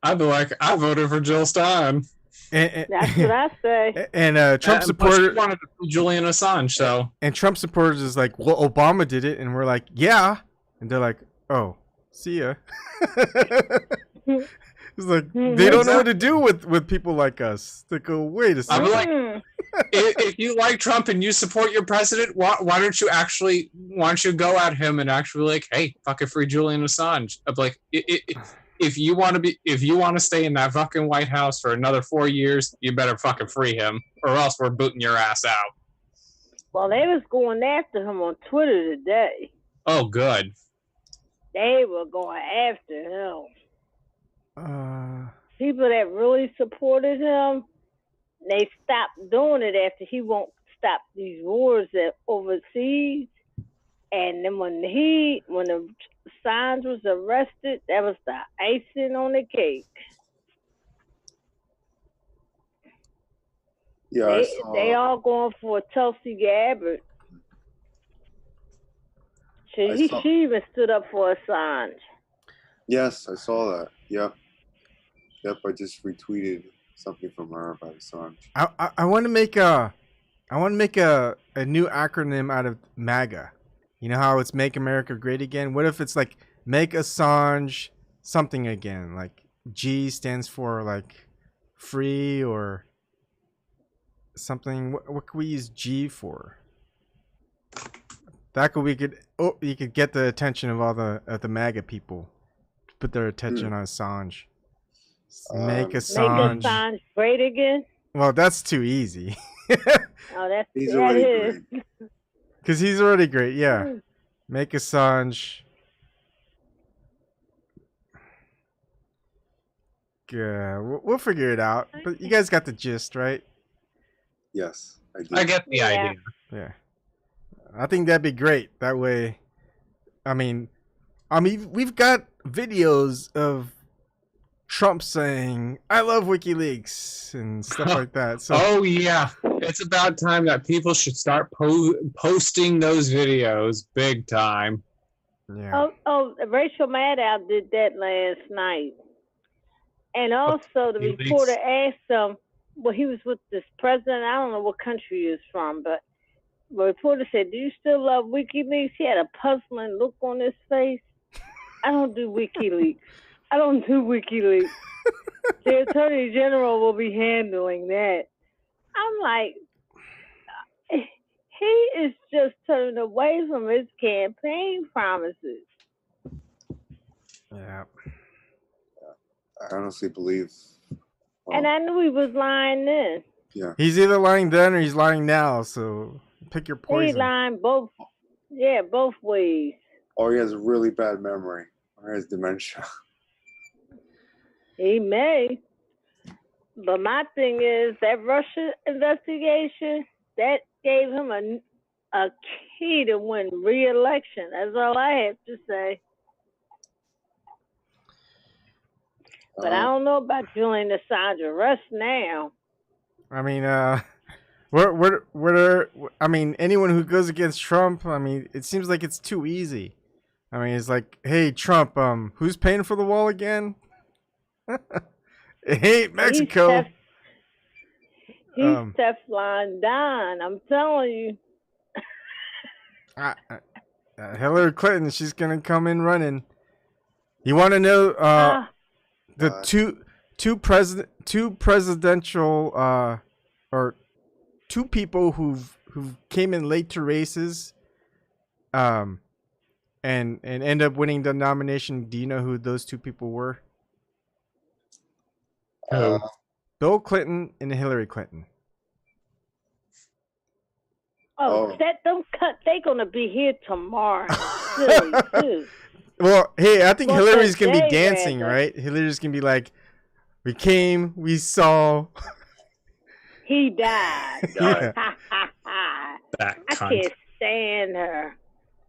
I'd be like, I voted for Jill Stein. That's what I say. And Trump supporters wanted to be Julian Assange, so. And Trump supporters is like, well, Obama did it, and we're like, yeah, and they're like, oh, See ya. It's like they don't know what to do with people like us. They go, wait a second. I'm like, if you like Trump and you support your president, why don't you go at him and actually like, hey, fucking free Julian Assange? I'm like, if you want to stay in that fucking White House for another 4 years, you better fucking free him, or else we're booting your ass out. Well, they was going after him on Twitter today. Oh, good. They were going after him. People that really supported him, they stopped doing it after he won't stop these wars overseas. And then when the Assange was arrested, that was the icing on the cake. Yeah, they all going for Tulsi Gabbard. She even stood up for Assange. Yes, I saw that. Yep, I just retweeted something from her about Assange. I want to make a new acronym out of MAGA. You know how it's Make America Great Again? What if it's like Make Assange something again? Like G stands for like free or something. What could we use G for? You could get the attention of all the MAGA people. Put their attention on Assange. Make Assange great again. Well, that's too easy. He's already great. Because he's already great, yeah. Make Assange. Yeah, we'll figure it out. But you guys got the gist, right? Yes, I do. I get the idea. Yeah. I think that'd be great. That way, I mean, we've got videos of Trump saying, I love WikiLeaks and stuff like that. So, oh, yeah. It's about time that people should start posting those videos big time. Yeah. Oh, Rachel Maddow did that last night. And also the reporter asked him, well, he was with this president. I don't know what country he was from, but the reporter said, do you still love WikiLeaks? He had a puzzling look on his face. I don't do WikiLeaks. I don't do WikiLeaks. The Attorney General will be handling that. I'm like, he is just turning away from his campaign promises. Yeah. I honestly believe. And I knew he was lying then. Yeah. He's either lying then or he's lying now, so pick your poison. He's lying both ways. Or he has a really bad memory. Or he has dementia. He may. But my thing is that Russia investigation, that gave him a key to win re-election. That's all I have to say. But I don't know about Julian Assange arrest now. I mean, anyone who goes against Trump, I mean, it seems like it's too easy. I mean, it's like, hey, Trump, who's paying for the wall again? Hey, Mexico. He's Teflon Don, I'm telling you. Hillary Clinton, she's gonna come in running. You want to know the two presidential or two people who came in late to races, and end up winning the nomination? Do you know who those two people were? Bill Clinton and Hillary Clinton. Let them cut. They're gonna be here tomorrow. Silly, too. Well, hey, I think Hillary's gonna be dancing, right? Hillary's gonna be like, "We came, we saw." He died. Yeah. That I can't stand her.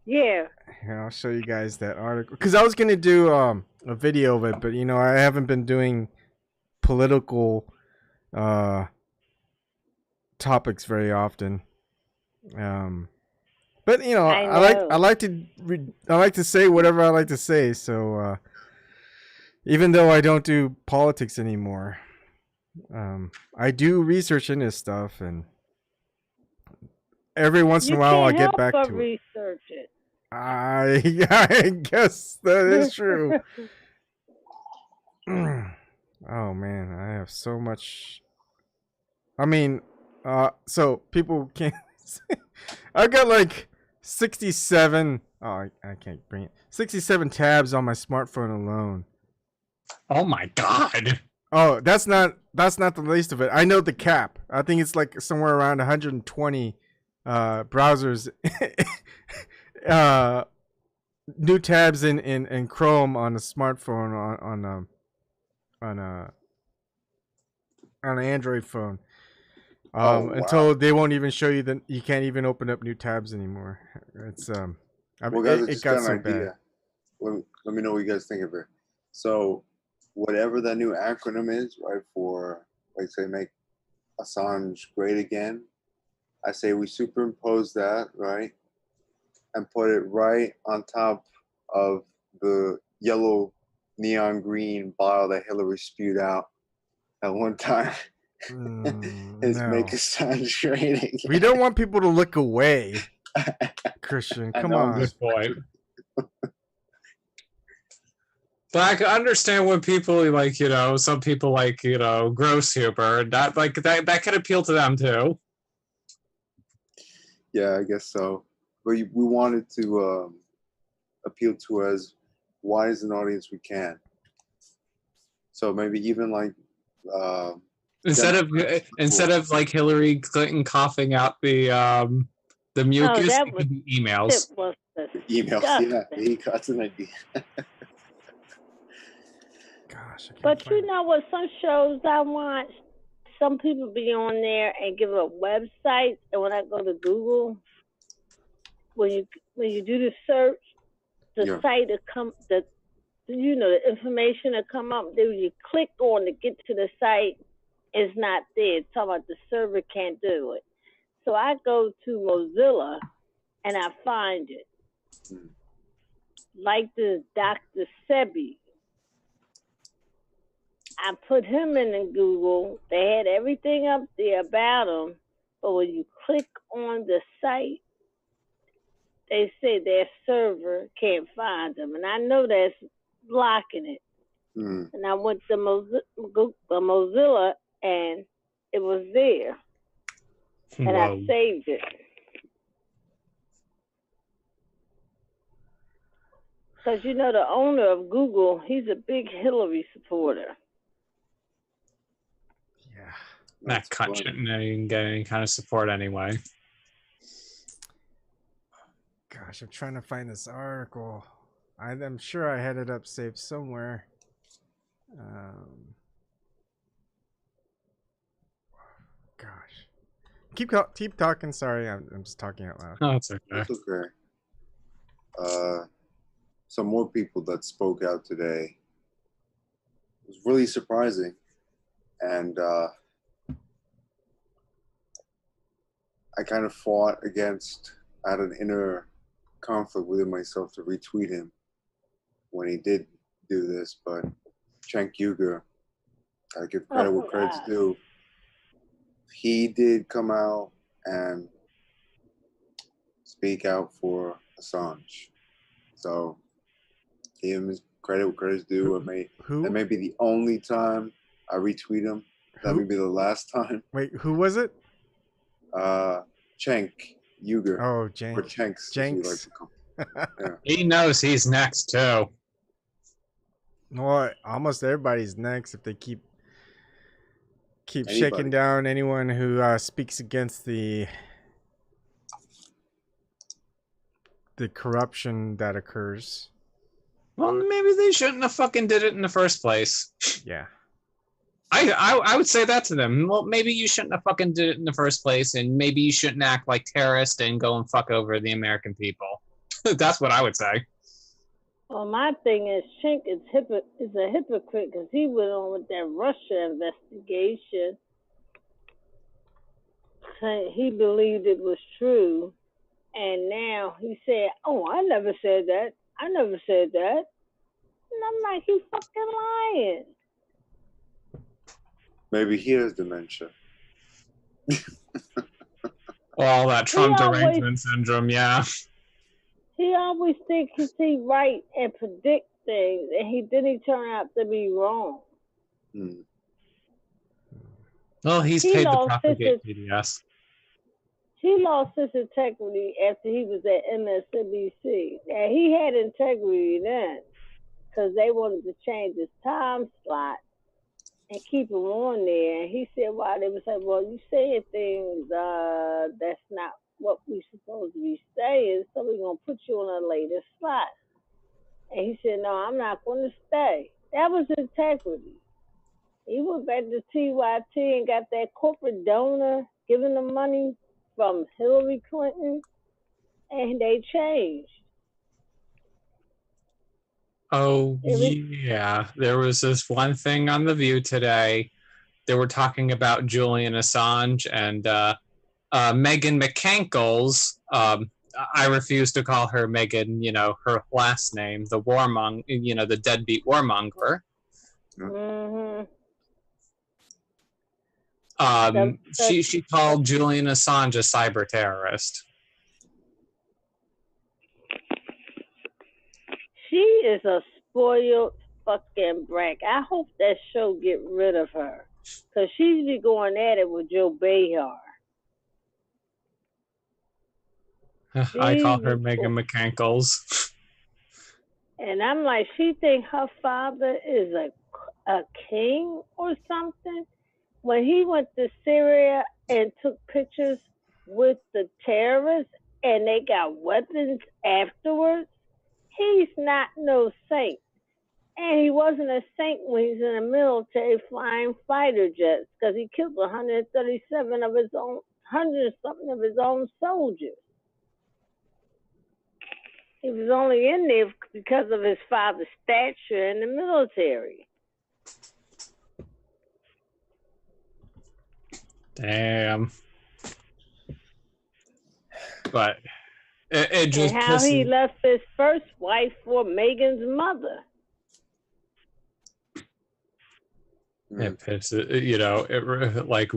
Yeah. Here, I'll show you guys that article because I was gonna do a video of it, but I haven't been doing political topics very often. But I like to say whatever I like to say. So even though I don't do politics anymore, I do research into stuff, and every once in a while I'll get back to it. Research it. I guess that is true. Oh man, I have so much. I mean, so people can't. I've got like 67. Oh, I can't bring it. 67 tabs on my smartphone alone. Oh my god. Oh, that's not the least of it. I know the cap. I think it's like somewhere around 120 browsers. New tabs in Chrome on a smartphone on an Android phone. Wow. Until they won't even show you that you can't even open up new tabs anymore. It's I mean, Well, guys, I it just got got so an idea. bad. Let me know what you guys think of it. So, whatever that new acronym is, right, for, like, say, make Assange great again, I say we superimpose that, right, and put it right on top of the yellow neon green bile that Hillary spewed out at one time. Is No. make Assange great again. We don't want people to look away, Christian. I Come know, on. Good point. But I can understand when people like, you know, some people like, you know, gross humor, and that can appeal to them too. Yeah, I guess so. But we wanted to appeal to as wide as an audience we can. So maybe even like Instead of like Hillary Clinton coughing out the mucus, that it was could be emails. it was emails. Yeah, that's an idea. Gosh, I can't But find you know what? Some shows I watch, some people be on there and give up websites, and when I go to Google, when you do the search, the Yeah. site will come, the information will come up. Then when you click on to get to the site, it's not there. It's talking about the server can't do it. So I go to Mozilla and I find it. Like the Dr. Sebi. I put him in Google. They had everything up there about him. But when you click on the site, they say their server can't find them. And I know that's blocking it. And I went to Mozilla and it was there. And Whoa. I saved it. Because you know the owner of Google, he's a big Hillary supporter. Yeah. That cut shouldn't even get any kind of support anyway. Gosh, I'm trying to find this article. I'm sure I had it up saved somewhere. Gosh. Keep talking. Sorry, I'm just talking out loud. Oh, it's okay. That's okay. Some more people that spoke out today. It was really surprising. And I kind of fought against, I had an inner conflict within myself to retweet him when he did do this, but Cenk Uygur, I give credit where credit's due. He did come out and speak out for Assange. So give him his credit where credit's due. That may be the only time I retweet him. That may be the last time. Wait, who was it? Cenk Uygur. Oh, Or Cenks. Jenks. Yeah. He knows he's next too. Well, almost everybody's next if they keep Anybody. shaking down anyone who speaks against the corruption that occurs. Well, maybe they shouldn't have fucking did it in the first place. Yeah. I would say that to them. Well, maybe you shouldn't have fucking did it in the first place, and maybe you shouldn't act like terrorists and go and fuck over the American people. That's what I would say. Well, my thing is, Cenk is a hypocrite because he went on with that Russia investigation. He believed it was true, and now he said, "Oh, I never said that. I never said that." And I'm like, "You fucking lying." Maybe he has dementia. Well, that Trump derangement syndrome, yeah. He always think he right and predict things, and he turn out to be wrong. Hmm. Well, he's He paid to lost propagate BDS. He lost his integrity after he was at MSNBC. Now, he had integrity then because they wanted to change his time slot and keep him on there. And he said, "Why?" They would say, "Well, you saying things that's not what we supposed to be saying, so we're gonna put you on a later slot." And he said, "No, I'm not going to stay." That was integrity. He went back to TYT and got that corporate donor giving him money from Hillary Clinton, and they changed. Oh, yeah. There was this one thing on The View today. They were talking about Julian Assange and Meghan McCankles. I refuse to call her Meghan, her last name, the the deadbeat warmonger. Mm-hmm. She called Julian Assange a cyber terrorist. She is a spoiled fucking brat. I hope that show get rid of her, because she's be going at it with Joe Behar. I call her Meghan McCankles. And I'm like, she think her father is a king or something. When he went to Syria and took pictures with the terrorists and they got weapons afterwards, he's not no saint. And he wasn't a saint when he's in the military flying fighter jets, because he killed 137 of his own, 100-something of his own soldiers. He was only in there because of his father's stature in the military. Damn. But it just and how he pisses... left his first wife for Megan's mother. It pisses, like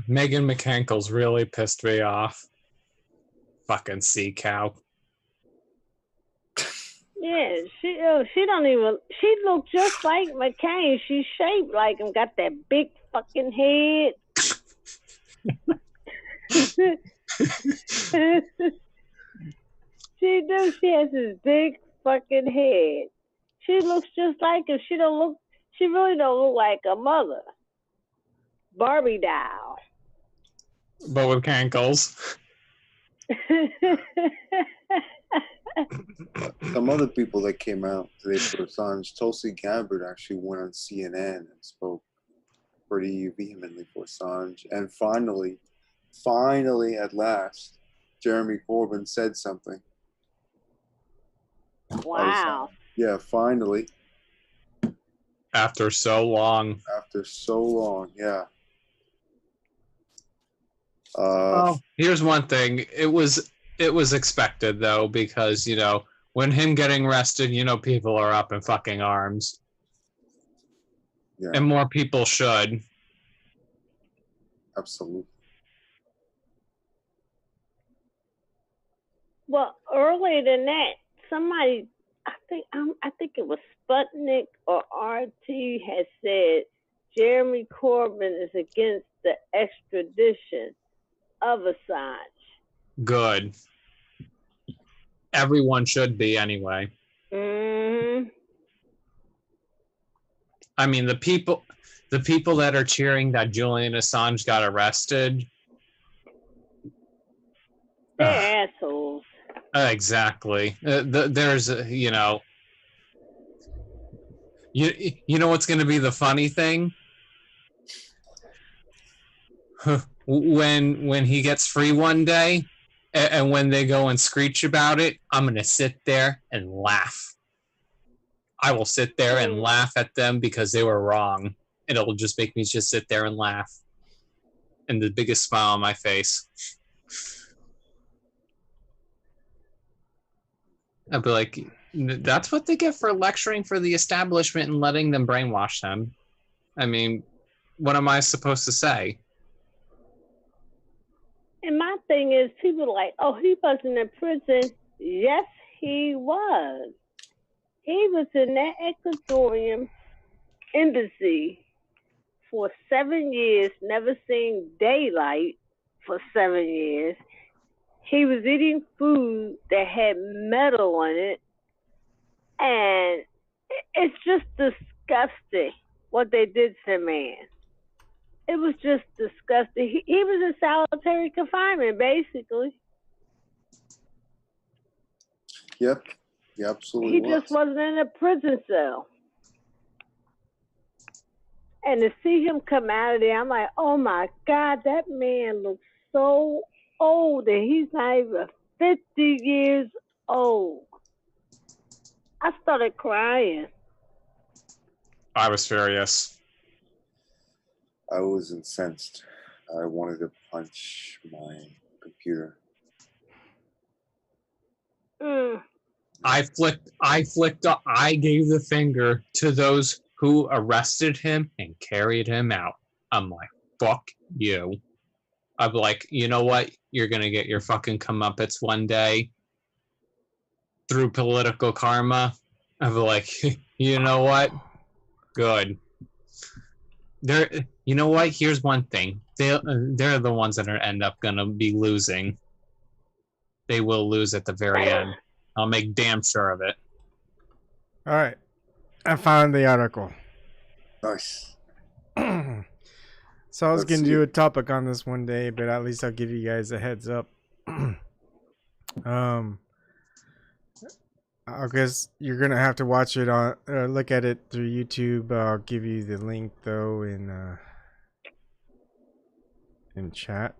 Meghan McCankles really pissed me off. Fucking sea cow. Yeah, she looked just like McCain. She's shaped like him, got that big fucking head. She do. She has this big fucking head. She looks just like him. She really don't look like a mother. Barbie doll. But with cankles. Some other people that came out today for Assange, Tulsi Gabbard actually went on CNN and spoke pretty vehemently for Assange. And finally, at last, Jeremy Corbyn said something. Wow. Yeah, finally. After so long. Yeah. Here's one thing. It was expected, though, because, when him getting arrested, people are up in fucking arms. Yeah. And more people should. Absolutely. Well, earlier than that, somebody, I think it was Sputnik or RT, had said Jeremy Corbyn is against the extradition of Assange. Good. Everyone should be anyway. Mm-hmm. I mean, the people that are cheering that Julian Assange got arrested, they're assholes. Exactly. There's, you know what's going to be the funny thing? When he gets free one day, and when they go and screech about it, I'm going to sit there and laugh. I will sit there and laugh at them because they were wrong. And it will just make me just sit there and laugh. And the biggest smile on my face. I'd be like, that's what they get for lecturing for the establishment and letting them brainwash them. I mean, what am I supposed to say? And my thing is, people are like, oh, he wasn't in prison. Yes, he was. He was in that Ecuadorian embassy for 7 years, never seen daylight for 7 years. He was eating food that had metal in it, and it's just disgusting what they did to the man. It was just disgusting. He was in solitary confinement, basically. Yep, he absolutely He was. just wasn't in a prison cell. And to see him come out of there, I'm like, oh my God, that man looks so old, and he's not even 50 years old. I started crying. I was furious. I was incensed. I wanted to punch my computer. I gave the finger to those who arrested him and carried him out. I'm like, fuck you. I'm like, you know what? You're gonna get your fucking comeuppance one day through political karma. I'm like, you know what? Good. You know what? Here's one thing. They're the ones that end up gonna be losing. They will lose at the very end. I'll make damn sure of it. All right. I found the article. Nice. So I was going to do a topic on this one day, but at least I'll give you guys a heads up. I guess you're going to have to watch it on, look at it through YouTube. I'll give you the link though in chat.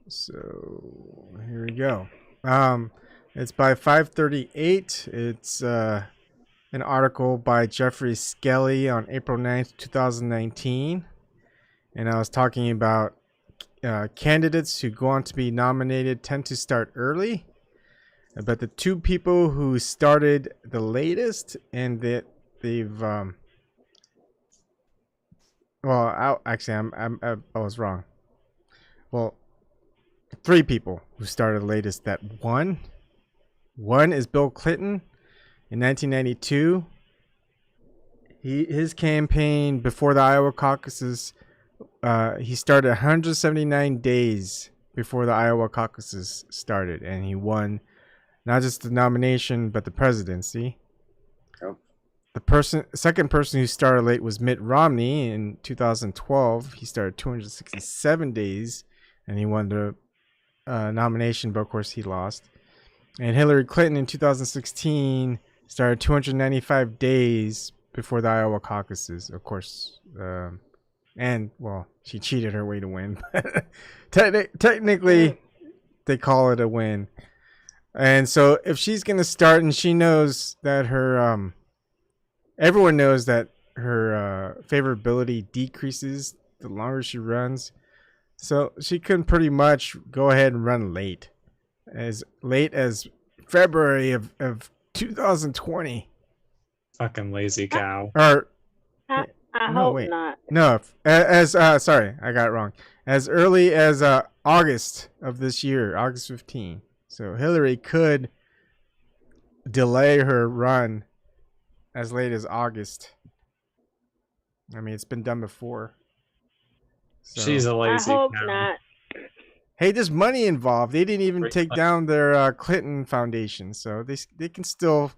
So here we go. It's by 538. It's an article by Jeffrey Skelly on April 9th, 2019. And I was talking about candidates who go on to be nominated tend to start early. But the two people who started the latest and that they've I was wrong. Well, three people who started the latest that won. One is Bill Clinton in 1992. His campaign before the Iowa caucuses, he started 179 days before the Iowa caucuses started, and he won not just the nomination but the presidency. Yep. The second person who started late was Mitt Romney in 2012. He started 267 days, and he won the nomination, but of course he lost. And Hillary Clinton in 2016 started 295 days before the Iowa caucuses, of course. And, well, she cheated her way to win. Technically, they call it a win. And so if she's going to start, and she knows that her, everyone knows that her favorability decreases the longer she runs. So she can pretty much go ahead and run late as February of 2020. Fucking lazy cow. Or I hope not. No, sorry, I got it wrong. As early as August of this year, August 15. So Hillary could delay her run as late as August. I mean, it's been done before. So. She's a lazy I hope cow. not. Hey, there's money involved. They didn't even take down their Clinton Foundation, so they can still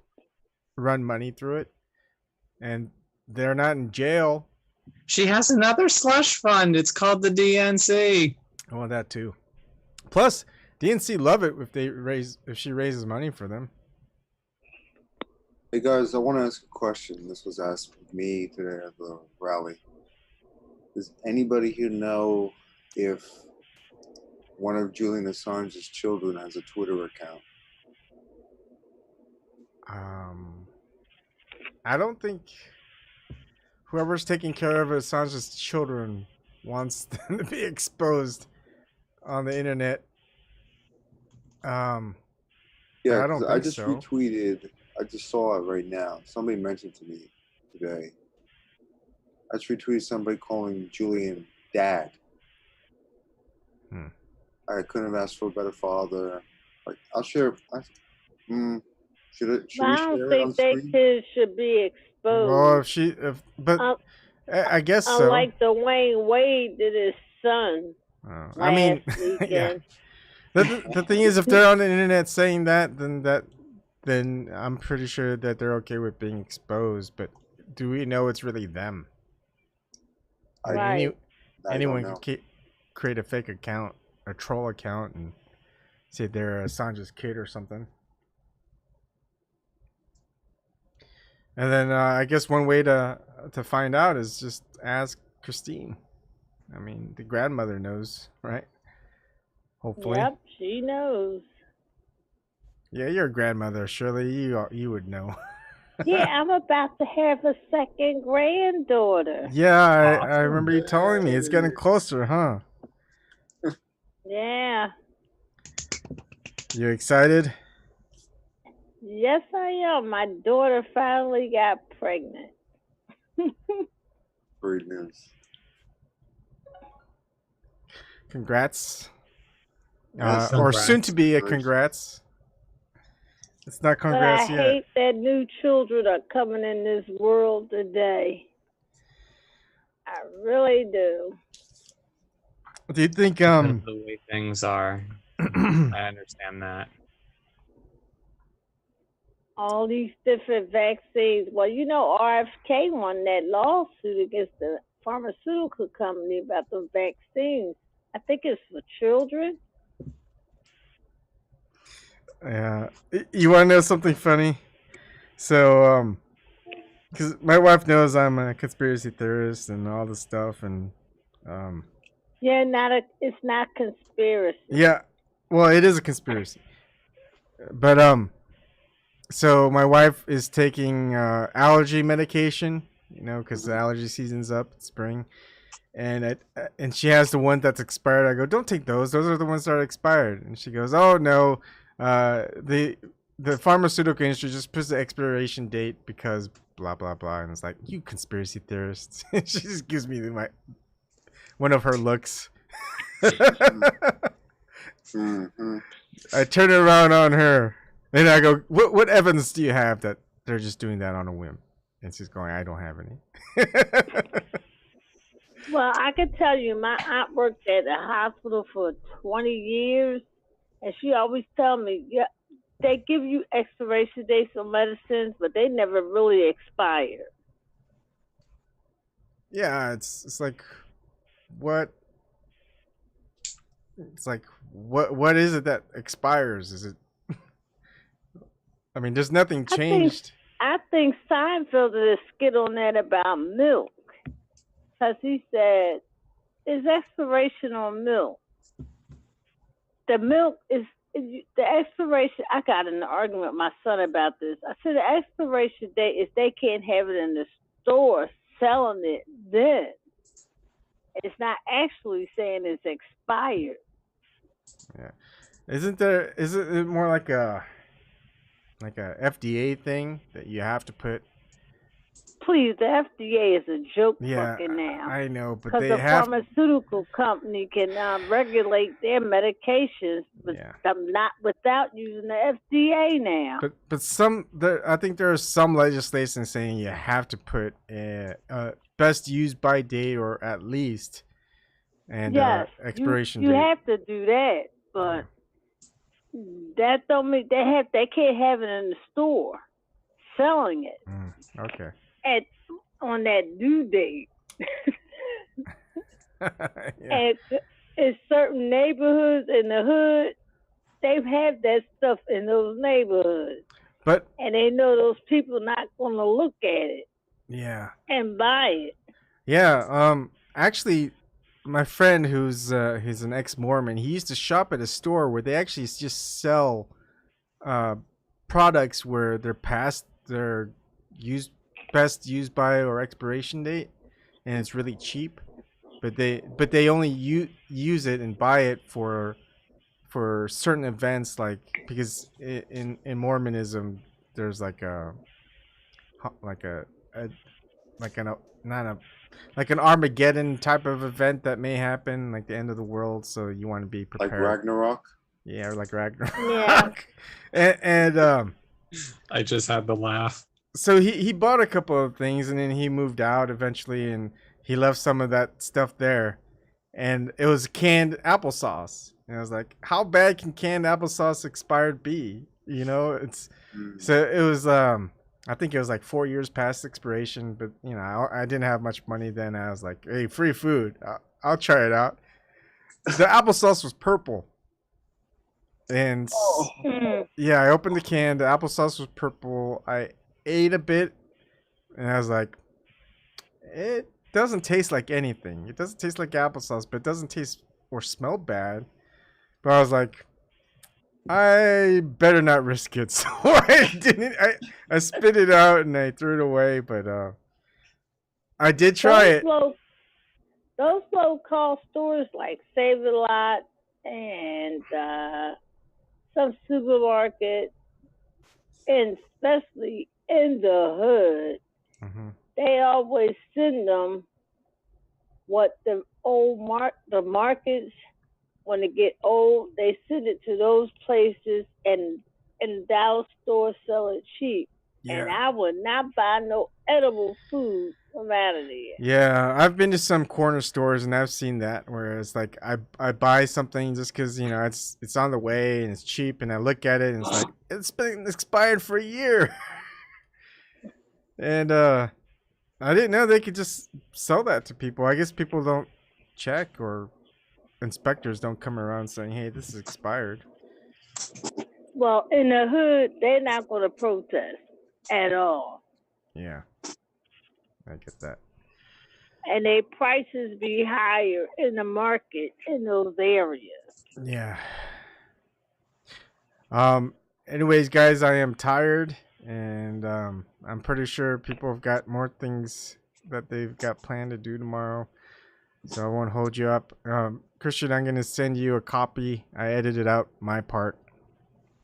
run money through it, and they're not in jail. She has another slush fund. It's called the DNC. I want that too. Plus, DNC love it if she raises money for them. Hey guys, I want to ask a question. This was asked of me today at the rally. Does anybody here know if one of Julian Assange's children has a Twitter account? I don't think whoever's taking care of Assange's children wants them to be exposed on the internet. Yeah, I don't think I just so. retweeted. I just saw it right now. Somebody mentioned to me today. I just retweeted somebody calling Julian dad. I couldn't have asked for a better father. Like, I'll share. Should But we I don't share it on think that screen? kids should be Well, exposed. but Un- I guess so. Unlike the Wayne Wade did his son I mean, last yeah. weekend. The thing is, if they're on the internet saying that, then I'm pretty sure that they're okay with being exposed. But do we know it's really them? I mean, Right. anyone know. can create a fake account, a troll account, and say they're Assange's kid or something. And then I guess one way to find out is just ask Christine. I mean, the grandmother knows, right? Hopefully. Yep, she knows. Yeah, your grandmother, surely you would know. Yeah, I'm about to have a second granddaughter. Yeah, I remember you telling me. It's getting closer, huh? Yeah. You excited? Yes, I am. My daughter finally got pregnant. Great news. Congrats. Yes, or congrats. soon to be a congrats. It's not But I congrats yet. hate that new children are coming in this world today. I really do. Do you think That's the way things are. I understand that. All these different vaccines. Well, you know, RFK won that lawsuit against the pharmaceutical company about the vaccines. I think it's for children. Yeah. You want to know something funny? So, because my wife knows I'm a conspiracy theorist and all this stuff, and Yeah, it's not conspiracy. yeah, well, it is a conspiracy. But so my wife is taking allergy medication, you know, because the allergy season's up, it's spring, and she has the one that's expired. I go, don't take those. Those are the ones that are expired. And she goes, oh no, the pharmaceutical industry just puts the expiration date because blah blah blah. And it's like, you conspiracy theorists. She just gives me one of her looks. Mm-hmm. I turn it around on her, and I go, "What evidence do you have that they're just doing that on a whim?" And she's going, "I don't have any." Well, I can tell you, my aunt worked at a hospital for 20 years, and she always tell me, yeah, they give you expiration dates on medicines, but they never really expire. Yeah, it's like, what? It's like, what is it that expires? Is it? I mean, there's nothing changed. I think Seinfeld did a skit on that about milk, because he said, "There's expiration on milk. The milk is the expiration." I got in an argument with my son about this. I said the expiration date is they can't have it in the store selling it then. It's not actually saying it's expired. Yeah, isn't it more like a FDA thing that you have to put? Please, the FDA is a joke Yeah, fucking now. I know, but Because they the have. pharmaceutical company can regulate their medications, but Yeah. not without using the FDA now. But I think there is some legislation saying you have to put best used by date or at least, and yes, expiration you date. have to do that, but that don't mean they can't have it in the store selling it Okay. on that due date. Yeah. And in certain neighborhoods in the hood, they have that stuff in those neighborhoods. But and they know those people not going to look at it yeah. and buy it. Yeah. Actually, my friend he's an ex-Mormon. He used to shop at a store where they actually just sell products where they're past their best used by or expiration date, and it's really cheap. But they only use it and buy it for certain events, like because in Mormonism there's like an Armageddon type of event that may happen, like the end of the world. So you want to be prepared. Like Ragnarok. Yeah, or like Ragnarok. Yeah. and I just had to laugh. so he bought a couple of things, and then he moved out eventually, and he left some of that stuff there, and it was canned applesauce. And I was like, how bad can canned applesauce expired be? You know, it's so it was. I think it was like 4 years past expiration, but you know, I didn't have much money then. I was like, hey, free food, I'll try it out. The applesauce was purple, and yeah, I opened the can. The applesauce was purple. I ate a bit, and I was like, it doesn't taste like anything. It doesn't taste like applesauce, but it doesn't taste or smell bad. But I was like, I better not risk it. So I didn't. I spit it out and I threw it away. But I did try it. Those low-cost stores like Save-A-Lot and some supermarkets, and especially in the hood, they always send them what the the markets, when they get old, they send it to those places, and those stores sell it cheap. Yeah. And I would not buy no edible food from out of there. Yeah, I've been to some corner stores and I've seen that, where it's like I buy something just because, you know, it's on the way and it's cheap, and I look at it and it's like, it's been expired for a year. And I didn't know they could just sell that to people. I guess people don't check, or inspectors don't come around saying, hey, this is expired. Well, in the hood, they're not going to protest at all. Yeah, I get that. And their prices be higher in the market in those areas. Yeah. Anyways, guys, I am tired, and I'm pretty sure people have got more things that they've got planned to do tomorrow, so I won't hold you up. Christian, I'm gonna send you a copy. I edited out my part,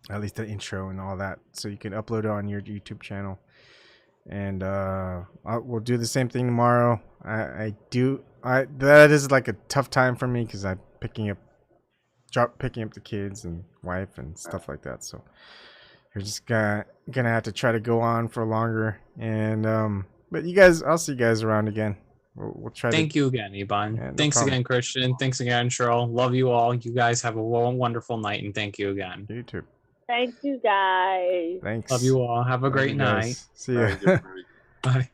at least the intro and all that, so you can upload it on your YouTube channel. And we'll do the same thing tomorrow. That is like a tough time for me because I'm picking up the kids and wife and stuff like that. So we're just gonna have to try to go on for longer. And but you guys, I'll see you guys around again. We'll try. Thank you again, Ebon. Yeah, no Thanks problem. again, Christian. Thanks again, Cheryl. Love you all. You guys have a wonderful night, and thank you again. YouTube. Thank you, guys. Thanks. Love you all. Have a great night. See ya. Bye.